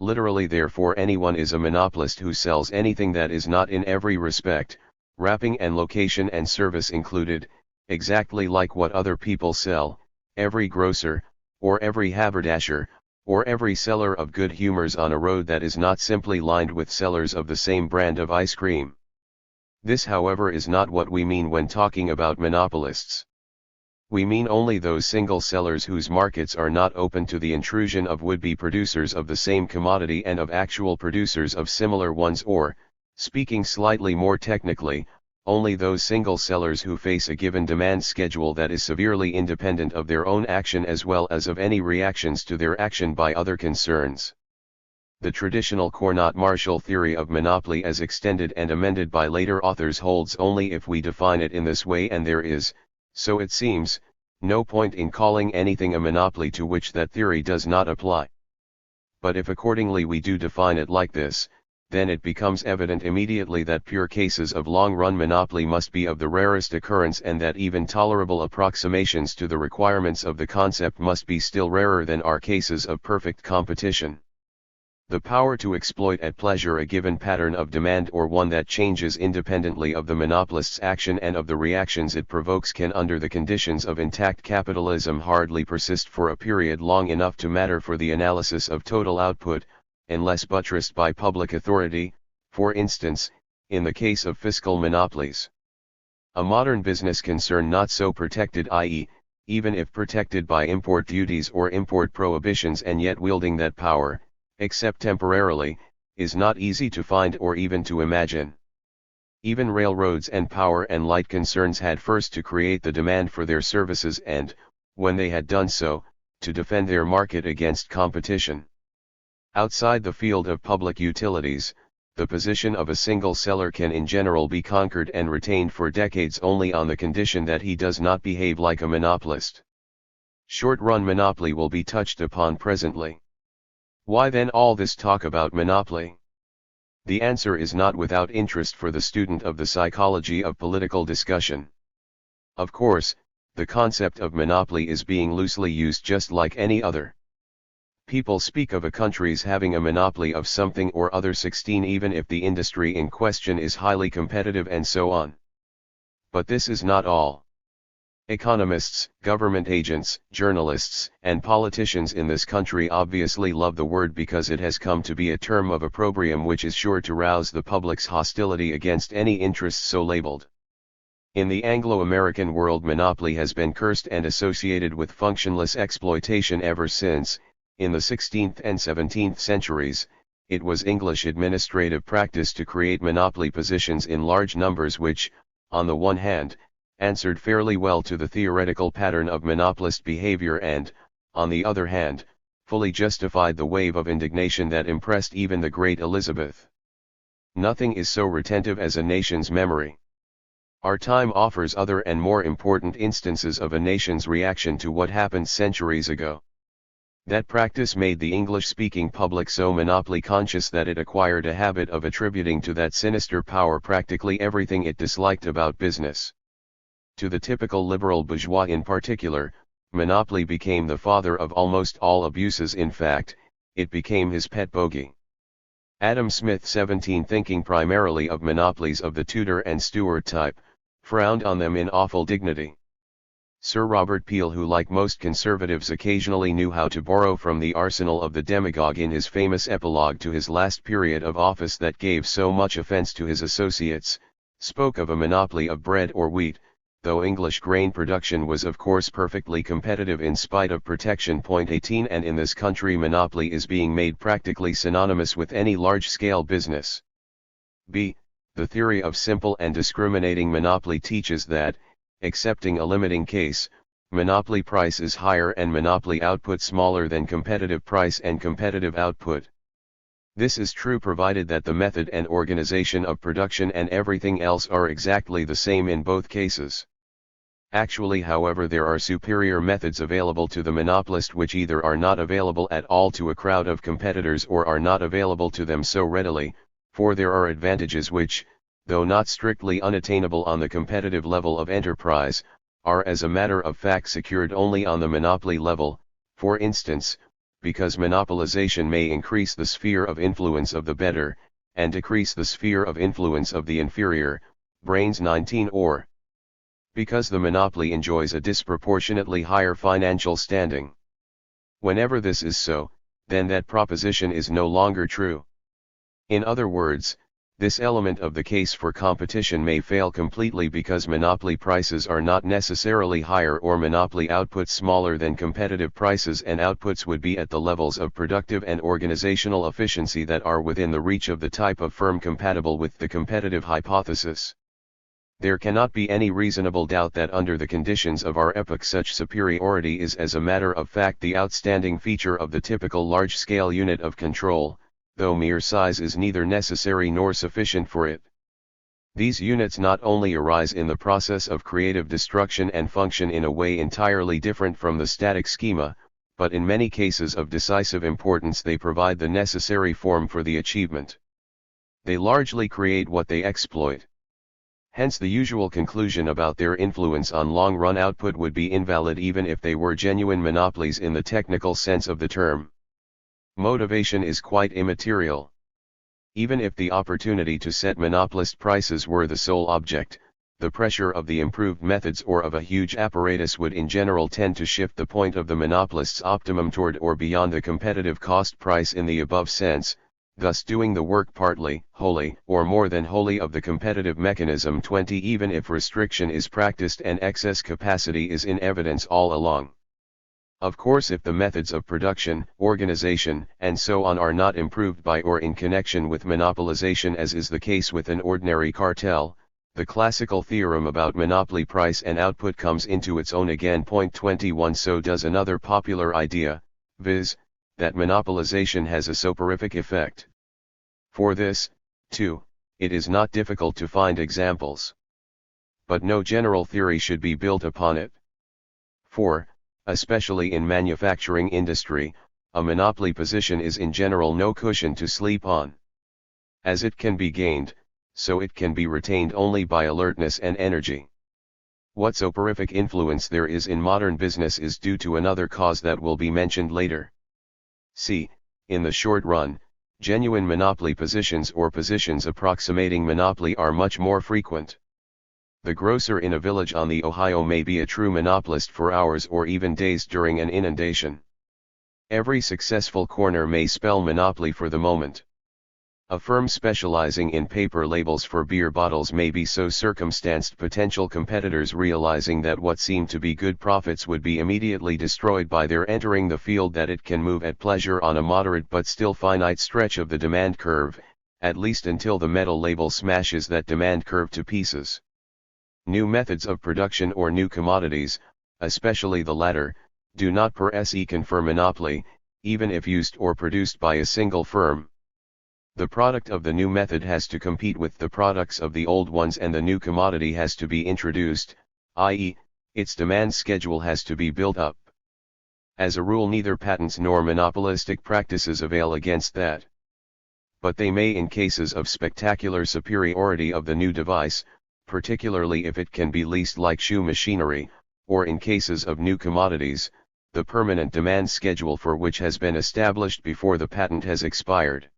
Literally, therefore, anyone is a monopolist who sells anything that is not in every respect, wrapping and location and service included, exactly like what other people sell, every grocer, or every haberdasher, or every seller of good humors on a road that is not simply lined with sellers of the same brand of ice cream. This, however, is not what we mean when talking about monopolists. We mean only those single sellers whose markets are not open to the intrusion of would-be producers of the same commodity and of actual producers of similar ones, or, speaking slightly more technically, only those single sellers who face a given demand schedule that is severely independent of their own action as well as of any reactions to their action by other concerns. The traditional Cournot-Marshall theory of monopoly, as extended and amended by later authors, holds only if we define it in this way, and there is, so it seems, no point in calling anything a monopoly to which that theory does not apply. But if accordingly we do define it like this, then it becomes evident immediately that pure cases of long-run monopoly must be of the rarest occurrence, and that even tolerable approximations to the requirements of the concept must be still rarer than are cases of perfect competition. The power to exploit at pleasure a given pattern of demand, or one that changes independently of the monopolist's action and of the reactions it provokes, can under the conditions of intact capitalism hardly persist for a period long enough to matter for the analysis of total output, unless buttressed by public authority, for instance, in the case of fiscal monopolies. A modern business concern not so protected, i.e., even if protected by import duties or import prohibitions and yet wielding that power, except temporarily, is not easy to find or even to imagine. Even railroads and power and light concerns had first to create the demand for their services and, when they had done so, to defend their market against competition. Outside the field of public utilities, the position of a single seller can in general be conquered and retained for decades only on the condition that he does not behave like a monopolist. Short-run monopoly will be touched upon presently. Why then all this talk about monopoly? The answer is not without interest for the student of the psychology of political discussion. Of course, the concept of monopoly is being loosely used just like any other. People speak of a country's having a monopoly of something or other 16 even if the industry in question is highly competitive and so on. But this is not all. Economists, government agents, journalists, and politicians in this country obviously love the word because it has come to be a term of opprobrium which is sure to rouse the public's hostility against any interest so labeled. In the Anglo-American world, monopoly has been cursed and associated with functionless exploitation ever since. In the 16th and 17th centuries, it was English administrative practice to create monopoly positions in large numbers which, on the one hand, answered fairly well to the theoretical pattern of monopolist behavior and, on the other hand, fully justified the wave of indignation that impressed even the great Elizabeth. Nothing is so retentive as a nation's memory. Our time offers other and more important instances of a nation's reaction to what happened centuries ago. That practice made the English-speaking public so monopoly conscious that it acquired a habit of attributing to that sinister power practically everything it disliked about business. To the typical liberal bourgeois in particular, monopoly became the father of almost all abuses. In fact, it became his pet bogey. Adam Smith, 17, thinking primarily of monopolies of the Tudor and Stuart type, frowned on them in awful dignity. Sir Robert Peel, who like most conservatives occasionally knew how to borrow from the arsenal of the demagogue in his famous epilogue to his last period of office that gave so much offence to his associates, spoke of a monopoly of bread or wheat, though English grain production was of course perfectly competitive in spite of protection. 18 And in this country monopoly is being made practically synonymous with any large-scale business. B. The theory of simple and discriminating monopoly teaches that, excepting a limiting case, monopoly price is higher and monopoly output smaller than competitive price and competitive output. This is true provided that the method and organization of production and everything else are exactly the same in both cases. Actually, however, there are superior methods available to the monopolist which either are not available at all to a crowd of competitors or are not available to them so readily, for there are advantages which, though not strictly unattainable on the competitive level of enterprise, are as a matter of fact secured only on the monopoly level, for instance, because monopolization may increase the sphere of influence of the better, and decrease the sphere of influence of the inferior, Brains 19, or because the monopoly enjoys a disproportionately higher financial standing. Whenever this is so, then that proposition is no longer true. In other words, this element of the case for competition may fail completely because monopoly prices are not necessarily higher or monopoly outputs smaller than competitive prices, and outputs would be at the levels of productive and organizational efficiency that are within the reach of the type of firm compatible with the competitive hypothesis. There cannot be any reasonable doubt that under the conditions of our epoch such superiority is as a matter of fact the outstanding feature of the typical large-scale unit of control, though mere size is neither necessary nor sufficient for it. These units not only arise in the process of creative destruction and function in a way entirely different from the static schema, but in many cases of decisive importance they provide the necessary form for the achievement. They largely create what they exploit. Hence the usual conclusion about their influence on long-run output would be invalid even if they were genuine monopolies in the technical sense of the term. Motivation is quite immaterial. Even if the opportunity to set monopolist prices were the sole object, the pressure of the improved methods or of a huge apparatus would in general tend to shift the point of the monopolist's optimum toward or beyond the competitive cost price in the above sense, thus doing the work partly, wholly, or more than wholly of the competitive mechanism. 20 Even if restriction is practiced and excess capacity is in evidence all along. Of course, if the methods of production, organization, and so on are not improved by or in connection with monopolization as is the case with an ordinary cartel, the classical theorem about monopoly price and output comes into its own again. 21 So does another popular idea, viz., that monopolization has a soporific effect. For this, too, it is not difficult to find examples. But no general theory should be built upon it. For, especially in manufacturing industry, a monopoly position is in general no cushion to sleep on. As it can be gained, so it can be retained only by alertness and energy. What soporific influence there is in modern business is due to another cause that will be mentioned later. See, in the short run, genuine monopoly positions or positions approximating monopoly are much more frequent. The grocer in a village on the Ohio may be a true monopolist for hours or even days during an inundation. Every successful corner may spell monopoly for the moment. A firm specializing in paper labels for beer bottles may be so circumstanced potential competitors realizing that what seemed to be good profits would be immediately destroyed by their entering the field that it can move at pleasure on a moderate but still finite stretch of the demand curve, at least until the metal label smashes that demand curve to pieces. New methods of production or new commodities, especially the latter, do not per se confer monopoly, even if used or produced by a single firm. The product of the new method has to compete with the products of the old ones, and the new commodity has to be introduced, i.e., its demand schedule has to be built up. As a rule, neither patents nor monopolistic practices avail against that. But they may in cases of spectacular superiority of the new device, particularly if it can be leased like shoe machinery, or in cases of new commodities, the permanent demand schedule for which has been established before the patent has expired.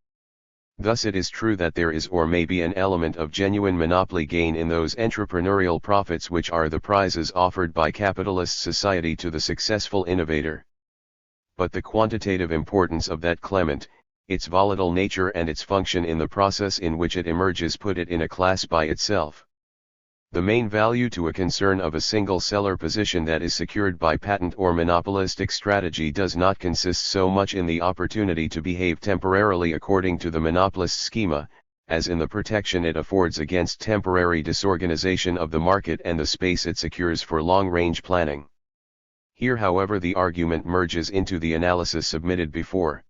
Thus it is true that there is or may be an element of genuine monopoly gain in those entrepreneurial profits which are the prizes offered by capitalist society to the successful innovator. But the quantitative importance of that clement, its volatile nature and its function in the process in which it emerges put it in a class by itself. The main value to a concern of a single seller position that is secured by patent or monopolistic strategy does not consist so much in the opportunity to behave temporarily according to the monopolist schema, as in the protection it affords against temporary disorganization of the market and the space it secures for long-range planning. Here, however, the argument merges into the analysis submitted before.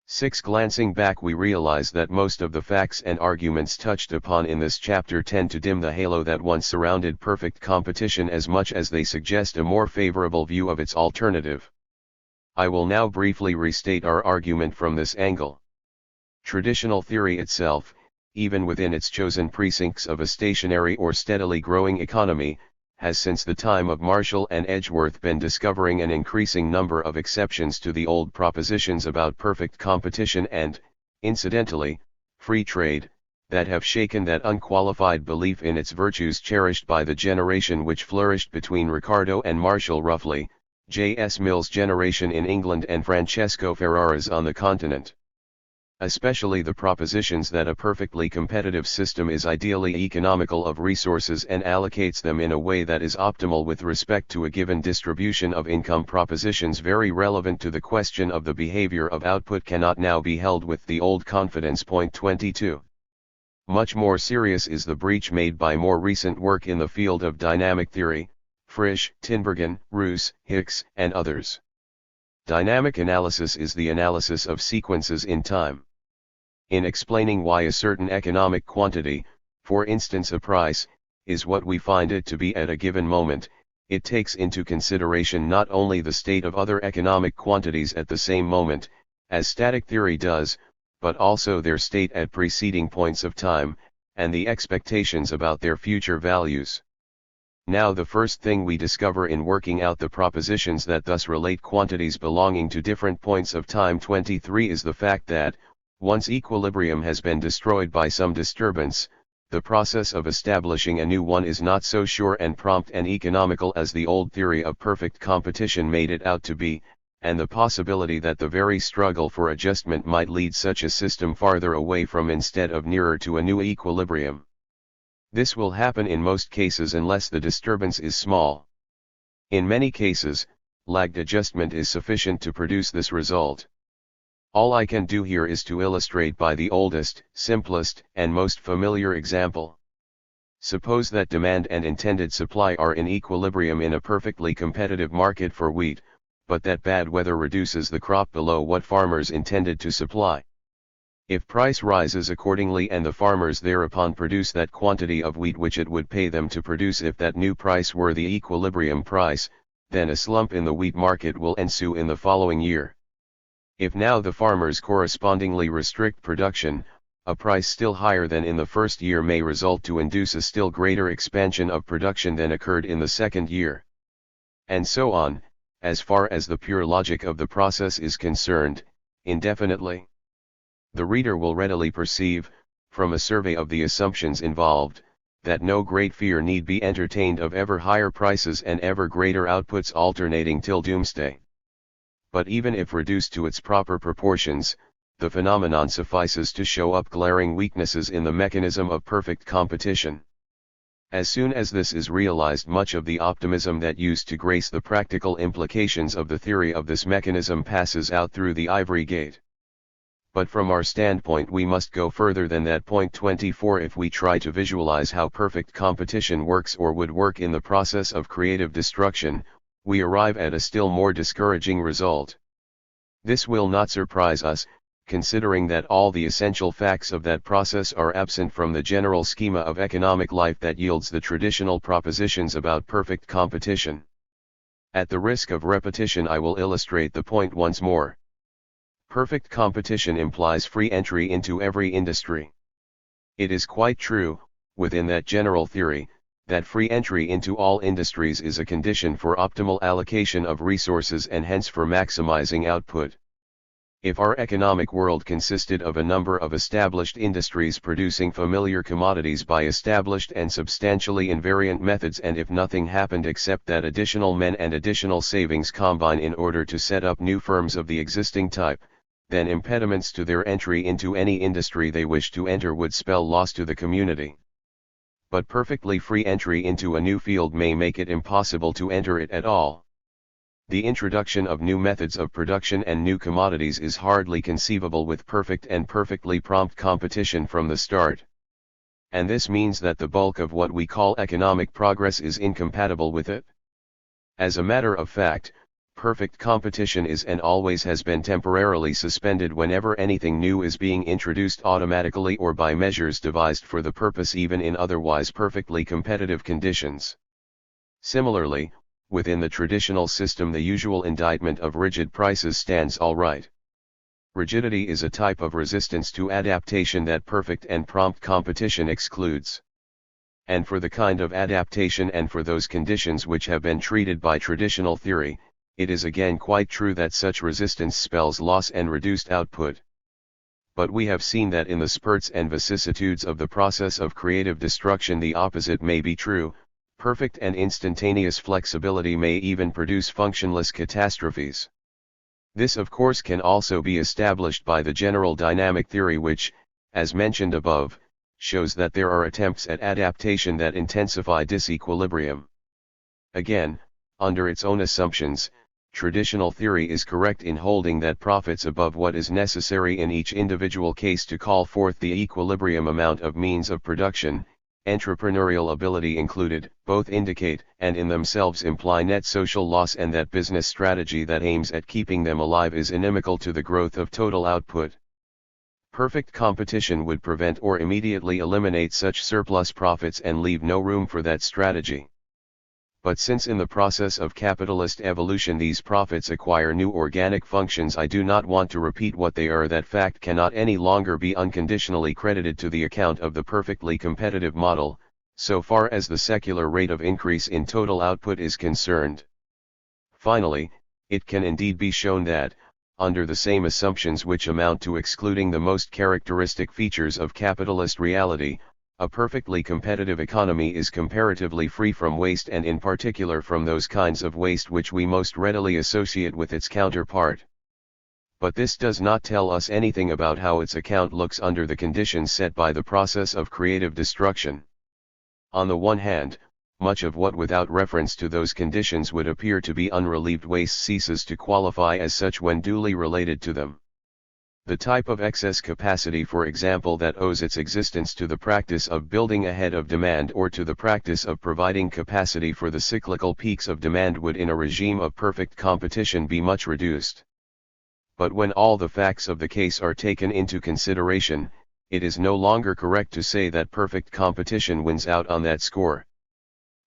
6. Glancing back, we realize that most of the facts and arguments touched upon in this chapter tend to dim the halo that once surrounded perfect competition as much as they suggest a more favorable view of its alternative. I will now briefly restate our argument from this angle. Traditional theory itself, even within its chosen precincts of a stationary or steadily growing economy, has since the time of Marshall and Edgeworth been discovering an increasing number of exceptions to the old propositions about perfect competition and, incidentally, free trade, that have shaken that unqualified belief in its virtues cherished by the generation which flourished between Ricardo and Marshall, roughly, J.S. Mill's generation in England and Francesco Ferrara's on the continent. Especially the propositions that a perfectly competitive system is ideally economical of resources and allocates them in a way that is optimal with respect to a given distribution of income. Propositions very relevant to the question of the behavior of output cannot now be held with the old confidence. Point 22. Much more serious is the breach made by more recent work in the field of dynamic theory, Frisch, Tinbergen, Roos, Hicks, and others. Dynamic analysis is the analysis of sequences in time. In explaining why a certain economic quantity, for instance a price, is what we find it to be at a given moment, it takes into consideration not only the state of other economic quantities at the same moment, as static theory does, but also their state at preceding points of time, and the expectations about their future values. Now the first thing we discover in working out the propositions that thus relate quantities belonging to different points of time 23 is the fact that, once equilibrium has been destroyed by some disturbance, the process of establishing a new one is not so sure and prompt and economical as the old theory of perfect competition made it out to be, and the possibility that the very struggle for adjustment might lead such a system farther away from instead of nearer to a new equilibrium. This will happen in most cases unless the disturbance is small. In many cases, lagged adjustment is sufficient to produce this result. All I can do here is to illustrate by the oldest, simplest, and most familiar example. Suppose that demand and intended supply are in equilibrium in a perfectly competitive market for wheat, but that bad weather reduces the crop below what farmers intended to supply. If price rises accordingly and the farmers thereupon produce that quantity of wheat which it would pay them to produce if that new price were the equilibrium price, then a slump in the wheat market will ensue in the following year. If now the farmers correspondingly restrict production, a price still higher than in the first year may result to induce a still greater expansion of production than occurred in the second year. And so on, as far as the pure logic of the process is concerned, indefinitely. The reader will readily perceive, from a survey of the assumptions involved, that no great fear need be entertained of ever higher prices and ever greater outputs alternating till doomsday. But even if reduced to its proper proportions, the phenomenon suffices to show up glaring weaknesses in the mechanism of perfect competition. As soon as this is realized, much of the optimism that used to grace the practical implications of the theory of this mechanism passes out through the ivory gate. But from our standpoint we must go further than that. Point 24. If we try to visualize how perfect competition works or would work in the process of creative destruction, we arrive at a still more discouraging result. This will not surprise us, considering that all the essential facts of that process are absent from the general schema of economic life that yields the traditional propositions about perfect competition. At the risk of repetition I will illustrate the point once more. Perfect competition implies free entry into every industry. It is quite true, within that general theory, that free entry into all industries is a condition for optimal allocation of resources and hence for maximizing output. If our economic world consisted of a number of established industries producing familiar commodities by established and substantially invariant methods, and if nothing happened except that additional men and additional savings combine in order to set up new firms of the existing type, then impediments to their entry into any industry they wish to enter would spell loss to the community. But perfectly free entry into a new field may make it impossible to enter it at all. The introduction of new methods of production and new commodities is hardly conceivable with perfect and perfectly prompt competition from the start. And this means that the bulk of what we call economic progress is incompatible with it. As a matter of fact, Perfect competition is and always has been temporarily suspended whenever anything new is being introduced automatically or by measures devised for the purpose, even in otherwise perfectly competitive conditions. Similarly, within the traditional system the usual indictment of rigid prices stands all right. Rigidity is a type of resistance to adaptation that perfect and prompt competition excludes. And for the kind of adaptation and for those conditions which have been treated by traditional theory, it is again quite true that such resistance spells loss and reduced output. But we have seen that in the spurts and vicissitudes of the process of creative destruction the opposite may be true. Perfect and instantaneous flexibility may even produce functionless catastrophes. This of course can also be established by the general dynamic theory which, as mentioned above, shows that there are attempts at adaptation that intensify disequilibrium. Again, under its own assumptions, traditional theory is correct in holding that profits above what is necessary in each individual case to call forth the equilibrium amount of means of production, entrepreneurial ability included, both indicate and in themselves imply net social loss, and that business strategy that aims at keeping them alive is inimical to the growth of total output. Perfect competition would prevent or immediately eliminate such surplus profits and leave no room for that strategy. But since in the process of capitalist evolution these profits acquire new organic functions, I do not want to repeat what they are. That fact cannot any longer be unconditionally credited to the account of the perfectly competitive model, so far as the secular rate of increase in total output is concerned. Finally, it can indeed be shown that, under the same assumptions which amount to excluding the most characteristic features of capitalist reality, a perfectly competitive economy is comparatively free from waste, and in particular from those kinds of waste which we most readily associate with its counterpart. But this does not tell us anything about how its account looks under the conditions set by the process of creative destruction. On the one hand, much of what without reference to those conditions would appear to be unrelieved waste ceases to qualify as such when duly related to them. The type of excess capacity, for example, that owes its existence to the practice of building ahead of demand or to the practice of providing capacity for the cyclical peaks of demand, would in a regime of perfect competition be much reduced. But when all the facts of the case are taken into consideration, it is no longer correct to say that perfect competition wins out on that score.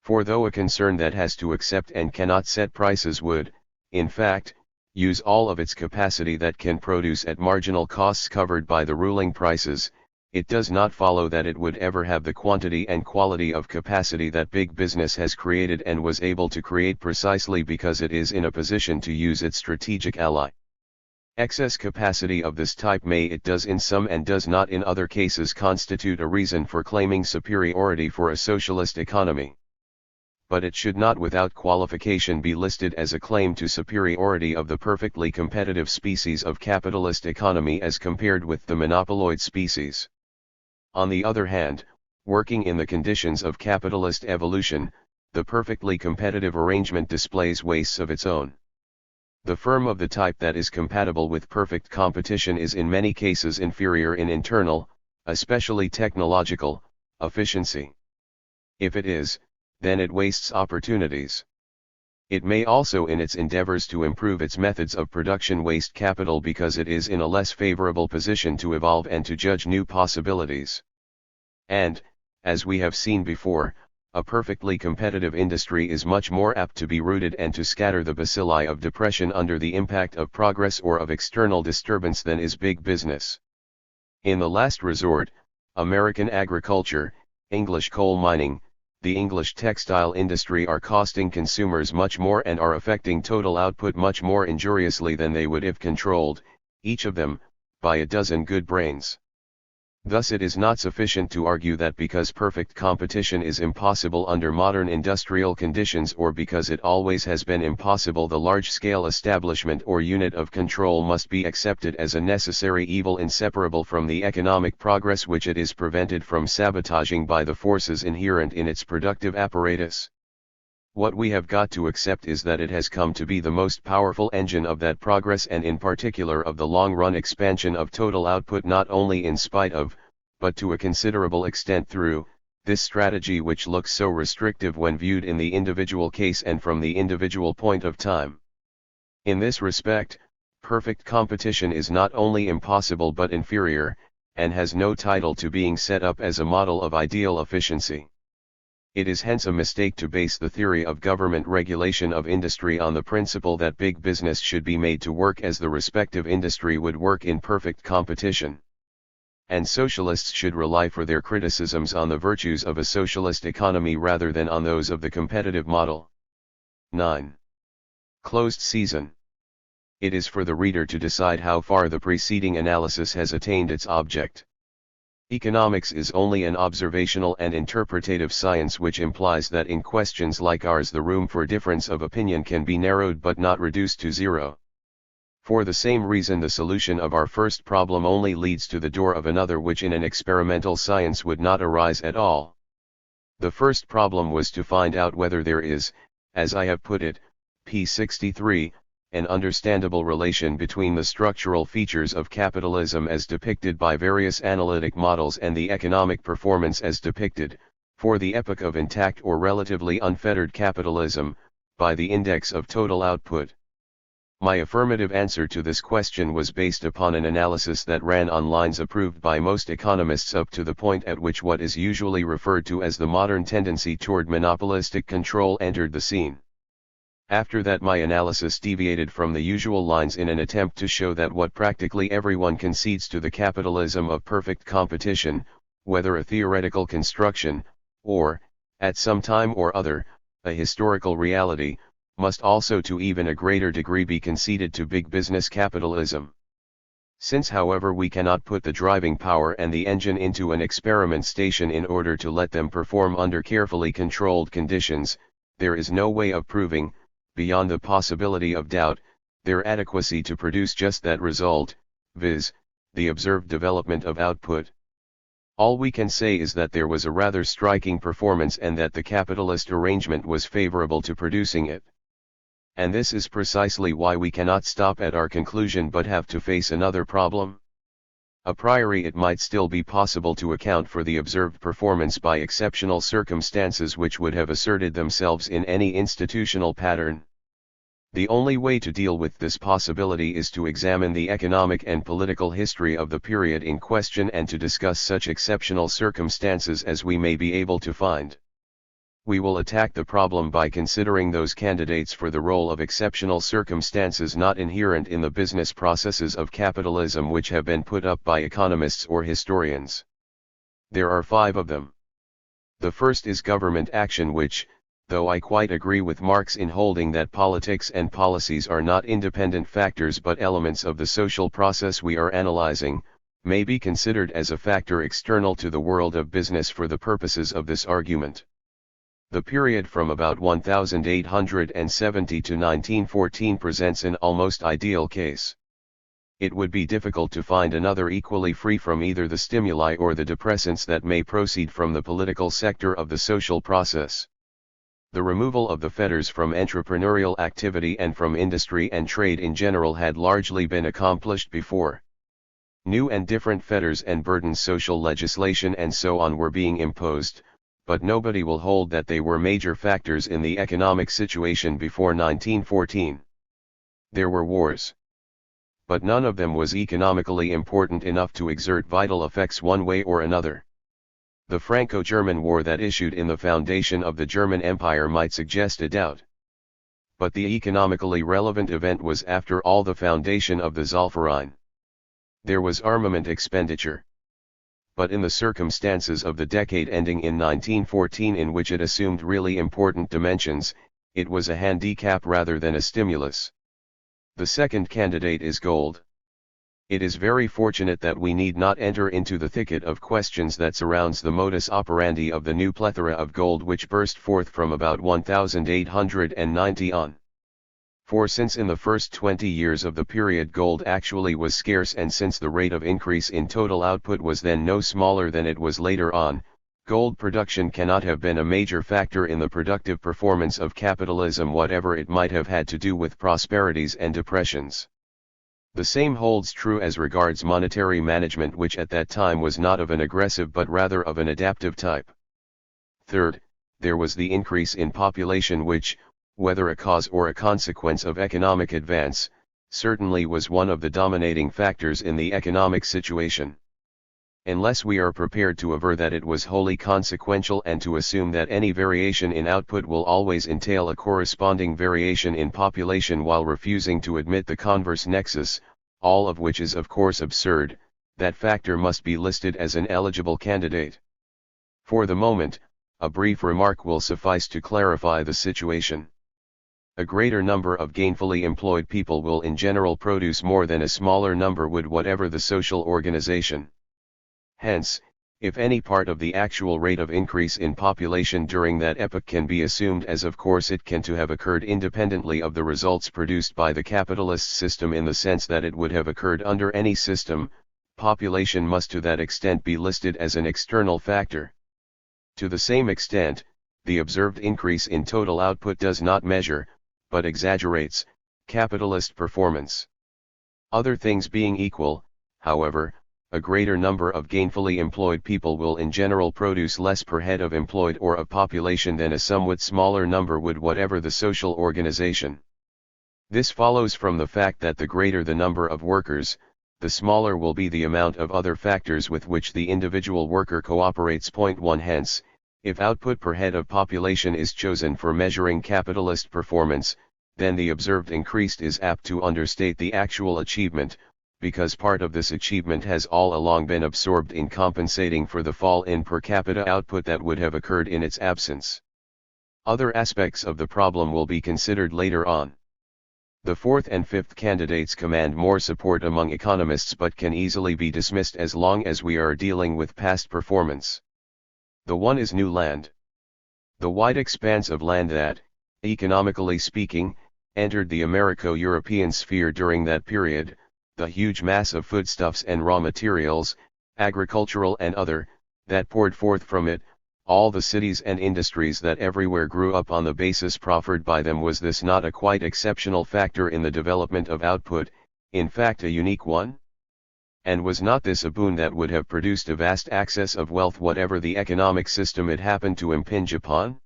For though a concern that has to accept and cannot set prices would, in fact, use all of its capacity that can produce at marginal costs covered by the ruling prices, it does not follow that it would ever have the quantity and quality of capacity that big business has created and was able to create precisely because it is in a position to use its strategic ally. Excess capacity of this type may, it does in some and does not in other cases, constitute a reason for claiming superiority for a socialist economy. But it should not without qualification be listed as a claim to superiority of the perfectly competitive species of capitalist economy as compared with the monopolied species. On the other hand, working in the conditions of capitalist evolution, the perfectly competitive arrangement displays wastes of its own. The firm of the type that is compatible with perfect competition is in many cases inferior in internal, especially technological, efficiency. If it is, then it wastes opportunities. It may also in its endeavors to improve its methods of production waste capital because it is in a less favorable position to evolve and to judge new possibilities. And, as we have seen before, a perfectly competitive industry is much more apt to be rooted and to scatter the bacilli of depression under the impact of progress or of external disturbance than is big business. In the last resort, American agriculture, English coal mining, the English textile industry are costing consumers much more and are affecting total output much more injuriously than they would if controlled, each of them, by a dozen good brains. Thus it is not sufficient to argue that because perfect competition is impossible under modern industrial conditions, or because it always has been impossible, the large-scale establishment or unit of control must be accepted as a necessary evil inseparable from the economic progress which it is prevented from sabotaging by the forces inherent in its productive apparatus. What we have got to accept is that it has come to be the most powerful engine of that progress, and in particular of the long-run expansion of total output, not only in spite of, but to a considerable extent through, this strategy which looks so restrictive when viewed in the individual case and from the individual point of time. In this respect, perfect competition is not only impossible but inferior, and has no title to being set up as a model of ideal efficiency. It is hence a mistake to base the theory of government regulation of industry on the principle that big business should be made to work as the respective industry would work in perfect competition. And socialists should rely for their criticisms on the virtues of a socialist economy rather than on those of the competitive model. 9. Closed season. It is for the reader to decide how far the preceding analysis has attained its object. Economics is only an observational and interpretative science, which implies that in questions like ours the room for difference of opinion can be narrowed but not reduced to zero. For the same reason the solution of our first problem only leads to the door of another which in an experimental science would not arise at all. The first problem was to find out whether there is, as I have put it, p. 63, an understandable relation between the structural features of capitalism as depicted by various analytic models and the economic performance as depicted, for the epoch of intact or relatively unfettered capitalism, by the index of total output. My affirmative answer to this question was based upon an analysis that ran on lines approved by most economists up to the point at which what is usually referred to as the modern tendency toward monopolistic control entered the scene. After that my analysis deviated from the usual lines in an attempt to show that what practically everyone concedes to the capitalism of perfect competition, whether a theoretical construction, or, at some time or other, a historical reality, must also to even a greater degree be conceded to big business capitalism. Since however we cannot put the driving power and the engine into an experiment station in order to let them perform under carefully controlled conditions, there is no way of proving, beyond the possibility of doubt, their adequacy to produce just that result, viz., the observed development of output. All we can say is that there was a rather striking performance and that the capitalist arrangement was favorable to producing it. And this is precisely why we cannot stop at our conclusion but have to face another problem. A priori it might still be possible to account for the observed performance by exceptional circumstances which would have asserted themselves in any institutional pattern. The only way to deal with this possibility is to examine the economic and political history of the period in question and to discuss such exceptional circumstances as we may be able to find. We will attack the problem by considering those candidates for the role of exceptional circumstances not inherent in the business processes of capitalism which have been put up by economists or historians. There are 5 of them. The first is government action which, though I quite agree with Marx in holding that politics and policies are not independent factors but elements of the social process we are analyzing, may be considered as a factor external to the world of business for the purposes of this argument. The period from about 1870 to 1914 presents an almost ideal case. It would be difficult to find another equally free from either the stimuli or the depressants that may proceed from the political sector of the social process. The removal of the fetters from entrepreneurial activity and from industry and trade in general had largely been accomplished before. New and different fetters and burdens, social legislation and so on were being imposed, but nobody will hold that they were major factors in the economic situation before 1914. There were wars. But none of them was economically important enough to exert vital effects one way or another. The Franco-German War that issued in the foundation of the German Empire might suggest a doubt. But the economically relevant event was after all the foundation of the Zollverein. There was armament expenditure. But in the circumstances of the decade ending in 1914 in which it assumed really important dimensions, it was a handicap rather than a stimulus. The second candidate is gold. It is very fortunate that we need not enter into the thicket of questions that surrounds the modus operandi of the new plethora of gold which burst forth from about 1890 on. For since in the first 20 years of the period gold actually was scarce and since the rate of increase in total output was then no smaller than it was later on, gold production cannot have been a major factor in the productive performance of capitalism whatever it might have had to do with prosperities and depressions. The same holds true as regards monetary management which at that time was not of an aggressive but rather of an adaptive type. Third, there was the increase in population which, whether a cause or a consequence of economic advance, certainly was one of the dominating factors in the economic situation. Unless we are prepared to aver that it was wholly consequential and to assume that any variation in output will always entail a corresponding variation in population while refusing to admit the converse nexus, all of which is of course absurd, that factor must be listed as an eligible candidate. For the moment, a brief remark will suffice to clarify the situation. A greater number of gainfully employed people will in general produce more than a smaller number would whatever the social organization. Hence, if any part of the actual rate of increase in population during that epoch can be assumed as of course it can to have occurred independently of the results produced by the capitalist system in the sense that it would have occurred under any system, population must to that extent be listed as an external factor. To the same extent, the observed increase in total output does not measure, but exaggerates, capitalist performance. Other things being equal, however, a greater number of gainfully employed people will in general produce less per head of employed or of population than a somewhat smaller number would whatever the social organization. This follows from the fact that the greater the number of workers, the smaller will be the amount of other factors with which the individual worker cooperates. Point 1. Hence, if output per head of population is chosen for measuring capitalist performance, then the observed increase is apt to understate the actual achievement, because part of this achievement has all along been absorbed in compensating for the fall in per capita output that would have occurred in its absence. Other aspects of the problem will be considered later on. The fourth and fifth candidates command more support among economists but can easily be dismissed as long as we are dealing with past performance. The one is new land. The wide expanse of land that, economically speaking, entered the Americo-European sphere during that period, the huge mass of foodstuffs and raw materials, agricultural and other, that poured forth from it, all the cities and industries that everywhere grew up on the basis proffered by them. Was this not a quite exceptional factor in the development of output, in fact a unique one? And was not this a boon that would have produced a vast access of wealth whatever the economic system it happened to impinge upon?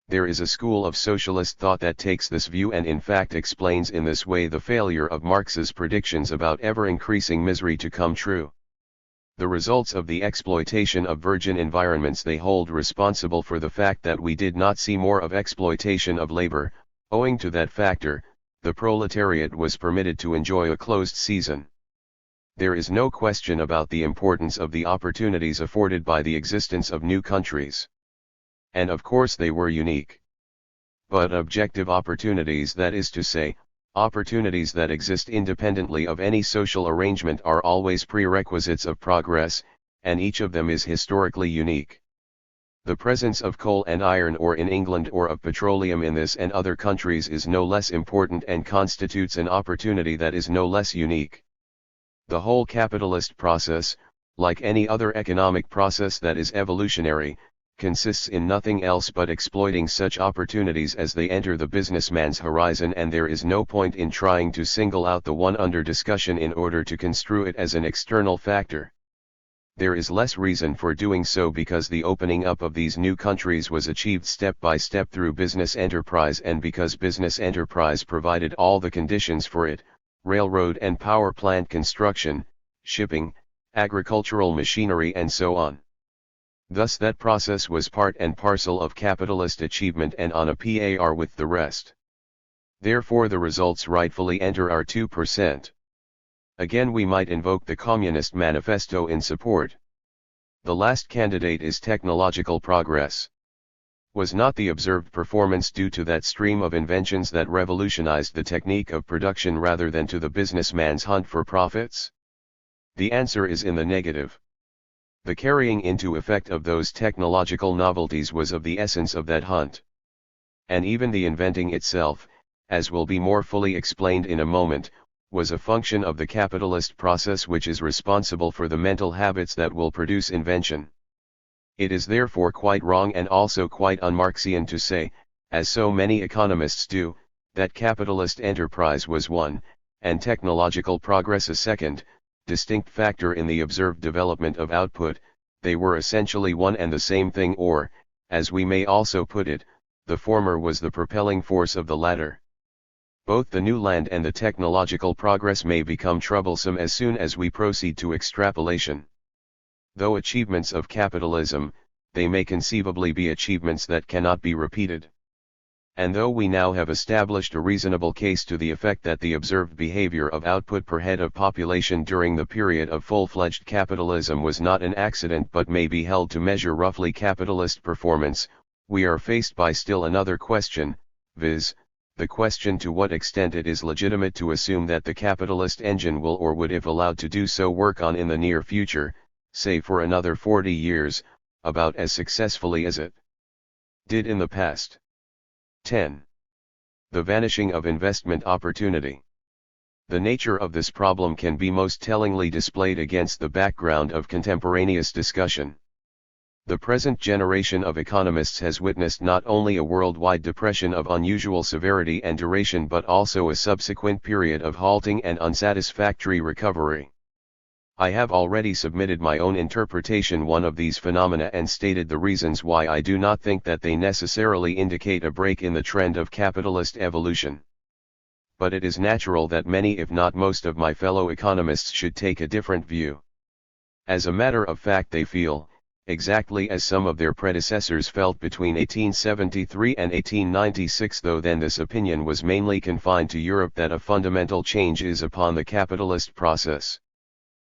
There is a school of socialist thought that takes this view and in fact explains in this way the failure of Marx's predictions about ever-increasing misery to come true. The results of the exploitation of virgin environments they hold responsible for the fact that we did not see more of exploitation of labor. Owing to that factor, the proletariat was permitted to enjoy a closed season. There is no question about the importance of the opportunities afforded by the existence of new countries. And of course they were unique. But objective opportunities, that is to say, opportunities that exist independently of any social arrangement, are always prerequisites of progress, and each of them is historically unique. The presence of coal and iron ore in England or of petroleum in this and other countries is no less important and constitutes an opportunity that is no less unique. The whole capitalist process, like any other economic process that is evolutionary, consists in nothing else but exploiting such opportunities as they enter the businessman's horizon, and there is no point in trying to single out the one under discussion in order to construe it as an external factor. There is less reason for doing so because the opening up of these new countries was achieved step by step through business enterprise, and because business enterprise provided all the conditions for it: railroad and power plant construction, shipping, agricultural machinery and so on. Thus that process was part and parcel of capitalist achievement and on a par with the rest. Therefore the results rightfully enter our 2%. Again we might invoke the Communist Manifesto in support. The last candidate is technological progress. Was not the observed performance due to that stream of inventions that revolutionized the technique of production rather than to the businessman's hunt for profits? The answer is in the negative. The carrying into effect of those technological novelties was of the essence of that hunt. And even the inventing itself, as will be more fully explained in a moment, was a function of the capitalist process which is responsible for the mental habits that will produce invention. It is therefore quite wrong and also quite un-Marxian to say, as so many economists do, that capitalist enterprise was one, and technological progress a second, distinct factor in the observed development of output. They were essentially one and the same thing, or, as we may also put it, the former was the propelling force of the latter. Both the new land and the technological progress may become troublesome as soon as we proceed to extrapolation. Though achievements of capitalism, they may conceivably be achievements that cannot be repeated. And though we now have established a reasonable case to the effect that the observed behavior of output per head of population during the period of full-fledged capitalism was not an accident but may be held to measure roughly capitalist performance, we are faced by still another question, viz., the question to what extent it is legitimate to assume that the capitalist engine will or would, if allowed to do so, work on in the near future, say for another 40 years, about as successfully as it did in the past. 10. The vanishing of investment opportunity. The nature of this problem can be most tellingly displayed against the background of contemporaneous discussion. The present generation of economists has witnessed not only a worldwide depression of unusual severity and duration but also a subsequent period of halting and unsatisfactory recovery. I have already submitted my own interpretation one of these phenomena and stated the reasons why I do not think that they necessarily indicate a break in the trend of capitalist evolution. But it is natural that many if not most of my fellow economists should take a different view. As a matter of fact they feel, exactly as some of their predecessors felt between 1873 and 1896, though then this opinion was mainly confined to Europe, that a fundamental change is upon the capitalist process.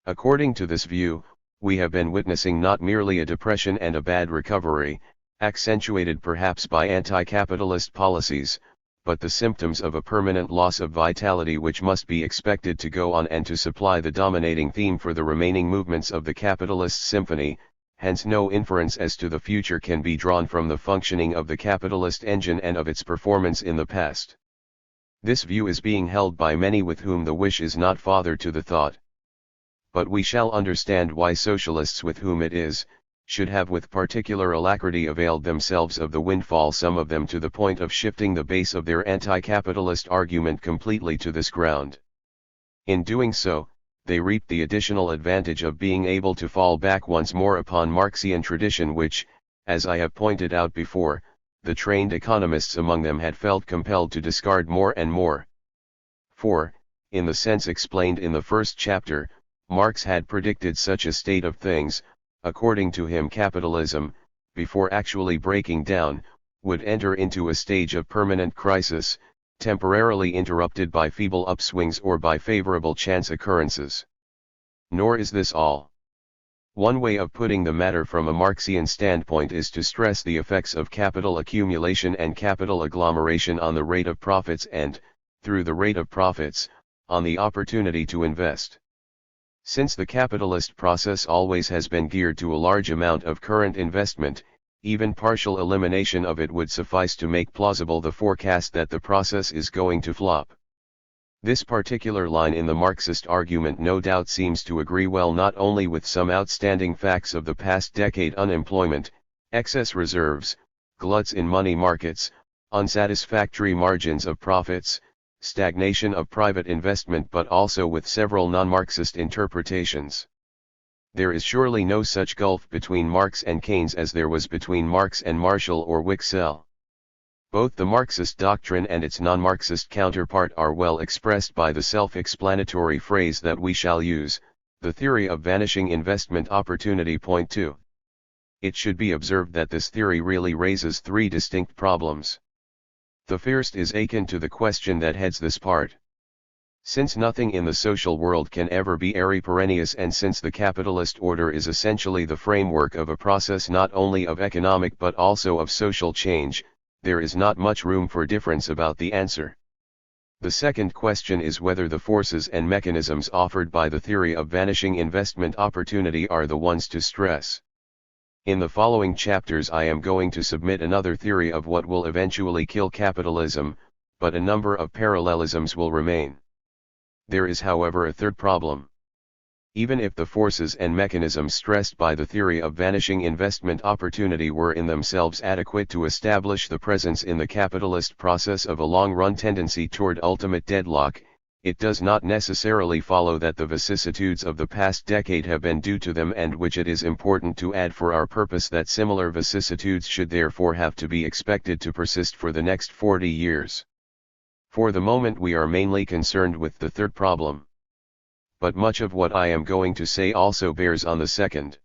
According to this view, we have been witnessing not merely a depression and a bad recovery, accentuated perhaps by anti-capitalist policies, but the symptoms of a permanent loss of vitality which must be expected to go on and to supply the dominating theme for the remaining movements of the capitalist symphony. Hence no inference as to the future can be drawn from the functioning of the capitalist engine and of its performance in the past. This view is being held by many with whom the wish is not father to the thought. But we shall understand why socialists with whom it is, should have with particular alacrity availed themselves of the windfall, some of them to the point of shifting the base of their anti-capitalist argument completely to this ground. In doing so, they reap the additional advantage of being able to fall back once more upon Marxian tradition which, as I have pointed out before, the trained economists among them had felt compelled to discard more and more. For, in the sense explained in the first chapter, Marx had predicted such a state of things. According to him, capitalism, before actually breaking down, would enter into a stage of permanent crisis, temporarily interrupted by feeble upswings or by favorable chance occurrences. Nor is this all. One way of putting the matter from a Marxian standpoint is to stress the effects of capital accumulation and capital agglomeration on the rate of profits and, through the rate of profits, on the opportunity to invest. Since the capitalist process always has been geared to a large amount of current investment, even partial elimination of it would suffice to make plausible the forecast that the process is going to flop. This particular line in the Marxist argument no doubt seems to agree well not only with some outstanding facts of the past decade: unemployment, excess reserves, gluts in money markets, unsatisfactory margins of profits, stagnation of private investment, but also with several non-Marxist interpretations. There is surely no such gulf between Marx and Keynes as there was between Marx and Marshall or Wicksell. Both the Marxist doctrine and its non-Marxist counterpart are well expressed by the self-explanatory phrase that we shall use, the theory of vanishing investment opportunity. Point 2. It should be observed that this theory really raises three distinct problems. The first is akin to the question that heads this part. Since nothing in the social world can ever be perennious, and since the capitalist order is essentially the framework of a process not only of economic but also of social change, there is not much room for difference about the answer. The second question is whether the forces and mechanisms offered by the theory of vanishing investment opportunity are the ones to stress. In the following chapters I am going to submit another theory of what will eventually kill capitalism, but a number of parallelisms will remain. There is, however, a third problem. Even if the forces and mechanisms stressed by the theory of vanishing investment opportunity were in themselves adequate to establish the presence in the capitalist process of a long-run tendency toward ultimate deadlock, it does not necessarily follow that the vicissitudes of the past decade have been due to them, and which it is important to add for our purpose that similar vicissitudes should therefore have to be expected to persist for the next 40 years. For the moment we are mainly concerned with the third problem. But much of what I am going to say also bears on the second.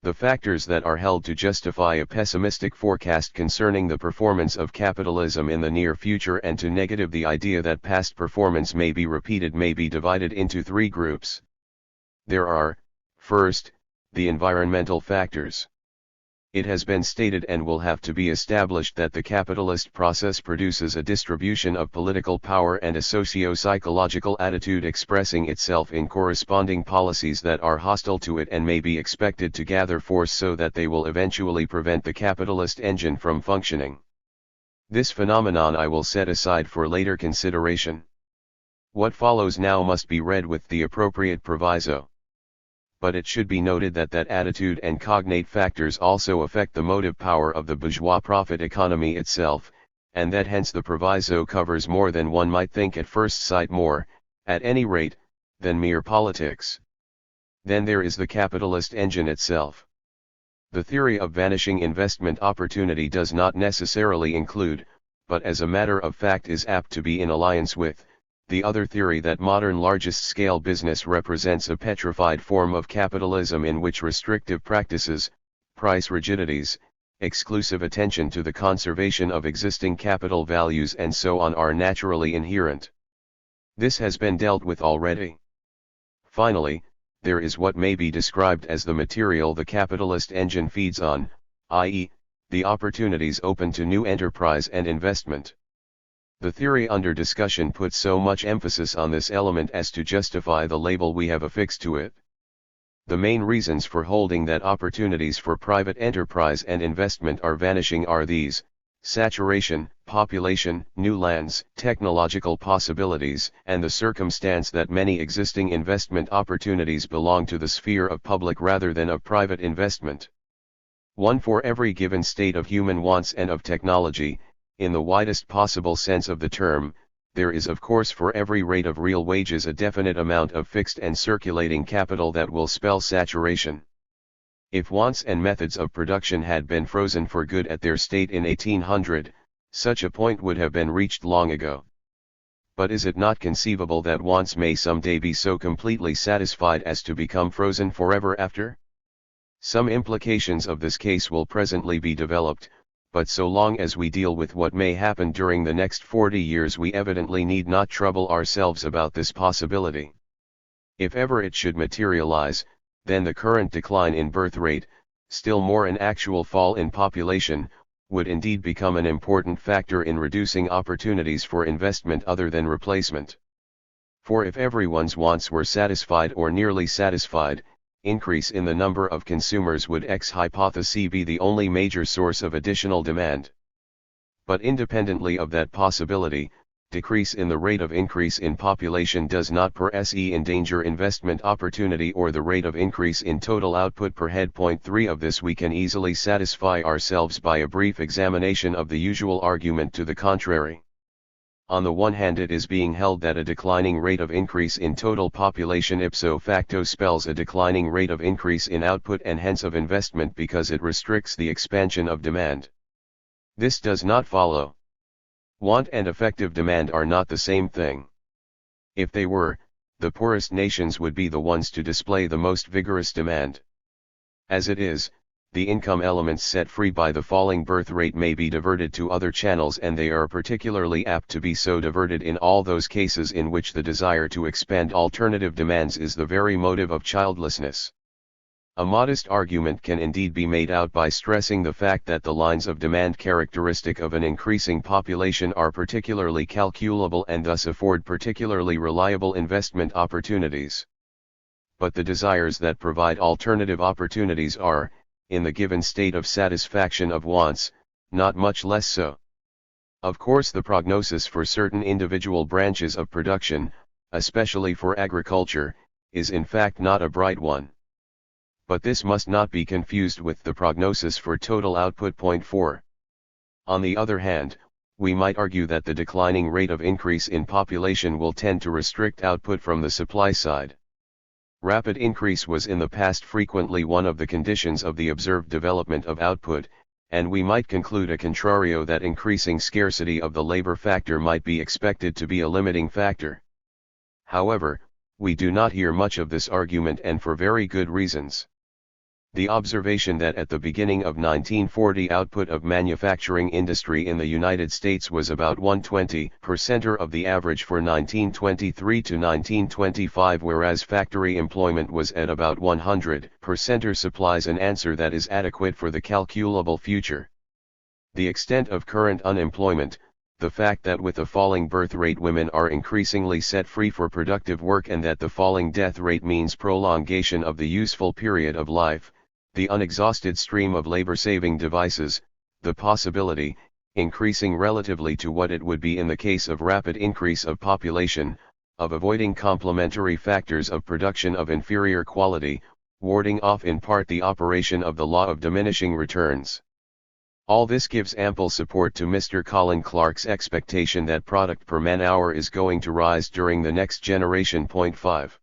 The factors that are held to justify a pessimistic forecast concerning the performance of capitalism in the near future and to negative the idea that past performance may be repeated may be divided into three groups. There are, first, the environmental factors. It has been stated and will have to be established that the capitalist process produces a distribution of political power and a socio-psychological attitude expressing itself in corresponding policies that are hostile to it and may be expected to gather force so that they will eventually prevent the capitalist engine from functioning. This phenomenon I will set aside for later consideration. What follows now must be read with the appropriate proviso. But it should be noted that attitude and cognate factors also affect the motive power of the bourgeois profit economy itself, and that hence the proviso covers more than one might think at first sight, more, at any rate, than mere politics. Then there is the capitalist engine itself. The theory of vanishing investment opportunity does not necessarily include, but as a matter of fact is apt to be in alliance with, the other theory that modern largest-scale business represents a petrified form of capitalism in which restrictive practices, price rigidities, exclusive attention to the conservation of existing capital values and so on are naturally inherent. This has been dealt with already. Finally, there is what may be described as the material the capitalist engine feeds on, i.e., the opportunities open to new enterprise and investment. The theory under discussion puts so much emphasis on this element as to justify the label we have affixed to it. The main reasons for holding that opportunities for private enterprise and investment are vanishing are these: saturation, population, new lands, technological possibilities, and the circumstance that many existing investment opportunities belong to the sphere of public rather than of private investment. One for every given state of human wants and of technology. In the widest possible sense of the term, there is of course for every rate of real wages a definite amount of fixed and circulating capital that will spell saturation. If wants and methods of production had been frozen for good at their state in 1800, such a point would have been reached long ago. But is it not conceivable that wants may someday be so completely satisfied as to become frozen forever after? Some implications of this case will presently be developed, but so long as we deal with what may happen during the next 40 years we evidently need not trouble ourselves about this possibility. If ever it should materialize, then the current decline in birth rate, still more an actual fall in population, would indeed become an important factor in reducing opportunities for investment other than replacement. For if everyone's wants were satisfied or nearly satisfied, increase in the number of consumers would ex hypothesi be the only major source of additional demand. But independently of that possibility, decrease in the rate of increase in population does not per se endanger investment opportunity or the rate of increase in total output per head. Point 3 of this we can easily satisfy ourselves by a brief examination of the usual argument to the contrary. On the one hand, it is being held that a declining rate of increase in total population ipso facto spells a declining rate of increase in output and hence of investment because it restricts the expansion of demand. This does not follow. Want and effective demand are not the same thing. If they were, the poorest nations would be the ones to display the most vigorous demand. As it is, the income elements set free by the falling birth rate may be diverted to other channels, and they are particularly apt to be so diverted in all those cases in which the desire to expand alternative demands is the very motive of childlessness. A modest argument can indeed be made out by stressing the fact that the lines of demand characteristic of an increasing population are particularly calculable and thus afford particularly reliable investment opportunities. But the desires that provide alternative opportunities are, in the given state of satisfaction of wants, not much less so. Of course, the prognosis for certain individual branches of production, especially for agriculture, is in fact not a bright one. But this must not be confused with the prognosis for total output. Point 4. On the other hand, we might argue that the declining rate of increase in population will tend to restrict output from the supply side. Rapid increase was in the past frequently one of the conditions of the observed development of output, and we might conclude a contrario that increasing scarcity of the labor factor might be expected to be a limiting factor. However, we do not hear much of this argument, and for very good reasons. The observation that at the beginning of 1940 output of manufacturing industry in the United States was about 1/20% of the average for 1923 to 1925, whereas factory employment was at about 100%, supplies an answer that is adequate for the calculable future. The extent of current unemployment, the fact that with a falling birth rate women are increasingly set free for productive work, and that the falling death rate means prolongation of the useful period of life, the unexhausted stream of labor-saving devices, the possibility, increasing relatively to what it would be in the case of rapid increase of population, of avoiding complementary factors of production of inferior quality, warding off in part the operation of the law of diminishing returns. All this gives ample support to Mr. Colin Clark's expectation that product per man-hour is going to rise during the next generation. 5.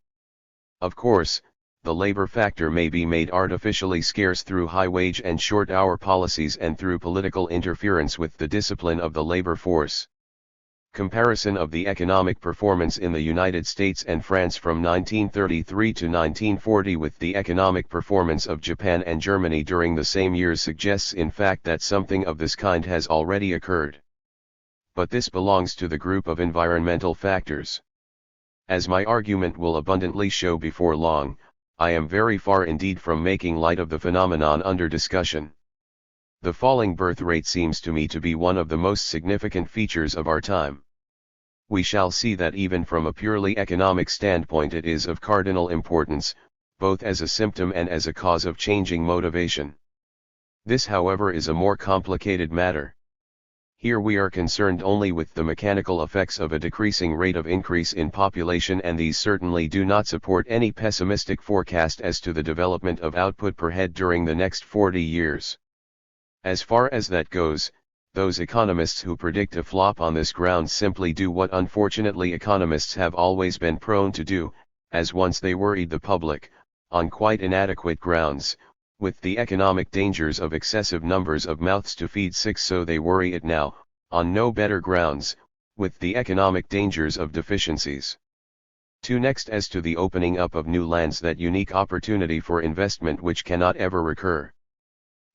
Of course, the labor factor may be made artificially scarce through high wage and short hour policies and through political interference with the discipline of the labor force. Comparison of the economic performance in the United States and France from 1933 to 1940 with the economic performance of Japan and Germany during the same years suggests in fact that something of this kind has already occurred. But this belongs to the group of environmental factors. As my argument will abundantly show before long, I am very far indeed from making light of the phenomenon under discussion. The falling birth rate seems to me to be one of the most significant features of our time. We shall see that even from a purely economic standpoint it is of cardinal importance, both as a symptom and as a cause of changing motivation. This, however, is a more complicated matter. Here we are concerned only with the mechanical effects of a decreasing rate of increase in population, and these certainly do not support any pessimistic forecast as to the development of output per head during the next 40 years. As far as that goes, those economists who predict a flop on this ground simply do what unfortunately economists have always been prone to do, as once they worried the public, on quite inadequate grounds, with the economic dangers of excessive numbers of mouths to feed, so they worry it now, on no better grounds, with the economic dangers of deficiencies. 2. Next, as to the opening up of new lands, that unique opportunity for investment which cannot ever recur.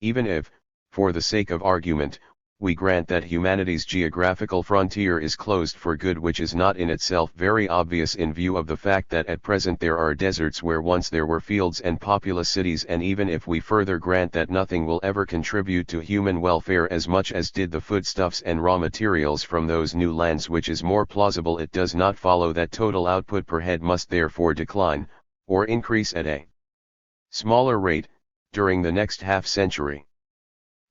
Even if, for the sake of argument, we grant that humanity's geographical frontier is closed for good, which is not in itself very obvious in view of the fact that at present there are deserts where once there were fields and populous cities, and even if we further grant that nothing will ever contribute to human welfare as much as did the foodstuffs and raw materials from those new lands, which is more plausible, it does not follow that total output per head must therefore decline, or increase at a smaller rate, during the next half-century.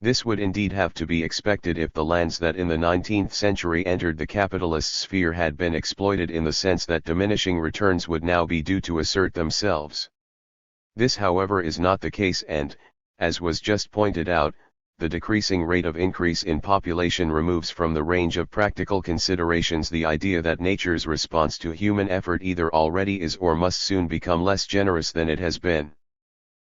This would indeed have to be expected if the lands that in the 19th century entered the capitalist sphere had been exploited in the sense that diminishing returns would now be due to assert themselves. This, however, is not the case, and, as was just pointed out, the decreasing rate of increase in population removes from the range of practical considerations the idea that nature's response to human effort either already is or must soon become less generous than it has been.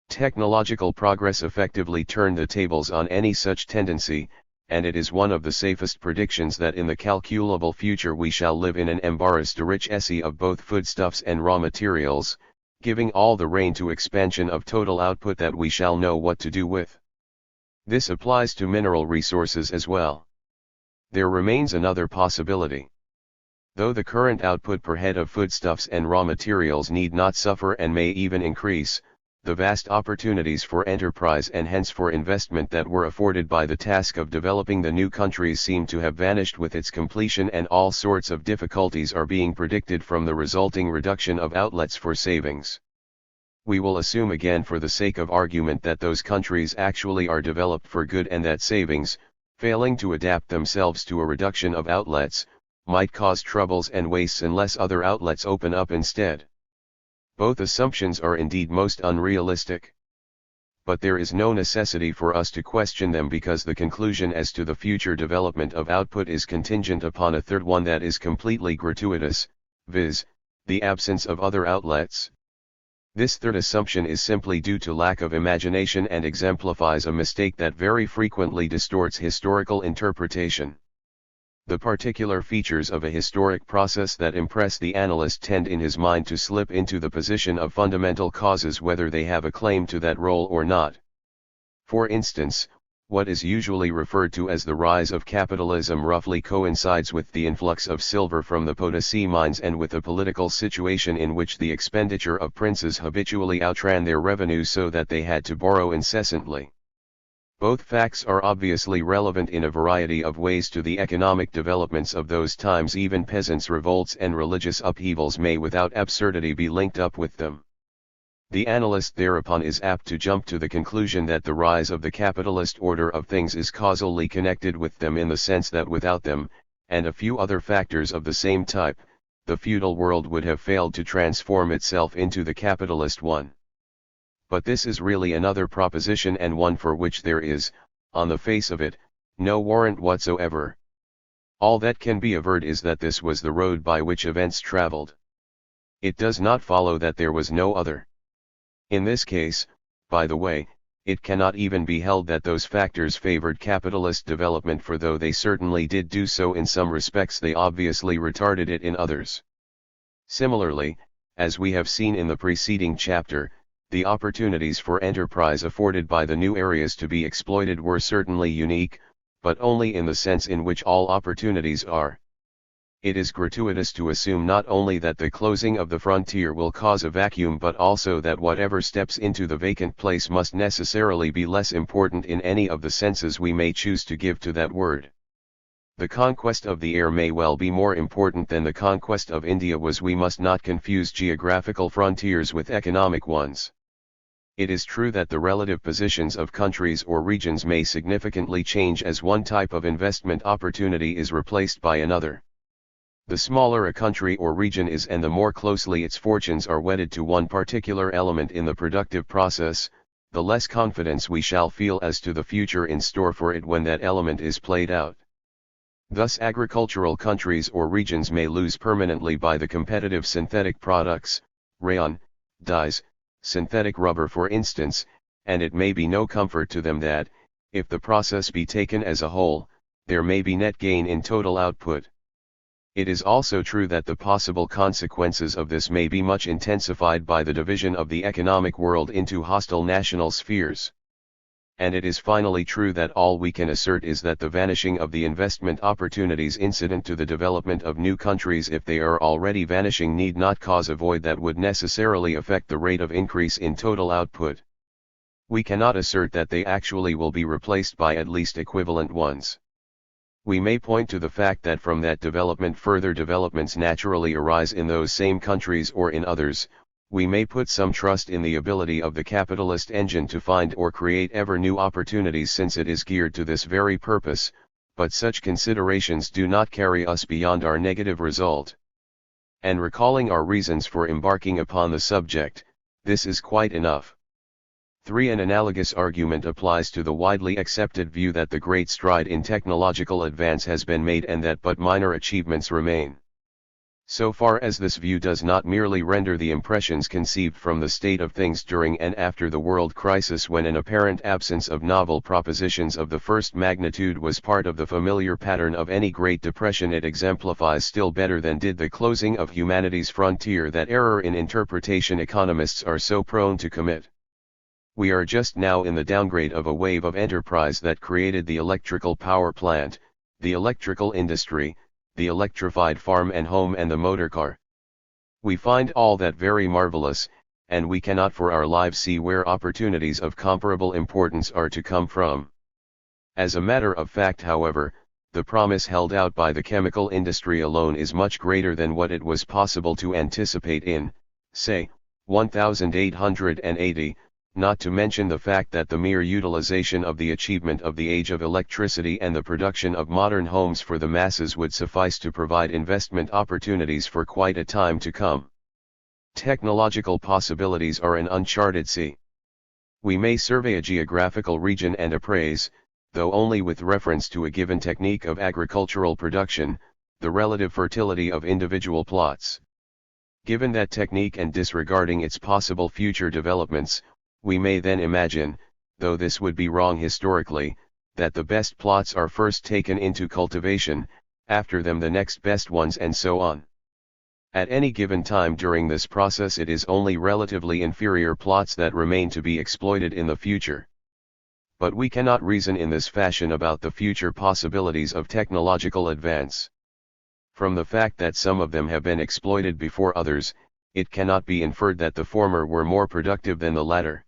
Technological progress effectively turned the tables on any such tendency, and it is one of the safest predictions that in the calculable future we shall live in an embarrassed-rich essay of both foodstuffs and raw materials, giving all the rein to expansion of total output that we shall know what to do with. This applies to mineral resources as well. There remains another possibility. Though the current output per head of foodstuffs and raw materials need not suffer and may even increase, the vast opportunities for enterprise and hence for investment that were afforded by the task of developing the new countries seem to have vanished with its completion, and all sorts of difficulties are being predicted from the resulting reduction of outlets for savings. We will assume again for the sake of argument that those countries actually are developed for good, and that savings, failing to adapt themselves to a reduction of outlets, might cause troubles and wastes unless other outlets open up instead. Both assumptions are indeed most unrealistic. but there is no necessity for us to question them because the conclusion as to the future development of output is contingent upon a third one that is completely gratuitous, viz., the absence of other outlets. This third assumption is simply due to lack of imagination and exemplifies a mistake that very frequently distorts historical interpretation. The particular features of a historic process that impress the analyst tend in his mind to slip into the position of fundamental causes whether they have a claim to that role or not. For instance, what is usually referred to as the rise of capitalism roughly coincides with the influx of silver from the Potosi mines and with a political situation in which the expenditure of princes habitually outran their revenue so that they had to borrow incessantly. Both facts are obviously relevant in a variety of ways to the economic developments of those times. Even peasants' revolts and religious upheavals may without absurdity be linked up with them. The analyst thereupon is apt to jump to the conclusion that the rise of the capitalist order of things is causally connected with them in the sense that without them, and a few other factors of the same type, the feudal world would have failed to transform itself into the capitalist one. But this is really another proposition and one for which there is, on the face of it, no warrant whatsoever. All that can be averred is that this was the road by which events traveled. It does not follow that there was no other. In this case, by the way, it cannot even be held that those factors favored capitalist development, for though they certainly did do so in some respects, they obviously retarded it in others. Similarly, as we have seen in the preceding chapter, the opportunities for enterprise afforded by the new areas to be exploited were certainly unique, but only in the sense in which all opportunities are. It is gratuitous to assume not only that the closing of the frontier will cause a vacuum, but also that whatever steps into the vacant place must necessarily be less important in any of the senses we may choose to give to that word. The conquest of the air may well be more important than the conquest of India was. We must not confuse geographical frontiers with economic ones. It is true that the relative positions of countries or regions may significantly change as one type of investment opportunity is replaced by another. The smaller a country or region is and the more closely its fortunes are wedded to one particular element in the productive process, the less confidence we shall feel as to the future in store for it when that element is played out. Thus agricultural countries or regions may lose permanently by the competitive synthetic products, rayon, dyes, synthetic rubber for instance, and it may be no comfort to them that, if the process be taken as a whole, there may be net gain in total output. It is also true that the possible consequences of this may be much intensified by the division of the economic world into hostile national spheres. And it is finally true that all we can assert is that the vanishing of the investment opportunities incident to the development of new countries, if they are already vanishing, need not cause a void that would necessarily affect the rate of increase in total output. We cannot assert that they actually will be replaced by at least equivalent ones. We may point to the fact that from that development further developments naturally arise in those same countries or in others. We may put some trust in the ability of the capitalist engine to find or create ever new opportunities, since it is geared to this very purpose, but such considerations do not carry us beyond our negative result. And recalling our reasons for embarking upon the subject, this is quite enough. 3. An analogous argument applies to the widely accepted view that the great stride in technological advance has been made and that but minor achievements remain. So far as this view does not merely render the impressions conceived from the state of things during and after the world crisis, when an apparent absence of novel propositions of the first magnitude was part of the familiar pattern of any Great Depression, it exemplifies still better than did the closing of humanity's frontier that error in interpretation economists are so prone to commit. We are just now in the downgrade of a wave of enterprise that created the electrical power plant, the electrical industry, the electrified farm and home and the motor car. We find all that very marvelous, and we cannot for our lives see where opportunities of comparable importance are to come from. As a matter of fact, however, the promise held out by the chemical industry alone is much greater than what it was possible to anticipate in, say, 1880, not to mention the fact that the mere utilization of the achievement of the age of electricity and the production of modern homes for the masses would suffice to provide investment opportunities for quite a time to come. Technological possibilities are an uncharted sea. We may survey a geographical region and appraise, though only with reference to a given technique of agricultural production, the relative fertility of individual plots. Given that technique and disregarding its possible future developments, we may then imagine, though this would be wrong historically, that the best plots are first taken into cultivation, after them the next best ones, and so on. At any given time during this process it is only relatively inferior plots that remain to be exploited in the future. But we cannot reason in this fashion about the future possibilities of technological advance. From the fact that some of them have been exploited before others, it cannot be inferred that the former were more productive than the latter.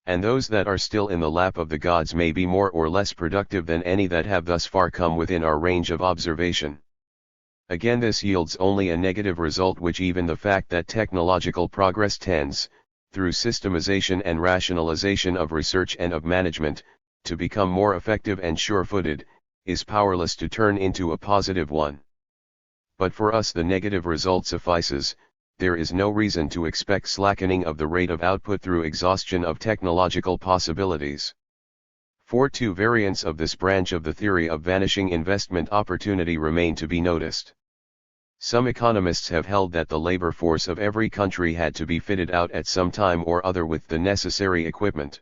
And those that are still in the lap of the gods may be more or less productive than any that have thus far come within our range of observation. Again, this yields only a negative result, which even the fact that technological progress tends, through systemization and rationalization of research and of management, to become more effective and sure-footed, is powerless to turn into a positive one. But for us the negative result suffices. There is no reason to expect slackening of the rate of output through exhaustion of technological possibilities. For two variants of this branch of the theory of vanishing investment opportunity remain to be noticed. Some economists have held that the labor force of every country had to be fitted out at some time or other with the necessary equipment.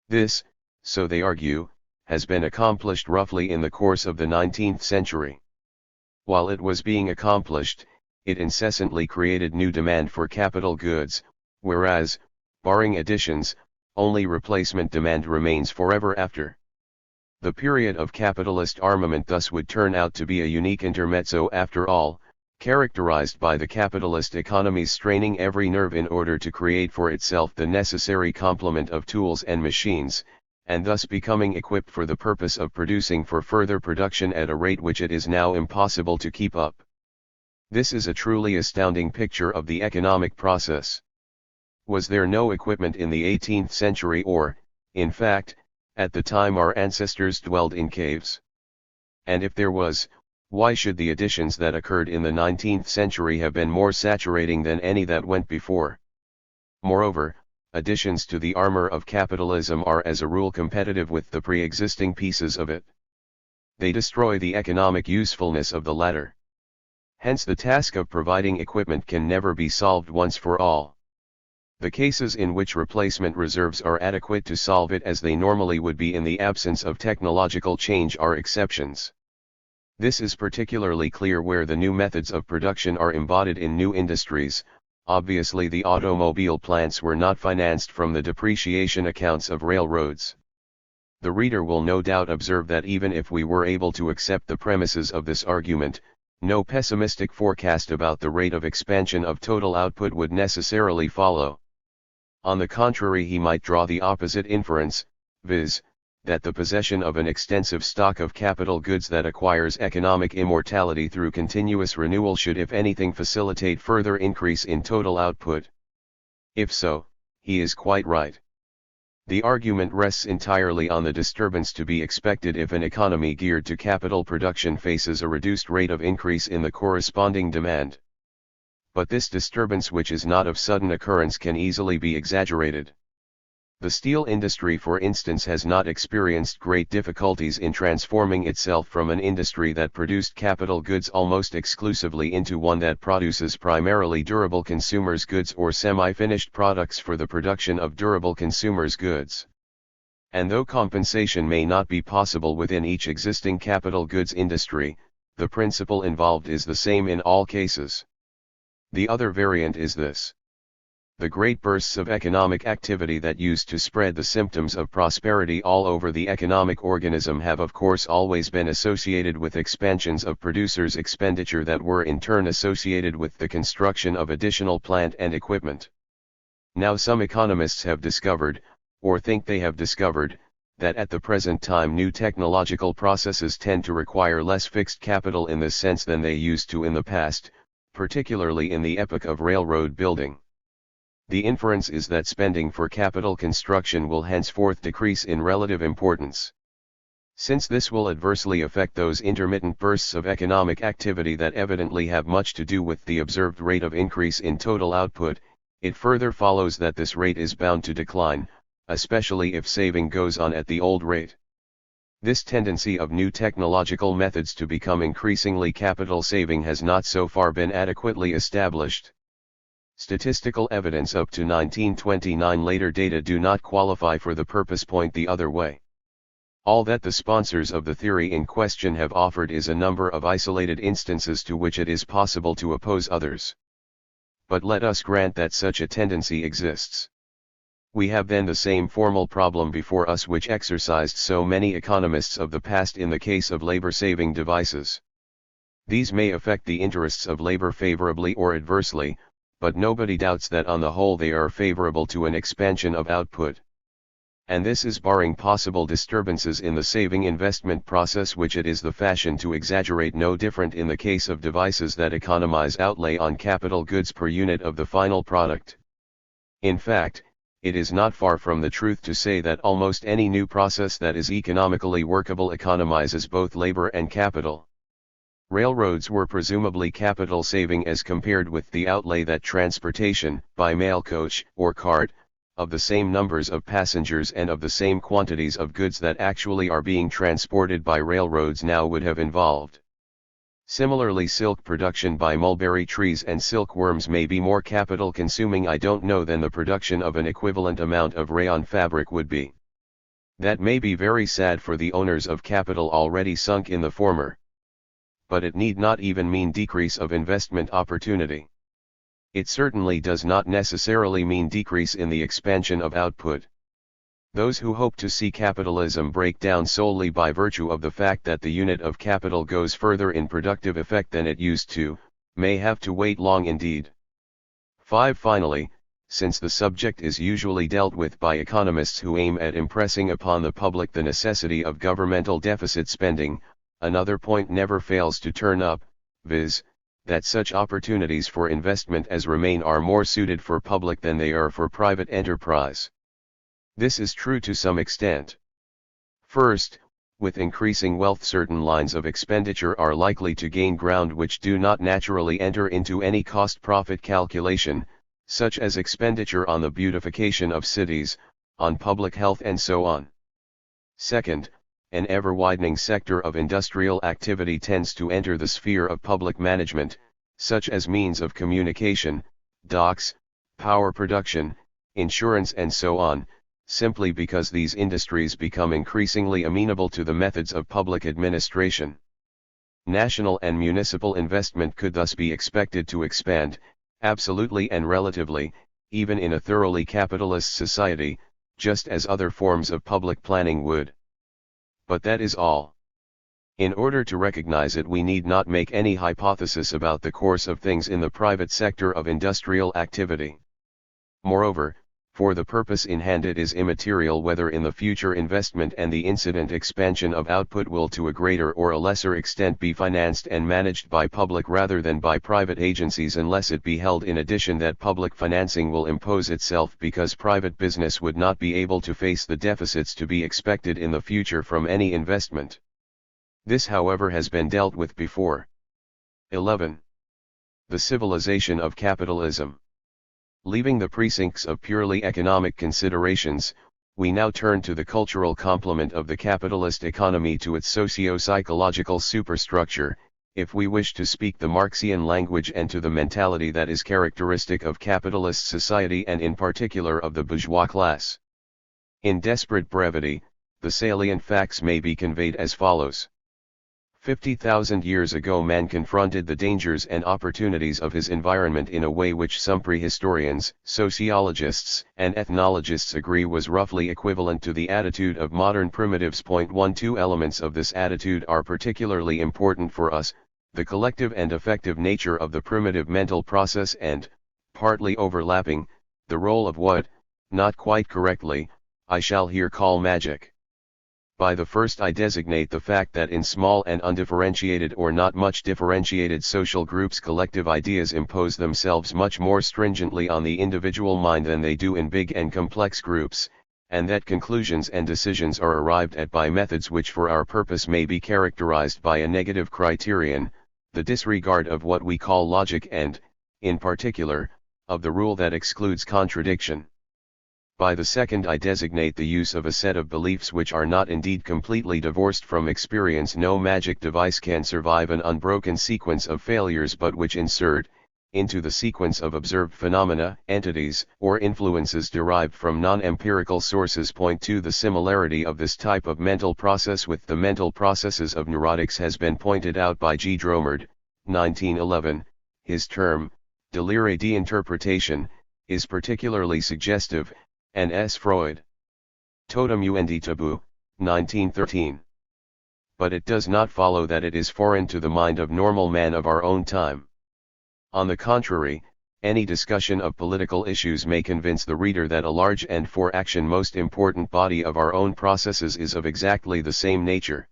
This, so they argue, has been accomplished roughly in the course of the 19th century. While it was being accomplished, it incessantly created new demand for capital goods, whereas, barring additions, only replacement demand remains forever after. The period of capitalist armament thus would turn out to be a unique intermezzo after all, characterized by the capitalist economies straining every nerve in order to create for itself the necessary complement of tools and machines, and thus becoming equipped for the purpose of producing for further production at a rate which it is now impossible to keep up. This is a truly astounding picture of the economic process. Was there no equipment in the 18th century, or, in fact, at the time our ancestors dwelled in caves? And if there was, why should the additions that occurred in the 19th century have been more saturating than any that went before? Moreover, additions to the armor of capitalism are as a rule competitive with the pre-existing pieces of it. They destroy the economic usefulness of the latter. Hence the task of providing equipment can never be solved once for all. The cases in which replacement reserves are adequate to solve it as they normally would be in the absence of technological change are exceptions. This is particularly clear where the new methods of production are embodied in new industries. Obviously the automobile plants were not financed from the depreciation accounts of railroads. The reader will no doubt observe that even if we were able to accept the premises of this argument, no pessimistic forecast about the rate of expansion of total output would necessarily follow. On the contrary, he might draw the opposite inference, viz., that the possession of an extensive stock of capital goods that acquires economic immortality through continuous renewal should, if anything, facilitate further increase in total output. If so, he is quite right. The argument rests entirely on the disturbance to be expected if an economy geared to capital production faces a reduced rate of increase in the corresponding demand. But this disturbance, which is not of sudden occurrence, can easily be exaggerated. The steel industry, for instance, has not experienced great difficulties in transforming itself from an industry that produced capital goods almost exclusively into one that produces primarily durable consumers' goods or semi-finished products for the production of durable consumers' goods. And though compensation may not be possible within each existing capital goods industry, the principle involved is the same in all cases. The other variant is this. The great bursts of economic activity that used to spread the symptoms of prosperity all over the economic organism have of course always been associated with expansions of producers' expenditure that were in turn associated with the construction of additional plant and equipment. Now some economists have discovered, or think they have discovered, that at the present time new technological processes tend to require less fixed capital in this sense than they used to in the past, particularly in the epoch of railroad building. The inference is that spending for capital construction will henceforth decrease in relative importance. Since this will adversely affect those intermittent bursts of economic activity that evidently have much to do with the observed rate of increase in total output, it further follows that this rate is bound to decline, especially if saving goes on at the old rate. This tendency of new technological methods to become increasingly capital saving has not so far been adequately established. Statistical evidence up to 1929 later data do not qualify for the purpose. Point the other way. All that the sponsors of the theory in question have offered is a number of isolated instances to which it is possible to oppose others. But let us grant that such a tendency exists. We have then the same formal problem before us which exercised so many economists of the past in the case of labor-saving devices. These may affect the interests of labor favorably or adversely, but nobody doubts that on the whole they are favorable to an expansion of output. And this is barring possible disturbances in the saving investment process, which it is the fashion to exaggerate. No different in the case of devices that economize outlay on capital goods per unit of the final product. In fact, it is not far from the truth to say that almost any new process that is economically workable economizes both labor and capital. Railroads were presumably capital saving as compared with the outlay that transportation, by mail coach or cart, of the same numbers of passengers and of the same quantities of goods that actually are being transported by railroads now would have involved. Similarly, silk production by mulberry trees and silkworms may be more capital consuming, I don't know, than the production of an equivalent amount of rayon fabric would be. That may be very sad for the owners of capital already sunk in the former. But it need not even mean decrease of investment opportunity. It certainly does not necessarily mean decrease in the expansion of output. Those who hope to see capitalism break down solely by virtue of the fact that the unit of capital goes further in productive effect than it used to, may have to wait long indeed. 5. Finally, since the subject is usually dealt with by economists who aim at impressing upon the public the necessity of governmental deficit spending, another point never fails to turn up, viz., that such opportunities for investment as remain are more suited for public than they are for private enterprise. This is true to some extent. First, with increasing wealth certain lines of expenditure are likely to gain ground which do not naturally enter into any cost-profit calculation, such as expenditure on the beautification of cities, on public health and so on. Second, an ever-widening sector of industrial activity tends to enter the sphere of public management, such as means of communication, docks, power production, insurance and so on, simply because these industries become increasingly amenable to the methods of public administration. National and municipal investment could thus be expected to expand, absolutely and relatively, even in a thoroughly capitalist society, just as other forms of public planning would. But that is all. In order to recognize it, we need not make any hypothesis about the course of things in the private sector of industrial activity. Moreover, for the purpose in hand it is immaterial whether in the future investment and the incident expansion of output will to a greater or a lesser extent be financed and managed by public rather than by private agencies, unless it be held in addition that public financing will impose itself because private business would not be able to face the deficits to be expected in the future from any investment. This, however, has been dealt with before. 11. The civilization of capitalism. Leaving the precincts of purely economic considerations, we now turn to the cultural complement of the capitalist economy, to its socio-psychological superstructure, if we wish to speak the Marxian language, and to the mentality that is characteristic of capitalist society and in particular of the bourgeois class. In desperate brevity, the salient facts may be conveyed as follows. 50,000 years ago man confronted the dangers and opportunities of his environment in a way which some prehistorians, sociologists, and ethnologists agree was roughly equivalent to the attitude of modern primitives. 1. Two elements of this attitude are particularly important for us: the collective and effective nature of the primitive mental process and, partly overlapping, the role of what, not quite correctly, I shall here call magic. By the first I designate the fact that in small and undifferentiated or not much differentiated social groups collective ideas impose themselves much more stringently on the individual mind than they do in big and complex groups, and that conclusions and decisions are arrived at by methods which for our purpose may be characterized by a negative criterion, the disregard of what we call logic and, in particular, of the rule that excludes contradiction. By the second I designate the use of a set of beliefs which are not indeed completely divorced from experience. No magic device can survive an unbroken sequence of failures but which insert, into the sequence of observed phenomena, entities, or influences derived from non-empirical sources point to the similarity of this type of mental process with the mental processes of neurotics has been pointed out by G. Dromard, 1911, his term, délire d'interprétation, is particularly suggestive, and S. Freud. Totem und Taboo, 1913. But it does not follow that it is foreign to the mind of normal man of our own time. On the contrary, any discussion of political issues may convince the reader that a large and for action most important body of our own processes is of exactly the same nature.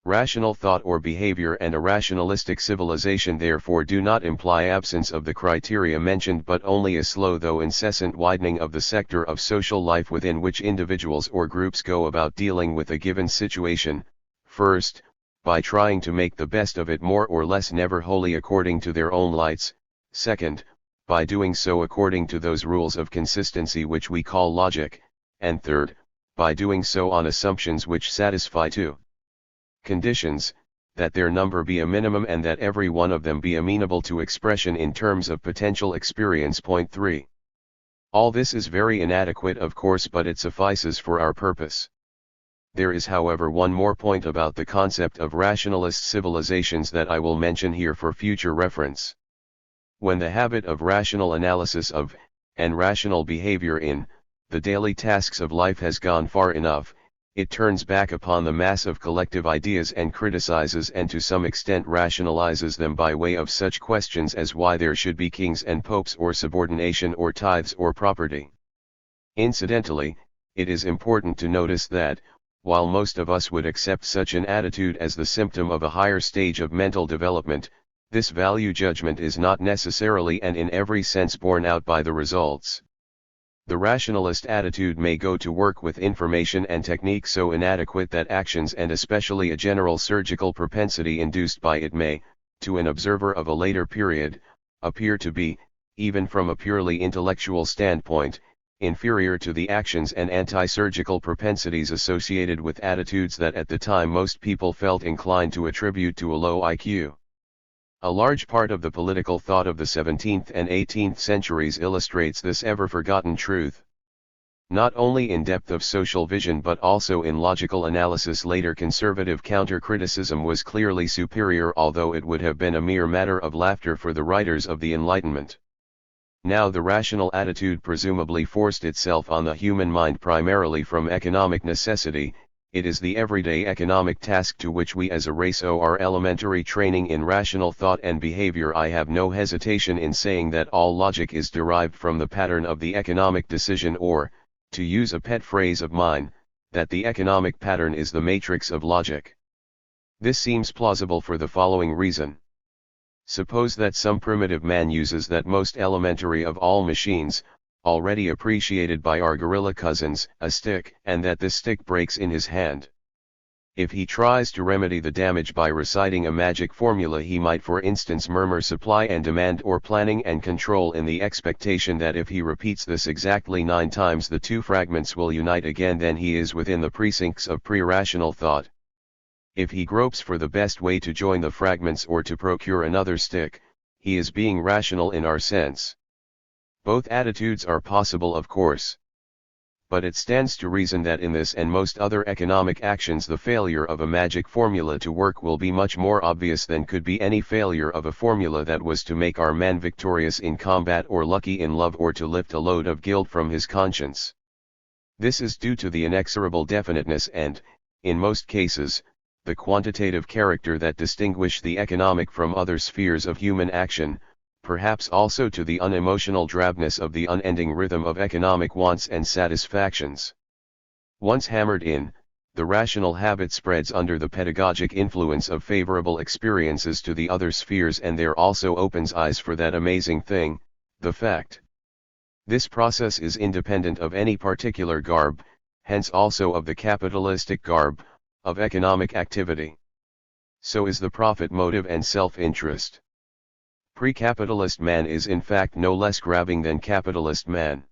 Rational thought or behavior and a rationalistic civilization therefore do not imply absence of the criteria mentioned but only a slow though incessant widening of the sector of social life within which individuals or groups go about dealing with a given situation, first, by trying to make the best of it more or less never wholly according to their own lights, second, by doing so according to those rules of consistency which we call logic, and third, by doing so on assumptions which satisfy two conditions, that their number be a minimum and that every one of them be amenable to expression in terms of potential experience. Point 3. All this is very inadequate of course, but it suffices for our purpose. There is however one more point about the concept of rationalist civilizations that I will mention here for future reference. When the habit of rational analysis of, and rational behavior in, the daily tasks of life has gone far enough, it turns back upon the mass of collective ideas and criticizes and to some extent rationalizes them by way of such questions as why there should be kings and popes or subordination or tithes or property. Incidentally, it is important to notice that, while most of us would accept such an attitude as the symptom of a higher stage of mental development, this value judgment is not necessarily and in every sense borne out by the results. The rationalist attitude may go to work with information and technique so inadequate that actions and especially a general surgical propensity induced by it may, to an observer of a later period, appear to be, even from a purely intellectual standpoint, inferior to the actions and anti-surgical propensities associated with attitudes that at the time most people felt inclined to attribute to a low IQ. A large part of the political thought of the 17th and 18th centuries illustrates this ever-forgotten truth. Not only in depth of social vision but also in logical analysis, later conservative counter-criticism was clearly superior, although it would have been a mere matter of laughter for the writers of the Enlightenment. Now the rational attitude presumably forced itself on the human mind primarily from economic necessity. It is the everyday economic task to which we as a race owe our elementary training in rational thought and behavior. I have no hesitation in saying that all logic is derived from the pattern of the economic decision, or, to use a pet phrase of mine, that the economic pattern is the matrix of logic. This seems plausible for the following reason. Suppose that some primitive man uses that most elementary of all machines, already appreciated by our gorilla cousins, a stick, and that this stick breaks in his hand. If he tries to remedy the damage by reciting a magic formula, he might for instance murmur supply and demand or planning and control in the expectation that if he repeats this exactly 9 times the two fragments will unite again, then he is within the precincts of pre-rational thought. If he gropes for the best way to join the fragments or to procure another stick, he is being rational in our sense. Both attitudes are possible of course. But it stands to reason that in this and most other economic actions the failure of a magic formula to work will be much more obvious than could be any failure of a formula that was to make our man victorious in combat or lucky in love or to lift a load of guilt from his conscience. This is due to the inexorable definiteness and, in most cases, the quantitative character that distinguish the economic from other spheres of human action, perhaps also to the unemotional drabness of the unending rhythm of economic wants and satisfactions. Once hammered in, the rational habit spreads under the pedagogic influence of favorable experiences to the other spheres, and there also opens eyes for that amazing thing, the fact. This process is independent of any particular garb, hence also of the capitalistic garb, of economic activity. So is the profit motive and self-interest. Pre-capitalist man is in fact no less grabbing than capitalist man.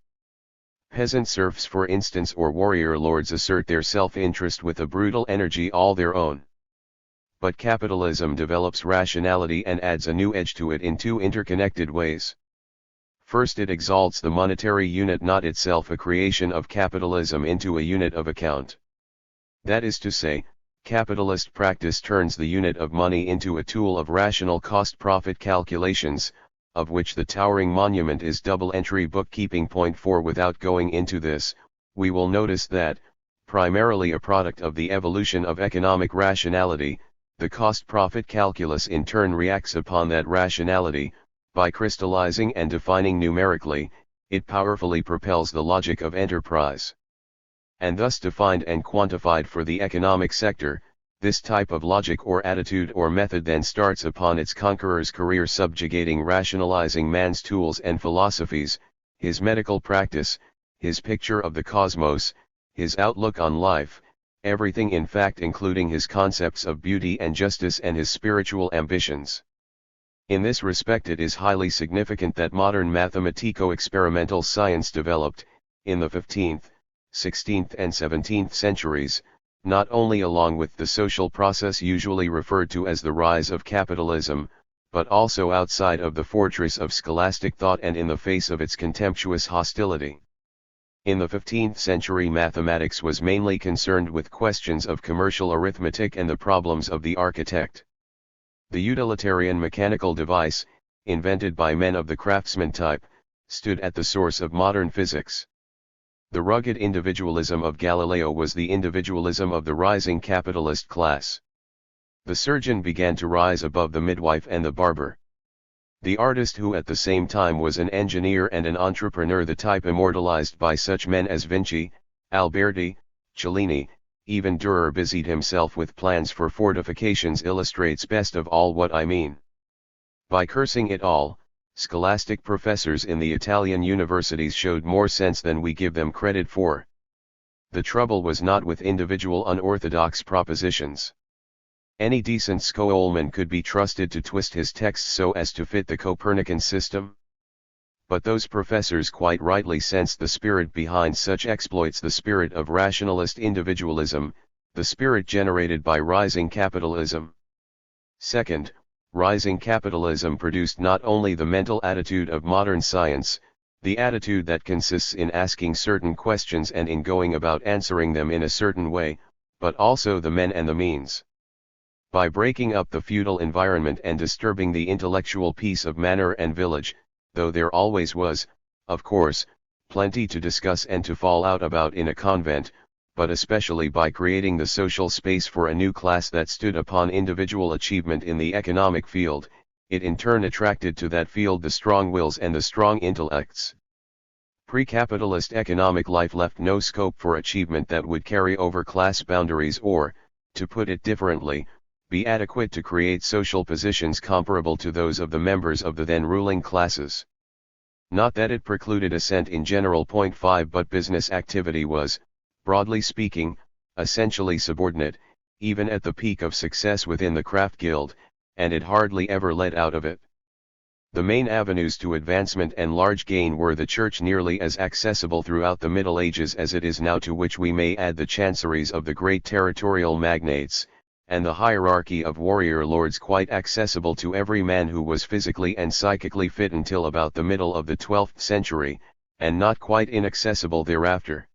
Peasant serfs for instance or warrior lords assert their self-interest with a brutal energy all their own. But capitalism develops rationality and adds a new edge to it in two interconnected ways. First, it exalts the monetary unit, not itself a creation of capitalism, into a unit of account. That is to say, capitalist practice turns the unit of money into a tool of rational cost-profit calculations, of which the towering monument is double-entry bookkeeping. Point 4. Without going into this, we will notice that, primarily a product of the evolution of economic rationality, the cost-profit calculus in turn reacts upon that rationality. By crystallizing and defining numerically, it powerfully propels the logic of enterprise. And thus defined and quantified for the economic sector, this type of logic or attitude or method then starts upon its conqueror's career, subjugating, rationalizing man's tools and philosophies, his medical practice, his picture of the cosmos, his outlook on life, everything in fact, including his concepts of beauty and justice and his spiritual ambitions. In this respect, it is highly significant that modern mathematico-experimental science developed, in the 15th, 16th and 17th centuries, not only along with the social process usually referred to as the rise of capitalism, but also outside of the fortress of scholastic thought and in the face of its contemptuous hostility. In the 15th century, mathematics was mainly concerned with questions of commercial arithmetic and the problems of the architect. The utilitarian mechanical device, invented by men of the craftsman type, stood at the source of modern physics. The rugged individualism of Galileo was the individualism of the rising capitalist class. The surgeon began to rise above the midwife and the barber. The artist, who at the same time was an engineer and an entrepreneur, the type immortalized by such men as Vinci, Alberti, Cellini, even Dürer, busied himself with plans for fortifications, illustrates best of all what I mean. By cursing it all, scholastic professors in the Italian universities showed more sense than we give them credit for. The trouble was not with individual unorthodox propositions. Any decent schoolman could be trusted to twist his texts so as to fit the Copernican system. But those professors quite rightly sensed the spirit behind such exploits, the spirit of rationalist individualism, the spirit generated by rising capitalism. Second, rising capitalism produced not only the mental attitude of modern science, the attitude that consists in asking certain questions and in going about answering them in a certain way, but also the men and the means. By breaking up the feudal environment and disturbing the intellectual peace of manor and village, though there always was, of course, plenty to discuss and to fall out about in a convent, but especially by creating the social space for a new class that stood upon individual achievement in the economic field, it in turn attracted to that field the strong wills and the strong intellects. Pre-capitalist economic life left no scope for achievement that would carry over class boundaries or, to put it differently, be adequate to create social positions comparable to those of the members of the then ruling classes. Not that it precluded assent in general. Point 5. But business activity was, broadly speaking, essentially subordinate, even at the peak of success within the craft guild, and it hardly ever led out of it. The main avenues to advancement and large gain were the church, nearly as accessible throughout the Middle Ages as it is now, to which we may add the chanceries of the great territorial magnates, and the hierarchy of warrior lords, quite accessible to every man who was physically and psychically fit until about the middle of the 12th century, and not quite inaccessible thereafter.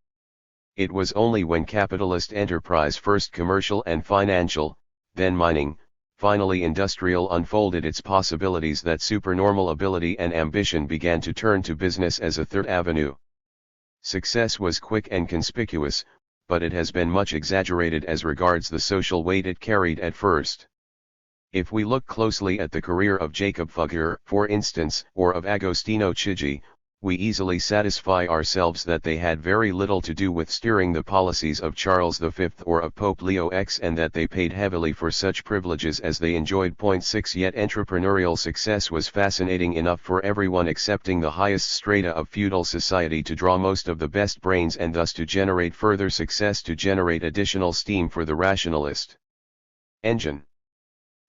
It was only when capitalist enterprise, first commercial and financial, then mining, finally industrial, unfolded its possibilities, that supernormal ability and ambition began to turn to business as a third avenue. Success was quick and conspicuous, but it has been much exaggerated as regards the social weight it carried at first. If we look closely at the career of Jacob Fugger, for instance, or of Agostino Chigi, we easily satisfy ourselves that they had very little to do with steering the policies of Charles V or of Pope Leo X, and that they paid heavily for such privileges as they enjoyed. Point 6. Yet entrepreneurial success was fascinating enough for everyone excepting the highest strata of feudal society to draw most of the best brains, and thus to generate further success, to generate additional steam for the rationalist engine.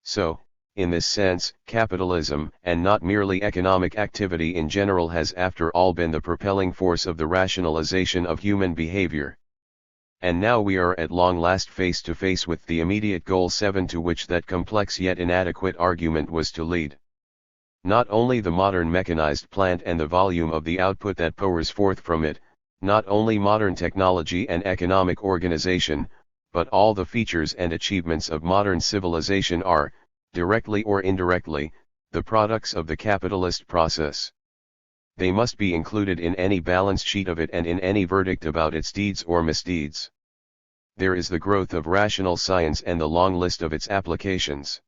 So, In this sense, capitalism, and not merely economic activity in general, has after all been the propelling force of the rationalization of human behavior. And now we are at long last face to face with the immediate goal 7 to which that complex yet inadequate argument was to lead. Not only the modern mechanized plant and the volume of the output that pours forth from it, not only modern technology and economic organization, but all the features and achievements of modern civilization are, directly or indirectly, the products of the capitalist process. They must be included in any balance sheet of it and in any verdict about its deeds or misdeeds. There is the growth of rational science and the long list of its applications.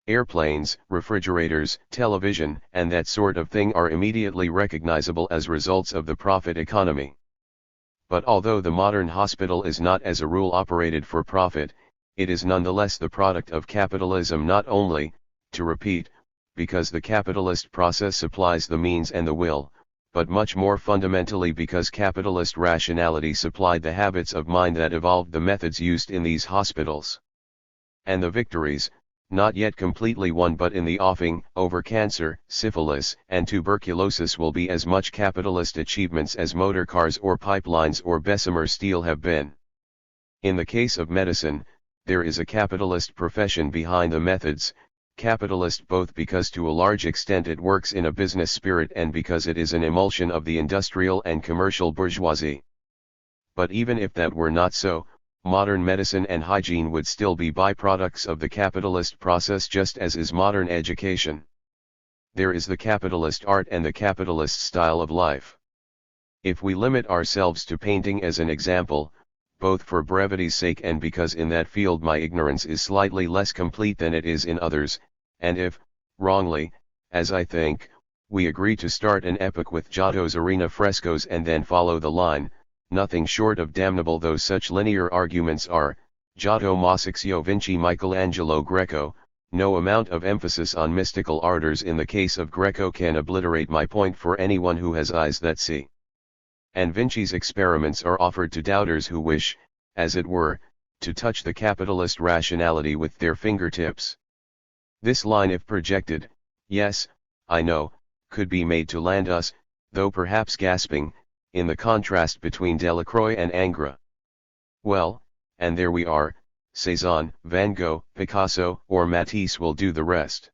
Airplanes, refrigerators, television, and that sort of thing are immediately recognizable as results of the profit economy. But although the modern hospital is not as a rule operated for profit, it is nonetheless the product of capitalism, not only, to repeat, because the capitalist process supplies the means and the will, but much more fundamentally because capitalist rationality supplied the habits of mind that evolved the methods used in these hospitals. And the victories, not yet completely won but in the offing, over cancer, syphilis, and tuberculosis will be as much capitalist achievements as motor cars or pipelines or Bessemer steel have been. In the case of medicine, there is a capitalist profession behind the methods, capitalist both because to a large extent it works in a business spirit and because it is an emulsion of the industrial and commercial bourgeoisie. But even if that were not so, modern medicine and hygiene would still be byproducts of the capitalist process, just as is modern education. There is the capitalist art and the capitalist style of life. If we limit ourselves to painting as an example, both for brevity's sake and because in that field my ignorance is slightly less complete than it is in others, and if, wrongly, as I think, we agree to start an epoch with Giotto's arena frescoes and then follow the line, nothing short of damnable though such linear arguments are, Giotto Masaccio Vinci Michelangelo Greco, no amount of emphasis on mystical ardors in the case of Greco can obliterate my point for anyone who has eyes that see. And Vinci's experiments are offered to doubters who wish, as it were, to touch the capitalist rationality with their fingertips. This line, if projected, yes, I know, could be made to land us, though perhaps gasping, in the contrast between Delacroix and Ingres. Well, and there we are, Cézanne, Van Gogh, Picasso, or Matisse will do the rest.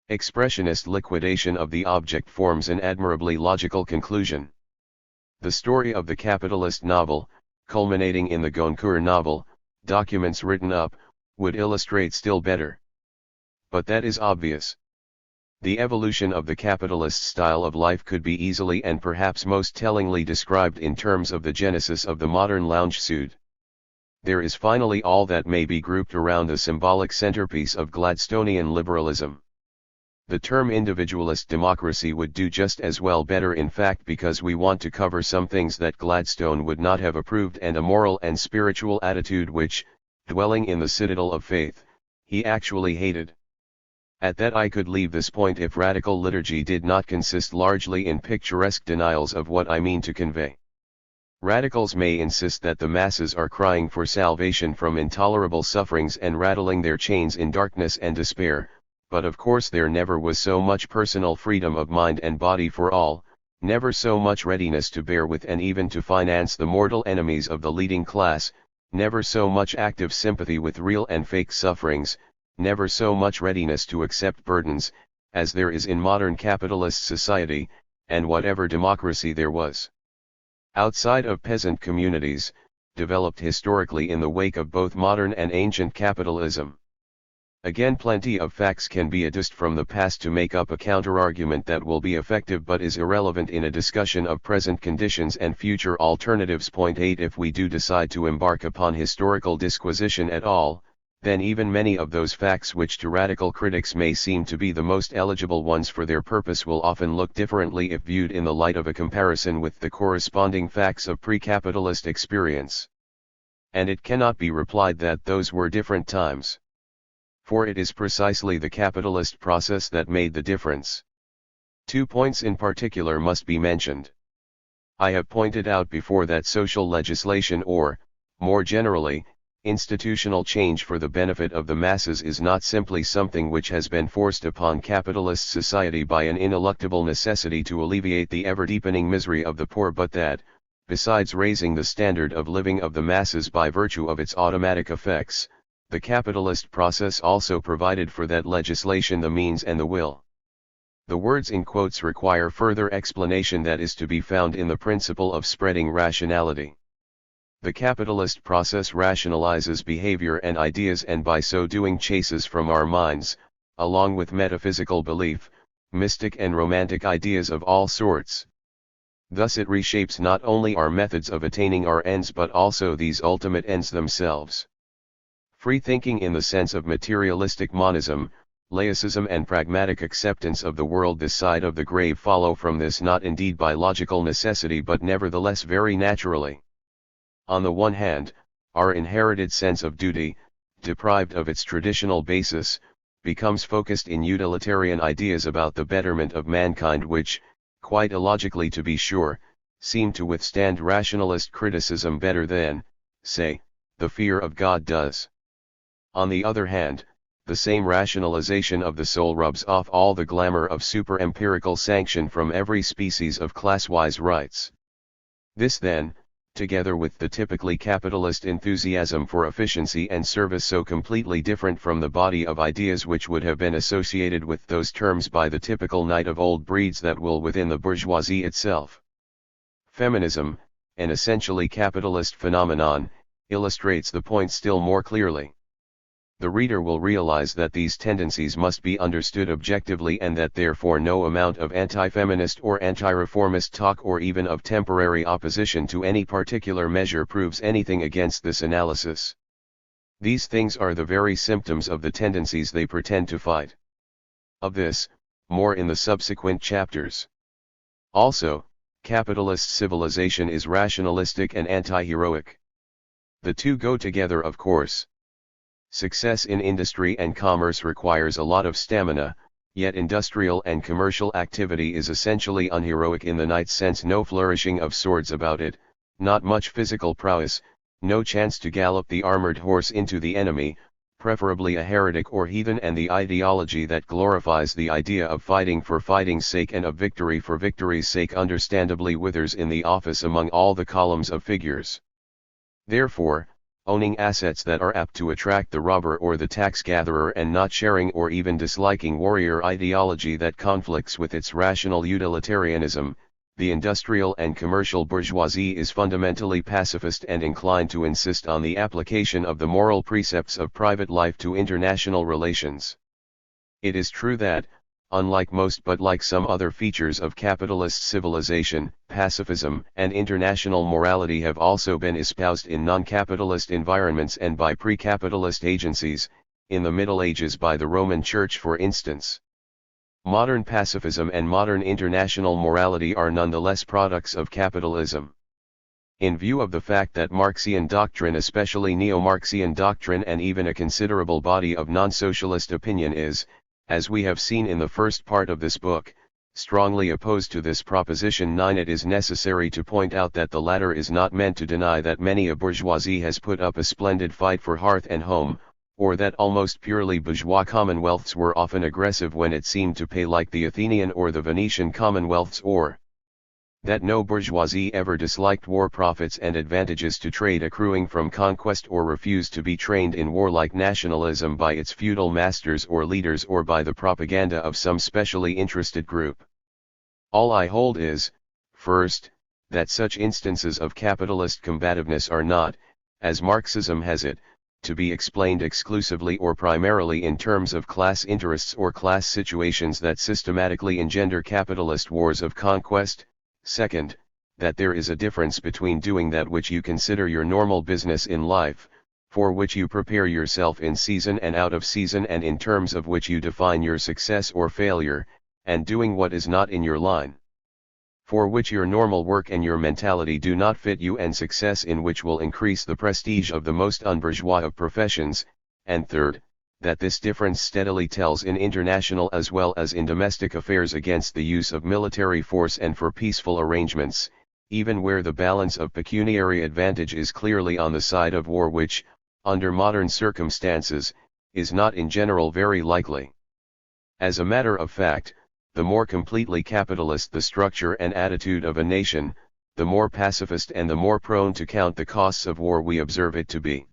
Expressionist liquidation of the object forms an admirably logical conclusion. The story of the capitalist novel, culminating in the Goncourt novel, documents written up, would illustrate still better. But that is obvious. The evolution of the capitalist style of life could be easily and perhaps most tellingly described in terms of the genesis of the modern lounge suit. There is finally all that may be grouped around the symbolic centerpiece of Gladstonian liberalism. The term individualist democracy would do just as well, better in fact, because we want to cover some things that Gladstone would not have approved and a moral and spiritual attitude which, dwelling in the citadel of faith, he actually hated. At that I could leave this point if radical liturgy did not consist largely in picturesque denials of what I mean to convey. Radicals may insist that the masses are crying for salvation from intolerable sufferings and rattling their chains in darkness and despair, but of course there never was so much personal freedom of mind and body for all, never so much readiness to bear with and even to finance the mortal enemies of the leading class, never so much active sympathy with real and fake sufferings, never so much readiness to accept burdens, as there is in modern capitalist society, and whatever democracy there was. Outside of peasant communities, developed historically in the wake of both modern and ancient capitalism. Again, plenty of facts can be adduced from the past to make up a counterargument that will be effective but is irrelevant in a discussion of present conditions and future alternatives. Point 8. If we do decide to embark upon historical disquisition at all, then even many of those facts which to radical critics may seem to be the most eligible ones for their purpose will often look differently if viewed in the light of a comparison with the corresponding facts of pre-capitalist experience. And it cannot be replied that those were different times. For it is precisely the capitalist process that made the difference. 2 points in particular must be mentioned. I have pointed out before that social legislation or, more generally, Institutional change for the benefit of the masses is not simply something which has been forced upon capitalist society by an ineluctable necessity to alleviate the ever-deepening misery of the poor, but that, besides raising the standard of living of the masses by virtue of its automatic effects, the capitalist process also provided for that legislation the means and the will. The words in quotes require further explanation that is to be found in the principle of spreading rationality. The capitalist process rationalizes behavior and ideas, and by so doing chases from our minds, along with metaphysical belief, mystic and romantic ideas of all sorts. Thus it reshapes not only our methods of attaining our ends but also these ultimate ends themselves. Free thinking in the sense of materialistic monism, laicism and pragmatic acceptance of the world this side of the grave follow from this, not indeed by logical necessity but nevertheless very naturally. On the one hand, our inherited sense of duty, deprived of its traditional basis, becomes focused in utilitarian ideas about the betterment of mankind which, quite illogically to be sure, seem to withstand rationalist criticism better than, say, the fear of God does. On the other hand, the same rationalization of the soul rubs off all the glamour of super-empirical sanction from every species of class-wise rights. This then, together with the typically capitalist enthusiasm for efficiency and service so completely different from the body of ideas which would have been associated with those terms by the typical knight of old breeds that will within the bourgeoisie itself. Feminism, an essentially capitalist phenomenon, illustrates the point still more clearly. The reader will realize that these tendencies must be understood objectively and that therefore no amount of anti-feminist or anti-reformist talk or even of temporary opposition to any particular measure proves anything against this analysis. These things are the very symptoms of the tendencies they pretend to fight. Of this, more in the subsequent chapters. Also, capitalist civilization is rationalistic and anti-heroic. The two go together, of course. Success in industry and commerce requires a lot of stamina, yet industrial and commercial activity is essentially unheroic in the knight's sense, no flourishing of swords about it, not much physical prowess, no chance to gallop the armored horse into the enemy, preferably a heretic or heathen, and the ideology that glorifies the idea of fighting for fighting's sake and of victory for victory's sake understandably withers in the office among all the columns of figures. Therefore, owning assets that are apt to attract the robber or the tax-gatherer and not sharing or even disliking warrior ideology that conflicts with its rational utilitarianism, the industrial and commercial bourgeoisie is fundamentally pacifist and inclined to insist on the application of the moral precepts of private life to international relations. It is true that, unlike most but like some other features of capitalist civilization, pacifism and international morality have also been espoused in non-capitalist environments and by pre-capitalist agencies, in the Middle Ages by the Roman Church for instance. Modern pacifism and modern international morality are nonetheless products of capitalism. In view of the fact that Marxian doctrine, especially neo-Marxian doctrine, and even a considerable body of non-socialist opinion is, as we have seen in the first part of this book, strongly opposed to this proposition 9, it is necessary to point out that the latter is not meant to deny that many a bourgeoisie has put up a splendid fight for hearth and home, or that almost purely bourgeois commonwealths were often aggressive when it seemed to pay, like the Athenian or the Venetian commonwealths, or that no bourgeoisie ever disliked war profits and advantages to trade accruing from conquest, or refused to be trained in warlike nationalism by its feudal masters or leaders or by the propaganda of some specially interested group. All I hold is, first, that such instances of capitalist combativeness are not, as Marxism has it, to be explained exclusively or primarily in terms of class interests or class situations that systematically engender capitalist wars of conquest. Second, that there is a difference between doing that which you consider your normal business in life, for which you prepare yourself in season and out of season and in terms of which you define your success or failure, and doing what is not in your line, for which your normal work and your mentality do not fit you, and success in which will increase the prestige of the most unbourgeois of professions. And third, that this difference steadily tells in international as well as in domestic affairs against the use of military force and for peaceful arrangements, even where the balance of pecuniary advantage is clearly on the side of war, which, under modern circumstances, is not in general very likely. As a matter of fact, the more completely capitalist the structure and attitude of a nation, the more pacifist and the more prone to count the costs of war we observe it to be.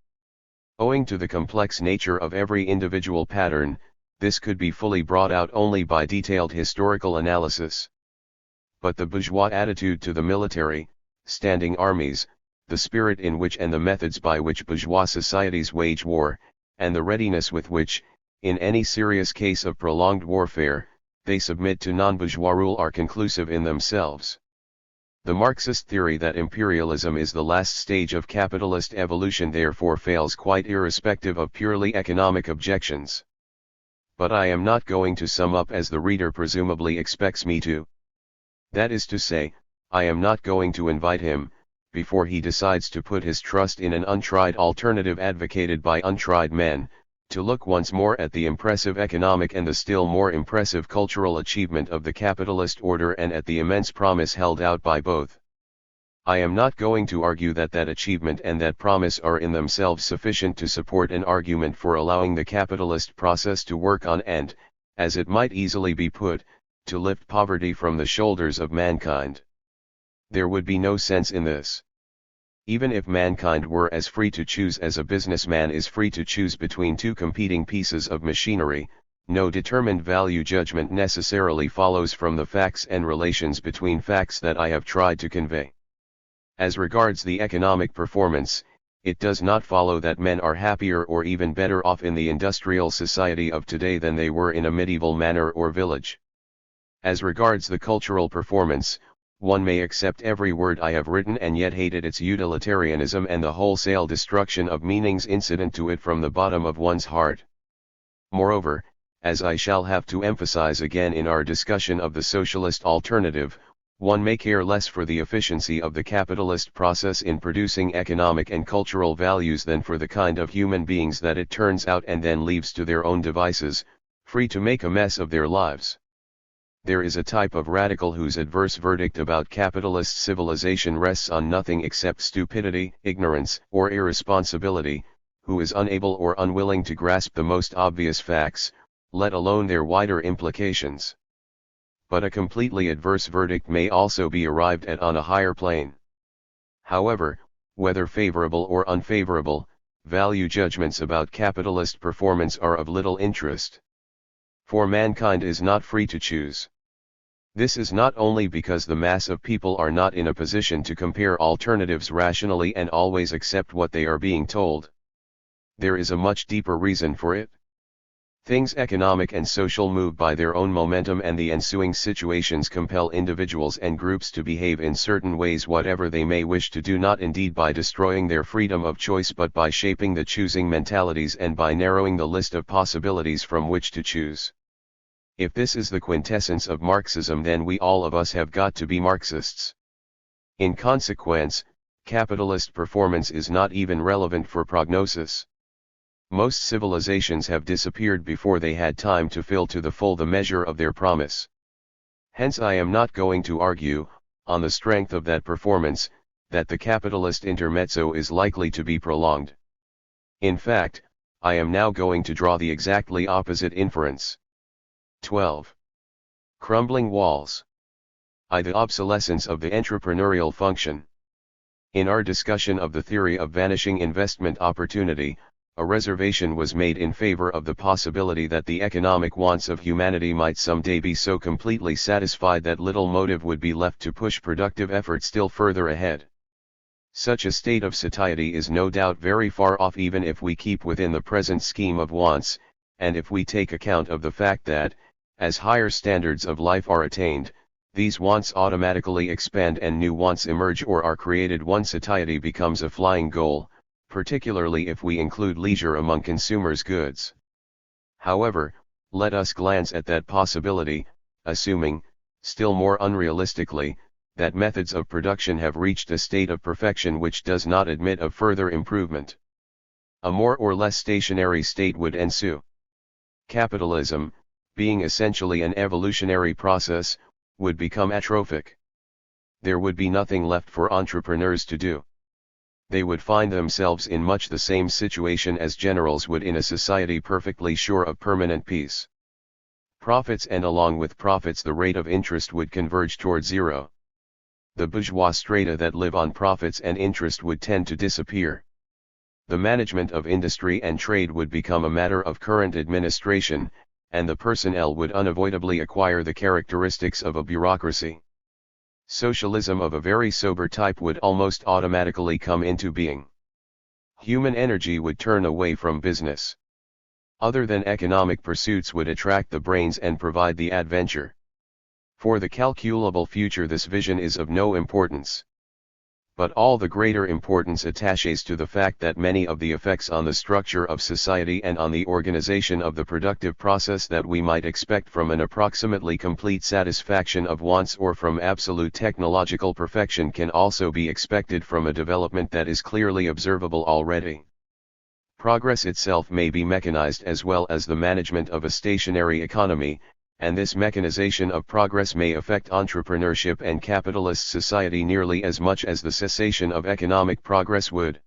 Owing to the complex nature of every individual pattern, this could be fully brought out only by detailed historical analysis. But the bourgeois attitude to the military, standing armies, the spirit in which and the methods by which bourgeois societies wage war, and the readiness with which, in any serious case of prolonged warfare, they submit to non-bourgeois rule are conclusive in themselves. The Marxist theory that imperialism is the last stage of capitalist evolution therefore fails quite irrespective of purely economic objections. But I am not going to sum up as the reader presumably expects me to. That is to say, I am not going to invite him, before he decides to put his trust in an untried alternative advocated by untried men, to look once more at the impressive economic and the still more impressive cultural achievement of the capitalist order and at the immense promise held out by both. I am not going to argue that that achievement and that promise are in themselves sufficient to support an argument for allowing the capitalist process to work on and, as it might easily be put, to lift poverty from the shoulders of mankind. There would be no sense in this. Even if mankind were as free to choose as a businessman is free to choose between two competing pieces of machinery, no determined value judgment necessarily follows from the facts and relations between facts that I have tried to convey. As regards the economic performance, it does not follow that men are happier or even better off in the industrial society of today than they were in a medieval manor or village. As regards the cultural performance, one may accept every word I have written and yet hated its utilitarianism and the wholesale destruction of meanings incident to it from the bottom of one's heart. Moreover, as I shall have to emphasize again in our discussion of the socialist alternative, one may care less for the efficiency of the capitalist process in producing economic and cultural values than for the kind of human beings that it turns out and then leaves to their own devices, free to make a mess of their lives. There is a type of radical whose adverse verdict about capitalist civilization rests on nothing except stupidity, ignorance, or irresponsibility, who is unable or unwilling to grasp the most obvious facts, let alone their wider implications. But a completely adverse verdict may also be arrived at on a higher plane. However, whether favorable or unfavorable, value judgments about capitalist performance are of little interest. For mankind is not free to choose. This is not only because the mass of people are not in a position to compare alternatives rationally and always accept what they are being told. There is a much deeper reason for it. Things economic and social move by their own momentum and the ensuing situations compel individuals and groups to behave in certain ways whatever they may wish to do, not indeed by destroying their freedom of choice but by shaping the choosing mentalities and by narrowing the list of possibilities from which to choose. If this is the quintessence of Marxism, then we all of us have got to be Marxists. In consequence, capitalist performance is not even relevant for prognosis. Most civilizations have disappeared before they had time to fill to the full the measure of their promise. Hence I am not going to argue, on the strength of that performance, that the capitalist intermezzo is likely to be prolonged. In fact, I am now going to draw the exactly opposite inference. 12. Crumbling walls. The obsolescence of the entrepreneurial function. In our discussion of the theory of vanishing investment opportunity, a reservation was made in favor of the possibility that the economic wants of humanity might someday be so completely satisfied that little motive would be left to push productive effort still further ahead. Such a state of satiety is no doubt very far off even if we keep within the present scheme of wants, and if we take account of the fact that, as higher standards of life are attained, these wants automatically expand and new wants emerge or are created. One satiety becomes a flying goal, particularly if we include leisure among consumers' goods. However, let us glance at that possibility, assuming, still more unrealistically, that methods of production have reached a state of perfection which does not admit of further improvement. A more or less stationary state would ensue. Capitalism, being essentially an evolutionary process, would become atrophic. There would be nothing left for entrepreneurs to do. They would find themselves in much the same situation as generals would in a society perfectly sure of permanent peace. Profits, and along with profits the rate of interest, would converge toward zero. The bourgeois strata that live on profits and interest would tend to disappear. The management of industry and trade would become a matter of current administration, and the personnel would unavoidably acquire the characteristics of a bureaucracy. Socialism of a very sober type would almost automatically come into being. Human energy would turn away from business. Other than economic pursuits would attract the brains and provide the adventure. For the calculable future, this vision is of no importance. But all the greater importance attaches to the fact that many of the effects on the structure of society and on the organization of the productive process that we might expect from an approximately complete satisfaction of wants or from absolute technological perfection can also be expected from a development that is clearly observable already. Progress itself may be mechanized as well as the management of a stationary economy, and this mechanization of progress may affect entrepreneurship and capitalist society nearly as much as the cessation of economic progress would.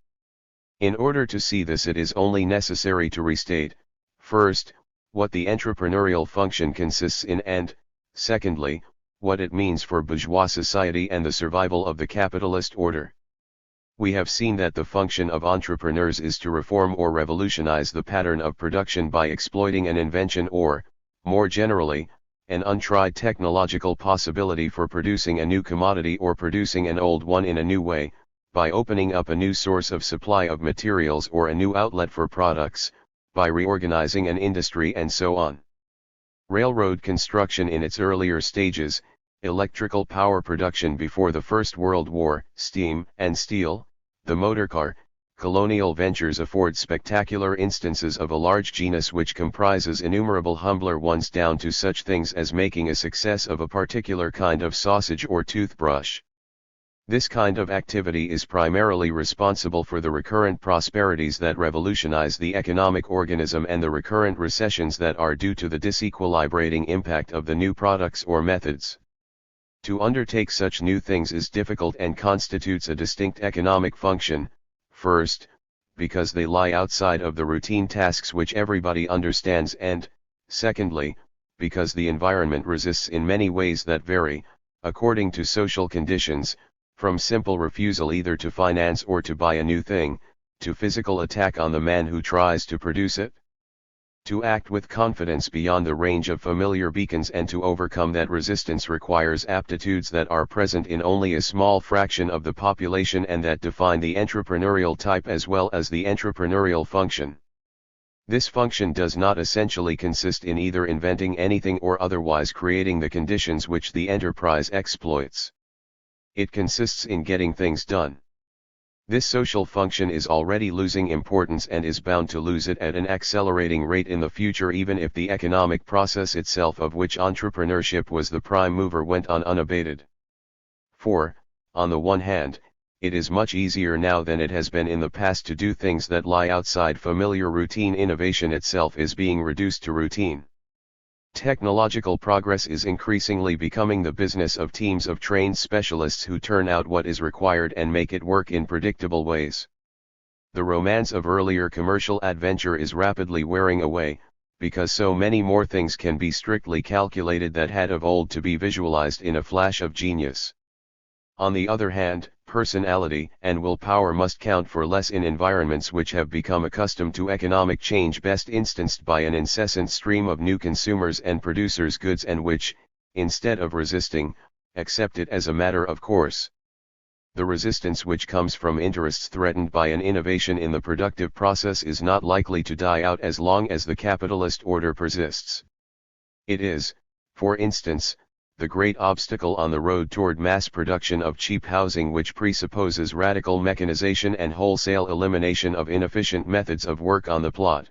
In order to see this, it is only necessary to restate, first, what the entrepreneurial function consists in, and, secondly, what it means for bourgeois society and the survival of the capitalist order. We have seen that the function of entrepreneurs is to reform or revolutionize the pattern of production by exploiting an invention or, more generally, an untried technological possibility for producing a new commodity or producing an old one in a new way, by opening up a new source of supply of materials or a new outlet for products, by reorganizing an industry, and so on. Railroad construction in its earlier stages, electrical power production before the First World War, steam and steel, the motorcar, colonial ventures afford spectacular instances of a large genus which comprises innumerable humbler ones down to such things as making a success of a particular kind of sausage or toothbrush. This kind of activity is primarily responsible for the recurrent prosperities that revolutionize the economic organism and the recurrent recessions that are due to the disequilibrating impact of the new products or methods. To undertake such new things is difficult and constitutes a distinct economic function. First, because they lie outside of the routine tasks which everybody understands, and, secondly, because the environment resists in many ways that vary, according to social conditions, from simple refusal either to finance or to buy a new thing, to physical attack on the man who tries to produce it. To act with confidence beyond the range of familiar beacons and to overcome that resistance requires aptitudes that are present in only a small fraction of the population and that define the entrepreneurial type as well as the entrepreneurial function. This function does not essentially consist in either inventing anything or otherwise creating the conditions which the enterprise exploits. It consists in getting things done. This social function is already losing importance and is bound to lose it at an accelerating rate in the future, even if the economic process itself, of which entrepreneurship was the prime mover, went on unabated. For, on the one hand, it is much easier now than it has been in the past to do things that lie outside familiar routine. Innovation itself is being reduced to routine. Technological progress is increasingly becoming the business of teams of trained specialists who turn out what is required and make it work in predictable ways. The romance of earlier commercial adventure is rapidly wearing away, because so many more things can be strictly calculated that had of old to be visualized in a flash of genius. On the other hand, personality and willpower must count for less in environments which have become accustomed to economic change, best instanced by an incessant stream of new consumers and producers' goods, and which, instead of resisting, accept it as a matter of course. The resistance which comes from interests threatened by an innovation in the productive process is not likely to die out as long as the capitalist order persists. It is, for instance, the great obstacle on the road toward mass production of cheap housing, which presupposes radical mechanization and wholesale elimination of inefficient methods of work on the plot.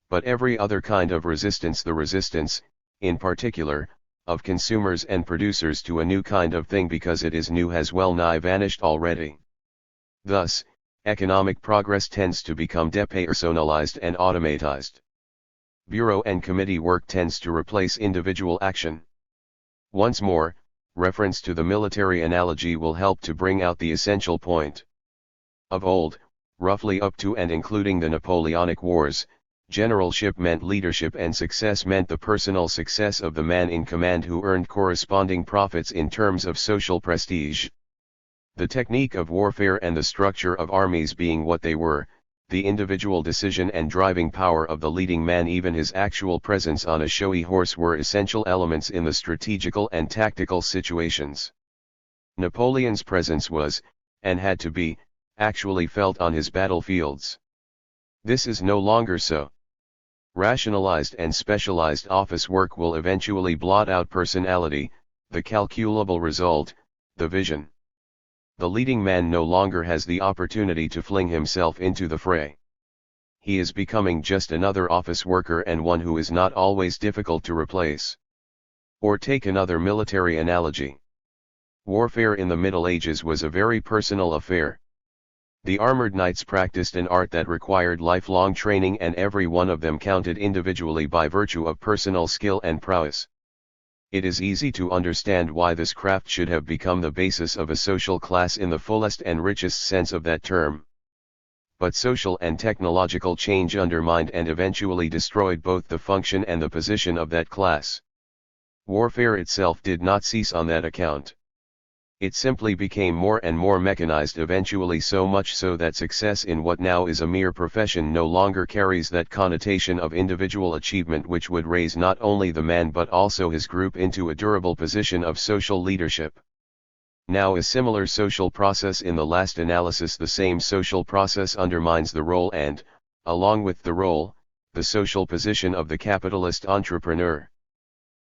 But every other kind of resistance, the resistance, in particular, of consumers and producers to a new kind of thing because it is new, has well nigh vanished already. Thus, economic progress tends to become depersonalized and automatized. Bureau and committee work tends to replace individual action. Once more, reference to the military analogy will help to bring out the essential point. Of old, roughly up to and including the Napoleonic Wars, generalship meant leadership and success meant the personal success of the man in command who earned corresponding profits in terms of social prestige. The technique of warfare and the structure of armies being what they were, the individual decision and driving power of the leading man, even his actual presence on a showy horse, were essential elements in the strategical and tactical situations. Napoleon's presence was, and had to be, actually felt on his battlefields. This is no longer so. Rationalized and specialized office work will eventually blot out personality, the calculable result, the vision. The leading man no longer has the opportunity to fling himself into the fray. He is becoming just another office worker, and one who is not always difficult to replace. Or take another military analogy. Warfare in the Middle Ages was a very personal affair. The armored knights practiced an art that required lifelong training, and every one of them counted individually by virtue of personal skill and prowess. It is easy to understand why this craft should have become the basis of a social class in the fullest and richest sense of that term. But social and technological change undermined and eventually destroyed both the function and the position of that class. Warfare itself did not cease on that account. It simply became more and more mechanized, eventually so much so that success in what now is a mere profession no longer carries that connotation of individual achievement which would raise not only the man but also his group into a durable position of social leadership. Now a similar social process, in the last analysis the same social process, undermines the role and, along with the role, the social position of the capitalist entrepreneur.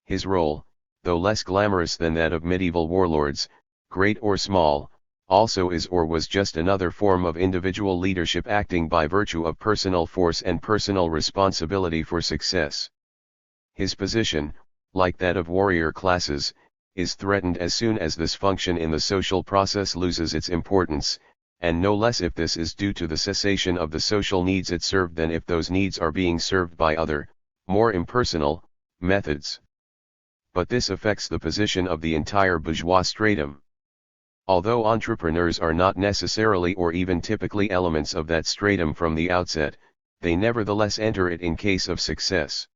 His role, though less glamorous than that of medieval warlords, great or small, also is or was just another form of individual leadership acting by virtue of personal force and personal responsibility for success. His position, like that of warrior classes, is threatened as soon as this function in the social process loses its importance, and no less if this is due to the cessation of the social needs it served than if those needs are being served by other, more impersonal, methods. But this affects the position of the entire bourgeois stratum. Although entrepreneurs are not necessarily or even typically elements of that stratum from the outset, they nevertheless enter it in case of success.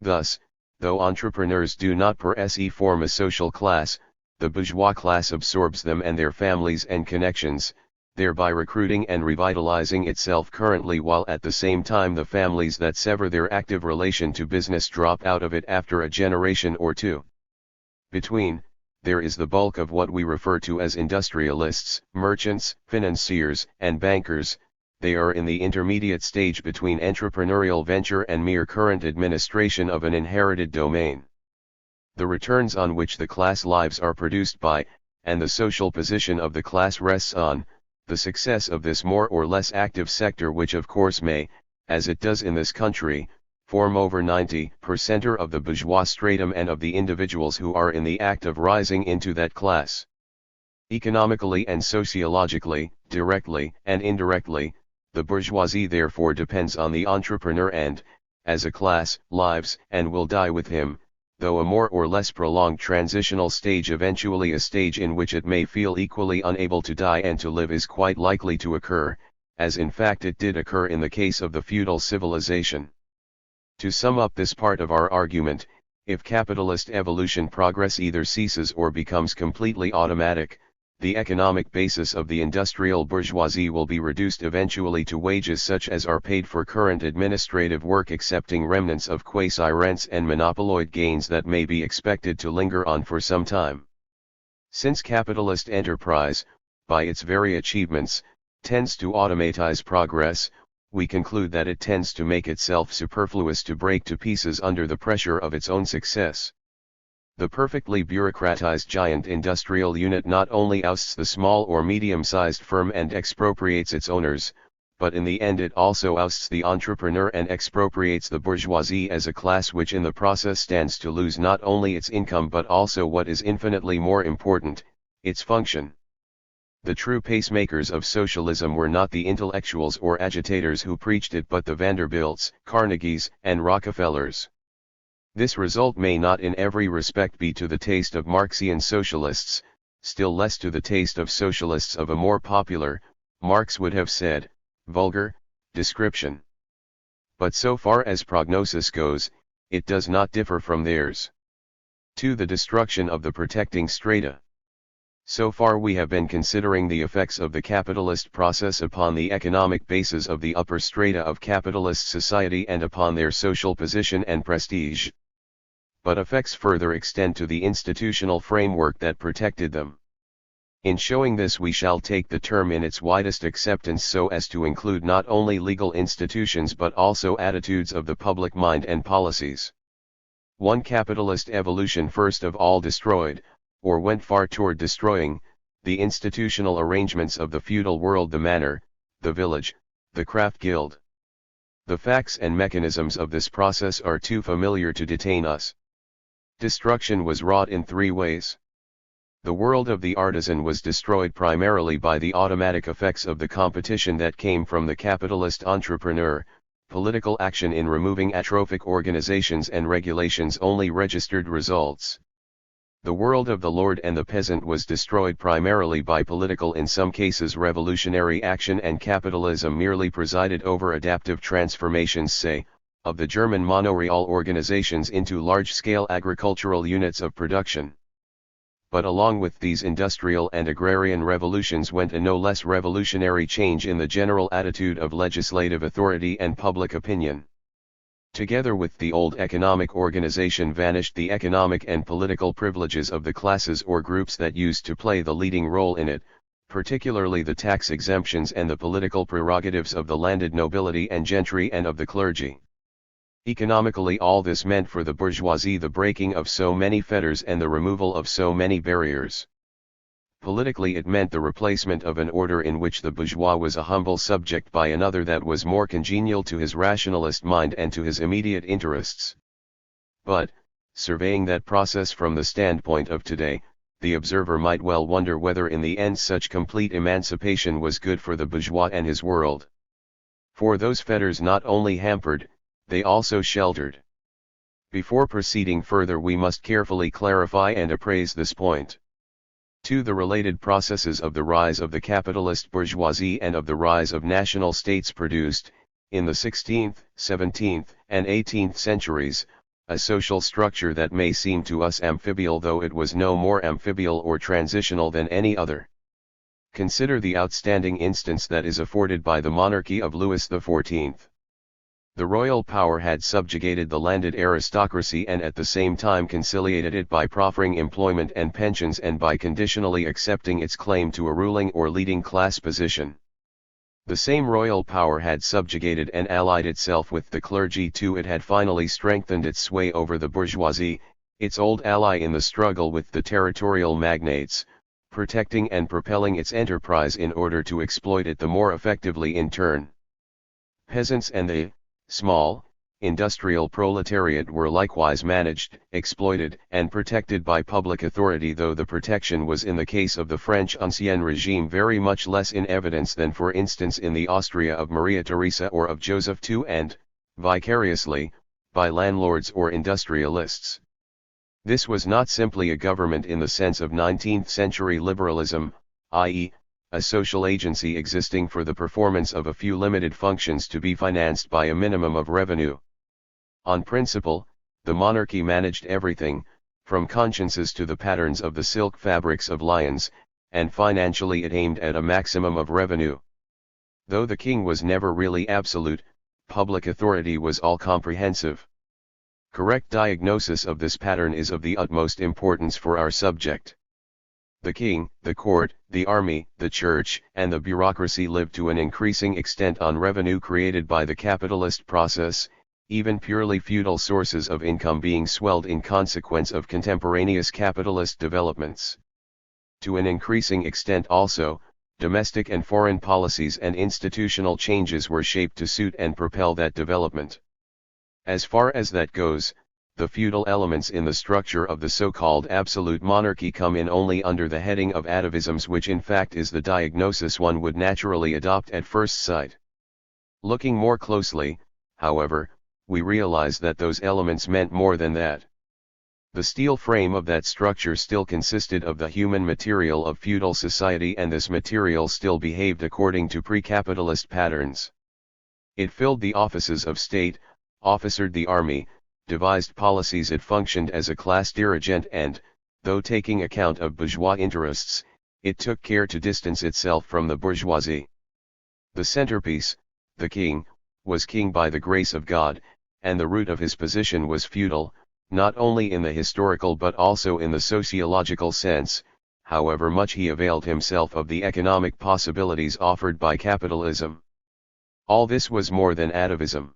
Thus, though entrepreneurs do not per se form a social class, the bourgeois class absorbs them and their families and connections, thereby recruiting and revitalizing itself currently, while at the same time the families that sever their active relation to business drop out of it after a generation or two. Between, there is the bulk of what we refer to as industrialists, merchants, financiers, and bankers. They are in the intermediate stage between entrepreneurial venture and mere current administration of an inherited domain. The returns on which the class lives are produced by, and the social position of the class rests on, the success of this more or less active sector, which of course may, as it does in this country, form over 90% of the bourgeois stratum and of the individuals who are in the act of rising into that class. Economically and sociologically, directly and indirectly, the bourgeoisie therefore depends on the entrepreneur and, as a class, lives and will die with him, though a more or less prolonged transitional stage, eventually a stage in which it may feel equally unable to die and to live, is quite likely to occur, as in fact it did occur in the case of the feudal civilization. To sum up this part of our argument, if capitalist evolution progress either ceases or becomes completely automatic, the economic basis of the industrial bourgeoisie will be reduced eventually to wages such as are paid for current administrative work, excepting remnants of quasi-rents and monopolied gains that may be expected to linger on for some time. Since capitalist enterprise, by its very achievements, tends to automatize progress, we conclude that it tends to make itself superfluous to break to pieces under the pressure of its own success. The perfectly bureaucratized giant industrial unit not only ousts the small or medium-sized firm and expropriates its owners, but in the end it also ousts the entrepreneur and expropriates the bourgeoisie as a class, which in the process stands to lose not only its income but also what is infinitely more important, its function. The true pacemakers of socialism were not the intellectuals or agitators who preached it, but the Vanderbilts, Carnegies, and Rockefellers. This result may not in every respect be to the taste of Marxian socialists, still less to the taste of socialists of a more popular, Marx would have said, vulgar description. But so far as prognosis goes, it does not differ from theirs. To the destruction of the protecting strata. So far we have been considering the effects of the capitalist process upon the economic basis of the upper strata of capitalist society and upon their social position and prestige. But effects further extend to the institutional framework that protected them. In showing this we shall take the term in its widest acceptance so as to include not only legal institutions but also attitudes of the public mind and policies. One capitalist evolution first of all destroyed, or went far toward destroying, the institutional arrangements of the feudal world, the manor, the village, the craft guild. The facts and mechanisms of this process are too familiar to detain us. Destruction was wrought in three ways. The world of the artisan was destroyed primarily by the automatic effects of the competition that came from the capitalist entrepreneur. Political action in removing atrophic organizations and regulations only registered results. The world of the lord and the peasant was destroyed primarily by political, in some cases revolutionary action, and capitalism merely presided over adaptive transformations, say, of the German monoreal organizations into large-scale agricultural units of production. But along with these industrial and agrarian revolutions went a no less revolutionary change in the general attitude of legislative authority and public opinion. Together with the old economic organization vanished the economic and political privileges of the classes or groups that used to play the leading role in it, particularly the tax exemptions and the political prerogatives of the landed nobility and gentry and of the clergy. Economically, all this meant for the bourgeoisie the breaking of so many fetters and the removal of so many barriers. Politically, it meant the replacement of an order in which the bourgeois was a humble subject by another that was more congenial to his rationalist mind and to his immediate interests. But, surveying that process from the standpoint of today, the observer might well wonder whether in the end such complete emancipation was good for the bourgeois and his world. For those fetters not only hampered, they also sheltered. Before proceeding further, we must carefully clarify and appraise this point. To the related processes of the rise of the capitalist bourgeoisie and of the rise of national states produced, in the 16th, 17th, and 18th centuries, a social structure that may seem to us amphibial, though it was no more amphibial or transitional than any other. Consider the outstanding instance that is afforded by the monarchy of Louis XIV. The royal power had subjugated the landed aristocracy and at the same time conciliated it by proffering employment and pensions and by conditionally accepting its claim to a ruling or leading class position. The same royal power had subjugated and allied itself with the clergy too. It had finally strengthened its sway over the bourgeoisie, its old ally in the struggle with the territorial magnates, protecting and propelling its enterprise in order to exploit it the more effectively in turn. Peasants and the small, industrial proletariat were likewise managed, exploited, and protected by public authority, though the protection was in the case of the French Ancien Regime very much less in evidence than for instance in the Austria of Maria Theresa or of Joseph II, and, vicariously, by landlords or industrialists. This was not simply a government in the sense of 19th-century liberalism, i.e., a social agency existing for the performance of a few limited functions to be financed by a minimum of revenue. On principle, the monarchy managed everything, from consciences to the patterns of the silk fabrics of lions, and financially it aimed at a maximum of revenue. Though the king was never really absolute, public authority was all-comprehensive. Correct diagnosis of this pattern is of the utmost importance for our subject. The king, the court, the army, the church, and the bureaucracy lived to an increasing extent on revenue created by the capitalist process, even purely feudal sources of income being swelled in consequence of contemporaneous capitalist developments. To an increasing extent also, domestic and foreign policies and institutional changes were shaped to suit and propel that development. As far as that goes, the feudal elements in the structure of the so-called absolute monarchy come in only under the heading of atavisms, which in fact is the diagnosis one would naturally adopt at first sight. Looking more closely, however, we realize that those elements meant more than that. The steel frame of that structure still consisted of the human material of feudal society, and this material still behaved according to pre-capitalist patterns. It filled the offices of state, officered the army, devised policies. It functioned as a class dirigent and, though taking account of bourgeois interests, it took care to distance itself from the bourgeoisie. The centerpiece, the king, was king by the grace of God, and the root of his position was feudal, not only in the historical but also in the sociological sense, however much he availed himself of the economic possibilities offered by capitalism. All this was more than atavism.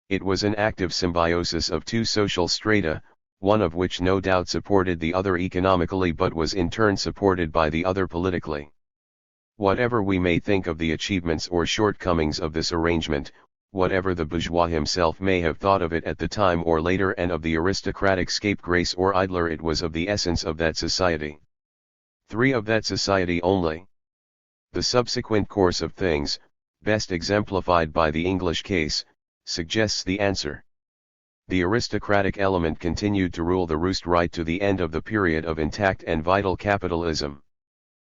It was an active symbiosis of two social strata, one of which no doubt supported the other economically but was in turn supported by the other politically. Whatever we may think of the achievements or shortcomings of this arrangement, whatever the bourgeois himself may have thought of it at the time or later, and of the aristocratic scapegrace or idler, it was of the essence of that society. Three of that society only. The subsequent course of things, best exemplified by the English case, suggests the answer. The aristocratic element continued to rule the roost right to the end of the period of intact and vital capitalism.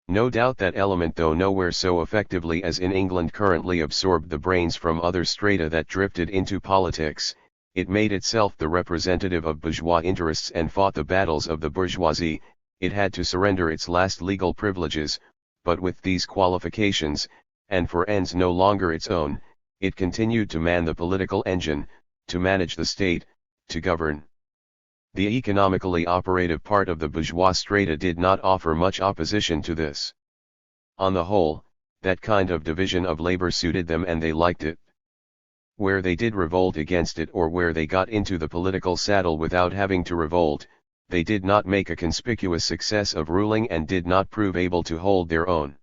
No doubt that element, though nowhere so effectively as in England, currently absorbed the brains from other strata that drifted into politics. It made itself the representative of bourgeois interests and fought the battles of the bourgeoisie. It had to surrender its last legal privileges, but with these qualifications, and for ends no longer its own, it continued to man the political engine, to manage the state, to govern. The economically operative part of the bourgeois strata did not offer much opposition to this. On the whole, that kind of division of labor suited them and they liked it. Where they did revolt against it, or where they got into the political saddle without having to revolt, they did not make a conspicuous success of ruling and did not prove able to hold their own.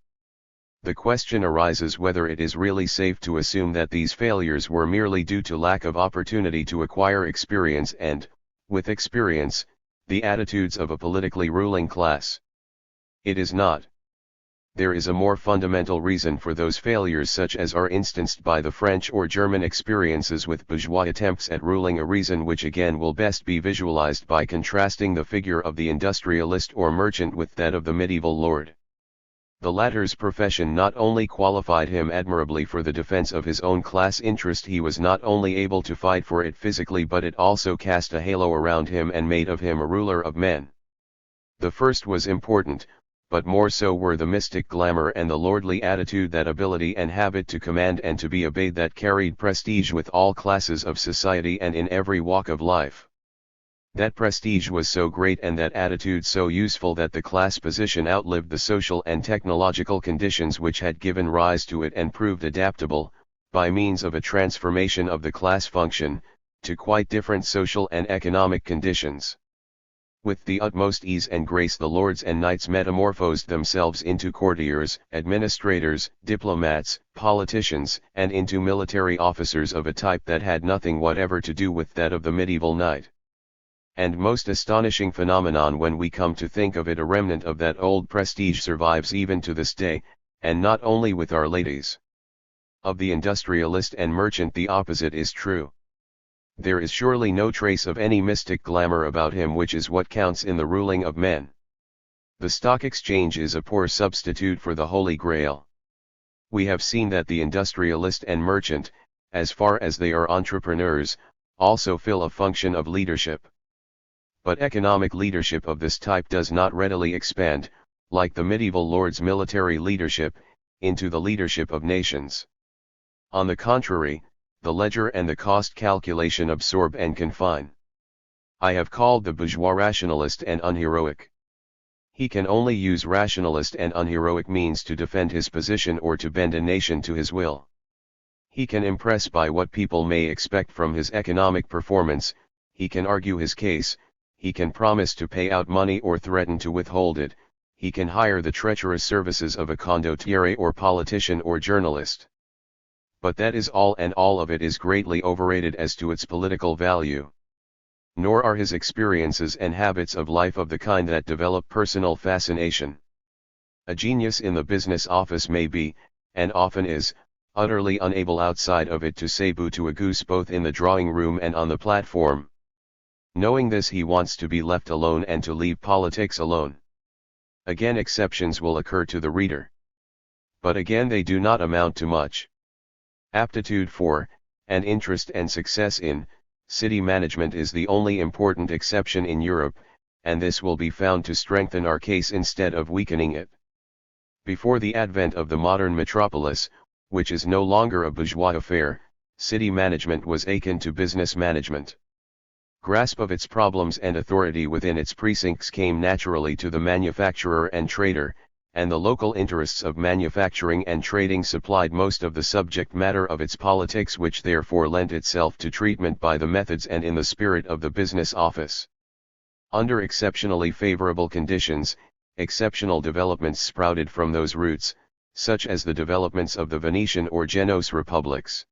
The question arises whether it is really safe to assume that these failures were merely due to lack of opportunity to acquire experience and, with experience, the attitudes of a politically ruling class. It is not. There is a more fundamental reason for those failures, such as are instanced by the French or German experiences with bourgeois attempts at ruling, a reason which again will best be visualized by contrasting the figure of the industrialist or merchant with that of the medieval lord. The latter's profession not only qualified him admirably for the defense of his own class interest, he was not only able to fight for it physically, but it also cast a halo around him and made of him a ruler of men. The first was important, but more so were the mystic glamour and the lordly attitude, that ability and habit to command and to be obeyed that carried prestige with all classes of society and in every walk of life. That prestige was so great and that attitude so useful that the class position outlived the social and technological conditions which had given rise to it, and proved adaptable, by means of a transformation of the class function, to quite different social and economic conditions. With the utmost ease and grace the lords and knights metamorphosed themselves into courtiers, administrators, diplomats, politicians, and into military officers of a type that had nothing whatever to do with that of the medieval knight. And most astonishing phenomenon when we come to think of it, a remnant of that old prestige survives even to this day, and not only with our ladies. Of the industrialist and merchant the opposite is true. There is surely no trace of any mystic glamour about him, which is what counts in the ruling of men. The stock exchange is a poor substitute for the Holy Grail. We have seen that the industrialist and merchant, as far as they are entrepreneurs, also fill a function of leadership. But economic leadership of this type does not readily expand, like the medieval lord's military leadership, into the leadership of nations. On the contrary, the ledger and the cost calculation absorb and confine. I have called the bourgeois rationalist and unheroic. He can only use rationalist and unheroic means to defend his position or to bend a nation to his will. He can impress by what people may expect from his economic performance, he can argue his case, he can promise to pay out money or threaten to withhold it, he can hire the treacherous services of a condottiere or politician or journalist. But that is all, and all of it is greatly overrated as to its political value. Nor are his experiences and habits of life of the kind that develop personal fascination. A genius in the business office may be, and often is, utterly unable outside of it to say boo to a goose both in the drawing room and on the platform. Knowing this, he wants to be left alone and to leave politics alone. Again, exceptions will occur to the reader. But again, they do not amount to much. Aptitude for, and interest and success in, city management is the only important exception in Europe, and this will be found to strengthen our case instead of weakening it. Before the advent of the modern metropolis, which is no longer a bourgeois affair, city management was akin to business management. Grasp of its problems and authority within its precincts came naturally to the manufacturer and trader, and the local interests of manufacturing and trading supplied most of the subject matter of its politics, which therefore lent itself to treatment by the methods and in the spirit of the business office. Under exceptionally favorable conditions, exceptional developments sprouted from those roots, such as the developments of the Venetian or Genoese republics.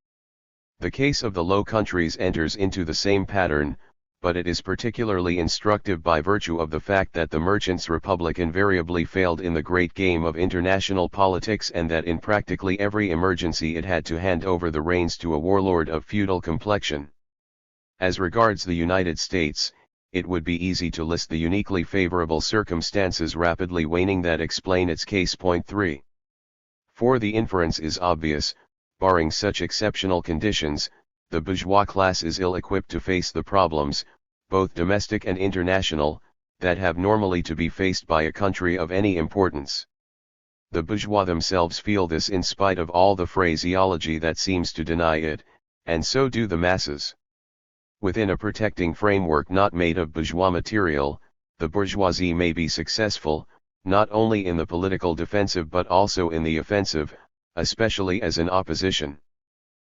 The case of the Low Countries enters into the same pattern, but it is particularly instructive by virtue of the fact that the Merchants' Republic invariably failed in the great game of international politics, and that in practically every emergency it had to hand over the reins to a warlord of feudal complexion. As regards the United States, it would be easy to list the uniquely favorable circumstances rapidly waning that explain its case. Point 3. For the inference is obvious, barring such exceptional conditions, the bourgeois class is ill-equipped to face the problems, both domestic and international, that have normally to be faced by a country of any importance. The bourgeois themselves feel this in spite of all the phraseology that seems to deny it, and so do the masses. Within a protecting framework not made of bourgeois material, the bourgeoisie may be successful, not only in the political defensive but also in the offensive, especially as an opposition.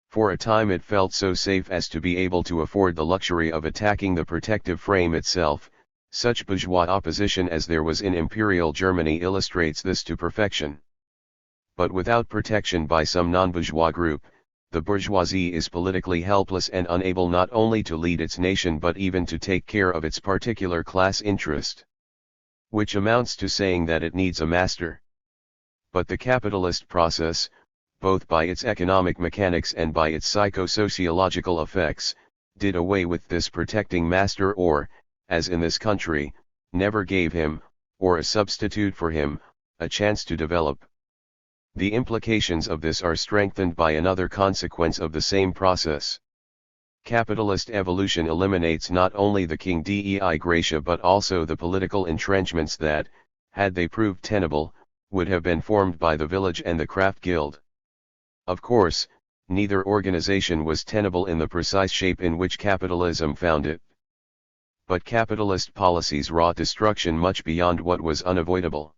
For a time it felt so safe as to be able to afford the luxury of attacking the protective frame itself. Such bourgeois opposition as there was in Imperial Germany illustrates this to perfection. But without protection by some non-bourgeois group, the bourgeoisie is politically helpless and unable not only to lead its nation but even to take care of its particular class interest. Which amounts to saying that it needs a master. But the capitalist process, both by its economic mechanics and by its psychosociological effects, did away with this protecting master, or, as in this country, never gave him, or a substitute for him, a chance to develop. The implications of this are strengthened by another consequence of the same process. Capitalist evolution eliminates not only the king dei gratia but also the political entrenchments that, had they proved tenable, would have been formed by the village and the craft guild. Of course, neither organization was tenable in the precise shape in which capitalism found it. But capitalist policies wrought destruction much beyond what was unavoidable.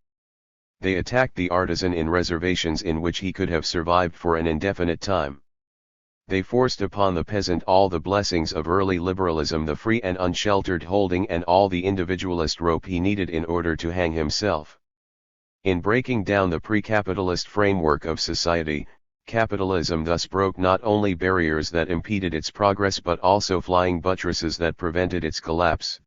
They attacked the artisan in reservations in which he could have survived for an indefinite time. They forced upon the peasant all the blessings of early liberalism, the free and unsheltered holding and all the individualist rope he needed in order to hang himself. In breaking down the pre-capitalist framework of society, capitalism thus broke not only barriers that impeded its progress but also flying buttresses that prevented its collapse.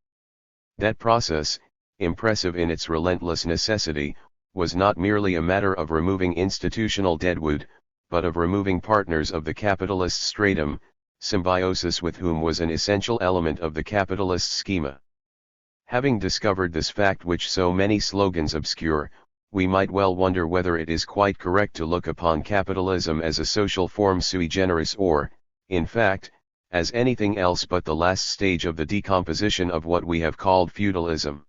That process, impressive in its relentless necessity, was not merely a matter of removing institutional deadwood, but of removing partners of the capitalist stratum, symbiosis with whom was an essential element of the capitalist schema. Having discovered this fact which so many slogans obscure, we might well wonder whether it is quite correct to look upon capitalism as a social form sui generis or, in fact, as anything else but the last stage of the decomposition of what we have called feudalism.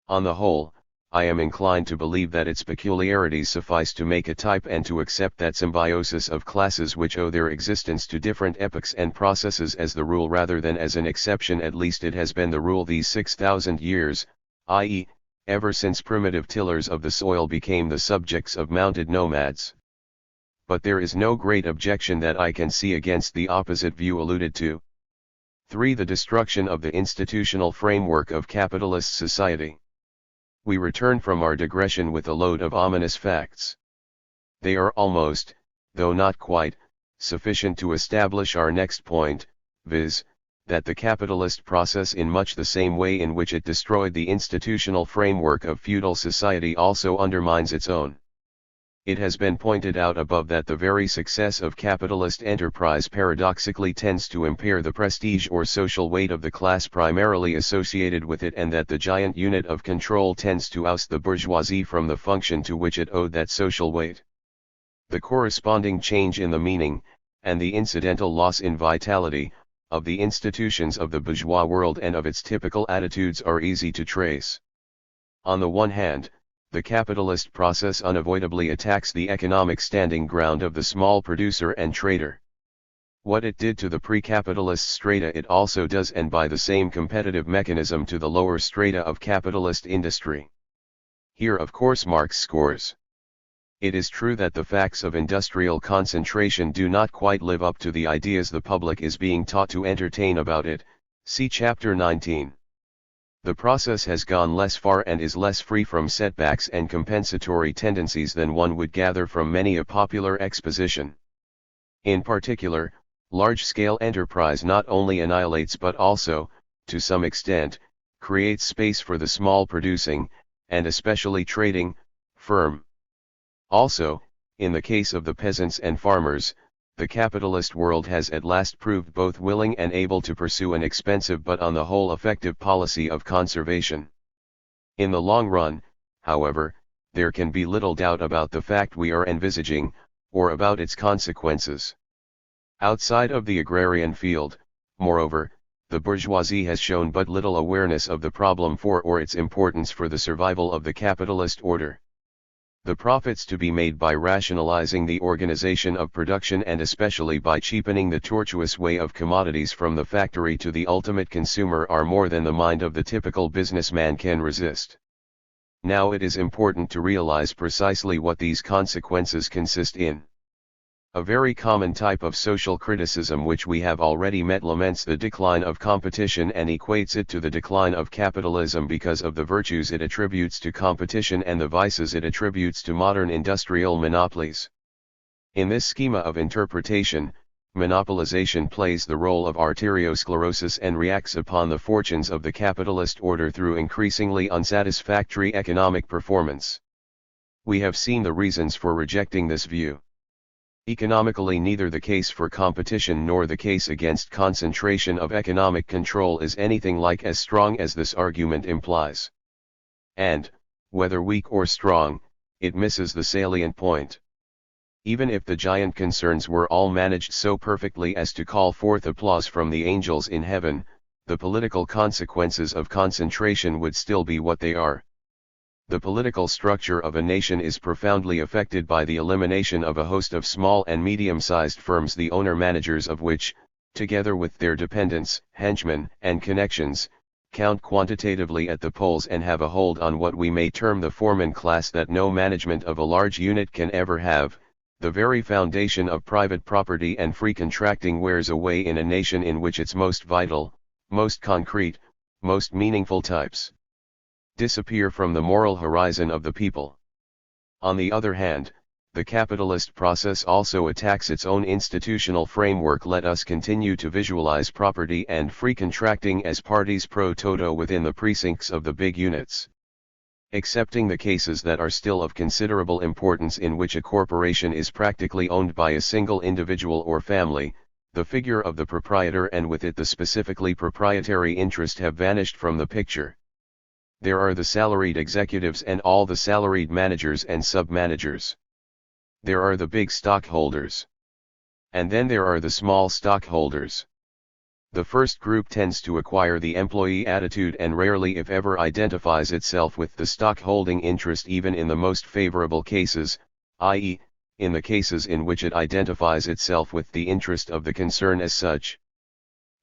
On the whole, I am inclined to believe that its peculiarities suffice to make a type and to accept that symbiosis of classes which owe their existence to different epochs and processes as the rule rather than as an exception. At least it has been the rule these 6,000 years, i.e., ever since primitive tillers of the soil became the subjects of mounted nomads. But there is no great objection that I can see against the opposite view alluded to. 3. The destruction of the institutional framework of capitalist society. We return from our digression with a load of ominous facts. They are almost, though not quite, sufficient to establish our next point, viz., that the capitalist process, in much the same way in which it destroyed the institutional framework of feudal society, also undermines its own. It has been pointed out above that the very success of capitalist enterprise paradoxically tends to impair the prestige or social weight of the class primarily associated with it, and that the giant unit of control tends to oust the bourgeoisie from the function to which it owed that social weight. The corresponding change in the meaning, and the incidental loss in vitality, of the institutions of the bourgeois world and of its typical attitudes are easy to trace. On the one hand, the capitalist process unavoidably attacks the economic standing ground of the small producer and trader. What it did to the pre-capitalist strata it also does, and by the same competitive mechanism, to the lower strata of capitalist industry. Here of course Marx scores. It is true that the facts of industrial concentration do not quite live up to the ideas the public is being taught to entertain about it, see chapter 19. The process has gone less far and is less free from setbacks and compensatory tendencies than one would gather from many a popular exposition. In particular, large-scale enterprise not only annihilates but also, to some extent, creates space for the small producing, and especially trading, firm. Also, in the case of the peasants and farmers, the capitalist world has at last proved both willing and able to pursue an expensive but on the whole effective policy of conservation. In the long run, however, there can be little doubt about the fact we are envisaging, or about its consequences. Outside of the agrarian field, moreover, the bourgeoisie has shown but little awareness of the problem or its importance for the survival of the capitalist order. The profits to be made by rationalizing the organization of production and especially by cheapening the tortuous way of commodities from the factory to the ultimate consumer are more than the mind of the typical businessman can resist. Now it is important to realize precisely what these consequences consist in. A very common type of social criticism which we have already met laments the decline of competition and equates it to the decline of capitalism because of the virtues it attributes to competition and the vices it attributes to modern industrial monopolies. In this schema of interpretation, monopolization plays the role of arteriosclerosis and reacts upon the fortunes of the capitalist order through increasingly unsatisfactory economic performance. We have seen the reasons for rejecting this view. Economically, neither the case for competition nor the case against concentration of economic control is anything like as strong as this argument implies. And, whether weak or strong, it misses the salient point. Even if the giant concerns were all managed so perfectly as to call forth applause from the angels in heaven, the political consequences of concentration would still be what they are. The political structure of a nation is profoundly affected by the elimination of a host of small and medium-sized firms, the owner-managers of which, together with their dependents, henchmen, and connections, count quantitatively at the polls and have a hold on what we may term the foreman class that no management of a large unit can ever have. The very foundation of private property and free contracting wears away in a nation in which its most vital, most concrete, most meaningful types disappear from the moral horizon of the people. On the other hand, the capitalist process also attacks its own institutional framework. Let us continue to visualize property and free contracting as parties pro toto within the precincts of the big units. Excepting the cases that are still of considerable importance in which a corporation is practically owned by a single individual or family, the figure of the proprietor and with it the specifically proprietary interest have vanished from the picture. There are the salaried executives and all the salaried managers and sub-managers. There are the big stockholders. And then there are the small stockholders. The first group tends to acquire the employee attitude and rarely if ever identifies itself with the stockholding interest, even in the most favorable cases, i.e., in the cases in which it identifies itself with the interest of the concern as such.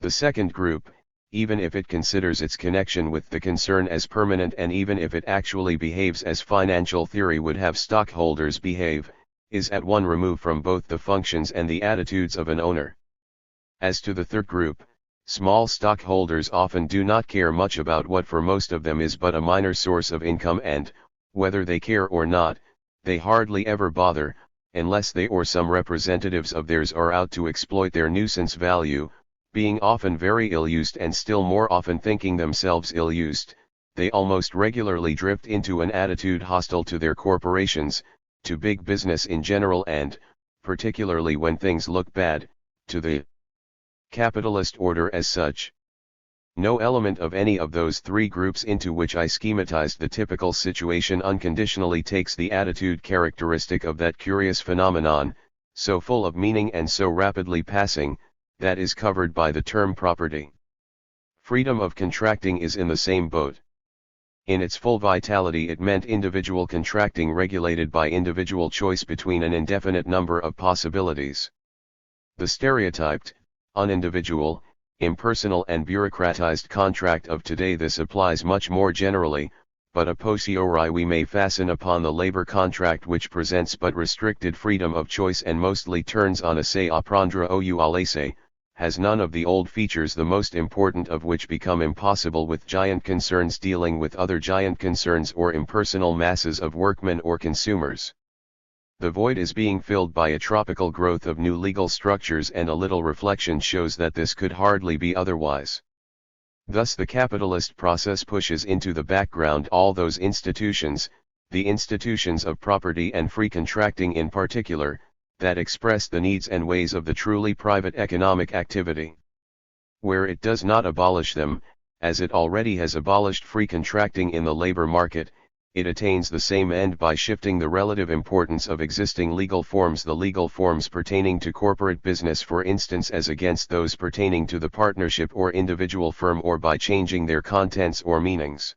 The second group, even if it considers its connection with the concern as permanent and even if it actually behaves as financial theory would have stockholders behave, is at one remove from both the functions and the attitudes of an owner. As to the third group, small stockholders often do not care much about what for most of them is but a minor source of income, and, whether they care or not, they hardly ever bother, unless they or some representatives of theirs are out to exploit their nuisance value. Being often very ill-used and still more often thinking themselves ill-used, they almost regularly drift into an attitude hostile to their corporations, to big business in general and, particularly when things look bad, to the capitalist order as such. No element of any of those three groups into which I schematized the typical situation unconditionally takes the attitude characteristic of that curious phenomenon, so full of meaning and so rapidly passing, that is covered by the term property. Freedom of contracting is in the same boat. In its full vitality it meant individual contracting regulated by individual choice between an indefinite number of possibilities. The stereotyped, unindividual, impersonal and bureaucratized contract of today this applies much more generally, but a posteriori we may fasten upon the labor contract which presents but restricted freedom of choice and mostly turns on essaye apprendre ou à laisser, has none of the old features the most important of which become impossible with giant concerns dealing with other giant concerns or impersonal masses of workmen or consumers. The void is being filled by a tropical growth of new legal structures and a little reflection shows that this could hardly be otherwise. Thus the capitalist process pushes into the background all those institutions, the institutions of property and free contracting in particular, that express the needs and ways of the truly private economic activity. Where it does not abolish them, as it already has abolished free contracting in the labor market, it attains the same end by shifting the relative importance of existing legal forms, the legal forms pertaining to corporate business for instance as against those pertaining to the partnership or individual firm, or by changing their contents or meanings.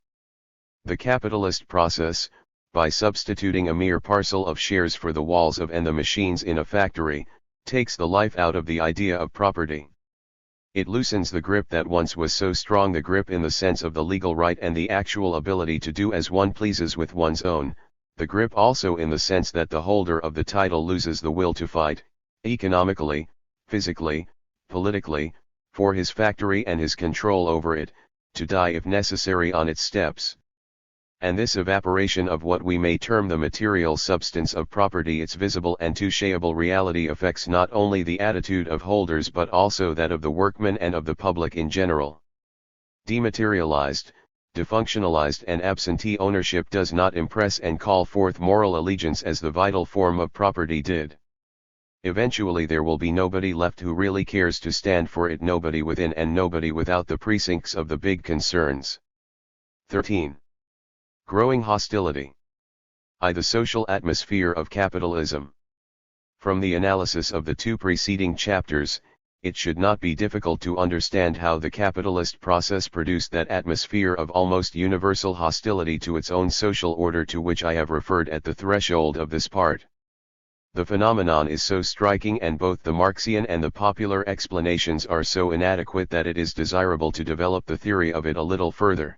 The capitalist process, by substituting a mere parcel of shares for the walls of and the machines in a factory, takes the life out of the idea of property. It loosens the grip that once was so strong, the grip in the sense of the legal right and the actual ability to do as one pleases with one's own, the grip also in the sense that the holder of the title loses the will to fight, economically, physically, politically, for his factory and his control over it, to die if necessary on its steps. And this evaporation of what we may term the material substance of property, its visible and touchable reality, affects not only the attitude of holders but also that of the workmen and of the public in general. Dematerialized, defunctionalized and absentee ownership does not impress and call forth moral allegiance as the vital form of property did. Eventually there will be nobody left who really cares to stand for it, nobody within and nobody without the precincts of the big concerns. 13. Growing hostility. The social atmosphere of capitalism. From the analysis of the two preceding chapters, it should not be difficult to understand how the capitalist process produced that atmosphere of almost universal hostility to its own social order to which I have referred at the threshold of this part. The phenomenon is so striking and both the Marxian and the popular explanations are so inadequate that it is desirable to develop the theory of it a little further.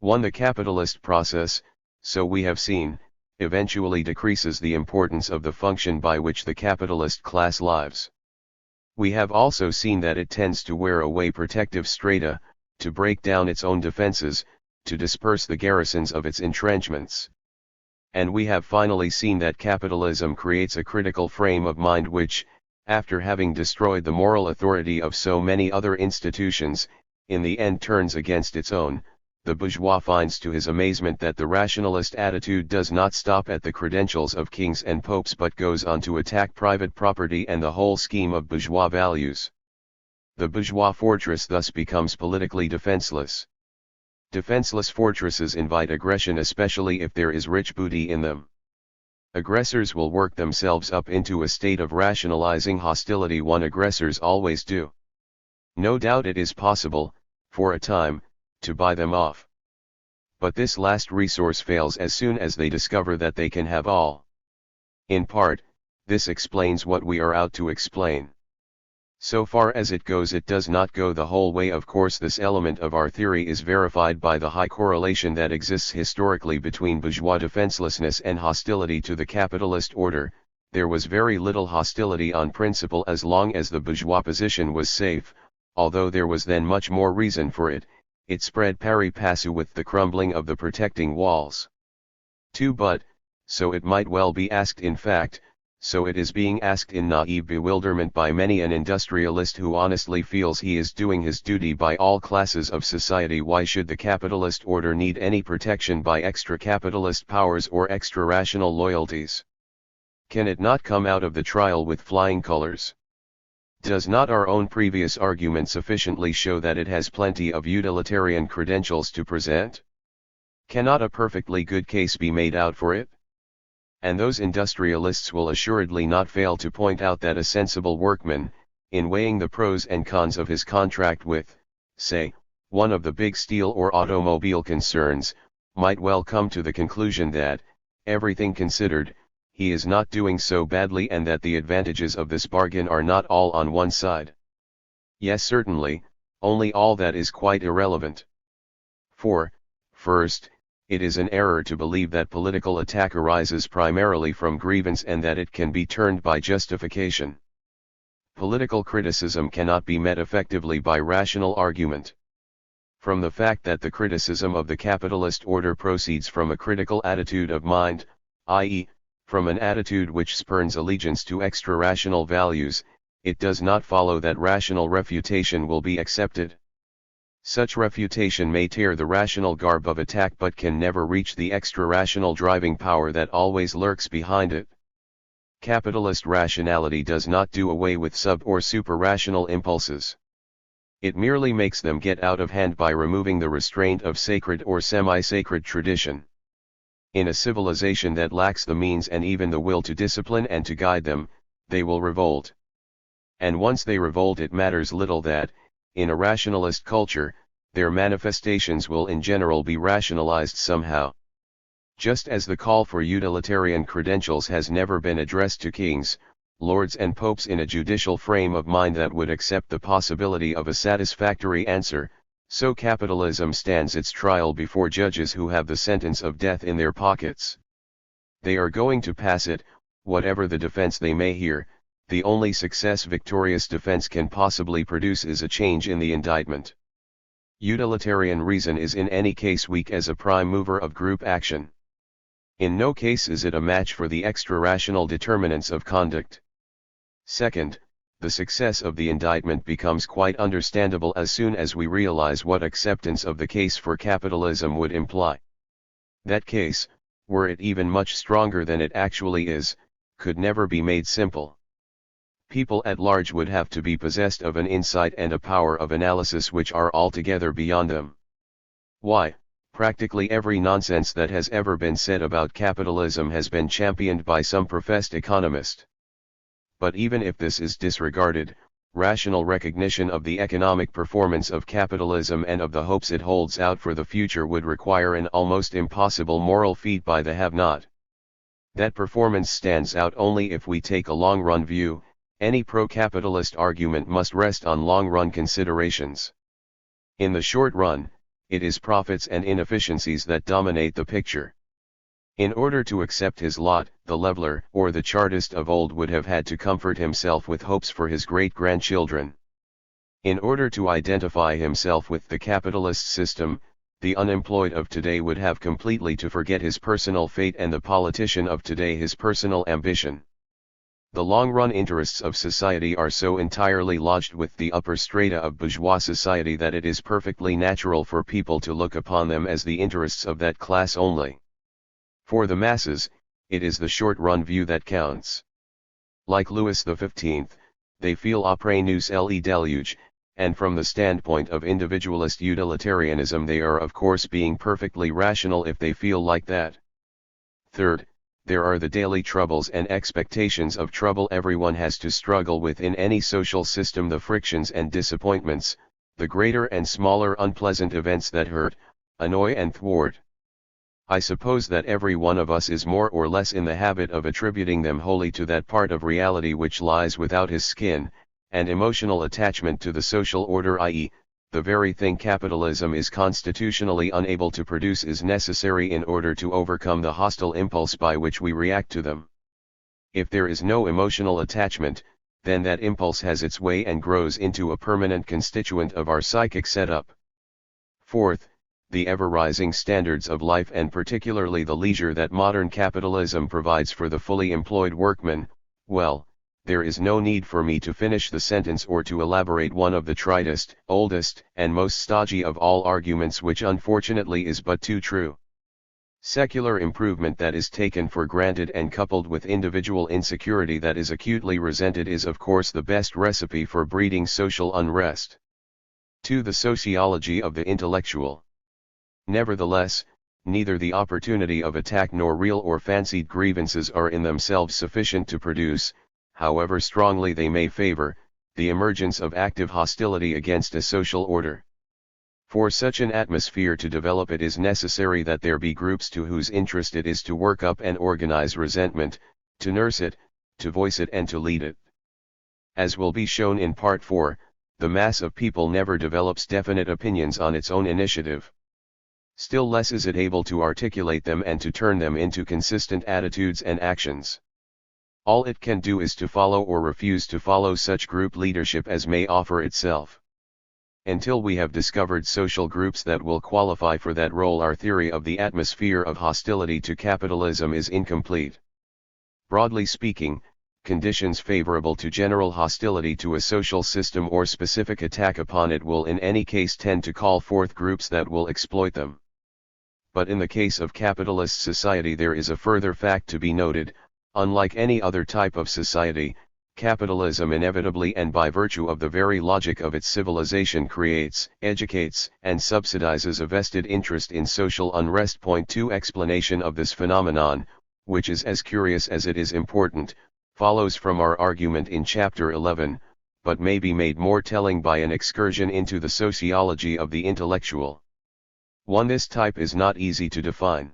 1. The capitalist process, so we have seen, eventually decreases the importance of the function by which the capitalist class lives. We have also seen that it tends to wear away protective strata, to break down its own defenses, to disperse the garrisons of its entrenchments. And we have finally seen that capitalism creates a critical frame of mind which, after having destroyed the moral authority of so many other institutions, in the end turns against its own. The bourgeois finds to his amazement that the rationalist attitude does not stop at the credentials of kings and popes but goes on to attack private property and the whole scheme of bourgeois values. The bourgeois fortress thus becomes politically defenseless. Defenseless fortresses invite aggression, especially if there is rich booty in them. Aggressors will work themselves up into a state of rationalizing hostility. Aggressors always do. No doubt it is possible, for a time, to buy them off. But this last resource fails as soon as they discover that they can have all. In part, this explains what we are out to explain. So far as it goes, it does not go the whole way. Of course, this element of our theory is verified by the high correlation that exists historically between bourgeois defenselessness and hostility to the capitalist order. There was very little hostility on principle as long as the bourgeois position was safe, although there was then much more reason for it. It spread pari passu with the crumbling of the protecting walls. 2. But, so it might well be asked, in fact, so it is being asked in naive bewilderment by many an industrialist who honestly feels he is doing his duty by all classes of society, why should the capitalist order need any protection by extra capitalist powers or extra rational loyalties? Can it not come out of the trial with flying colors? Does not our own previous argument sufficiently show that it has plenty of utilitarian credentials to present? Cannot a perfectly good case be made out for it? And those industrialists will assuredly not fail to point out that a sensible workman, in weighing the pros and cons of his contract with, say, one of the big steel or automobile concerns, might well come to the conclusion that, everything considered, he is not doing so badly and that the advantages of this bargain are not all on one side. Yes, certainly, only all that is quite irrelevant. For, first, it is an error to believe that political attack arises primarily from grievance and that it can be turned by justification. Political criticism cannot be met effectively by rational argument. From the fact that the criticism of the capitalist order proceeds from a critical attitude of mind, i.e., from an attitude which spurns allegiance to extra-rational values, it does not follow that rational refutation will be accepted. Such refutation may tear the rational garb of attack but can never reach the extra-rational driving power that always lurks behind it. Capitalist rationality does not do away with sub- or super-rational impulses. It merely makes them get out of hand by removing the restraint of sacred or semi-sacred tradition. In a civilization that lacks the means and even the will to discipline and to guide them, they will revolt. And once they revolt, it matters little that, in a rationalist culture, their manifestations will in general be rationalized somehow. Just as the call for utilitarian credentials has never been addressed to kings, lords and popes in a judicial frame of mind that would accept the possibility of a satisfactory answer, so capitalism stands its trial before judges who have the sentence of death in their pockets. They are going to pass it, whatever the defense they may hear. The only success victorious defense can possibly produce is a change in the indictment. Utilitarian reason is in any case weak as a prime mover of group action. In no case is it a match for the extra-rational determinants of conduct. Second, the success of the indictment becomes quite understandable as soon as we realize what acceptance of the case for capitalism would imply. That case, were it even much stronger than it actually is, could never be made simple. People at large would have to be possessed of an insight and a power of analysis which are altogether beyond them. Why, practically every nonsense that has ever been said about capitalism has been championed by some professed economist. But even if this is disregarded, rational recognition of the economic performance of capitalism and of the hopes it holds out for the future would require an almost impossible moral feat by the have-not. That performance stands out only if we take a long-run view. Any pro-capitalist argument must rest on long-run considerations. In the short run, it is profits and inefficiencies that dominate the picture. In order to accept his lot, the leveler or the Chartist of old would have had to comfort himself with hopes for his great-grandchildren. In order to identify himself with the capitalist system, the unemployed of today would have completely to forget his personal fate and the politician of today his personal ambition. The long-run interests of society are so entirely lodged with the upper strata of bourgeois society that it is perfectly natural for people to look upon them as the interests of that class only. For the masses, it is the short-run view that counts. Like Louis XV, they feel après nous le déluge, and from the standpoint of individualist utilitarianism they are of course being perfectly rational if they feel like that. Third, there are the daily troubles and expectations of trouble everyone has to struggle with in any social system, the frictions and disappointments, the greater and smaller unpleasant events that hurt, annoy and thwart. I suppose that every one of us is more or less in the habit of attributing them wholly to that part of reality which lies without his skin, and emotional attachment to the social order, i.e., the very thing capitalism is constitutionally unable to produce is necessary in order to overcome the hostile impulse by which we react to them. If there is no emotional attachment, then that impulse has its way and grows into a permanent constituent of our psychic setup. Fourth, the ever-rising standards of life and particularly the leisure that modern capitalism provides for the fully employed workman. Well, there is no need for me to finish the sentence or to elaborate one of the tritest, oldest, and most stodgy of all arguments which unfortunately is but too true. Secular improvement that is taken for granted and coupled with individual insecurity that is acutely resented is of course the best recipe for breeding social unrest. 2. The sociology of the intellectual. Nevertheless, neither the opportunity of attack nor real or fancied grievances are in themselves sufficient to produce, however strongly they may favor, the emergence of active hostility against a social order. For such an atmosphere to develop, it is necessary that there be groups to whose interest it is to work up and organize resentment, to nurse it, to voice it and to lead it. As will be shown in Part 4, the mass of people never develops definite opinions on its own initiative. Still less is it able to articulate them and to turn them into consistent attitudes and actions. All it can do is to follow or refuse to follow such group leadership as may offer itself. Until we have discovered social groups that will qualify for that role, our theory of the atmosphere of hostility to capitalism is incomplete. Broadly speaking, conditions favorable to general hostility to a social system or specific attack upon it will in any case tend to call forth groups that will exploit them. But in the case of capitalist society there is a further fact to be noted: unlike any other type of society, capitalism inevitably and by virtue of the very logic of its civilization creates, educates, and subsidizes a vested interest in social unrest. Point 2. Explanation of this phenomenon, which is as curious as it is important, follows from our argument in Chapter 11, but may be made more telling by an excursion into the sociology of the intellectual. 1. This type is not easy to define.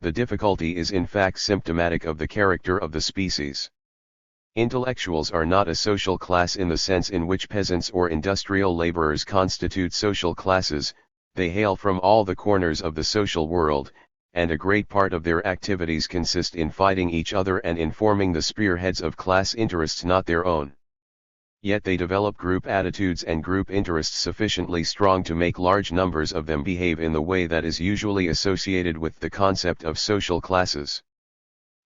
The difficulty is in fact symptomatic of the character of the species. Intellectuals are not a social class in the sense in which peasants or industrial laborers constitute social classes. They hail from all the corners of the social world, and a great part of their activities consist in fighting each other and in forming the spearheads of class interests not their own. Yet they develop group attitudes and group interests sufficiently strong to make large numbers of them behave in the way that is usually associated with the concept of social classes.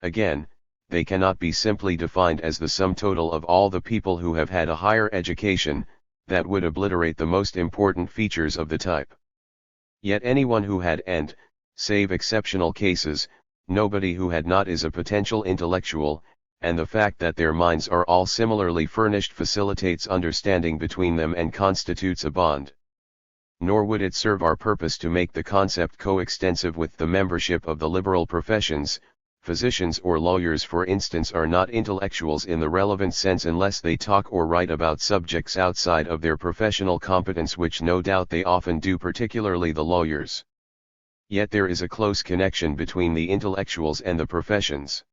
Again, they cannot be simply defined as the sum total of all the people who have had a higher education. That would obliterate the most important features of the type. Yet anyone who had and, save exceptional cases, nobody who had not is a potential intellectual, and the fact that their minds are all similarly furnished facilitates understanding between them and constitutes a bond. Nor would it serve our purpose to make the concept coextensive with the membership of the liberal professions. Physicians or lawyers, for instance, are not intellectuals in the relevant sense unless they talk or write about subjects outside of their professional competence, which no doubt they often do, particularly the lawyers. Yet there is a close connection between the intellectuals and the professions.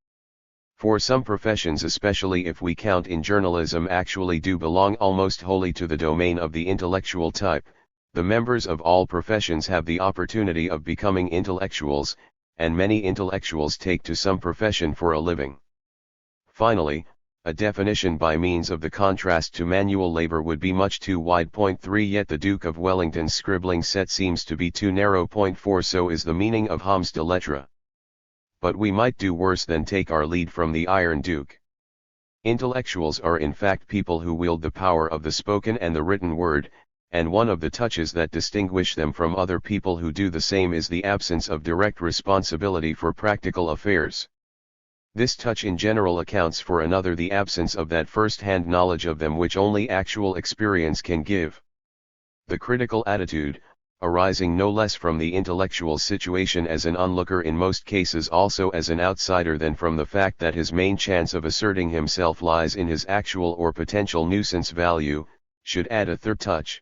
For some professions, especially if we count in journalism, actually do belong almost wholly to the domain of the intellectual type. The members of all professions have the opportunity of becoming intellectuals, and many intellectuals take to some profession for a living. Finally, a definition by means of the contrast to manual labor would be much too wide. Point 3. Yet the Duke of Wellington's scribbling set seems to be too narrow. Point 4. So is the meaning of hommes de lettres. But we might do worse than take our lead from the Iron Duke. Intellectuals are in fact people who wield the power of the spoken and the written word, and one of the touches that distinguish them from other people who do the same is the absence of direct responsibility for practical affairs. This touch in general accounts for another the absence of that first-hand knowledge of them which only actual experience can give. The critical attitude, arising no less from the intellectual's situation as an onlooker, in most cases also as an outsider, than from the fact that his main chance of asserting himself lies in his actual or potential nuisance value, should add a third touch.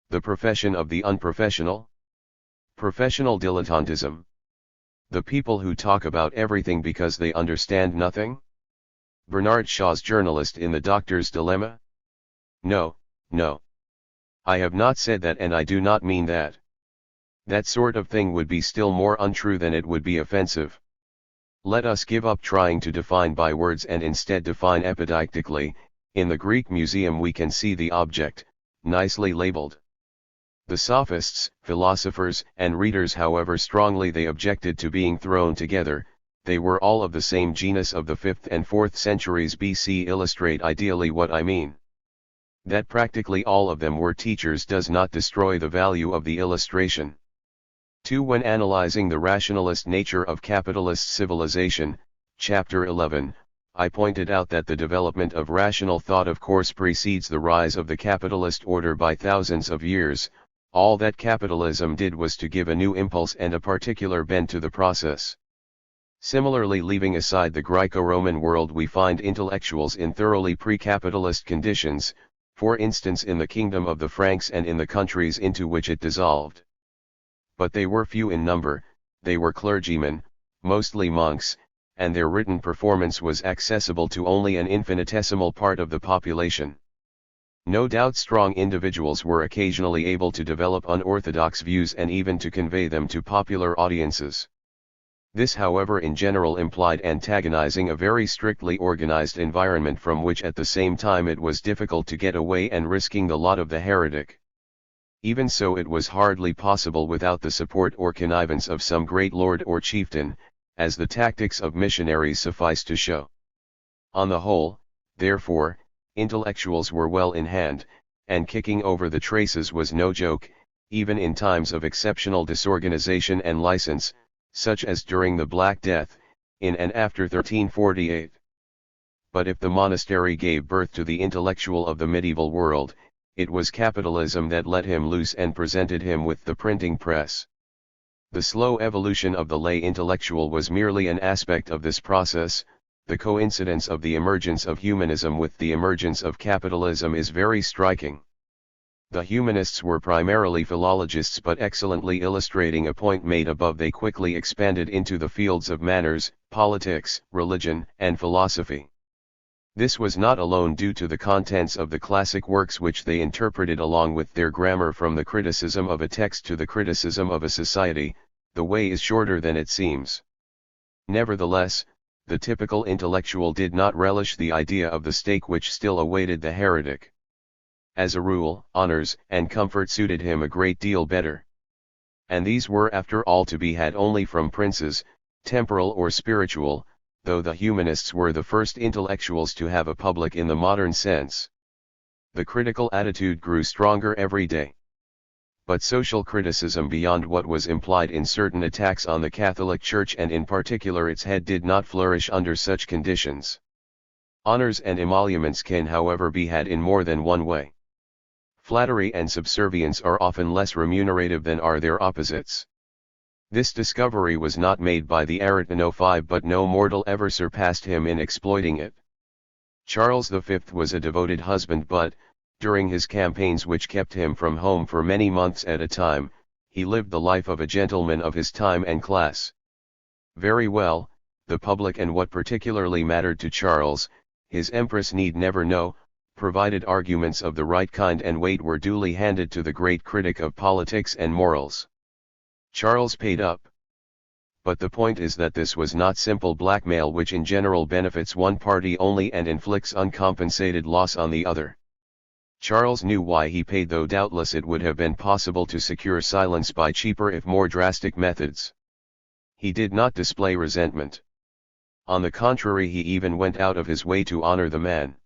The profession of the unprofessional? Professional dilettantism. The people who talk about everything because they understand nothing? Bernard Shaw's journalist in The Doctor's Dilemma? No, no. I have not said that, and I do not mean that. That sort of thing would be still more untrue than it would be offensive. Let us give up trying to define by words and instead define epideictically. In the Greek Museum we can see the object, nicely labeled. The sophists, philosophers, and readers, however strongly they objected to being thrown together, they were all of the same genus of the 5th and 4th centuries BC, illustrate ideally what I mean. That practically all of them were teachers does not destroy the value of the illustration. 2. When analyzing the rationalist nature of capitalist civilization, Chapter 11, I pointed out that the development of rational thought of course precedes the rise of the capitalist order by thousands of years. All that capitalism did was to give a new impulse and a particular bent to the process. Similarly, leaving aside the Greco-Roman world, we find intellectuals in thoroughly pre-capitalist conditions, for instance in the kingdom of the Franks and in the countries into which it dissolved. But they were few in number, they were clergymen, mostly monks, and their written performance was accessible to only an infinitesimal part of the population. No doubt strong individuals were occasionally able to develop unorthodox views and even to convey them to popular audiences. This, however, in general implied antagonizing a very strictly organized environment from which at the same time it was difficult to get away and risking the lot of the heretic. Even so, it was hardly possible without the support or connivance of some great lord or chieftain, as the tactics of missionaries suffice to show. On the whole, therefore, intellectuals were well in hand, and kicking over the traces was no joke, even in times of exceptional disorganization and license, such as during the Black Death, in and after 1348. But if the monastery gave birth to the intellectual of the medieval world, it was capitalism that let him loose and presented him with the printing press. The slow evolution of the lay intellectual was merely an aspect of this process. The coincidence of the emergence of humanism with the emergence of capitalism is very striking. The humanists were primarily philologists, but excellently illustrating a point made above, they quickly expanded into the fields of manners, politics, religion, and philosophy. This was not alone due to the contents of the classic works which they interpreted along with their grammar. From the criticism of a text to the criticism of a society, the way is shorter than it seems. Nevertheless, the typical intellectual did not relish the idea of the stake which still awaited the heretic. As a rule, honors and comfort suited him a great deal better. And these were after all to be had only from princes, temporal or spiritual, though the humanists were the first intellectuals to have a public in the modern sense. The critical attitude grew stronger every day. But social criticism beyond what was implied in certain attacks on the Catholic Church and in particular its head did not flourish under such conditions. Honors and emoluments can, however, be had in more than one way. Flattery and subservience are often less remunerative than are their opposites. This discovery was not made by the arithmophile, but no mortal ever surpassed him in exploiting it. Charles V was a devoted husband, but, during his campaigns which kept him from home for many months at a time, he lived the life of a gentleman of his time and class. Very well, the public and what particularly mattered to Charles, his empress need never know, provided arguments of the right kind and weight were duly handed to the great critic of politics and morals. Charles paid up. But the point is that this was not simple blackmail which in general benefits one party only and inflicts uncompensated loss on the other. Charles knew why he paid, though doubtless it would have been possible to secure silence by cheaper if more drastic methods. He did not display resentment. On the contrary, he even went out of his way to honor the man.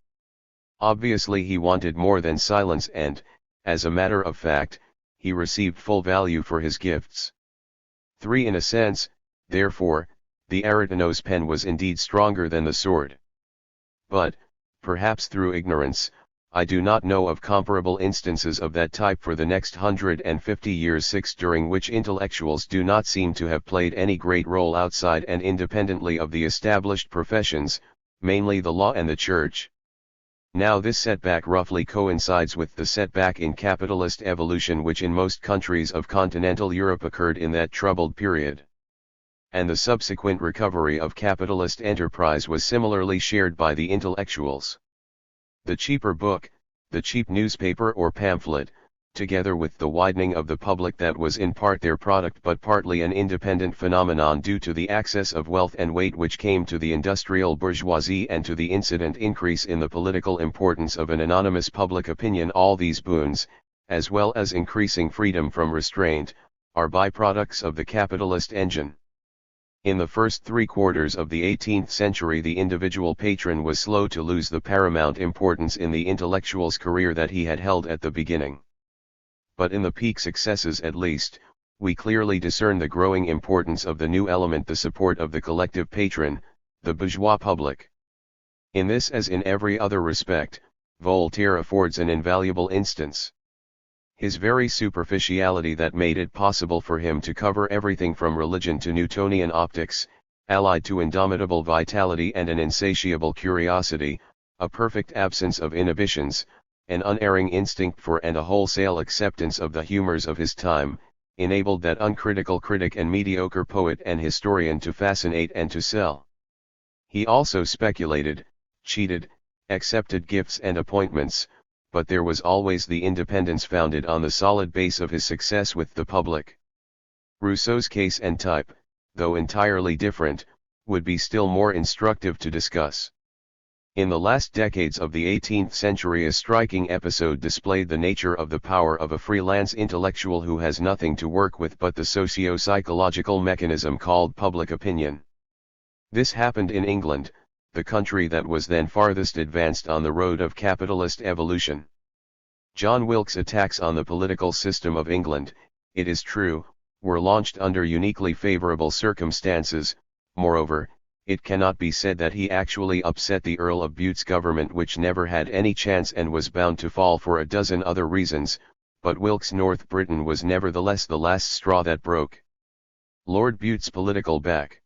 Obviously he wanted more than silence and, as a matter of fact, he received full value for his gifts. 3. In a sense, therefore, the Aretino's pen was indeed stronger than the sword. But, perhaps through ignorance, I do not know of comparable instances of that type for the next 150 years, 6 during which intellectuals do not seem to have played any great role outside and independently of the established professions, mainly the law and the church. Now this setback roughly coincides with the setback in capitalist evolution which in most countries of continental Europe occurred in that troubled period. And the subsequent recovery of capitalist enterprise was similarly shared by the intellectuals. The cheaper book, the cheap newspaper or pamphlet, together with the widening of the public that was in part their product but partly an independent phenomenon due to the access of wealth and weight which came to the industrial bourgeoisie and to the incident increase in the political importance of an anonymous public opinion, all these boons, as well as increasing freedom from restraint, are byproducts of the capitalist engine. In the first 3/4 of the 18th century the individual patron was slow to lose the paramount importance in the intellectual's career that he had held at the beginning. But in the peak successes at least, we clearly discern the growing importance of the new element, the support of the collective patron, the bourgeois public. In this as in every other respect, Voltaire affords an invaluable instance. His very superficiality that made it possible for him to cover everything from religion to Newtonian optics, allied to indomitable vitality and an insatiable curiosity, a perfect absence of inhibitions, an unerring instinct for and a wholesale acceptance of the humors of his time, enabled that uncritical critic and mediocre poet and historian to fascinate and to sell. He also speculated, cheated, accepted gifts and appointments, but there was always the independence founded on the solid base of his success with the public. Rousseau's case and type, though entirely different, would be still more instructive to discuss. In the last decades of the 18th century, a striking episode displayed the nature of the power of a freelance intellectual who has nothing to work with but the socio-psychological mechanism called public opinion. This happened in England, the country that was then farthest advanced on the road of capitalist evolution. John Wilkes' attacks on the political system of England, it is true, were launched under uniquely favourable circumstances. Moreover, it cannot be said that he actually upset the Earl of Bute's government, which never had any chance and was bound to fall for a dozen other reasons, but Wilkes' North Britain was nevertheless the last straw that broke Lord Bute's political back.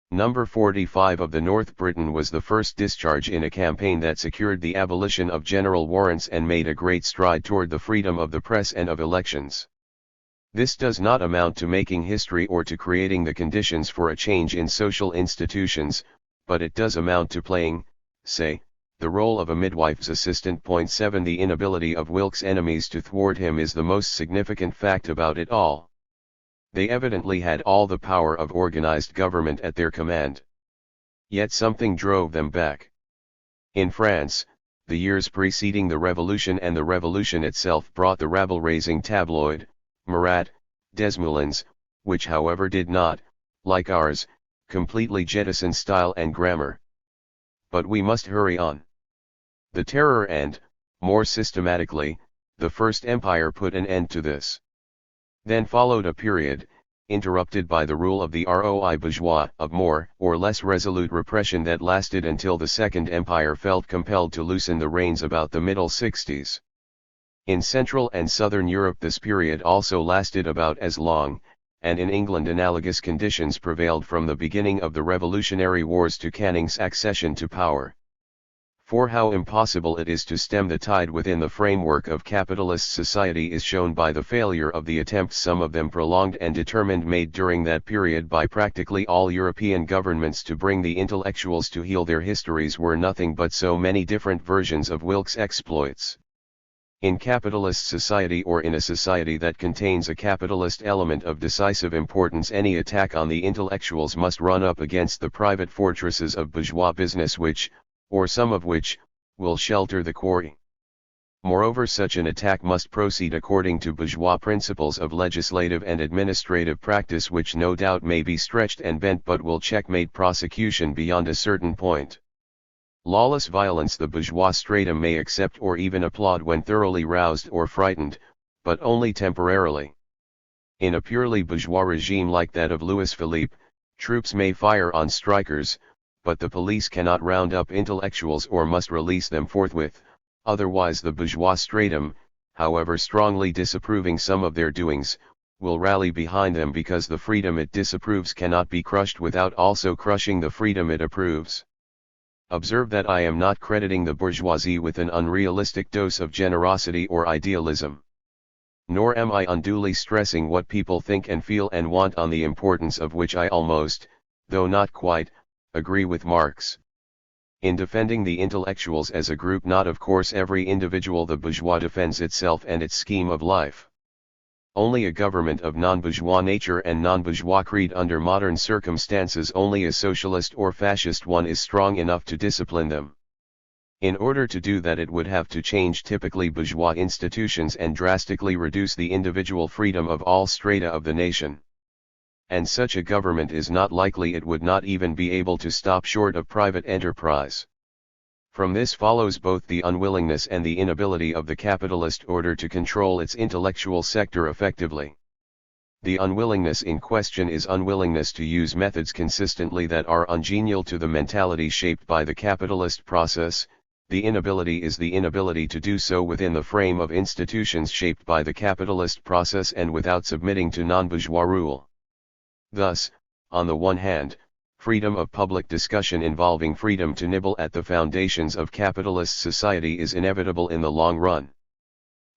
Number 45 of the North Britain was the first discharge in a campaign that secured the abolition of general warrants and made a great stride toward the freedom of the press and of elections. This does not amount to making history or to creating the conditions for a change in social institutions, but it does amount to playing, say, the role of a midwife's assistant. 7 The inability of Wilkes' enemies to thwart him is the most significant fact about it all. They evidently had all the power of organized government at their command. Yet something drove them back. In France, the years preceding the Revolution and the Revolution itself brought the rabble-raising tabloid, Marat, Desmoulins, which however did not, like ours, completely jettison style and grammar. But we must hurry on. The Terror and, more systematically, the First Empire put an end to this. Then followed a period, interrupted by the rule of the roi bourgeois, of more or less resolute repression that lasted until the Second Empire felt compelled to loosen the reins about the middle 60s. In Central and Southern Europe this period also lasted about as long, and in England analogous conditions prevailed from the beginning of the Revolutionary Wars to Canning's accession to power. For how impossible it is to stem the tide within the framework of capitalist society is shown by the failure of the attempts, some of them prolonged and determined, made during that period by practically all European governments to bring the intellectuals to heel. Their histories were nothing but so many different versions of Wilkes' exploits. In capitalist society, or in a society that contains a capitalist element of decisive importance, any attack on the intellectuals must run up against the private fortresses of bourgeois business which, or some of which, will shelter the quarry. Moreover, such an attack must proceed according to bourgeois principles of legislative and administrative practice, which no doubt may be stretched and bent but will checkmate prosecution beyond a certain point. Lawless violence the bourgeois stratum may accept or even applaud when thoroughly roused or frightened, but only temporarily. In a purely bourgeois regime like that of Louis Philippe, troops may fire on strikers, but the police cannot round up intellectuals or must release them forthwith, otherwise the bourgeois stratum, however strongly disapproving some of their doings, will rally behind them, because the freedom it disapproves cannot be crushed without also crushing the freedom it approves. Observe that I am not crediting the bourgeoisie with an unrealistic dose of generosity or idealism. Nor am I unduly stressing what people think and feel and want, on the importance of which I almost, though not quite, agree with Marx. In defending the intellectuals as a group, not of course every individual, the bourgeois defends itself and its scheme of life. Only a government of non-bourgeois nature and non-bourgeois creed under modern circumstances, only a socialist or fascist one, is strong enough to discipline them. In order to do that, it would have to change typically bourgeois institutions and drastically reduce the individual freedom of all strata of the nation. And such a government is not likely. It would not even be able to stop short of private enterprise. From this follows both the unwillingness and the inability of the capitalist order to control its intellectual sector effectively. The unwillingness in question is unwillingness to use methods consistently that are ungenial to the mentality shaped by the capitalist process. The inability is the inability to do so within the frame of institutions shaped by the capitalist process and without submitting to non-bourgeois rule. Thus, on the one hand, freedom of public discussion involving freedom to nibble at the foundations of capitalist society is inevitable in the long run.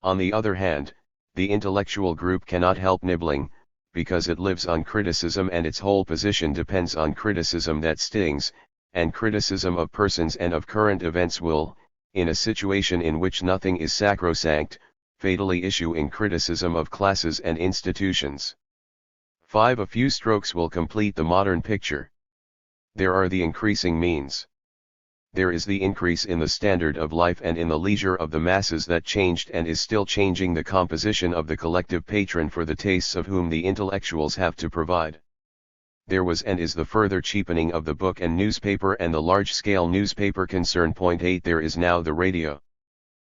On the other hand, the intellectual group cannot help nibbling, because it lives on criticism and its whole position depends on criticism that stings, and criticism of persons and of current events will, in a situation in which nothing is sacrosanct, fatally issue in criticism of classes and institutions. 5. A few strokes will complete the modern picture. There are the increasing means. There is the increase in the standard of life and in the leisure of the masses that changed and is still changing the composition of the collective patron for the tastes of whom the intellectuals have to provide. There was and is the further cheapening of the book and newspaper and the large-scale newspaper concern. 8. There is now the radio.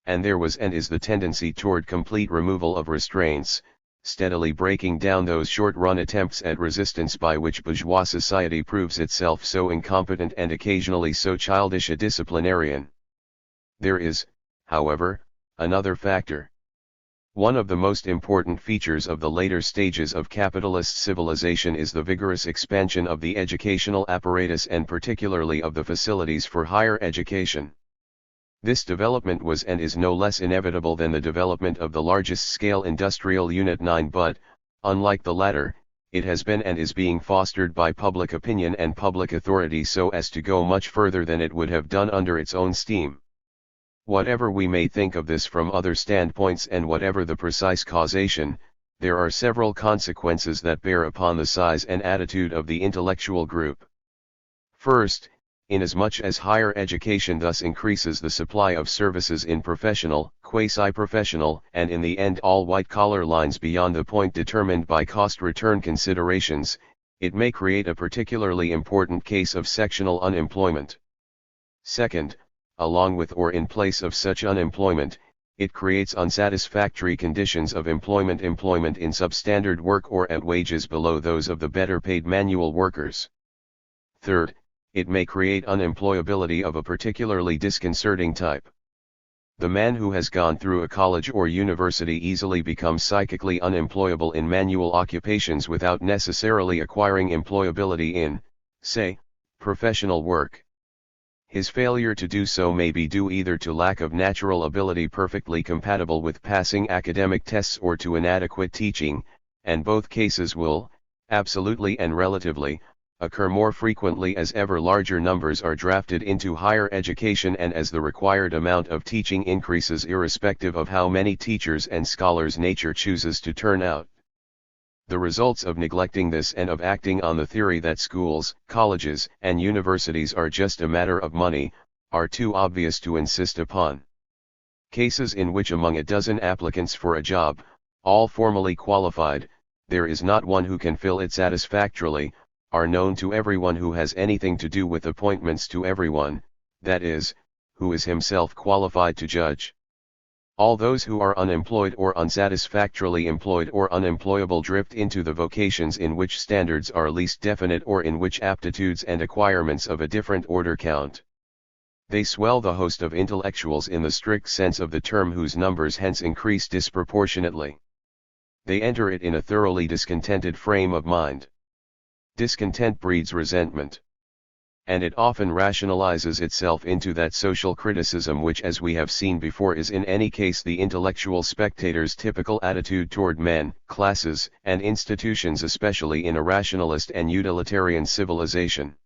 And there was and is the tendency toward complete removal of restraints, steadily breaking down those short-run attempts at resistance by which bourgeois society proves itself so incompetent and occasionally so childish a disciplinarian. There is, however, another factor. One of the most important features of the later stages of capitalist civilization is the vigorous expansion of the educational apparatus and particularly of the facilities for higher education. This development was and is no less inevitable than the development of the largest-scale industrial unit 9, but, unlike the latter, it has been and is being fostered by public opinion and public authority so as to go much further than it would have done under its own steam. Whatever we may think of this from other standpoints and whatever the precise causation, there are several consequences that bear upon the size and attitude of the intellectual group. First, inasmuch as higher education thus increases the supply of services in professional, quasi-professional, and in the end all white-collar lines beyond the point determined by cost-return considerations, it may create a particularly important case of sectional unemployment. Second, along with or in place of such unemployment, it creates unsatisfactory conditions of employment in substandard work or at wages below those of the better-paid manual workers. Third, it may create unemployability of a particularly disconcerting type. The man who has gone through a college or university easily becomes psychically unemployable in manual occupations without necessarily acquiring employability in, say, professional work. His failure to do so may be due either to lack of natural ability perfectly compatible with passing academic tests or to inadequate teaching, and both cases will, absolutely and relatively, occur more frequently as ever larger numbers are drafted into higher education and as the required amount of teaching increases irrespective of how many teachers and scholars nature chooses to turn out. The results of neglecting this and of acting on the theory that schools, colleges, and universities are just a matter of money, are too obvious to insist upon. Cases in which among a dozen applicants for a job, all formally qualified, there is not one who can fill it satisfactorily, are known to everyone who has anything to do with appointments, to everyone, that is, who is himself qualified to judge. All those who are unemployed or unsatisfactorily employed or unemployable drift into the vocations in which standards are least definite or in which aptitudes and acquirements of a different order count. They swell the host of intellectuals in the strict sense of the term, whose numbers hence increase disproportionately. They enter it in a thoroughly discontented frame of mind. Discontent breeds resentment. And it often rationalizes itself into that social criticism which, as we have seen before, is in any case the intellectual spectator's typical attitude toward men, classes, and institutions, especially in a rationalist and utilitarian civilization.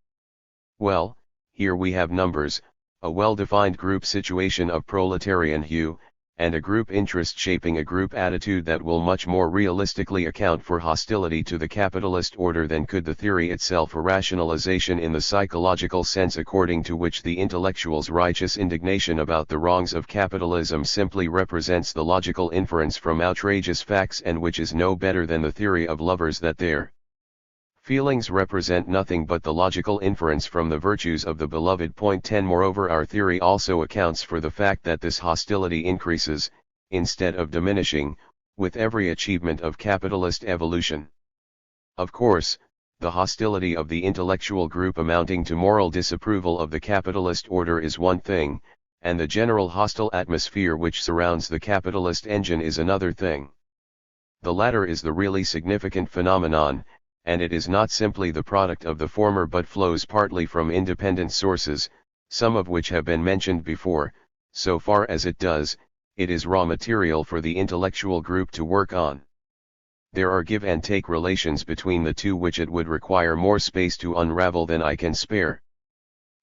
Well, here we have numbers, a well-defined group situation of proletarian hue, and a group interest shaping a group attitude that will much more realistically account for hostility to the capitalist order than could the theory itself, a rationalization in the psychological sense according to which the intellectual's righteous indignation about the wrongs of capitalism simply represents the logical inference from outrageous facts, and which is no better than the theory of lovers that their feelings represent nothing but the logical inference from the virtues of the beloved. 10 Moreover, our theory also accounts for the fact that this hostility increases, instead of diminishing, with every achievement of capitalist evolution. Of course, the hostility of the intellectual group amounting to moral disapproval of the capitalist order is one thing, and the general hostile atmosphere which surrounds the capitalist engine is another thing. The latter is the really significant phenomenon, and it is not simply the product of the former but flows partly from independent sources, some of which have been mentioned before. So far as it does, it is raw material for the intellectual group to work on. There are give and take relations between the two which it would require more space to unravel than I can spare.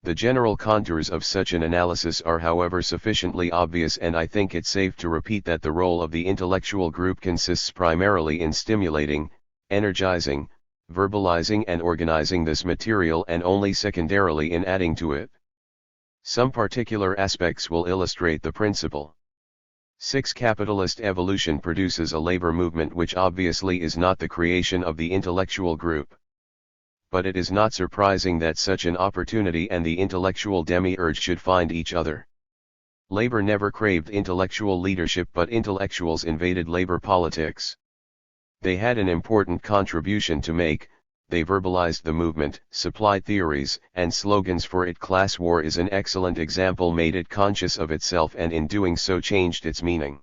The general contours of such an analysis are however sufficiently obvious, and I think it safe to repeat that the role of the intellectual group consists primarily in stimulating, energizing, verbalizing and organizing this material, and only secondarily in adding to it. Some particular aspects will illustrate the principle. 6. Capitalist evolution produces a labor movement which obviously is not the creation of the intellectual group. But it is not surprising that such an opportunity and the intellectual demiurge should find each other. Labor never craved intellectual leadership, but intellectuals invaded labor politics. They had an important contribution to make. They verbalized the movement, supplied theories and slogans for it. Class war is an excellent example, made it conscious of itself, and in doing so changed its meaning.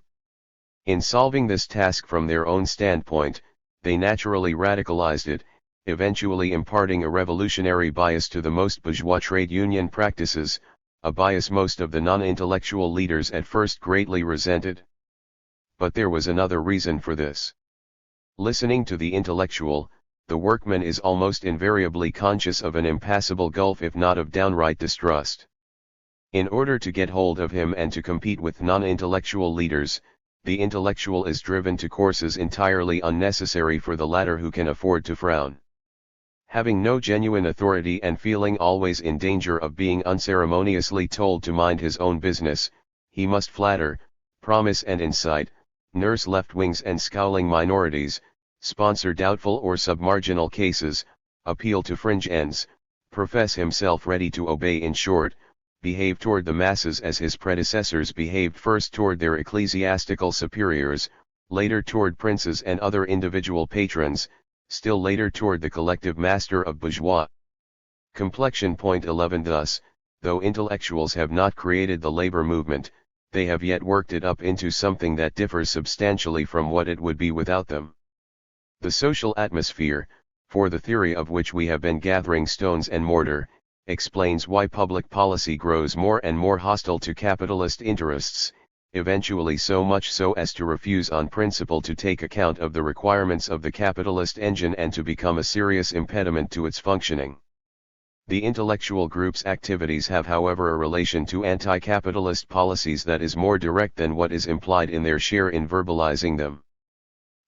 In solving this task from their own standpoint, they naturally radicalized it, eventually imparting a revolutionary bias to the most bourgeois trade union practices, a bias most of the non-intellectual leaders at first greatly resented. But there was another reason for this. Listening to the intellectual, the workman is almost invariably conscious of an impassable gulf, if not of downright distrust. In order to get hold of him and to compete with non-intellectual leaders, the intellectual is driven to courses entirely unnecessary for the latter, who can afford to frown. Having no genuine authority and feeling always in danger of being unceremoniously told to mind his own business, he must flatter, promise and incite, nurse left-wings and scowling minorities, sponsor doubtful or submarginal cases, appeal to fringe ends, profess himself ready to obey, in short, behave toward the masses as his predecessors behaved, first toward their ecclesiastical superiors, later toward princes and other individual patrons, still later toward the collective master of bourgeois. Complexion. Point 11. Thus, though intellectuals have not created the labor movement, they have yet worked it up into something that differs substantially from what it would be without them. The social atmosphere, for the theory of which we have been gathering stones and mortar, explains why public policy grows more and more hostile to capitalist interests, eventually so much so as to refuse on principle to take account of the requirements of the capitalist engine and to become a serious impediment to its functioning. The intellectual group's activities have, however, a relation to anti-capitalist policies that is more direct than what is implied in their share in verbalizing them.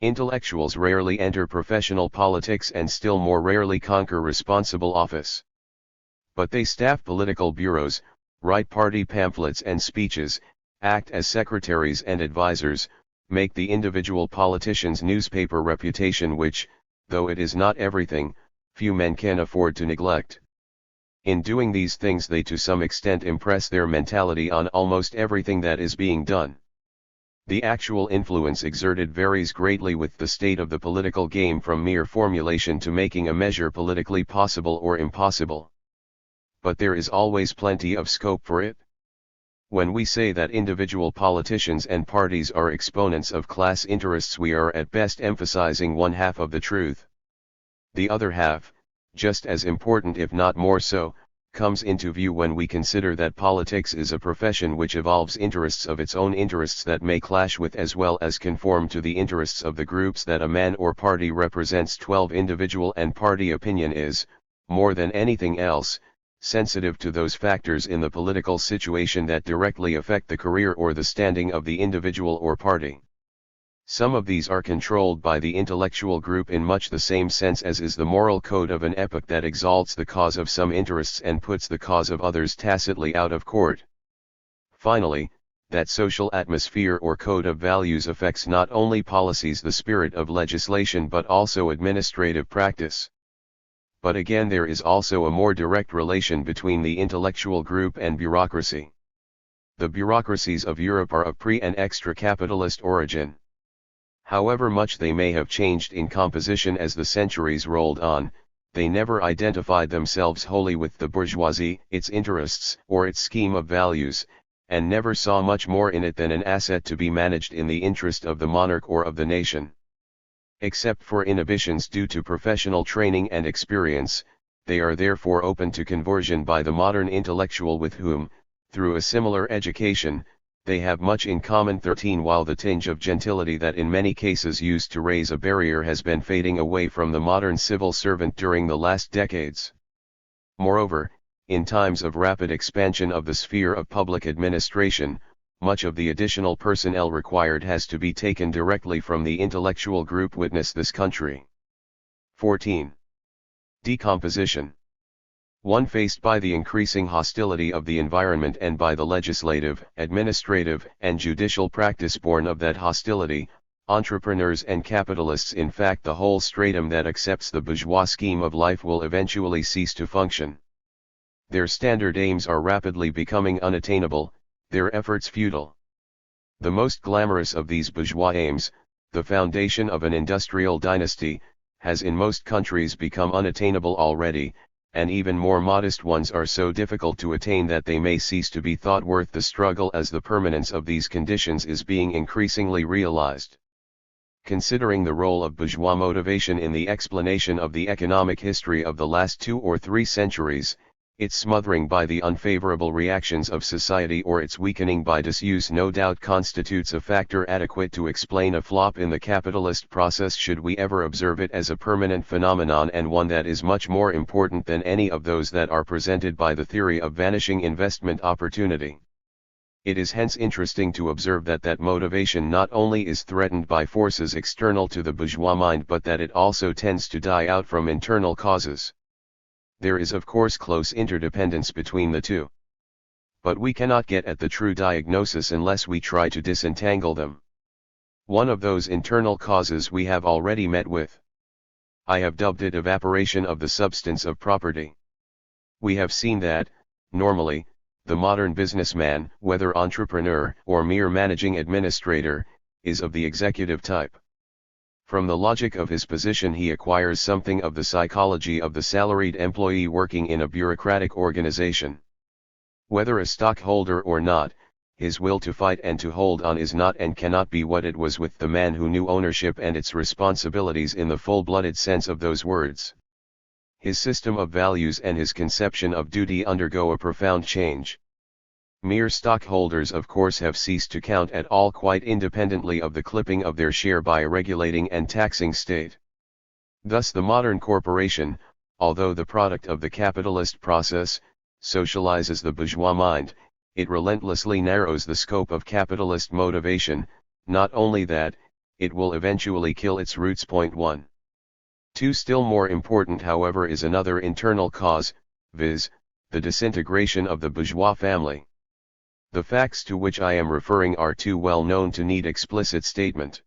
Intellectuals rarely enter professional politics and still more rarely conquer responsible office. But they staff political bureaus, write party pamphlets and speeches, act as secretaries and advisors, make the individual politician's newspaper reputation, which, though it is not everything, few men can afford to neglect. In doing these things they to some extent impress their mentality on almost everything that is being done. The actual influence exerted varies greatly with the state of the political game, from mere formulation to making a measure politically possible or impossible. But there is always plenty of scope for it. When we say that individual politicians and parties are exponents of class interests, we are at best emphasizing one half of the truth. The other half, just as important if not more so, comes into view when we consider that politics is a profession which evolves interests of its own, interests that may clash with as well as conform to the interests of the groups that a man or party represents. 12. Individual and party opinion is, more than anything else, sensitive to those factors in the political situation that directly affect the career or the standing of the individual or party. Some of these are controlled by the intellectual group in much the same sense as is the moral code of an epoch that exalts the cause of some interests and puts the cause of others tacitly out of court. Finally, that social atmosphere or code of values affects not only policies, the spirit of legislation, but also administrative practice. But again, there is also a more direct relation between the intellectual group and bureaucracy. The bureaucracies of Europe are of pre- and extra-capitalist origin. However much they may have changed in composition as the centuries rolled on, they never identified themselves wholly with the bourgeoisie, its interests, or its scheme of values, and never saw much more in it than an asset to be managed in the interest of the monarch or of the nation. Except for inhibitions due to professional training and experience, they are therefore open to conversion by the modern intellectual with whom, through a similar education, they have much in common. 13 While the tinge of gentility that in many cases used to raise a barrier has been fading away from the modern civil servant during the last decades. Moreover, in times of rapid expansion of the sphere of public administration, much of the additional personnel required has to be taken directly from the intellectual group. Witness this country. 14. Decomposition. One faced by the increasing hostility of the environment and by the legislative, administrative, and judicial practice born of that hostility, entrepreneurs and capitalists, in fact the whole stratum that accepts the bourgeois scheme of life, will eventually cease to function. Their standard aims are rapidly becoming unattainable, their efforts futile. The most glamorous of these bourgeois aims, the foundation of an industrial dynasty, has in most countries become unattainable already, and even more modest ones are so difficult to attain that they may cease to be thought worth the struggle as the permanence of these conditions is being increasingly realized. Considering the role of bourgeois motivation in the explanation of the economic history of the last 2 or 3 centuries, its smothering by the unfavorable reactions of society or its weakening by disuse no doubt constitutes a factor adequate to explain a flop in the capitalist process, should we ever observe it as a permanent phenomenon, and one that is much more important than any of those that are presented by the theory of vanishing investment opportunity. It is hence interesting to observe that motivation not only is threatened by forces external to the bourgeois mind, but that it also tends to die out from internal causes. There is of course close interdependence between the two. But we cannot get at the true diagnosis unless we try to disentangle them. One of those internal causes we have already met with. I have dubbed it evaporation of the substance of property. We have seen that, normally, the modern businessman, whether entrepreneur or mere managing administrator, is of the executive type. From the logic of his position he acquires something of the psychology of the salaried employee working in a bureaucratic organization. Whether a stockholder or not, his will to fight and to hold on is not and cannot be what it was with the man who knew ownership and its responsibilities in the full-blooded sense of those words. His system of values and his conception of duty undergo a profound change. Mere stockholders of course have ceased to count at all, quite independently of the clipping of their share by a regulating and taxing state. Thus the modern corporation, although the product of the capitalist process, socializes the bourgeois mind, it relentlessly narrows the scope of capitalist motivation. Not only that, it will eventually kill its roots. 1. 2. Still more important, however, is another internal cause, viz., the disintegration of the bourgeois family. The facts to which I am referring are too well known to need explicit statement.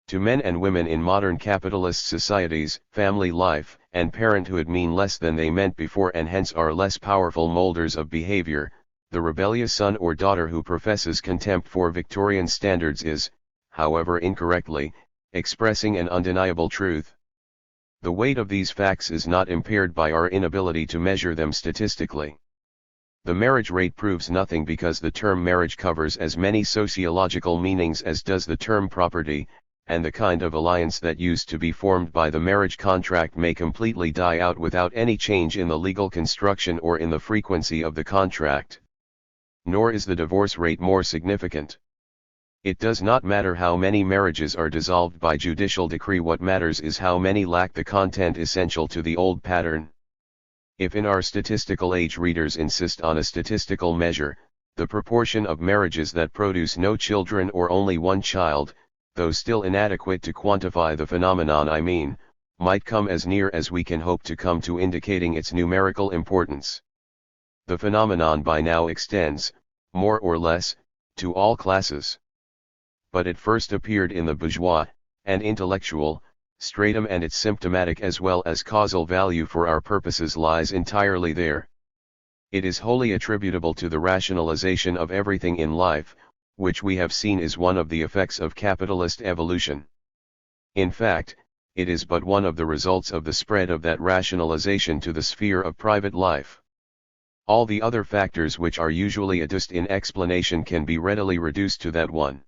To men and women in modern capitalist societies, family life and parenthood mean less than they meant before, and hence are less powerful molders of behavior. The rebellious son or daughter who professes contempt for Victorian standards is, however incorrectly, expressing an undeniable truth. The weight of these facts is not impaired by our inability to measure them statistically. The marriage rate proves nothing because the term marriage covers as many sociological meanings as does the term property, and the kind of alliance that used to be formed by the marriage contract may completely die out without any change in the legal construction or in the frequency of the contract. Nor is the divorce rate more significant. It does not matter how many marriages are dissolved by judicial decree, what matters is how many lack the content essential to the old pattern. If in our statistical age readers insist on a statistical measure, the proportion of marriages that produce no children or only one child, though still inadequate to quantify the phenomenon I mean, might come as near as we can hope to come to indicating its numerical importance. The phenomenon by now extends, more or less, to all classes. But it first appeared in the bourgeois and intellectual stratum, and its symptomatic as well as causal value for our purposes lies entirely there. It is wholly attributable to the rationalization of everything in life, which we have seen is one of the effects of capitalist evolution. In fact, it is but one of the results of the spread of that rationalization to the sphere of private life. All the other factors which are usually adduced in explanation can be readily reduced to that one.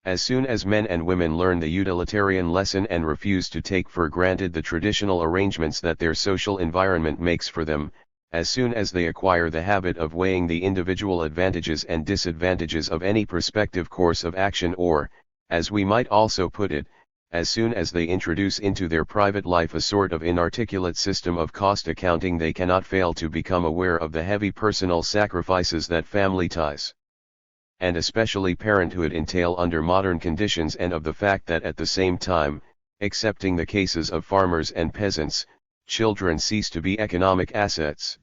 As soon as men and women learn the utilitarian lesson and refuse to take for granted the traditional arrangements that their social environment makes for them, as soon as they acquire the habit of weighing the individual advantages and disadvantages of any prospective course of action, or, as we might also put it, as soon as they introduce into their private life a sort of inarticulate system of cost accounting, they cannot fail to become aware of the heavy personal sacrifices that family ties, and especially parenthood, entail under modern conditions, and of the fact that at the same time, excepting the cases of farmers and peasants, children cease to be economic assets.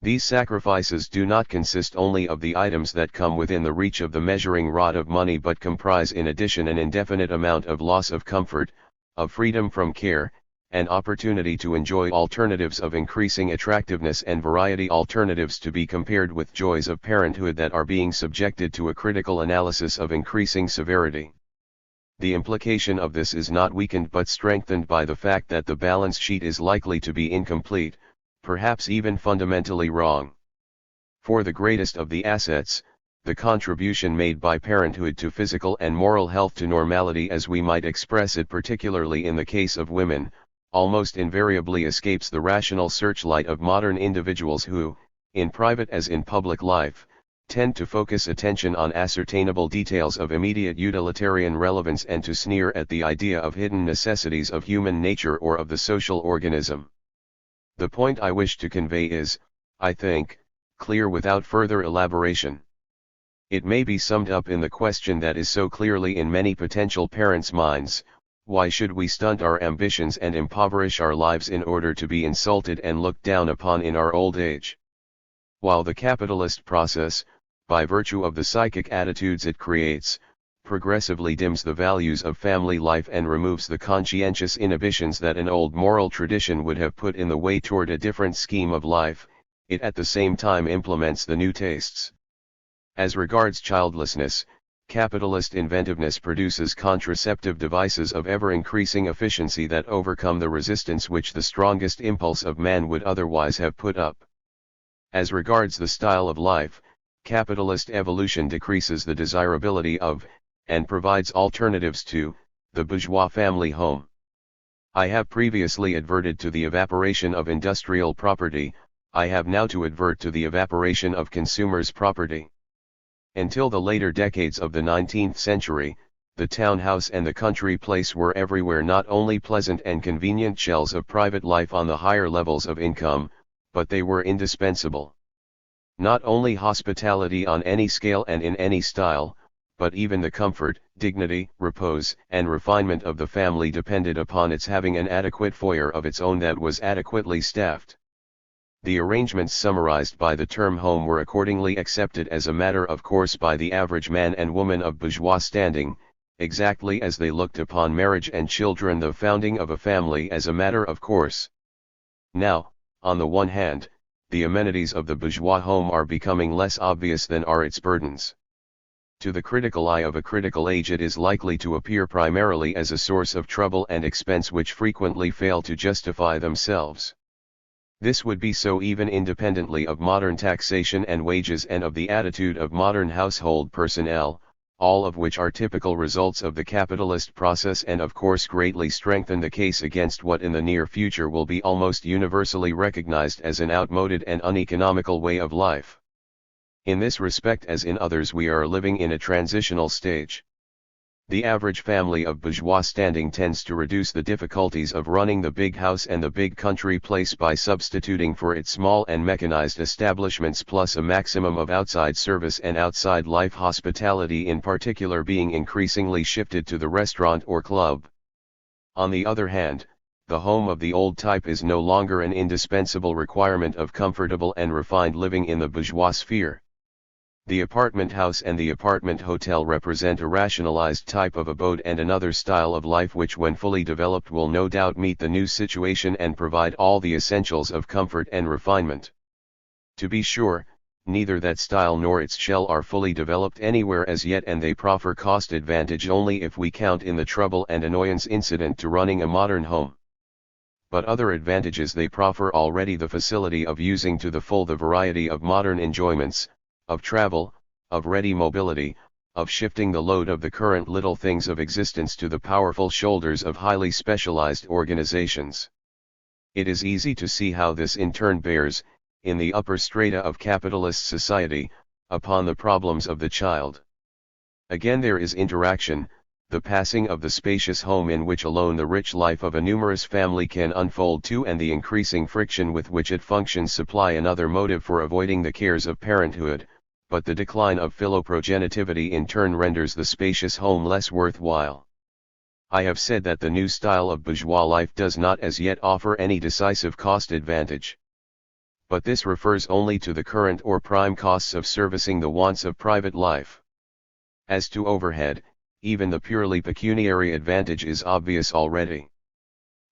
These sacrifices do not consist only of the items that come within the reach of the measuring rod of money, but comprise in addition an indefinite amount of loss of comfort, of freedom from care, and opportunity to enjoy alternatives of increasing attractiveness and variety, alternatives to be compared with joys of parenthood that are being subjected to a critical analysis of increasing severity. The implication of this is not weakened but strengthened by the fact that the balance sheet is likely to be incomplete, perhaps even fundamentally wrong. For the greatest of the assets, the contribution made by parenthood to physical and moral health, to normality as we might express it, particularly in the case of women, almost invariably escapes the rational searchlight of modern individuals who, in private as in public life, tend to focus attention on ascertainable details of immediate utilitarian relevance and to sneer at the idea of hidden necessities of human nature or of the social organism. The point I wish to convey is, I think, clear without further elaboration. It may be summed up in the question that is so clearly in many potential parents' minds: why should we stunt our ambitions and impoverish our lives in order to be insulted and looked down upon in our old age? While the capitalist process, by virtue of the psychic attitudes it creates, progressively dims the values of family life and removes the conscientious inhibitions that an old moral tradition would have put in the way toward a different scheme of life, it at the same time implements the new tastes. As regards childlessness, capitalist inventiveness produces contraceptive devices of ever-increasing efficiency that overcome the resistance which the strongest impulse of man would otherwise have put up. As regards the style of life, capitalist evolution decreases the desirability of, and provides alternatives to, the bourgeois family home. I have previously adverted to the evaporation of industrial property, I have now to advert to the evaporation of consumers' property. Until the later decades of the 19th century, the townhouse and the country place were everywhere not only pleasant and convenient shells of private life on the higher levels of income, but they were indispensable. Not only hospitality on any scale and in any style, but even the comfort, dignity, repose, and refinement of the family depended upon its having an adequate foyer of its own that was adequately staffed. The arrangements summarized by the term home were accordingly accepted as a matter of course by the average man and woman of bourgeois standing, exactly as they looked upon marriage and children, the founding of a family, as a matter of course. Now, on the one hand, the amenities of the bourgeois home are becoming less obvious than are its burdens. To the critical eye of a critical age it is likely to appear primarily as a source of trouble and expense which frequently fail to justify themselves. This would be so even independently of modern taxation and wages and of the attitude of modern household personnel, all of which are typical results of the capitalist process and of course greatly strengthen the case against what in the near future will be almost universally recognized as an outmoded and uneconomical way of life. In this respect as in others we are living in a transitional stage. The average family of bourgeois standing tends to reduce the difficulties of running the big house and the big country place by substituting for it small and mechanized establishments plus a maximum of outside service and outside life, hospitality in particular being increasingly shifted to the restaurant or club. On the other hand, the home of the old type is no longer an indispensable requirement of comfortable and refined living in the bourgeois sphere. The apartment house and the apartment hotel represent a rationalized type of abode and another style of life which when fully developed will no doubt meet the new situation and provide all the essentials of comfort and refinement. To be sure, neither that style nor its shell are fully developed anywhere as yet, and they proffer cost advantage only if we count in the trouble and annoyance incident to running a modern home. But other advantages they proffer already: the facility of using to the full the variety of modern enjoyments, of travel, of ready mobility, of shifting the load of the current little things of existence to the powerful shoulders of highly specialized organizations. It is easy to see how this in turn bears, in the upper strata of capitalist society, upon the problems of the child. Again there is interaction, the passing of the spacious home in which alone the rich life of a numerous family can unfold to, and the increasing friction with which it functions supply another motive for avoiding the cares of parenthood, but the decline of philoprogenitivity in turn renders the spacious home less worthwhile. I have said that the new style of bourgeois life does not as yet offer any decisive cost advantage. But this refers only to the current or prime costs of servicing the wants of private life. As to overhead, even the purely pecuniary advantage is obvious already.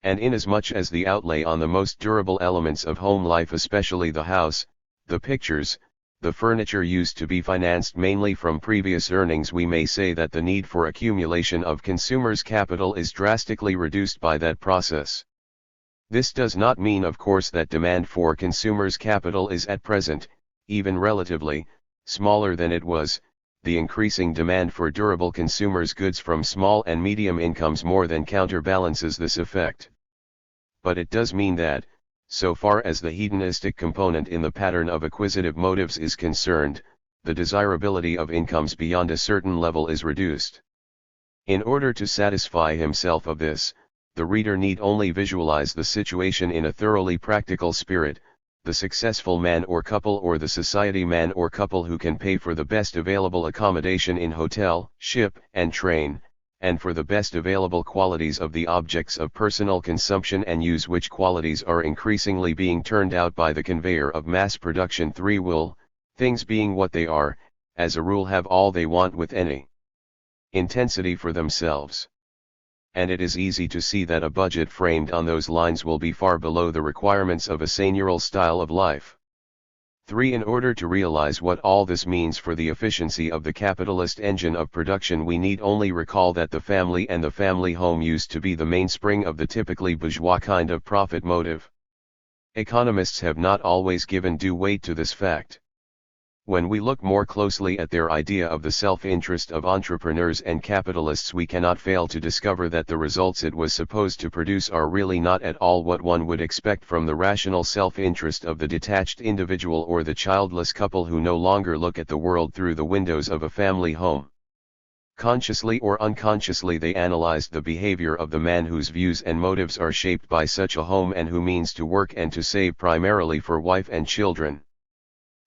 And inasmuch as the outlay on the most durable elements of home life, especially the house, the pictures, the furniture, used to be financed mainly from previous earnings, we may say that the need for accumulation of consumers' capital is drastically reduced by that process. This does not mean, of course, that demand for consumers' capital is at present, even relatively, smaller than it was. The increasing demand for durable consumers' goods from small and medium incomes more than counterbalances this effect. But it does mean that, so far as the hedonistic component in the pattern of acquisitive motives is concerned, the desirability of incomes beyond a certain level is reduced. In order to satisfy himself of this, the reader need only visualize the situation in a thoroughly practical spirit: the successful man or couple, or the society man or couple, who can pay for the best available accommodation in hotel, ship, and train, and for the best available qualities of the objects of personal consumption and use, which qualities are increasingly being turned out by the conveyor of mass production. 3. Will, things being what they are, as a rule have all they want with any intensity for themselves. And it is easy to see that a budget framed on those lines will be far below the requirements of a seigneurial style of life. 3. In order to realize what all this means for the efficiency of the capitalist engine of production, we need only recall that the family and the family home used to be the mainspring of the typically bourgeois kind of profit motive. Economists have not always given due weight to this fact. When we look more closely at their idea of the self-interest of entrepreneurs and capitalists, we cannot fail to discover that the results it was supposed to produce are really not at all what one would expect from the rational self-interest of the detached individual or the childless couple who no longer look at the world through the windows of a family home. Consciously or unconsciously they analyzed the behavior of the man whose views and motives are shaped by such a home, and who means to work and to save primarily for wife and children.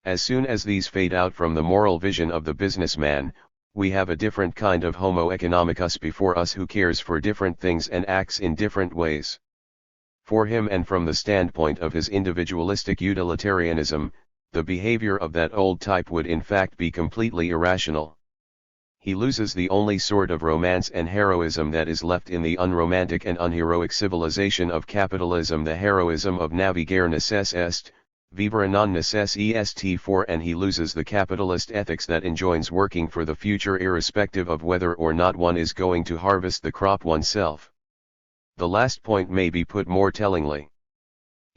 As soon as these fade out from the moral vision of the businessman, we have a different kind of homo economicus before us, who cares for different things and acts in different ways. For him, and from the standpoint of his individualistic utilitarianism, the behavior of that old type would in fact be completely irrational. He loses the only sort of romance and heroism that is left in the unromantic and unheroic civilization of capitalism, the heroism of navigare necesse est, vivere non necesse est. 4. And he loses the capitalist ethics that enjoins working for the future irrespective of whether or not one is going to harvest the crop oneself. The last point may be put more tellingly.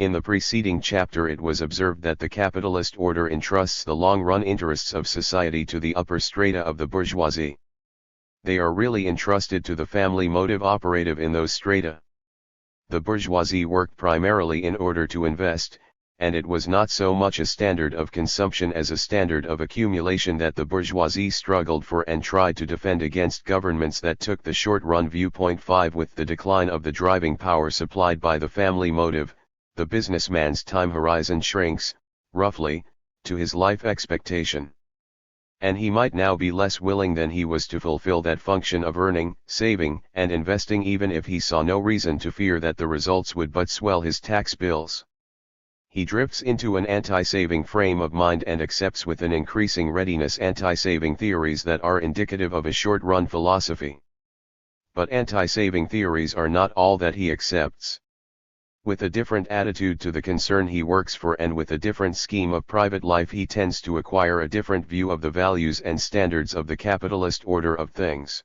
In the preceding chapter it was observed that the capitalist order entrusts the long-run interests of society to the upper strata of the bourgeoisie. They are really entrusted to the family motive operative in those strata. The bourgeoisie worked primarily in order to invest, and it was not so much a standard of consumption as a standard of accumulation that the bourgeoisie struggled for and tried to defend against governments that took the short-run view. 5. With the decline of the driving power supplied by the family motive, the businessman's time horizon shrinks, roughly, to his life expectation. And he might now be less willing than he was to fulfill that function of earning, saving, and investing, even if he saw no reason to fear that the results would but swell his tax bills. He drifts into an anti-saving frame of mind and accepts with an increasing readiness anti-saving theories that are indicative of a short-run philosophy. But anti-saving theories are not all that he accepts. With a different attitude to the concern he works for and with a different scheme of private life, he tends to acquire a different view of the values and standards of the capitalist order of things.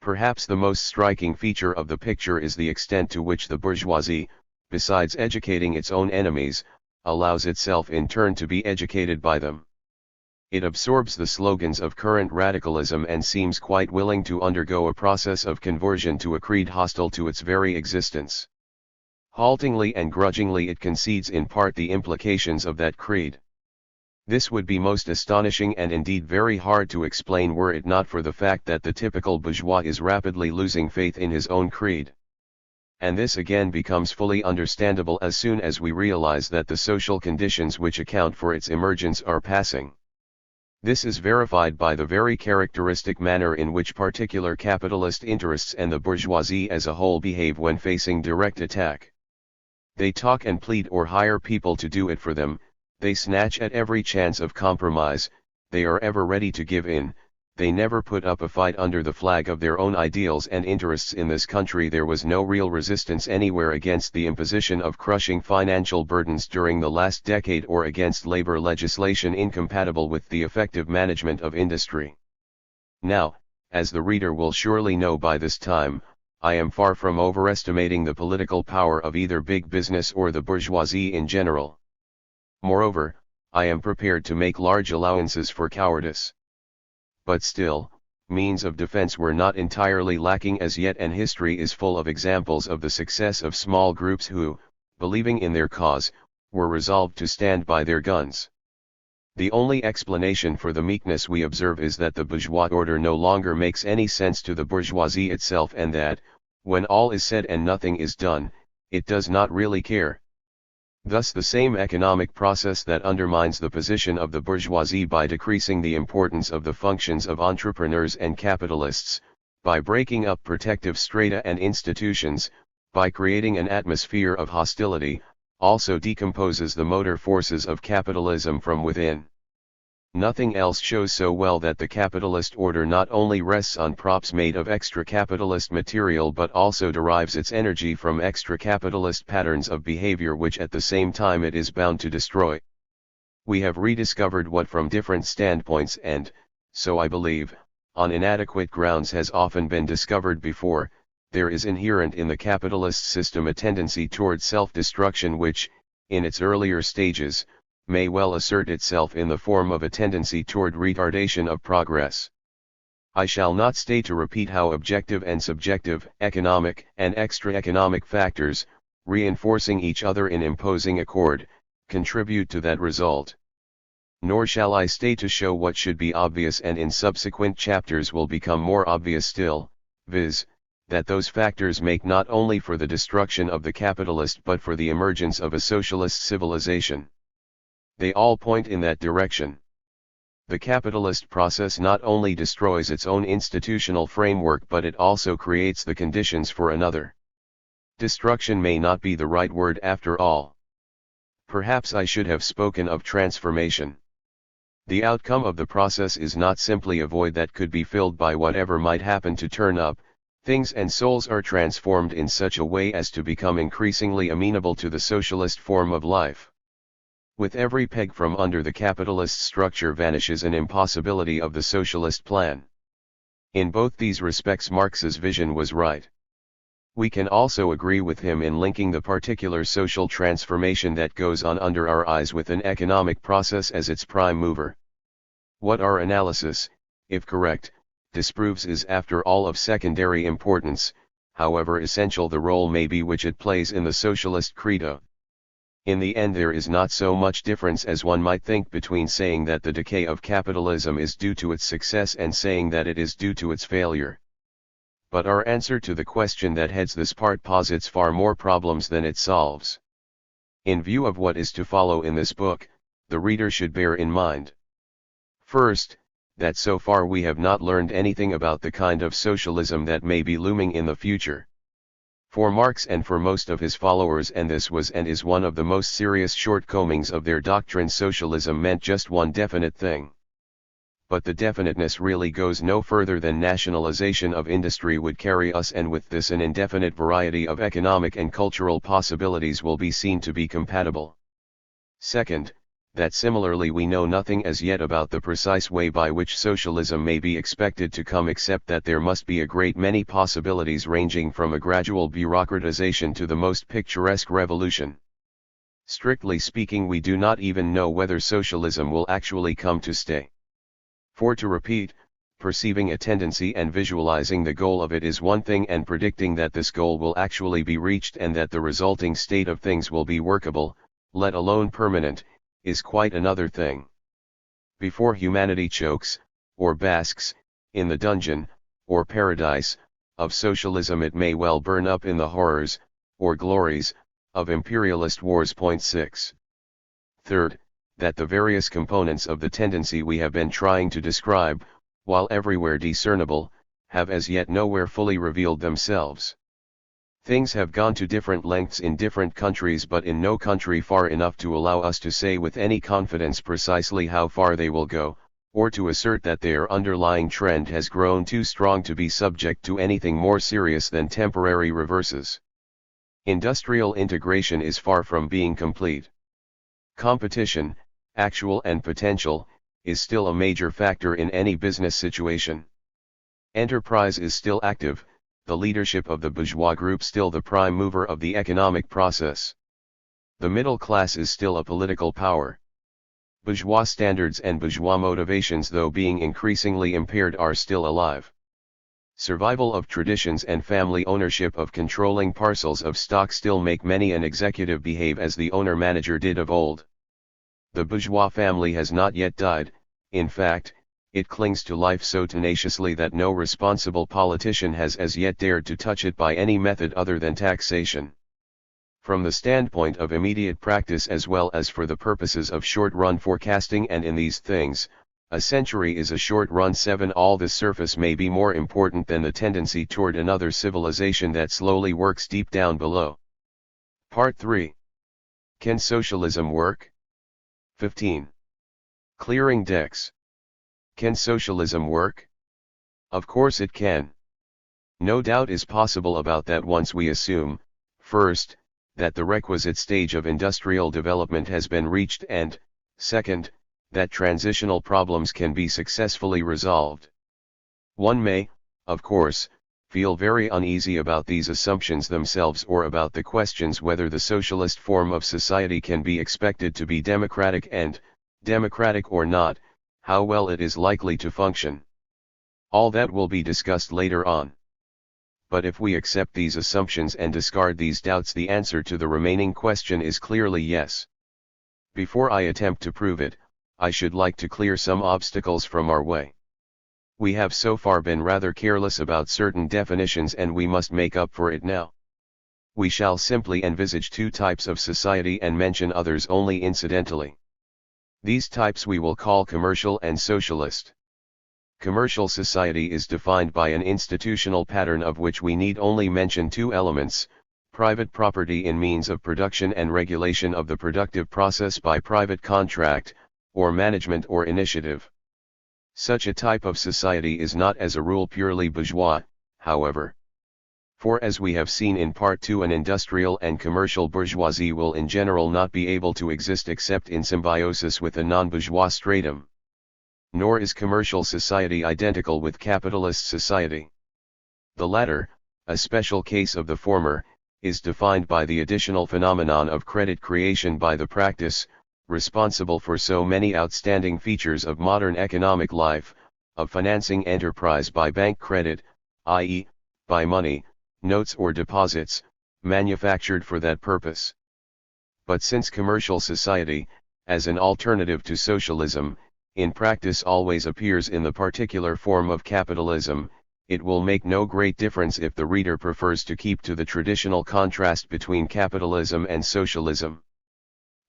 Perhaps the most striking feature of the picture is the extent to which the bourgeoisie, besides educating its own enemies, allows itself in turn to be educated by them. It absorbs the slogans of current radicalism and seems quite willing to undergo a process of conversion to a creed hostile to its very existence. Haltingly and grudgingly it concedes in part the implications of that creed. This would be most astonishing and indeed very hard to explain were it not for the fact that the typical bourgeois is rapidly losing faith in his own creed. And this again becomes fully understandable as soon as we realize that the social conditions which account for its emergence are passing. This is verified by the very characteristic manner in which particular capitalist interests and the bourgeoisie as a whole behave when facing direct attack. They talk and plead or hire people to do it for them. They snatch at every chance of compromise, they are ever ready to give in, they never put up a fight under the flag of their own ideals and interests. In this country there was no real resistance anywhere against the imposition of crushing financial burdens during the last decade or against labor legislation incompatible with the effective management of industry. Now, as the reader will surely know by this time, I am far from overestimating the political power of either big business or the bourgeoisie in general. Moreover, I am prepared to make large allowances for cowardice. But still, means of defense were not entirely lacking as yet, and history is full of examples of the success of small groups who, believing in their cause, were resolved to stand by their guns. The only explanation for the meekness we observe is that the bourgeois order no longer makes any sense to the bourgeoisie itself, and that, when all is said and nothing is done, it does not really care. Thus the same economic process that undermines the position of the bourgeoisie by decreasing the importance of the functions of entrepreneurs and capitalists, by breaking up protective strata and institutions, by creating an atmosphere of hostility, also decomposes the motor forces of capitalism from within. Nothing else shows so well that the capitalist order not only rests on props made of extra-capitalist material but also derives its energy from extra-capitalist patterns of behavior which at the same time it is bound to destroy. We have rediscovered what from different standpoints and, so I believe, on inadequate grounds has often been discovered before, there is inherent in the capitalist system a tendency toward self-destruction which, in its earlier stages, may well assert itself in the form of a tendency toward retardation of progress. I shall not stay to repeat how objective and subjective, economic and extra-economic factors, reinforcing each other in imposing accord, contribute to that result. Nor shall I stay to show what should be obvious and in subsequent chapters will become more obvious still, viz., that those factors make not only for the destruction of the capitalist but for the emergence of a socialist civilization. They all point in that direction. The capitalist process not only destroys its own institutional framework but it also creates the conditions for another. Destruction may not be the right word after all. Perhaps I should have spoken of transformation. The outcome of the process is not simply a void that could be filled by whatever might happen to turn up. Things and souls are transformed in such a way as to become increasingly amenable to the socialist form of life. With every peg from under the capitalist structure vanishes an impossibility of the socialist plan. In both these respects Marx's vision was right. We can also agree with him in linking the particular social transformation that goes on under our eyes with an economic process as its prime mover. What our analysis, if correct, disproves is after all of secondary importance, however essential the role may be which it plays in the socialist credo. In the end there is not so much difference as one might think between saying that the decay of capitalism is due to its success and saying that it is due to its failure. But our answer to the question that heads this part posits far more problems than it solves. In view of what is to follow in this book, the reader should bear in mind. First, that so far we have not learned anything about the kind of socialism that may be looming in the future. For Marx and for most of his followers, and this was and is one of the most serious shortcomings of their doctrine, socialism meant just one definite thing. but the definiteness really goes no further than nationalization of industry would carry us, and with this an indefinite variety of economic and cultural possibilities will be seen to be compatible. Second, that similarly we know nothing as yet about the precise way by which socialism may be expected to come, except that there must be a great many possibilities ranging from a gradual bureaucratization to the most picturesque revolution. Strictly speaking, we do not even know whether socialism will actually come to stay. For to repeat, perceiving a tendency and visualizing the goal of it is one thing, and predicting that this goal will actually be reached and that the resulting state of things will be workable, let alone permanent, is quite another thing. Before humanity chokes, or basks, in the dungeon, or paradise, of socialism, it may well burn up in the horrors, or glories, of imperialist wars. 6. Third, that the various components of the tendency we have been trying to describe, while everywhere discernible, have as yet nowhere fully revealed themselves. Things have gone to different lengths in different countries, but in no country far enough to allow us to say with any confidence precisely how far they will go, or to assert that their underlying trend has grown too strong to be subject to anything more serious than temporary reverses. Industrial integration is far from being complete. Competition, actual and potential, is still a major factor in any business situation. Enterprise is still active, the leadership of the bourgeois group still the prime mover of the economic process. The middle class is still a political power. Bourgeois standards and bourgeois motivations, though being increasingly impaired, are still alive. Survival of traditions and family ownership of controlling parcels of stock still make many an executive behave as the owner-manager did of old. The bourgeois family has not yet died. In fact, it clings to life so tenaciously that no responsible politician has as yet dared to touch it by any method other than taxation. From the standpoint of immediate practice as well as for the purposes of short-run forecasting, and in these things, a century is a short-run 7. All this surface may be more important than the tendency toward another civilization that slowly works deep down below. Part 3. Can socialism work? 15. Clearing decks. Can socialism work? Of course it can. No doubt is possible about that once we assume, first, that the requisite stage of industrial development has been reached, and, second, that transitional problems can be successfully resolved. One may, of course, feel very uneasy about these assumptions themselves, or about the questions whether the socialist form of society can be expected to be democratic, and, democratic or not, how well it is likely to function. All that will be discussed later on. But if we accept these assumptions and discard these doubts, the answer to the remaining question is clearly yes. Before I attempt to prove it, I should like to clear some obstacles from our way. We have so far been rather careless about certain definitions, and we must make up for it now. We shall simply envisage two types of society and mention others only incidentally. These types we will call commercial and socialist. Commercial society is defined by an institutional pattern of which we need only mention two elements: private property in means of production and regulation of the productive process by private contract, or management or initiative. Such a type of society is not as a rule purely bourgeois, however. For as we have seen in Part 2, an industrial and commercial bourgeoisie will in general not be able to exist except in symbiosis with a non-bourgeois stratum. Nor is commercial society identical with capitalist society. The latter, a special case of the former, is defined by the additional phenomenon of credit creation by the practice, responsible for so many outstanding features of modern economic life, of financing enterprise by bank credit, i.e., by money, notes or deposits, manufactured for that purpose. But since commercial society, as an alternative to socialism, in practice always appears in the particular form of capitalism, it will make no great difference if the reader prefers to keep to the traditional contrast between capitalism and socialism.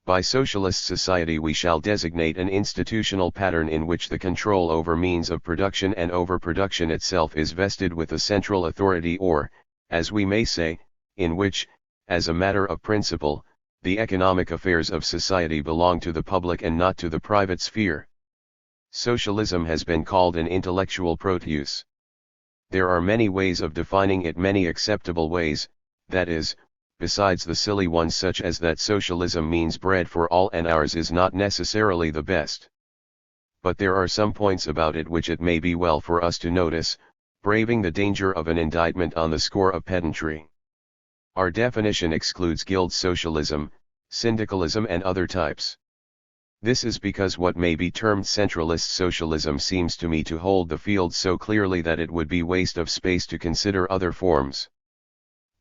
By socialist society we shall designate an institutional pattern in which the control over means of production and over production itself is vested with a central authority, or, as we may say, in which, as a matter of principle, the economic affairs of society belong to the public and not to the private sphere. Socialism has been called an intellectual proteus. There are many ways of defining it, many acceptable ways, that is, besides the silly ones such as that socialism means bread for all and ours is not necessarily the best. But there are some points about it which it may be well for us to notice, braving the danger of an indictment on the score of pedantry. Our definition excludes guild socialism, syndicalism and other types. This is because what may be termed centralist socialism seems to me to hold the field so clearly that it would be waste of space to consider other forms.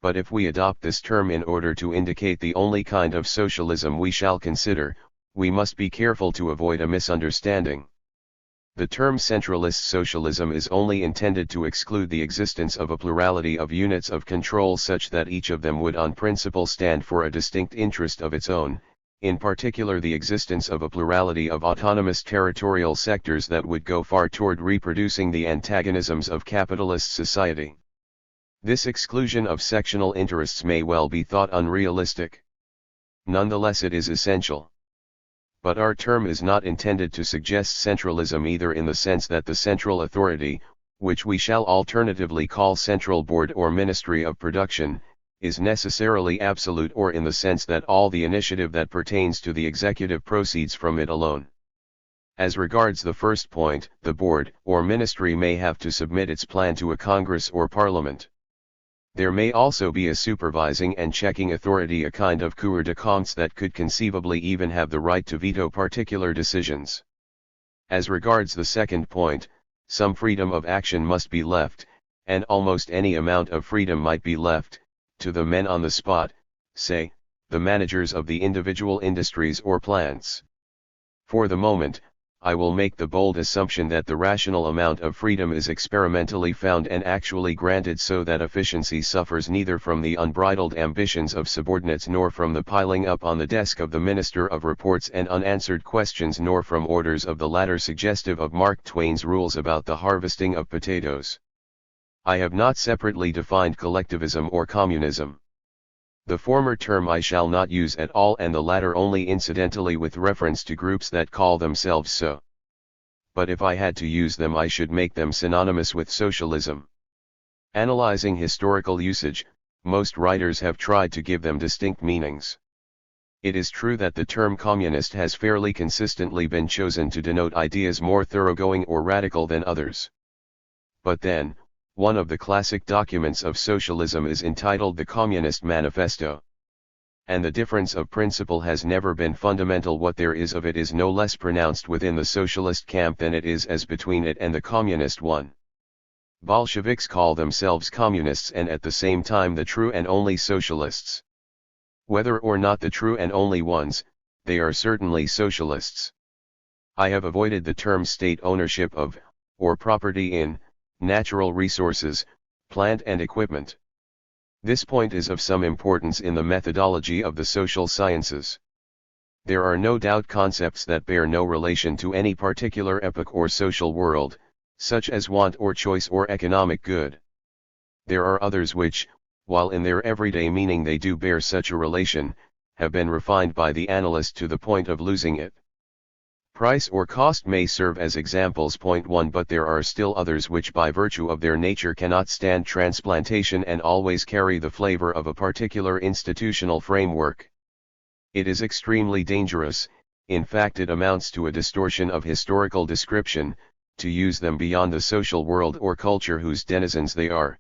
But if we adopt this term in order to indicate the only kind of socialism we shall consider, we must be careful to avoid a misunderstanding. The term centralist socialism is only intended to exclude the existence of a plurality of units of control such that each of them would on principle stand for a distinct interest of its own, in particular the existence of a plurality of autonomous territorial sectors that would go far toward reproducing the antagonisms of capitalist society. This exclusion of sectional interests may well be thought unrealistic. Nonetheless, it is essential. But our term is not intended to suggest centralism either in the sense that the central authority, which we shall alternatively call central board or ministry of production, is necessarily absolute, or in the sense that all the initiative that pertains to the executive proceeds from it alone. As regards the first point, the board or ministry may have to submit its plan to a Congress or Parliament. There may also be a supervising and checking authority, a kind of cour de comptes that could conceivably even have the right to veto particular decisions. As regards the second point, some freedom of action must be left, and almost any amount of freedom might be left, to the men on the spot, say, the managers of the individual industries or plants. For the moment, I will make the bold assumption that the rational amount of freedom is experimentally found and actually granted, so that efficiency suffers neither from the unbridled ambitions of subordinates nor from the piling up on the desk of the Minister of Reports and unanswered questions, nor from orders of the latter suggestive of Mark Twain's rules about the harvesting of potatoes. I have not separately defined collectivism or communism. The former term I shall not use at all, and the latter only incidentally with reference to groups that call themselves so. But if I had to use them, I should make them synonymous with socialism. Analyzing historical usage, most writers have tried to give them distinct meanings. It is true that the term communist has fairly consistently been chosen to denote ideas more thoroughgoing or radical than others. But then, one of the classic documents of socialism is entitled the Communist Manifesto. And the difference of principle has never been fundamental. What there is of it is no less pronounced within the socialist camp than it is as between it and the communist one. Bolsheviks call themselves communists and at the same time the true and only socialists. Whether or not the true and only ones, they are certainly socialists. I have avoided the term state ownership of, or property in, natural resources, plant and equipment. This point is of some importance in the methodology of the social sciences. There are no doubt concepts that bear no relation to any particular epoch or social world, such as want or choice or economic good. There are others which, while in their everyday meaning they do bear such a relation, have been refined by the analyst to the point of losing it. Price or cost may serve as examples. Point 1. But there are still others which by virtue of their nature cannot stand transplantation and always carry the flavor of a particular institutional framework. It is extremely dangerous, in fact it amounts to a distortion of historical description, to use them beyond the social world or culture whose denizens they are.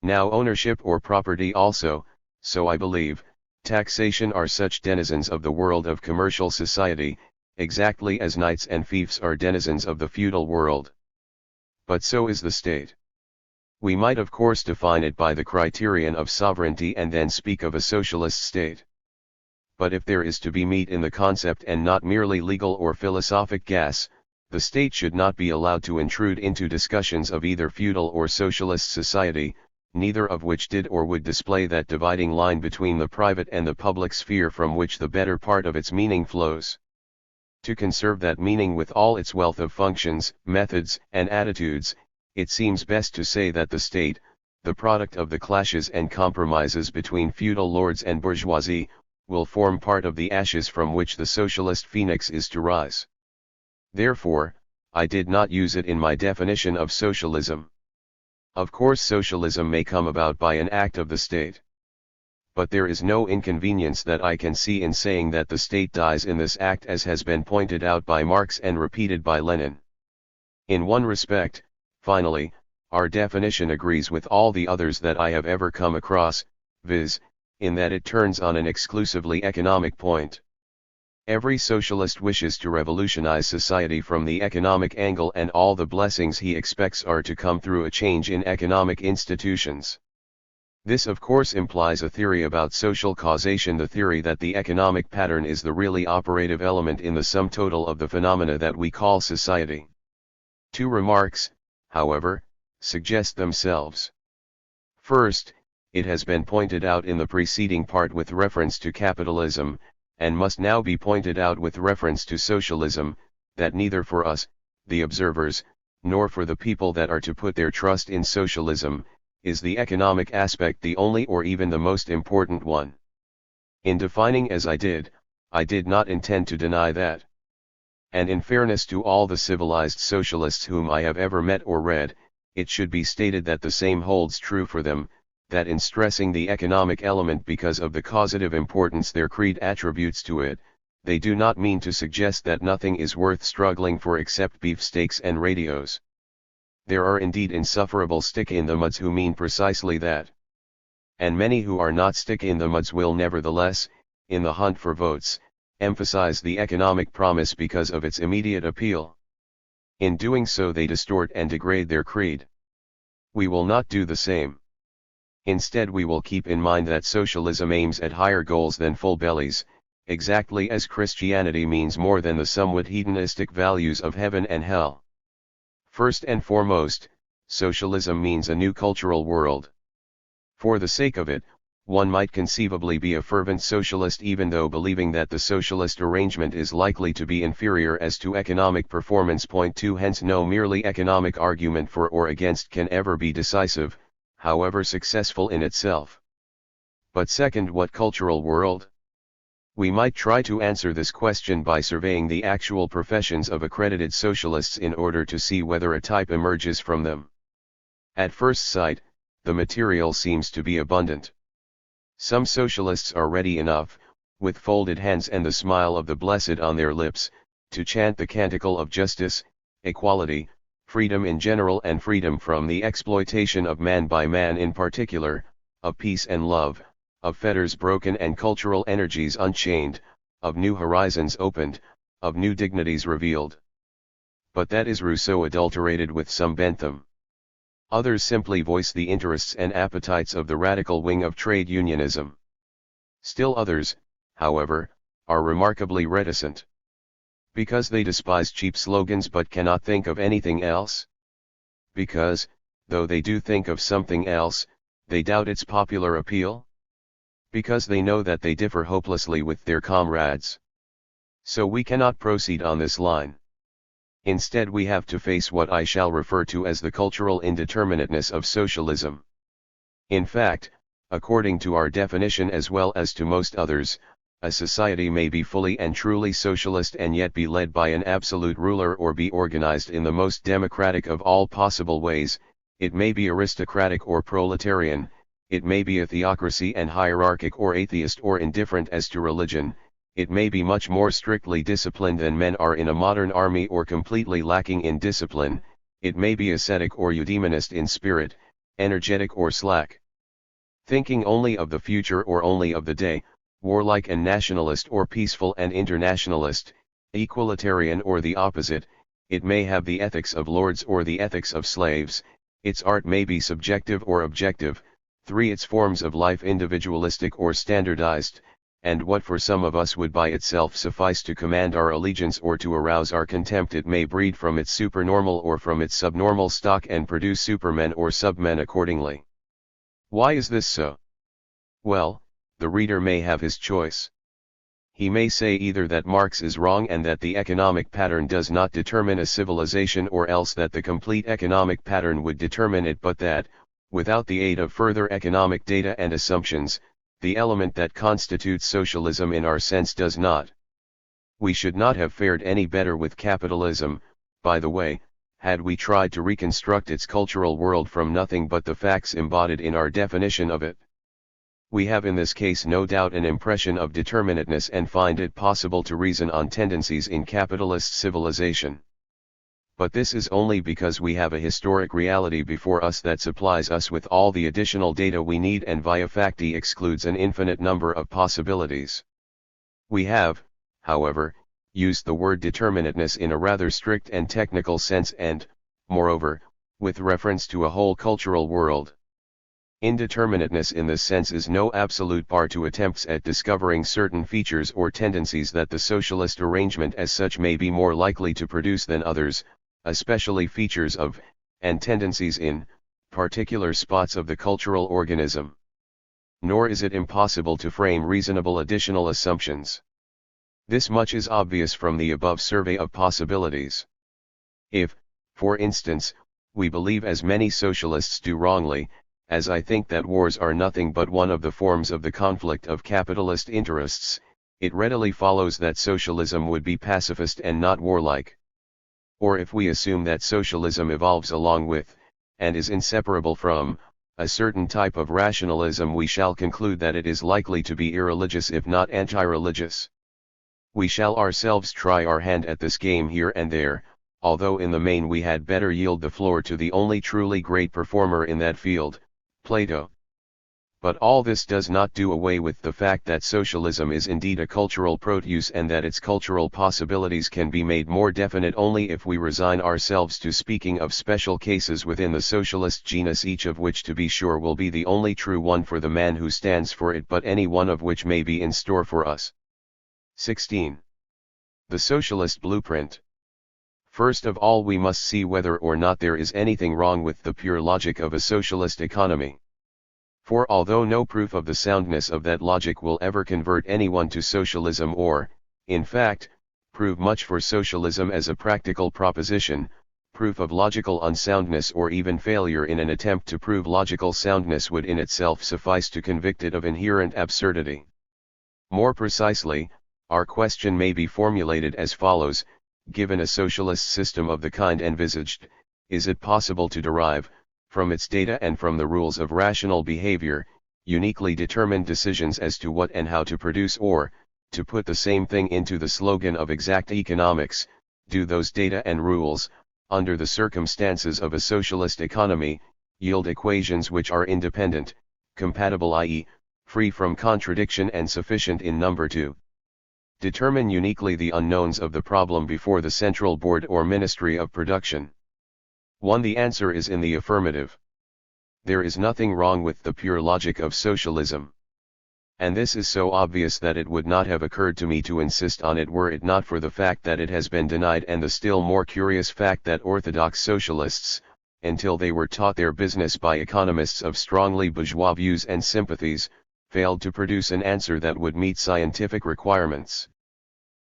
Now ownership or property also, so I believe, taxation are such denizens of the world of commercial society, exactly as knights and fiefs are denizens of the feudal world. But so is the state. We might of course define it by the criterion of sovereignty and then speak of a socialist state. But if there is to be meat in the concept and not merely legal or philosophic gas, the state should not be allowed to intrude into discussions of either feudal or socialist society, neither of which did or would display that dividing line between the private and the public sphere from which the better part of its meaning flows. To conserve that meaning with all its wealth of functions, methods, and attitudes, it seems best to say that the state, the product of the clashes and compromises between feudal lords and bourgeoisie, will form part of the ashes from which the socialist phoenix is to rise. Therefore, I did not use it in my definition of socialism. Of course, socialism may come about by an act of the state. But there is no inconvenience that I can see in saying that the state dies in this act, as has been pointed out by Marx and repeated by Lenin. In one respect, finally, our definition agrees with all the others that I have ever come across, viz., in that it turns on an exclusively economic point. Every socialist wishes to revolutionize society from the economic angle, and all the blessings he expects are to come through a change in economic institutions. This of course implies a theory about social causation, the theory that the economic pattern is the really operative element in the sum total of the phenomena that we call society. Two remarks, however, suggest themselves. First, it has been pointed out in the preceding part with reference to capitalism, and must now be pointed out with reference to socialism, that neither for us, the observers, nor for the people that are to put their trust in socialism, is the economic aspect the only or even the most important one. In defining as I did not intend to deny that. And in fairness to all the civilized socialists whom I have ever met or read, it should be stated that the same holds true for them, that in stressing the economic element because of the causative importance their creed attributes to it, they do not mean to suggest that nothing is worth struggling for except beefsteaks and radios. There are indeed insufferable stick-in-the-muds who mean precisely that. And many who are not stick-in-the-muds will nevertheless, in the hunt for votes, emphasize the economic promise because of its immediate appeal. In doing so they distort and degrade their creed. We will not do the same. Instead, we will keep in mind that socialism aims at higher goals than full bellies, exactly as Christianity means more than the somewhat hedonistic values of heaven and hell. First and foremost, socialism means a new cultural world. For the sake of it, one might conceivably be a fervent socialist even though believing that the socialist arrangement is likely to be inferior as to economic performance. Point 2. Hence no merely economic argument for or against can ever be decisive, however successful in itself. But second, what cultural world? We might try to answer this question by surveying the actual professions of accredited socialists in order to see whether a type emerges from them. At first sight, the material seems to be abundant. Some socialists are ready enough, with folded hands and the smile of the blessed on their lips, to chant the canticle of justice, equality, freedom in general and freedom from the exploitation of man by man in particular, of peace and love, of fetters broken and cultural energies unchained, of new horizons opened, of new dignities revealed. But that is Rousseau adulterated with some Bentham. Others simply voice the interests and appetites of the radical wing of trade unionism. Still others, however, are remarkably reticent. Because they despise cheap slogans but cannot think of anything else? Because, though they do think of something else, they doubt its popular appeal? Because they know that they differ hopelessly with their comrades? So we cannot proceed on this line. Instead, we have to face what I shall refer to as the cultural indeterminateness of socialism. In fact, according to our definition as well as to most others, a society may be fully and truly socialist and yet be led by an absolute ruler, or be organized in the most democratic of all possible ways. It may be aristocratic or proletarian, it may be a theocracy and hierarchic or atheist or indifferent as to religion. It may be much more strictly disciplined than men are in a modern army or completely lacking in discipline. It may be ascetic or eudemonist in spirit, energetic or slack, thinking only of the future or only of the day, warlike and nationalist or peaceful and internationalist, equalitarian or the opposite. It may have the ethics of lords or the ethics of slaves. Its art may be subjective or objective. 3. Its forms of life individualistic or standardized, and what for some of us would by itself suffice to command our allegiance or to arouse our contempt, it may breed from its supernormal or from its subnormal stock and produce supermen or submen accordingly. Why is this so? Well, the reader may have his choice. He may say either that Marx is wrong and that the economic pattern does not determine a civilization, or else that the complete economic pattern would determine it, but that, without the aid of further economic data and assumptions, the element that constitutes socialism in our sense does not. We should not have fared any better with capitalism, by the way, had we tried to reconstruct its cultural world from nothing but the facts embodied in our definition of it. We have in this case no doubt an impression of determinateness and find it possible to reason on tendencies in capitalist civilization. But this is only because we have a historic reality before us that supplies us with all the additional data we need and via facti excludes an infinite number of possibilities. We have, however, used the word determinateness in a rather strict and technical sense and, moreover, with reference to a whole cultural world. Indeterminateness in this sense is no absolute bar to attempts at discovering certain features or tendencies that the socialist arrangement as such may be more likely to produce than others, especially features of, and tendencies in, particular spots of the cultural organism. Nor is it impossible to frame reasonable additional assumptions. This much is obvious from the above survey of possibilities. If, for instance, we believe as many socialists do wrongly, as I think that wars are nothing but one of the forms of the conflict of capitalist interests, it readily follows that socialism would be pacifist and not warlike. Or if we assume that socialism evolves along with, and is inseparable from, a certain type of rationalism, we shall conclude that it is likely to be irreligious if not anti-religious. We shall ourselves try our hand at this game here and there, although in the main we had better yield the floor to the only truly great performer in that field, Plato. But all this does not do away with the fact that socialism is indeed a cultural produce and that its cultural possibilities can be made more definite only if we resign ourselves to speaking of special cases within the socialist genus, each of which to be sure will be the only true one for the man who stands for it, but any one of which may be in store for us. 16. The Socialist Blueprint. First of all, we must see whether or not there is anything wrong with the pure logic of a socialist economy. For although no proof of the soundness of that logic will ever convert anyone to socialism or, in fact, prove much for socialism as a practical proposition, proof of logical unsoundness or even failure in an attempt to prove logical soundness would in itself suffice to convict it of inherent absurdity. More precisely, our question may be formulated as follows: given a socialist system of the kind envisaged, is it possible to derive, from its data and from the rules of rational behavior, uniquely determined decisions as to what and how to produce, or, to put the same thing into the slogan of exact economics, do those data and rules, under the circumstances of a socialist economy, yield equations which are independent, compatible, i.e., free from contradiction and sufficient in number to determine uniquely the unknowns of the problem before the central board or ministry of production? 1. The answer is in the affirmative. There is nothing wrong with the pure logic of socialism. And this is so obvious that it would not have occurred to me to insist on it were it not for the fact that it has been denied, and the still more curious fact that orthodox socialists, until they were taught their business by economists of strongly bourgeois views and sympathies, failed to produce an answer that would meet scientific requirements.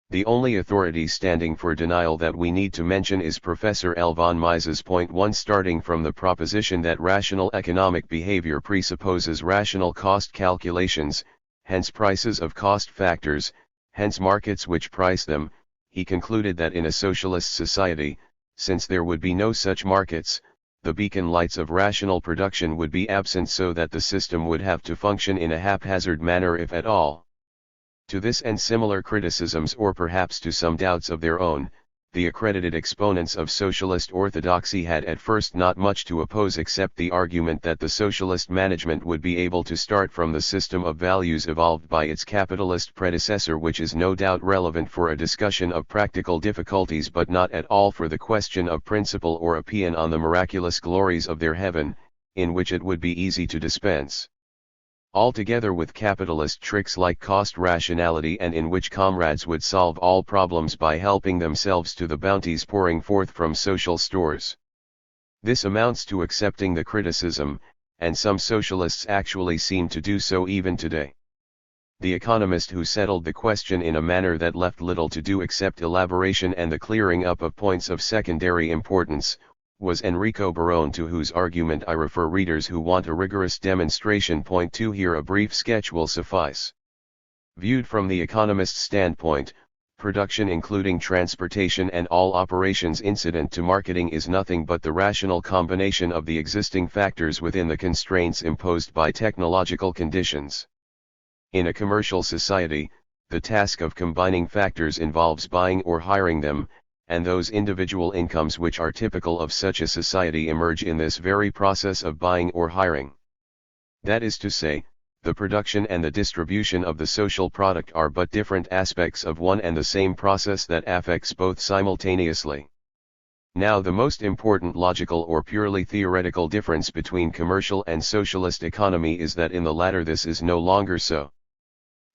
The only authority standing for denial that we need to mention is Professor L. von Mises. Point 1. Starting from the proposition that rational economic behavior presupposes rational cost calculations, hence prices of cost factors, hence markets which price them, he concluded that in a socialist society, since there would be no such markets, the beacon lights of rational production would be absent, so that the system would have to function in a haphazard manner if at all. To this and similar criticisms, or perhaps to some doubts of their own, the accredited exponents of socialist orthodoxy had at first not much to oppose except the argument that the socialist management would be able to start from the system of values evolved by its capitalist predecessor, which is no doubt relevant for a discussion of practical difficulties, but not at all for the question of principle or a paean on the miraculous glories of their heaven, in which it would be easy to dispense altogether with capitalist tricks like cost rationality, and in which comrades would solve all problems by helping themselves to the bounties pouring forth from social stores. This amounts to accepting the criticism, and some socialists actually seem to do so even today. The economist who settled the question in a manner that left little to do except elaboration and the clearing up of points of secondary importance, was Enrico Barone, to whose argument I refer readers who want a rigorous demonstration. Point 2. Here a brief sketch will suffice. Viewed from the economist's standpoint, Production including transportation and all operations incident to marketing is nothing but the rational combination of the existing factors within the constraints imposed by technological conditions. In a commercial society, the task of combining factors involves buying or hiring them, and those individual incomes which are typical of such a society emerge in this very process of buying or hiring. That is to say, the production and the distribution of the social product are but different aspects of one and the same process that affects both simultaneously. Now the most important logical or purely theoretical difference between commercial and socialist economy is that in the latter this is no longer so.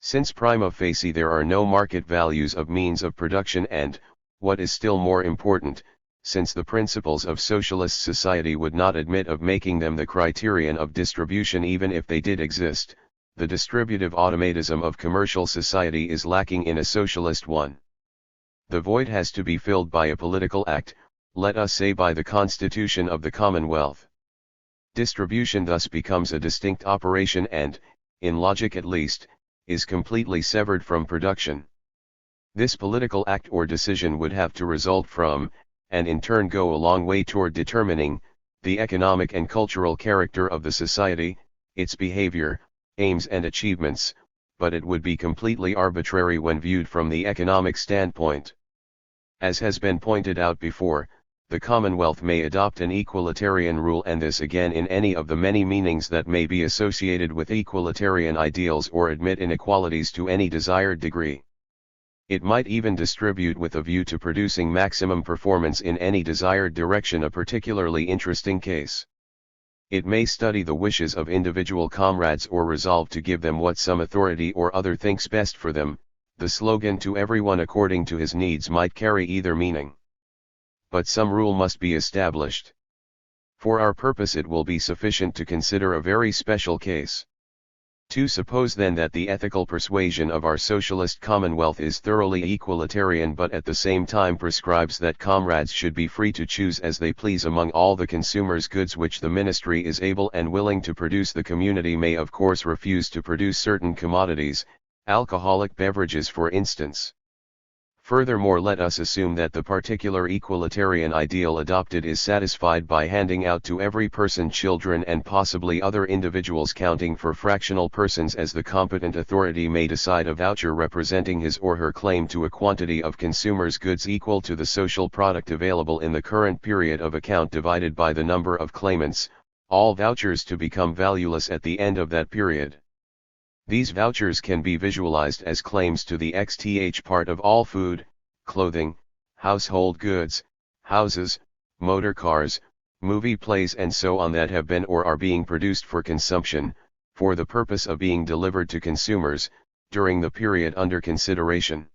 Since prima facie there are no market values of means of production and, what is still more important, since the principles of socialist society would not admit of making them the criterion of distribution even if they did exist, the distributive automatism of commercial society is lacking in a socialist one. The void has to be filled by a political act, let us say by the constitution of the Commonwealth. Distribution thus becomes a distinct operation and, in logic at least, is completely severed from production. This political act or decision would have to result from, and in turn go a long way toward determining, the economic and cultural character of the society, its behavior, aims and achievements, but it would be completely arbitrary when viewed from the economic standpoint. As has been pointed out before, the Commonwealth may adopt an equalitarian rule, and this again in any of the many meanings that may be associated with equalitarian ideals, or admit inequalities to any desired degree. It might even distribute with a view to producing maximum performance in any desired direction, a particularly interesting case. It may study the wishes of individual comrades or resolve to give them what some authority or other thinks best for them. The slogan "to everyone according to his needs" might carry either meaning. But some rule must be established. For our purpose it will be sufficient to consider a very special case. To suppose then that the ethical persuasion of our socialist commonwealth is thoroughly equalitarian, but at the same time prescribes that comrades should be free to choose as they please among all the consumers' goods which the ministry is able and willing to produce. The community may of course refuse to produce certain commodities, alcoholic beverages for instance. Furthermore, let us assume that the particular equalitarian ideal adopted is satisfied by handing out to every person children and possibly other individuals counting for fractional persons, as the competent authority may decide a voucher representing his or her claim to a quantity of consumers' goods equal to the social product available in the current period of account divided by the number of claimants, all vouchers to become valueless at the end of that period. These vouchers can be visualized as claims to the XTH part of all food, clothing, household goods, houses, motor cars, movie plays and so on that have been or are being produced for consumption, for the purpose of being delivered to consumers, during the period under consideration.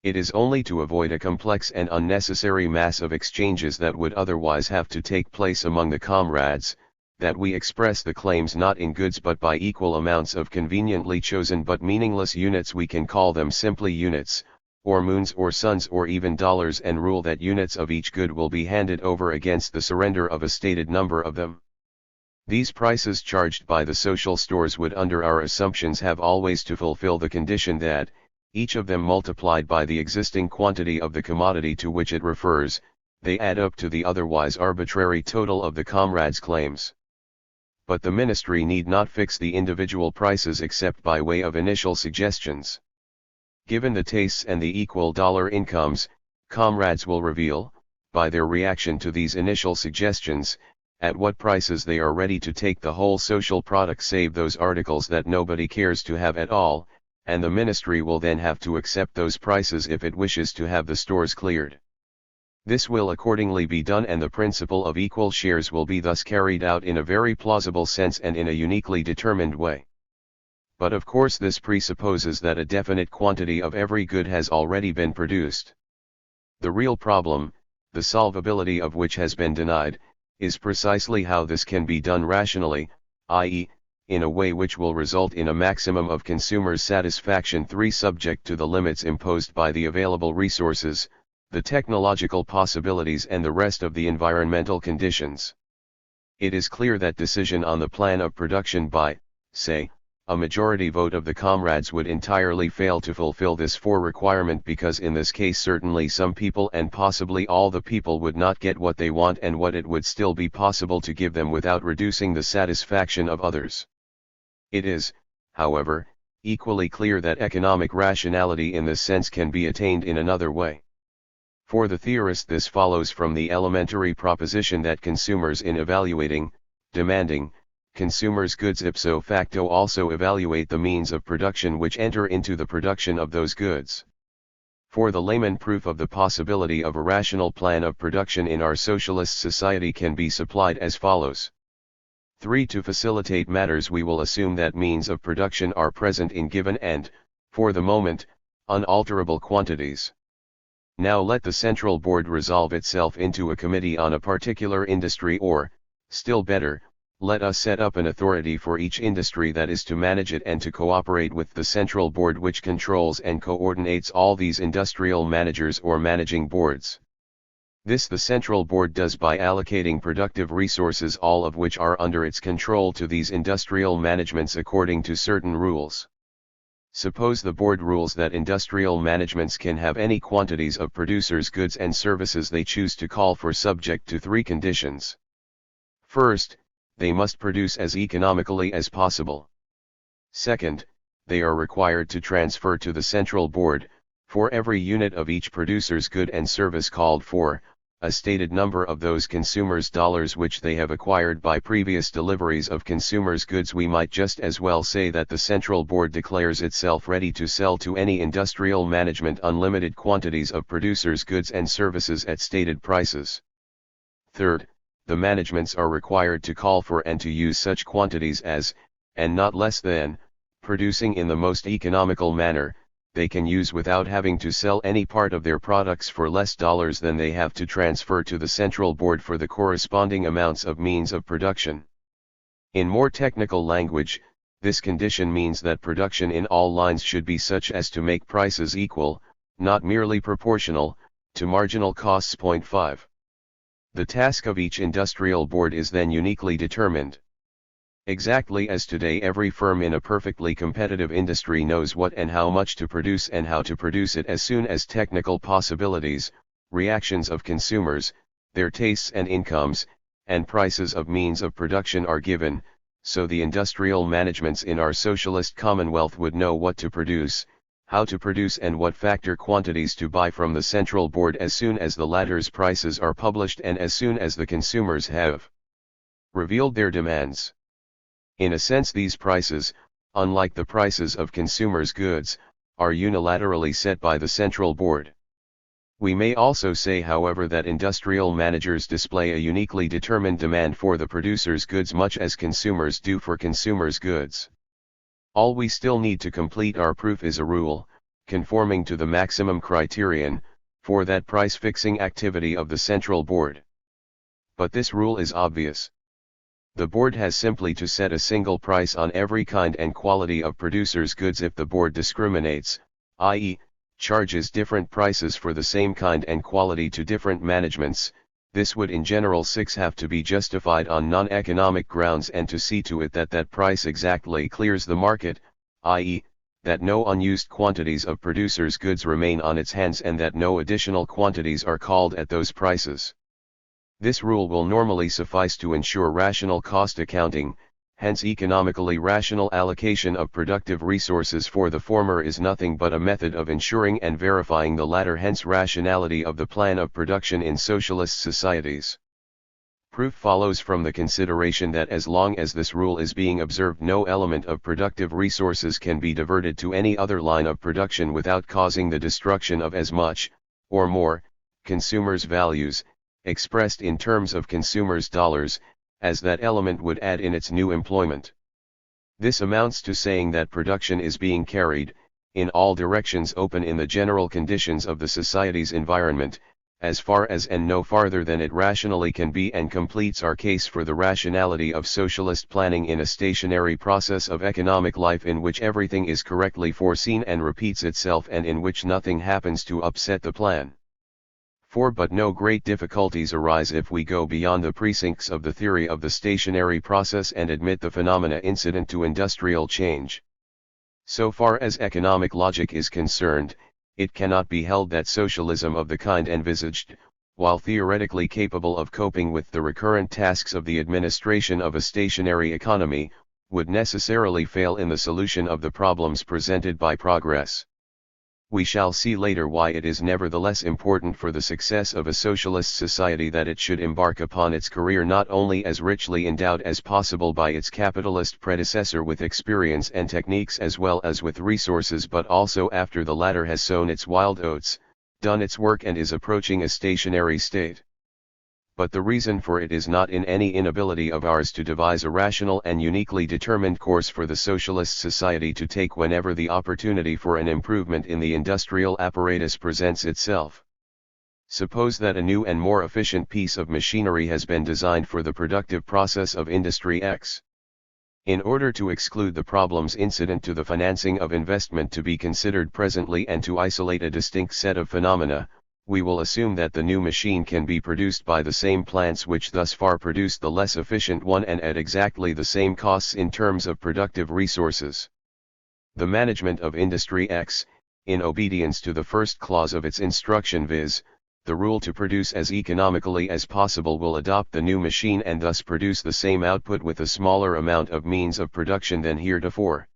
It is only to avoid a complex and unnecessary mass of exchanges that would otherwise have to take place among the comrades, that we express the claims not in goods but by equal amounts of conveniently chosen but meaningless units. We can call them simply units, or moons or suns or even dollars, and rule that units of each good will be handed over against the surrender of a stated number of them. These prices charged by the social stores would under our assumptions have always to fulfill the condition that, each of them multiplied by the existing quantity of the commodity to which it refers, they add up to the otherwise arbitrary total of the comrades' claims. But the ministry need not fix the individual prices except by way of initial suggestions. Given the tastes and the equal dollar incomes, comrades will reveal, by their reaction to these initial suggestions, at what prices they are ready to take the whole social product save those articles that nobody cares to have at all, and the ministry will then have to accept those prices if it wishes to have the stores cleared. This will accordingly be done, and the principle of equal shares will be thus carried out in a very plausible sense and in a uniquely determined way. But of course this presupposes that a definite quantity of every good has already been produced. The real problem, the solvability of which has been denied, is precisely how this can be done rationally, i.e., in a way which will result in a maximum of consumers' satisfaction. 3. Subject to the limits imposed by the available resources, the technological possibilities and the rest of the environmental conditions. It is clear that decision on the plan of production by, say, a majority vote of the comrades would entirely fail to fulfill this requirement, because in this case certainly some people and possibly all the people would not get what they want and what it would still be possible to give them without reducing the satisfaction of others. It is, however, equally clear that economic rationality in this sense can be attained in another way. For the theorist, this follows from the elementary proposition that consumers, in evaluating, demanding, consumers' goods, ipso facto also evaluate the means of production which enter into the production of those goods. For the layman, proof of the possibility of a rational plan of production in our socialist society can be supplied as follows. 3. To facilitate matters, we will assume that means of production are present in given and, for the moment, unalterable quantities. Now let the central board resolve itself into a committee on a particular industry, or, still better, let us set up an authority for each industry that is to manage it and to cooperate with the central board, which controls and coordinates all these industrial managers or managing boards. This the central board does by allocating productive resources, all of which are under its control, to these industrial managements according to certain rules. Suppose the board rules that industrial managements can have any quantities of producers' goods and services they choose to call for, subject to 3 conditions. First, they must produce as economically as possible. Second, they are required to transfer to the central board, for every unit of each producer's good and service called for, a stated number of those consumers' dollars which they have acquired by previous deliveries of consumers' goods. We might just as well say that the central board declares itself ready to sell to any industrial management unlimited quantities of producers' goods and services at stated prices. Third, the managements are required to call for and to use such quantities as, and not less than, producing in the most economical manner, they can use without having to sell any part of their products for less dollars than they have to transfer to the central board for the corresponding amounts of means of production. In more technical language, this condition means that production in all lines should be such as to make prices equal, not merely proportional, to marginal costs. 5. The task of each industrial board is then uniquely determined. Exactly as today every firm in a perfectly competitive industry knows what and how much to produce and how to produce it as soon as technical possibilities, reactions of consumers, their tastes and incomes, and prices of means of production are given, so the industrial managements in our socialist commonwealth would know what to produce, how to produce, and what factor quantities to buy from the central board as soon as the latter's prices are published and as soon as the consumers have revealed their demands. In a sense, these prices, unlike the prices of consumers' goods, are unilaterally set by the central board. We may also say, however, that industrial managers display a uniquely determined demand for the producer's goods, much as consumers do for consumers' goods. All we still need to complete our proof is a rule, conforming to the maximum criterion, for that price-fixing activity of the central board. But this rule is obvious. The board has simply to set a single price on every kind and quality of producers' goods. If the board discriminates, i.e., charges different prices for the same kind and quality to different managements, this would in general have to be justified on non-economic grounds, and to see to it that that price exactly clears the market, i.e., that no unused quantities of producers' goods remain on its hands and that no additional quantities are called at those prices. This rule will normally suffice to ensure rational cost accounting, hence economically rational allocation of productive resources, for the former is nothing but a method of ensuring and verifying the latter, hence rationality of the plan of production in socialist societies. Proof follows from the consideration that as long as this rule is being observed, no element of productive resources can be diverted to any other line of production without causing the destruction of as much, or more, consumers' values, expressed in terms of consumers' dollars, as that element would add in its new employment. This amounts to saying that production is being carried, in all directions open in the general conditions of the society's environment, as far as and no farther than it rationally can be, and completes our case for the rationality of socialist planning in a stationary process of economic life in which everything is correctly foreseen and repeats itself, and in which nothing happens to upset the plan. But no great difficulties arise if we go beyond the precincts of the theory of the stationary process and admit the phenomena incident to industrial change. So far as economic logic is concerned, it cannot be held that socialism of the kind envisaged, while theoretically capable of coping with the recurrent tasks of the administration of a stationary economy, would necessarily fail in the solution of the problems presented by progress. We shall see later why it is nevertheless important for the success of a socialist society that it should embark upon its career not only as richly endowed as possible by its capitalist predecessor with experience and techniques as well as with resources, but also after the latter has sown its wild oats, done its work and is approaching a stationary state. But the reason for it is not in any inability of ours to devise a rational and uniquely determined course for the socialist society to take whenever the opportunity for an improvement in the industrial apparatus presents itself. Suppose that a new and more efficient piece of machinery has been designed for the productive process of industry X. In order to exclude the problems incident to the financing of investment to be considered presently and to isolate a distinct set of phenomena, we will assume that the new machine can be produced by the same plants which thus far produced the less efficient one and at exactly the same costs in terms of productive resources. The management of Industry X, in obedience to the first clause of its instruction, viz., the rule to produce as economically as possible, will adopt the new machine and thus produce the same output with a smaller amount of means of production than heretofore.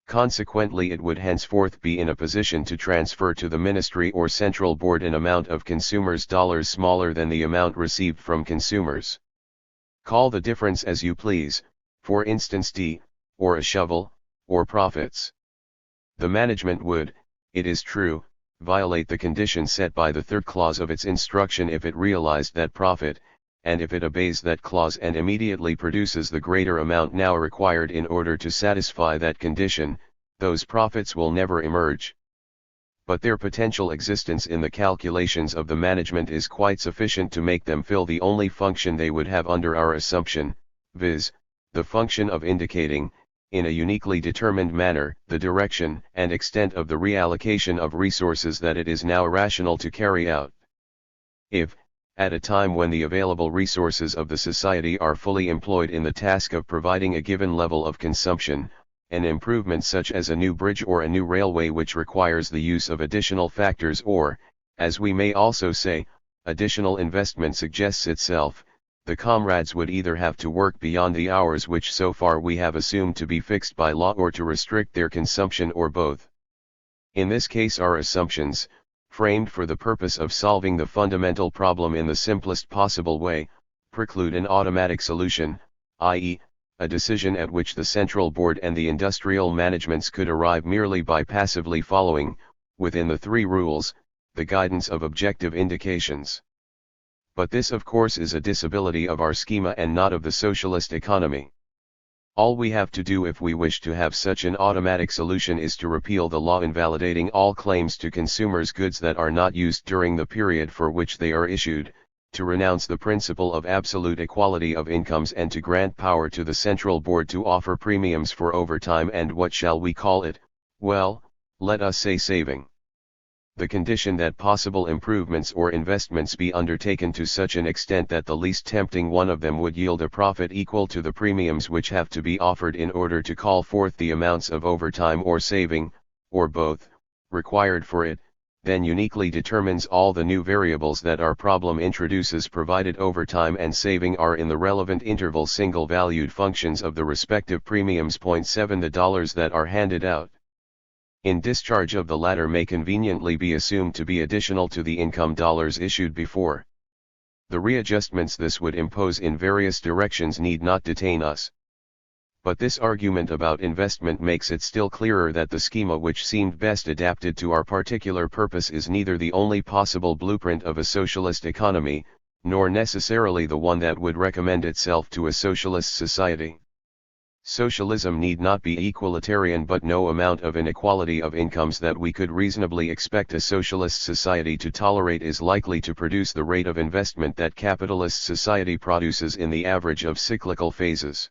Consequently, it would henceforth be in a position to transfer to the Ministry or Central Board an amount of consumers' dollars smaller than the amount received from consumers. Call the difference as you please, for instance D, or a shovel, or profits. The management would, it is true, violate the condition set by the third clause of its instruction if it realized that profit, and if it obeys that clause and immediately produces the greater amount now required in order to satisfy that condition, those profits will never emerge. But their potential existence in the calculations of the management is quite sufficient to make them fill the only function they would have under our assumption, viz., the function of indicating, in a uniquely determined manner, the direction and extent of the reallocation of resources that it is now rational to carry out. If, at a time when the available resources of the society are fully employed in the task of providing a given level of consumption, an improvement such as a new bridge or a new railway which requires the use of additional factors or, as we may also say, additional investment suggests itself, the comrades would either have to work beyond the hours which so far we have assumed to be fixed by law or to restrict their consumption or both. In this case our assumptions, framed for the purpose of solving the fundamental problem in the simplest possible way, preclude an automatic solution, i.e., a decision at which the Central Board and the industrial managements could arrive merely by passively following, within the three rules, the guidance of objective indications. But this of course is a disability of our schema and not of the socialist economy. All we have to do if we wish to have such an automatic solution is to repeal the law invalidating all claims to consumers' goods that are not used during the period for which they are issued, to renounce the principle of absolute equality of incomes and to grant power to the Central Board to offer premiums for overtime and what shall we call it, well, let us say saving. The condition that possible improvements or investments be undertaken to such an extent that the least tempting one of them would yield a profit equal to the premiums which have to be offered in order to call forth the amounts of overtime or saving, or both, required for it, then uniquely determines all the new variables that our problem introduces, provided overtime and saving are in the relevant interval single-valued functions of the respective premiums. 7 The dollars that are handed out in discharge of the latter may conveniently be assumed to be additional to the income dollars issued before. The readjustments this would impose in various directions need not detain us. But this argument about investment makes it still clearer that the schema which seemed best adapted to our particular purpose is neither the only possible blueprint of a socialist economy, nor necessarily the one that would recommend itself to a socialist society. Socialism need not be equalitarian, but no amount of inequality of incomes that we could reasonably expect a socialist society to tolerate is likely to produce the rate of investment that capitalist society produces in the average of cyclical phases.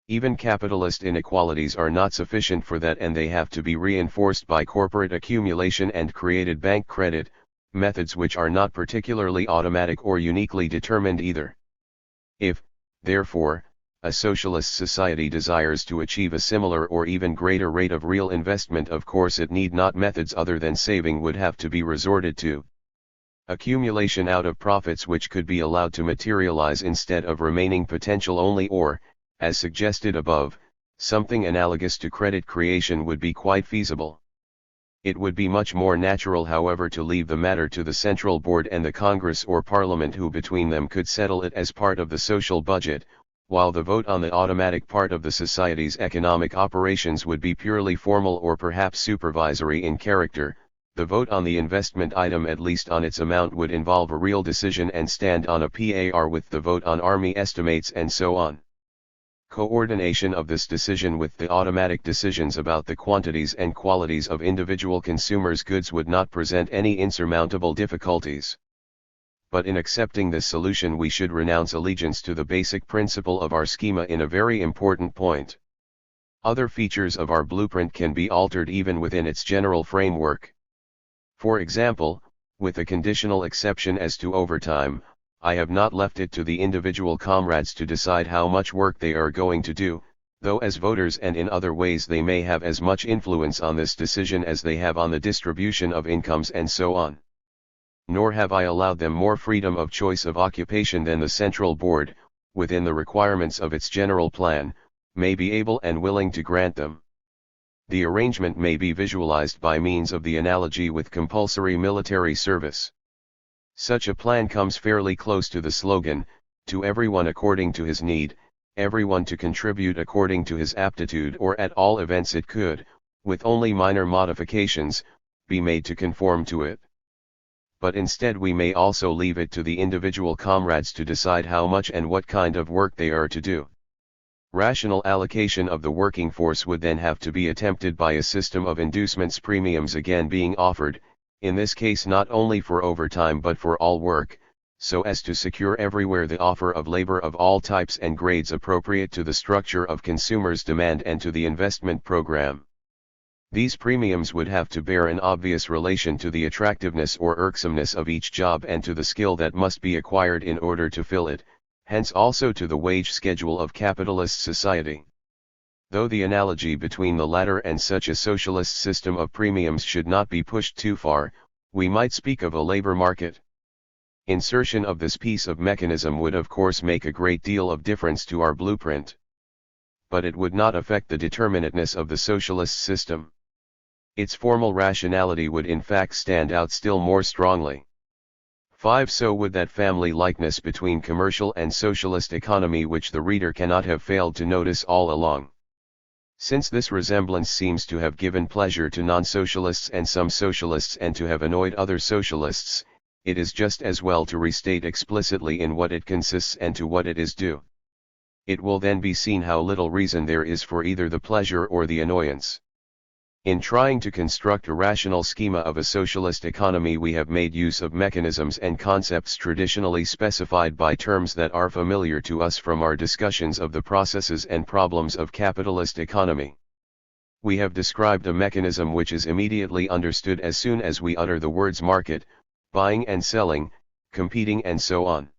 Even capitalist inequalities are not sufficient for that, and they have to be reinforced by corporate accumulation and created bank credit, methods which are not particularly automatic or uniquely determined either. If, therefore, a socialist society desires to achieve a similar or even greater rate of real investment, of course it need not methods other than saving would have to be resorted to. Accumulation out of profits which could be allowed to materialize instead of remaining potential only, or, as suggested above, something analogous to credit creation would be quite feasible. It would be much more natural, however, to leave the matter to the Central Board and the Congress or Parliament, who between them could settle it as part of the social budget, while the vote on the automatic part of the society's economic operations would be purely formal or perhaps supervisory in character. The vote on the investment item, at least on its amount, would involve a real decision and stand on a par with the vote on army estimates and so on. Coordination of this decision with the automatic decisions about the quantities and qualities of individual consumers' goods would not present any insurmountable difficulties. But in accepting this solution we should renounce allegiance to the basic principle of our schema in a very important point. Other features of our blueprint can be altered even within its general framework. For example, with a conditional exception as to overtime, I have not left it to the individual comrades to decide how much work they are going to do, though as voters and in other ways they may have as much influence on this decision as they have on the distribution of incomes and so on. Nor have I allowed them more freedom of choice of occupation than the Central Board, within the requirements of its general plan, may be able and willing to grant them. The arrangement may be visualized by means of the analogy with compulsory military service. Such a plan comes fairly close to the slogan, "To everyone according to his need, everyone to contribute according to his aptitude," or at all events it could, with only minor modifications, be made to conform to it. But instead we may also leave it to the individual comrades to decide how much and what kind of work they are to do. Rational allocation of the working force would then have to be attempted by a system of inducements, premiums again being offered, in this case not only for overtime but for all work, so as to secure everywhere the offer of labor of all types and grades appropriate to the structure of consumers' demand and to the investment program. These premiums would have to bear an obvious relation to the attractiveness or irksomeness of each job and to the skill that must be acquired in order to fill it, hence also to the wage schedule of capitalist society. Though the analogy between the latter and such a socialist system of premiums should not be pushed too far, we might speak of a labor market. Insertion of this piece of mechanism would of course make a great deal of difference to our blueprint. But it would not affect the determinateness of the socialist system. Its formal rationality would in fact stand out still more strongly. 5. So would that family likeness between commercial and socialist economy which the reader cannot have failed to notice all along. Since this resemblance seems to have given pleasure to non-socialists and some socialists and to have annoyed other socialists, it is just as well to restate explicitly in what it consists and to what it is due. It will then be seen how little reason there is for either the pleasure or the annoyance. In trying to construct a rational schema of a socialist economy we have made use of mechanisms and concepts traditionally specified by terms that are familiar to us from our discussions of the processes and problems of capitalist economy. We have described a mechanism which is immediately understood as soon as we utter the words market, buying and selling, competing and so on.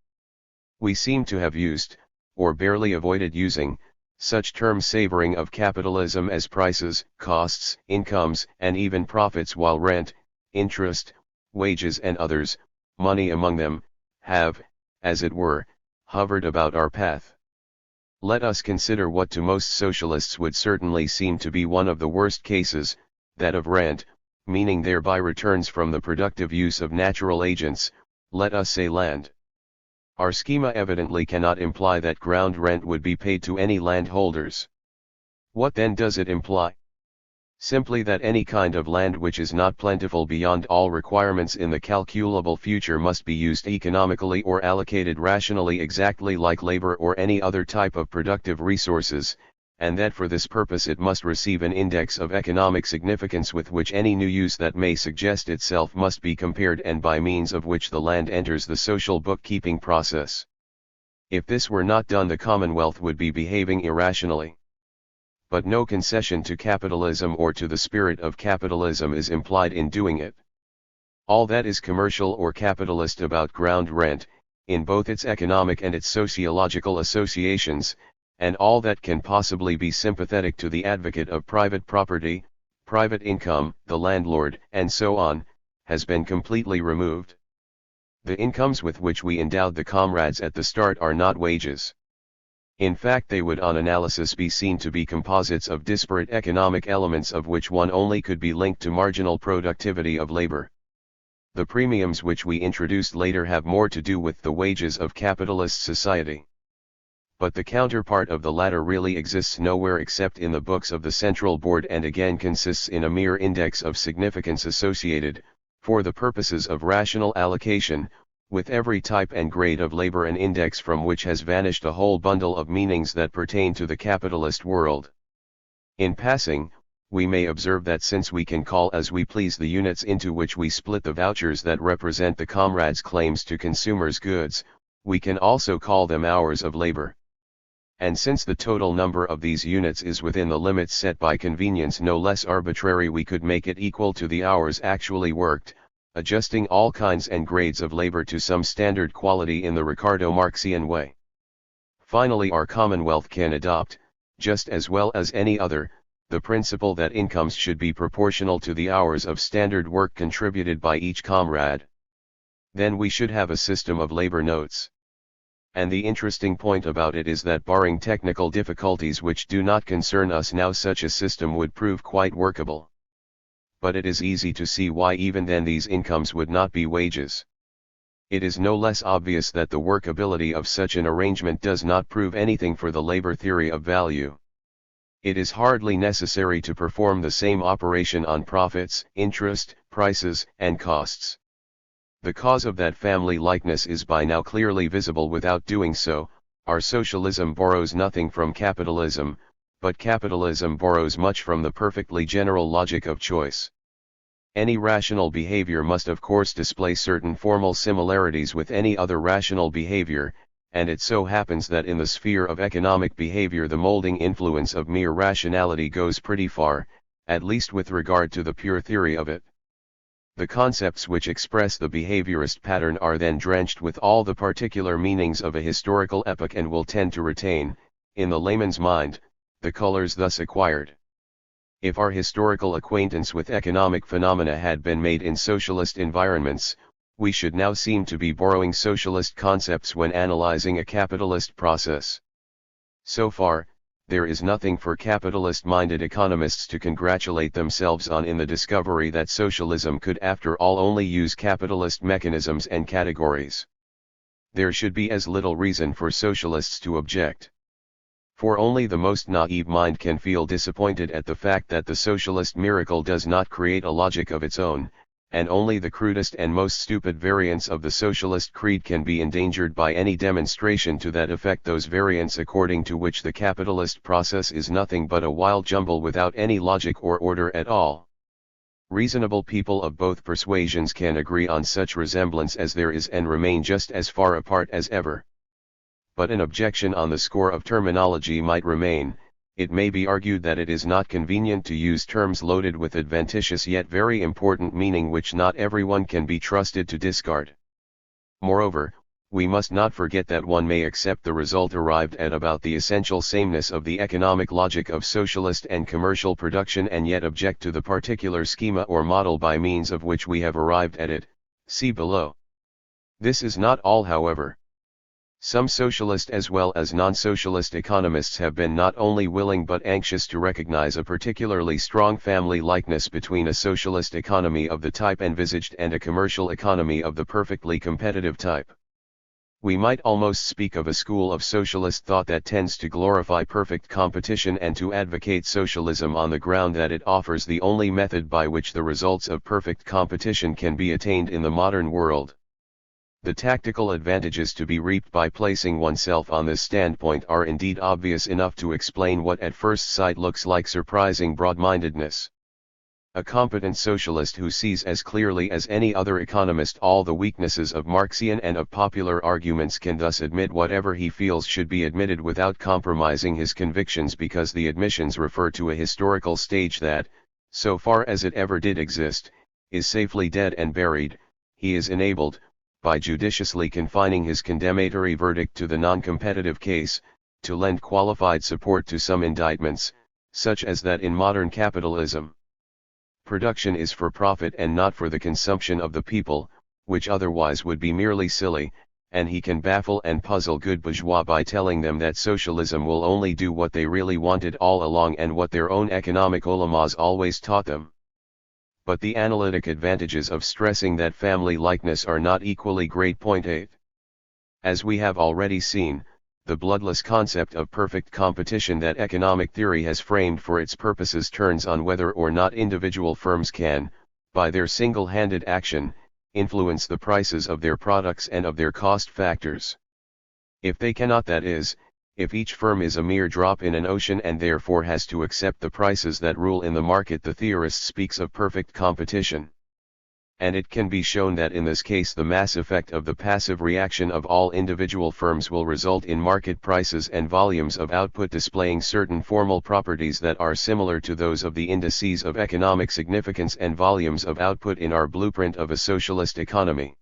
We seem to have used, or barely avoided using, such terms savoring of capitalism as prices, costs, incomes, and even profits, while rent, interest, wages and others, money among them, have, as it were, hovered about our path. Let us consider what to most socialists would certainly seem to be one of the worst cases, that of rent, meaning thereby returns from the productive use of natural agents, let us say land. Our schema evidently cannot imply that ground rent would be paid to any landholders. What then does it imply? Simply that any kind of land which is not plentiful beyond all requirements in the calculable future must be used economically or allocated rationally exactly like labor or any other type of productive resources, and that for this purpose it must receive an index of economic significance with which any new use that may suggest itself must be compared and by means of which the land enters the social bookkeeping process. If this were not done the Commonwealth would be behaving irrationally. But no concession to capitalism or to the spirit of capitalism is implied in doing it. All that is commercial or capitalist about ground rent, in both its economic and its sociological associations, and all that can possibly be sympathetic to the advocate of private property, private income, the landlord, and so on, has been completely removed. The incomes with which we endowed the comrades at the start are not wages. In fact, they would on analysis be seen to be composites of disparate economic elements of which one only could be linked to marginal productivity of labor. The premiums which we introduced later have more to do with the wages of capitalist society. But the counterpart of the latter really exists nowhere except in the books of the Central Board, and again consists in a mere index of significance associated, for the purposes of rational allocation, with every type and grade of labor, an index from which has vanished a whole bundle of meanings that pertain to the capitalist world. In passing, we may observe that since we can call as we please the units into which we split the vouchers that represent the comrades' claims to consumers' goods, we can also call them hours of labor. And since the total number of these units is within the limits set by convenience no less arbitrary, we could make it equal to the hours actually worked, adjusting all kinds and grades of labor to some standard quality in the Ricardo-Marxian way. Finally, our Commonwealth can adopt, just as well as any other, the principle that incomes should be proportional to the hours of standard work contributed by each comrade. Then we should have a system of labor notes. And the interesting point about it is that, barring technical difficulties which do not concern us now, such a system would prove quite workable. But it is easy to see why even then these incomes would not be wages. It is no less obvious that the workability of such an arrangement does not prove anything for the labor theory of value. It is hardly necessary to perform the same operation on profits, interest, prices, and costs. The cause of that family likeness is by now clearly visible. Without doing so, our socialism borrows nothing from capitalism, but capitalism borrows much from the perfectly general logic of choice. Any rational behavior must of course display certain formal similarities with any other rational behavior, and it so happens that in the sphere of economic behavior the molding influence of mere rationality goes pretty far, at least with regard to the pure theory of it. The concepts which express the behaviorist pattern are then drenched with all the particular meanings of a historical epoch, and will tend to retain, in the layman's mind, the colors thus acquired. If our historical acquaintance with economic phenomena had been made in socialist environments, we should now seem to be borrowing socialist concepts when analyzing a capitalist process. So far, there is nothing for capitalist-minded economists to congratulate themselves on in the discovery that socialism could after all only use capitalist mechanisms and categories. There should be as little reason for socialists to object. For only the most naive mind can feel disappointed at the fact that the socialist miracle does not create a logic of its own, and only the crudest and most stupid variants of the socialist creed can be endangered by any demonstration to that effect, those variants according to which the capitalist process is nothing but a wild jumble without any logic or order at all. Reasonable people of both persuasions can agree on such resemblance as there is and remain just as far apart as ever. But an objection on the score of terminology might remain. It may be argued that it is not convenient to use terms loaded with adventitious yet very important meaning which not everyone can be trusted to discard. Moreover, we must not forget that one may accept the result arrived at about the essential sameness of the economic logic of socialist and commercial production, and yet object to the particular schema or model by means of which we have arrived at it. See below. This is not all, however. Some socialist as well as non-socialist economists have been not only willing but anxious to recognize a particularly strong family likeness between a socialist economy of the type envisaged and a commercial economy of the perfectly competitive type. We might almost speak of a school of socialist thought that tends to glorify perfect competition and to advocate socialism on the ground that it offers the only method by which the results of perfect competition can be attained in the modern world. The tactical advantages to be reaped by placing oneself on this standpoint are indeed obvious enough to explain what at first sight looks like surprising broad-mindedness. A competent socialist who sees as clearly as any other economist all the weaknesses of Marxian and of popular arguments can thus admit whatever he feels should be admitted without compromising his convictions, because the admissions refer to a historical stage that, so far as it ever did exist, is safely dead and buried, he is enabled, by judiciously confining his condemnatory verdict to the non-competitive case, to lend qualified support to some indictments, such as that in modern capitalism, production is for profit and not for the consumption of the people, which otherwise would be merely silly, and he can baffle and puzzle good bourgeois by telling them that socialism will only do what they really wanted all along and what their own economic ulamas always taught them. But the analytic advantages of stressing that family likeness are not equally great. Point 8. As we have already seen, the bloodless concept of perfect competition that economic theory has framed for its purposes turns on whether or not individual firms can, by their single-handed action, influence the prices of their products and of their cost factors. If they cannot, that is, if each firm is a mere drop in an ocean and therefore has to accept the prices that rule in the market, the theorist speaks of perfect competition. And it can be shown that in this case the mass effect of the passive reaction of all individual firms will result in market prices and volumes of output displaying certain formal properties that are similar to those of the indices of economic significance and volumes of output in our blueprint of a socialist economy.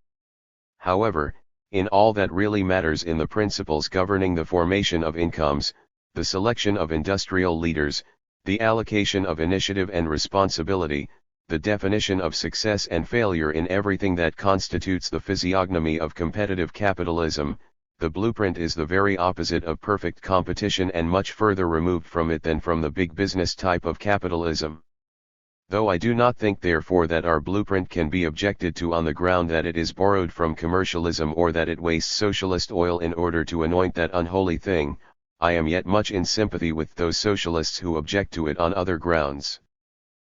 However, in all that really matters in the principles governing the formation of incomes, the selection of industrial leaders, the allocation of initiative and responsibility, the definition of success and failure in everything that constitutes the physiognomy of competitive capitalism, the blueprint is the very opposite of perfect competition and much further removed from it than from the big business type of capitalism. Though I do not think therefore that our blueprint can be objected to on the ground that it is borrowed from commercialism or that it wastes socialist oil in order to anoint that unholy thing, I am yet much in sympathy with those socialists who object to it on other grounds.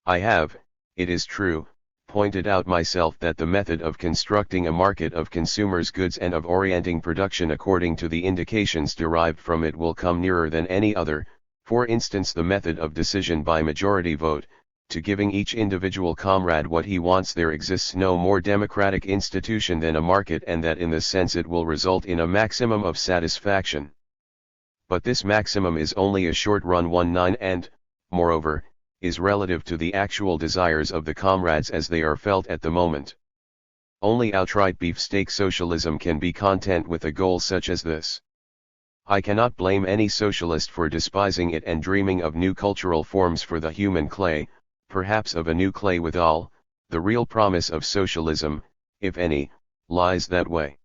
I have, it is true, pointed out myself that the method of constructing a market of consumers' goods and of orienting production according to the indications derived from it will come nearer than any other, for instance the method of decision by majority vote, to giving each individual comrade what he wants. There exists no more democratic institution than a market, and that in this sense it will result in a maximum of satisfaction. But this maximum is only a short-run one and, moreover, is relative to the actual desires of the comrades as they are felt at the moment. Only outright beefsteak socialism can be content with a goal such as this. I cannot blame any socialist for despising it and dreaming of new cultural forms for the human clay, perhaps of a new clay withal. The real promise of socialism, if any, lies that way.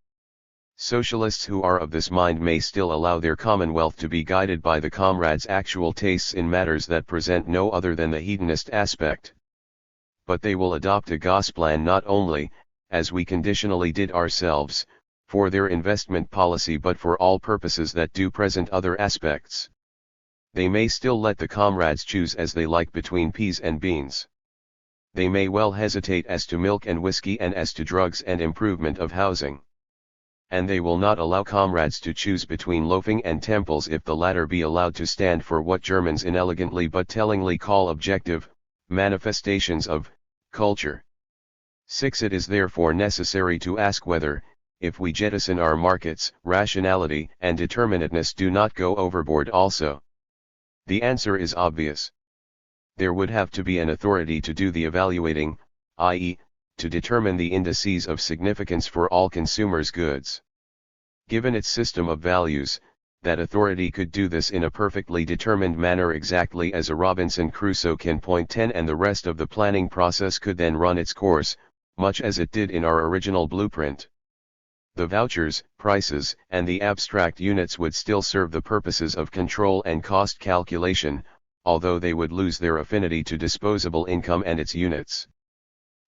Socialists who are of this mind may still allow their commonwealth to be guided by the comrades' actual tastes in matters that present no other than the hedonist aspect. But they will adopt a Gosplan not only, as we conditionally did ourselves, for their investment policy but for all purposes that do present other aspects. They may still let the comrades choose as they like between peas and beans. They may well hesitate as to milk and whiskey and as to drugs and improvement of housing. And they will not allow comrades to choose between loafing and temples if the latter be allowed to stand for what Germans inelegantly but tellingly call objective manifestations of culture. 6. It is therefore necessary to ask whether, if we jettison our markets, rationality and determinateness do not go overboard also. The answer is obvious. There would have to be an authority to do the evaluating, i.e., to determine the indices of significance for all consumers' goods. Given its system of values, that authority could do this in a perfectly determined manner exactly as a Robinson Crusoe can. Point 10. And the rest of the planning process could then run its course, much as it did in our original blueprint. The vouchers, prices, and the abstract units would still serve the purposes of control and cost calculation, although they would lose their affinity to disposable income and its units.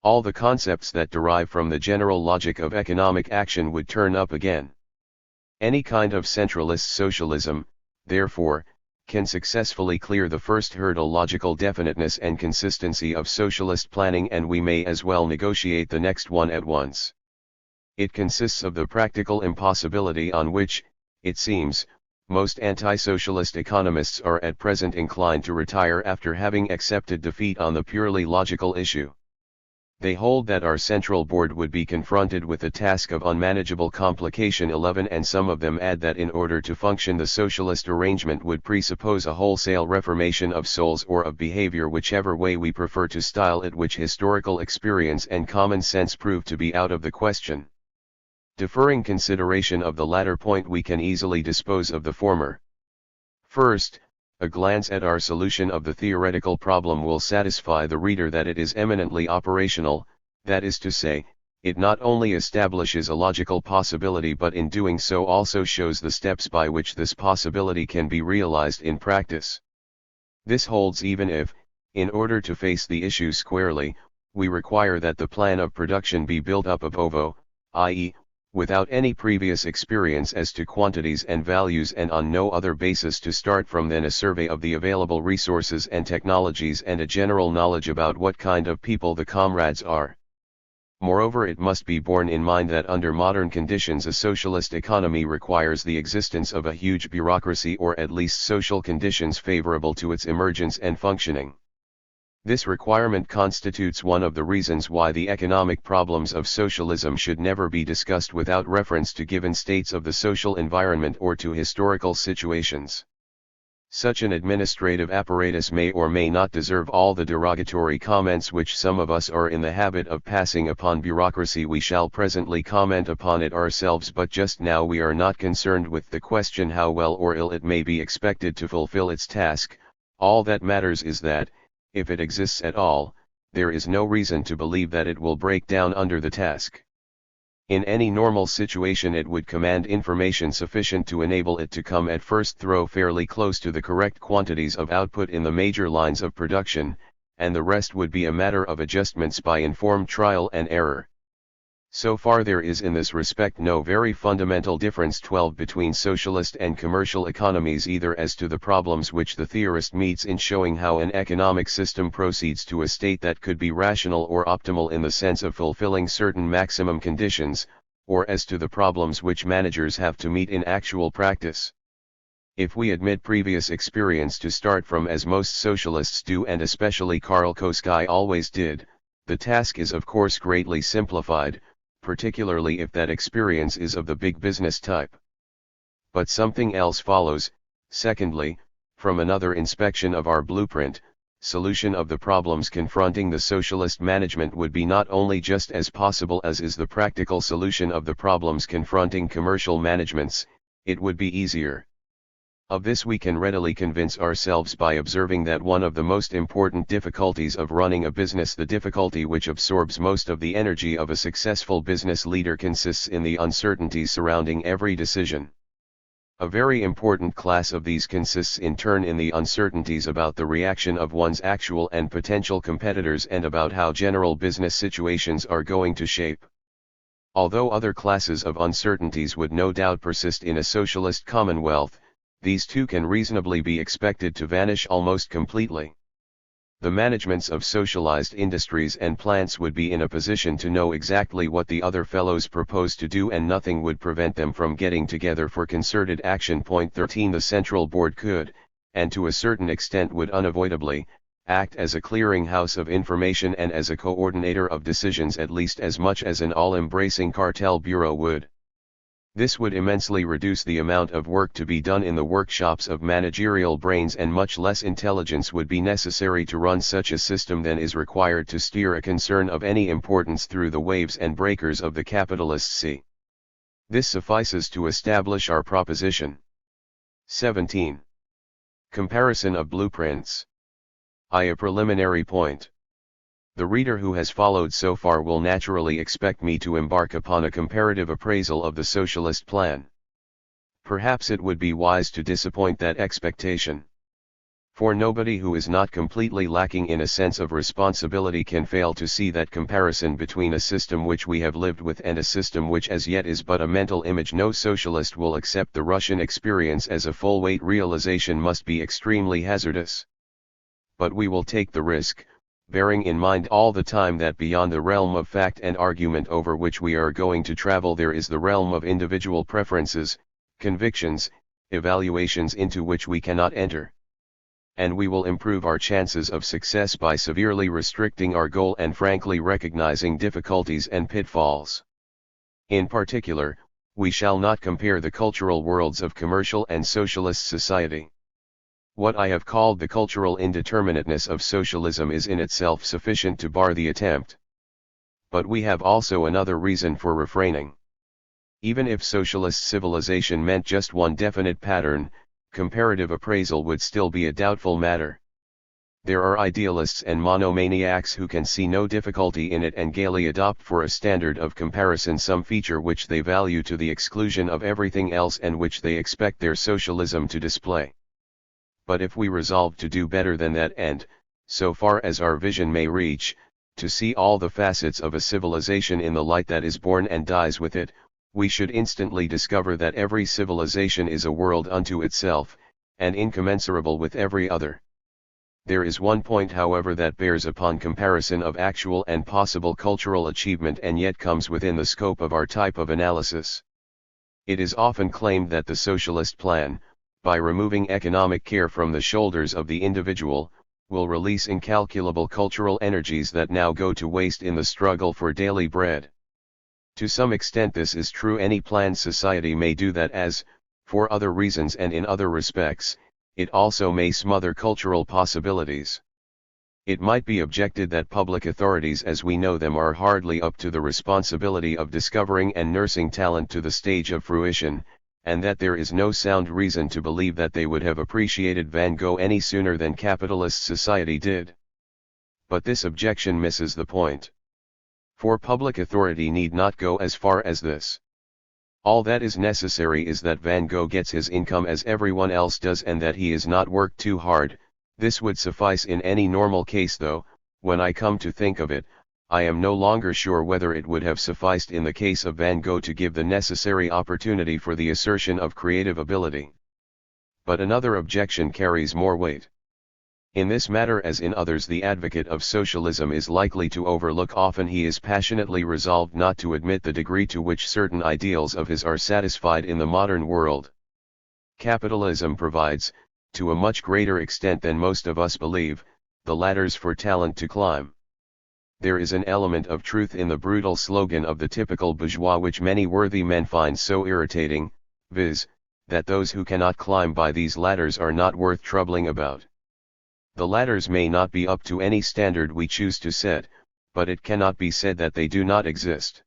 All the concepts that derive from the general logic of economic action would turn up again. Any kind of centralist socialism, therefore, can successfully clear the first hurdle, logical definiteness and consistency of socialist planning, and we may as well negotiate the next one at once. It consists of the practical impossibility on which, it seems, most anti-socialist economists are at present inclined to retire after having accepted defeat on the purely logical issue. They hold that our central board would be confronted with a task of unmanageable complication 11, and some of them add that in order to function the socialist arrangement would presuppose a wholesale reformation of souls or of behavior, whichever way we prefer to style it, which historical experience and common sense prove to be out of the question. Deferring consideration of the latter point, we can easily dispose of the former. First, a glance at our solution of the theoretical problem will satisfy the reader that it is eminently operational, that is to say, it not only establishes a logical possibility but in doing so also shows the steps by which this possibility can be realized in practice. This holds even if, in order to face the issue squarely, we require that the plan of production be built up of ovo, i.e., without any previous experience as to quantities and values and on no other basis to start from than a survey of the available resources and technologies and a general knowledge about what kind of people the comrades are. Moreover, it must be borne in mind that under modern conditions a socialist economy requires the existence of a huge bureaucracy, or at least social conditions favorable to its emergence and functioning. This requirement constitutes one of the reasons why the economic problems of socialism should never be discussed without reference to given states of the social environment or to historical situations. Such an administrative apparatus may or may not deserve all the derogatory comments which some of us are in the habit of passing upon bureaucracy. We shall presently comment upon it ourselves, but just now we are not concerned with the question how well or ill it may be expected to fulfill its task. All that matters is that, if it exists at all, there is no reason to believe that it will break down under the task. In any normal situation it would command information sufficient to enable it to come at first throw fairly close to the correct quantities of output in the major lines of production, and the rest would be a matter of adjustments by informed trial and error. So far there is in this respect no very fundamental difference 12 between socialist and commercial economies, either as to the problems which the theorist meets in showing how an economic system proceeds to a state that could be rational or optimal in the sense of fulfilling certain maximum conditions, or as to the problems which managers have to meet in actual practice. If we admit previous experience to start from, as most socialists do and especially Karl Koski always did, the task is of course greatly simplified, particularly if that experience is of the big business type. But something else follows. Secondly, from another inspection of our blueprint, solution of the problems confronting the socialist management would be not only just as possible as is the practical solution of the problems confronting commercial managements, it would be easier. Of this we can readily convince ourselves by observing that one of the most important difficulties of running a business, the difficulty which absorbs most of the energy of a successful business leader, consists in the uncertainties surrounding every decision. A very important class of these consists in turn in the uncertainties about the reaction of one's actual and potential competitors and about how general business situations are going to shape. Although other classes of uncertainties would no doubt persist in a socialist commonwealth, these two can reasonably be expected to vanish almost completely. The managements of socialized industries and plants would be in a position to know exactly what the other fellows propose to do, and nothing would prevent them from getting together for concerted action. Point 13. The central board could, and to a certain extent would unavoidably, act as a clearinghouse of information and as a coordinator of decisions at least as much as an all-embracing cartel bureau would. This would immensely reduce the amount of work to be done in the workshops of managerial brains, and much less intelligence would be necessary to run such a system than is required to steer a concern of any importance through the waves and breakers of the capitalist sea. This suffices to establish our proposition. 17. Comparison of blueprints. A preliminary point. The reader who has followed so far will naturally expect me to embark upon a comparative appraisal of the socialist plan. Perhaps it would be wise to disappoint that expectation. For nobody who is not completely lacking in a sense of responsibility can fail to see that comparison between a system which we have lived with and a system which as yet is but a mental image. No socialist will accept the Russian experience as a full-weight realization must be extremely hazardous. But we will take the risk, bearing in mind all the time that beyond the realm of fact and argument over which we are going to travel there is the realm of individual preferences, convictions, evaluations into which we cannot enter. and we will improve our chances of success by severely restricting our goal and frankly recognizing difficulties and pitfalls. In particular, we shall not compare the cultural worlds of commercial and socialist society. What I have called the cultural indeterminateness of socialism is in itself sufficient to bar the attempt. But we have also another reason for refraining. Even if socialist civilization meant just one definite pattern, comparative appraisal would still be a doubtful matter. There are idealists and monomaniacs who can see no difficulty in it and gaily adopt for a standard of comparison some feature which they value to the exclusion of everything else and which they expect their socialism to display. But if we resolve to do better than that and, so far as our vision may reach, to see all the facets of a civilization in the light that is born and dies with it, we should instantly discover that every civilization is a world unto itself, and incommensurable with every other. There is one point however that bears upon comparison of actual and possible cultural achievement and yet comes within the scope of our type of analysis. It is often claimed that the socialist plan, by removing economic care from the shoulders of the individual, will release incalculable cultural energies that now go to waste in the struggle for daily bread. To some extent this is true. Any planned society may do that, as, for other reasons and in other respects, it also may smother cultural possibilities. It might be objected that public authorities as we know them are hardly up to the responsibility of discovering and nursing talent to the stage of fruition, and that there is no sound reason to believe that they would have appreciated Van Gogh any sooner than capitalist society did. But this objection misses the point. For public authority need not go as far as this. All that is necessary is that Van Gogh gets his income as everyone else does and that he is not worked too hard. This would suffice in any normal case, though, when I come to think of it, I am no longer sure whether it would have sufficed in the case of Van Gogh to give the necessary opportunity for the assertion of creative ability. But another objection carries more weight. In this matter as in others, the advocate of socialism is likely to overlook often he is passionately resolved not to admit the degree to which certain ideals of his are satisfied in the modern world. Capitalism provides, to a much greater extent than most of us believe, the ladders for talent to climb. There is an element of truth in the brutal slogan of the typical bourgeois which many worthy men find so irritating, viz., that those who cannot climb by these ladders are not worth troubling about. The ladders may not be up to any standard we choose to set, but it cannot be said that they do not exist.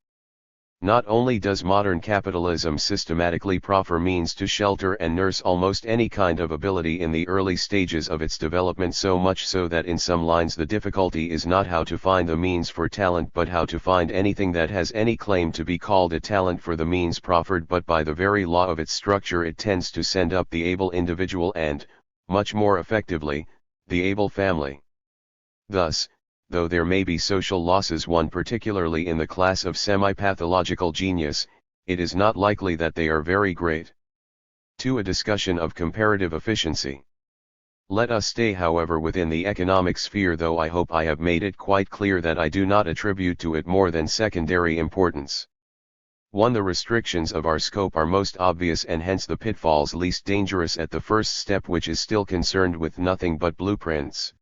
Not only does modern capitalism systematically proffer means to shelter and nurse almost any kind of ability in the early stages of its development, so much so that in some lines the difficulty is not how to find the means for talent but how to find anything that has any claim to be called a talent for the means proffered, but by the very law of its structure it tends to send up the able individual and, much more effectively, the able family. Thus, though there may be social losses, one particularly in the class of semi-pathological genius, it is not likely that they are very great. To a discussion of comparative efficiency. Let us stay however within the economic sphere, though I hope I have made it quite clear that I do not attribute to it more than secondary importance. 1. The restrictions of our scope are most obvious and hence the pitfalls least dangerous at the first step, which is still concerned with nothing but blueprints.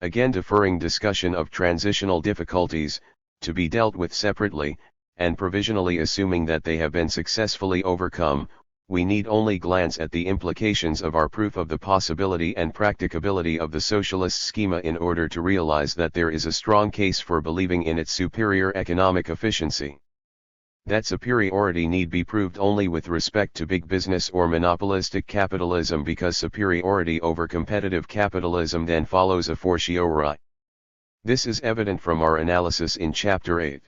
Again, deferring discussion of transitional difficulties, to be dealt with separately, and provisionally assuming that they have been successfully overcome, we need only glance at the implications of our proof of the possibility and practicability of the socialist schema in order to realize that there is a strong case for believing in its superior economic efficiency. That superiority need be proved only with respect to big business or monopolistic capitalism, because superiority over competitive capitalism then follows a fortiori. This is evident from our analysis in Chapter 8.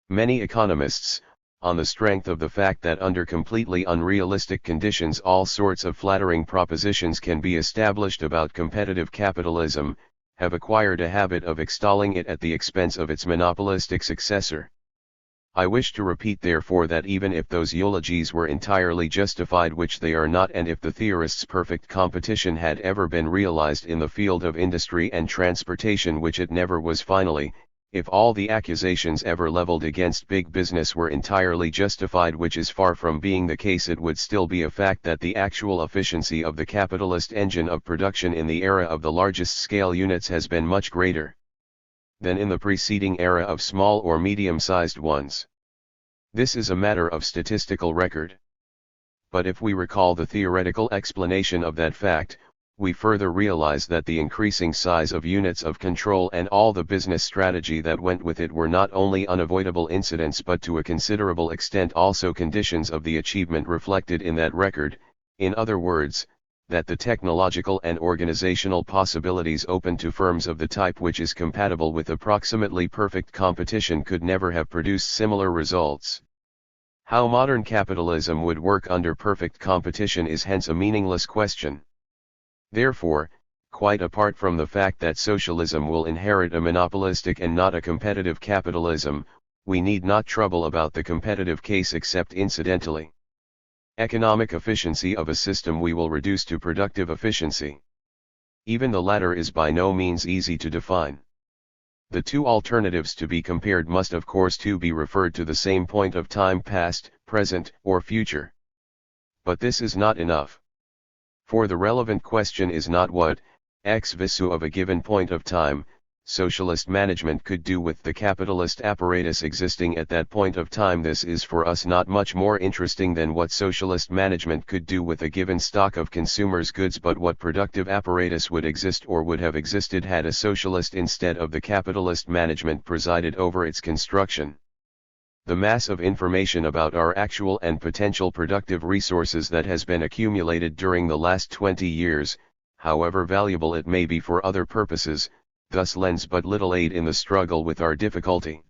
Many economists, on the strength of the fact that under completely unrealistic conditions all sorts of flattering propositions can be established about competitive capitalism, have acquired a habit of extolling it at the expense of its monopolistic successor. I wish to repeat therefore that even if those eulogies were entirely justified, which they are not, and if the theorist's perfect competition had ever been realized in the field of industry and transportation, which it never was finally, if all the accusations ever leveled against big business were entirely justified, which is far from being the case, it would still be a fact that the actual efficiency of the capitalist engine of production in the era of the largest scale units has been much greater than in the preceding era of small or medium-sized ones. This is a matter of statistical record. But if we recall the theoretical explanation of that fact, we further realize that the increasing size of units of control and all the business strategy that went with it were not only unavoidable incidents but to a considerable extent also conditions of the achievement reflected in that record. In other words, that the technological and organizational possibilities open to firms of the type which is compatible with approximately perfect competition could never have produced similar results. How modern capitalism would work under perfect competition is hence a meaningless question. Therefore, quite apart from the fact that socialism will inherit a monopolistic and not a competitive capitalism, we need not trouble about the competitive case except incidentally. Economic efficiency of a system we will reduce to productive efficiency. Even the latter is by no means easy to define. The two alternatives to be compared must of course too be referred to the same point of time, past, present, or future. But this is not enough. For the relevant question is not what, ex visu of a given point of time, socialist management could do with the capitalist apparatus existing at that point of time. This is for us not much more interesting than what socialist management could do with a given stock of consumers' goods, but what productive apparatus would exist or would have existed had a socialist instead of the capitalist management presided over its construction. The mass of information about our actual and potential productive resources that has been accumulated during the last 20 years, however valuable it may be for other purposes, thus lends but little aid in the struggle with our difficulty.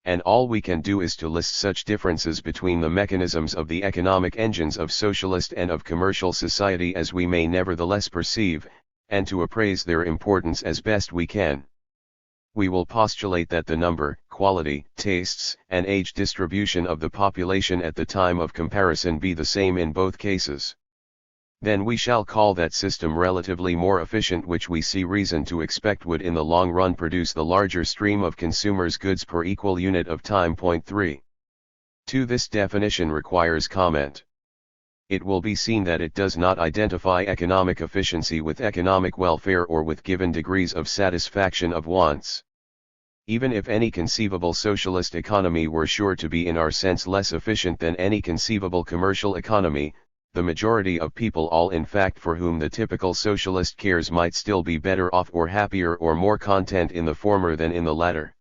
And all we can do is to list such differences between the mechanisms of the economic engines of socialist and of commercial society as we may nevertheless perceive, and to appraise their importance as best we can. We will postulate that the number, quality, tastes, and age distribution of the population at the time of comparison be the same in both cases. Then we shall call that system relatively more efficient, which we see reason to expect would in the long run produce the larger stream of consumers' goods per equal unit of time. Point 3. This definition requires comment. It will be seen that it does not identify economic efficiency with economic welfare or with given degrees of satisfaction of wants. Even if any conceivable socialist economy were sure to be in our sense less efficient than any conceivable commercial economy, the majority of people, all in fact for whom the typical socialist cares, might still be better off or happier or more content in the former than in the latter.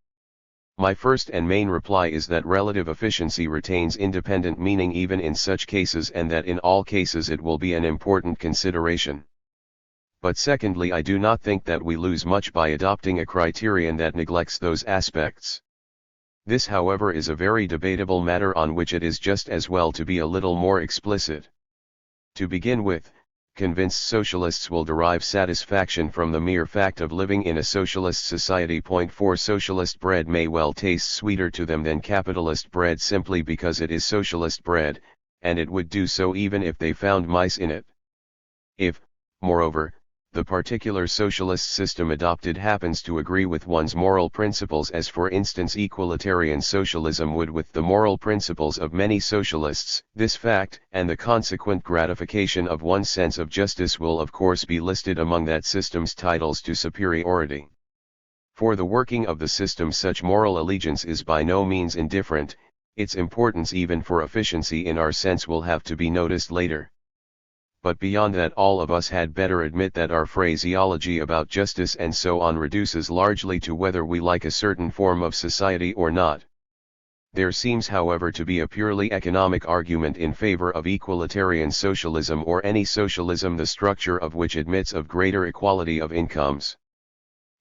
My first and main reply is that relative efficiency retains independent meaning even in such cases, and that in all cases it will be an important consideration. But secondly, I do not think that we lose much by adopting a criterion that neglects those aspects. This, however, is a very debatable matter on which it is just as well to be a little more explicit. To begin with, convinced socialists will derive satisfaction from the mere fact of living in a socialist society. Point 4. Socialist bread may well taste sweeter to them than capitalist bread simply because it is socialist bread, and it would do so even if they found mice in it. If, moreover, the particular socialist system adopted happens to agree with one's moral principles, as for instance equalitarian socialism would with the moral principles of many socialists, this fact and the consequent gratification of one's sense of justice will of course be listed among that system's titles to superiority. For the working of the system such moral allegiance is by no means indifferent. Its importance even for efficiency in our sense will have to be noticed later. But beyond that, all of us had better admit that our phraseology about justice and so on reduces largely to whether we like a certain form of society or not. There seems, however, to be a purely economic argument in favor of equalitarian socialism, or any socialism the structure of which admits of greater equality of incomes.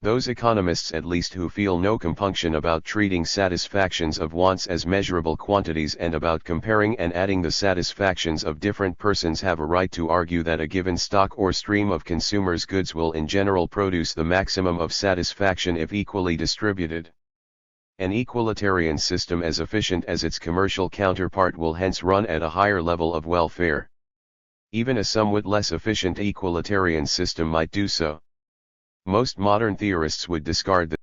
Those economists at least who feel no compunction about treating satisfactions of wants as measurable quantities and about comparing and adding the satisfactions of different persons have a right to argue that a given stock or stream of consumers' goods will in general produce the maximum of satisfaction if equally distributed. An equalitarian system as efficient as its commercial counterpart will hence run at a higher level of welfare. Even a somewhat less efficient equalitarian system might do so. Most modern theorists would discard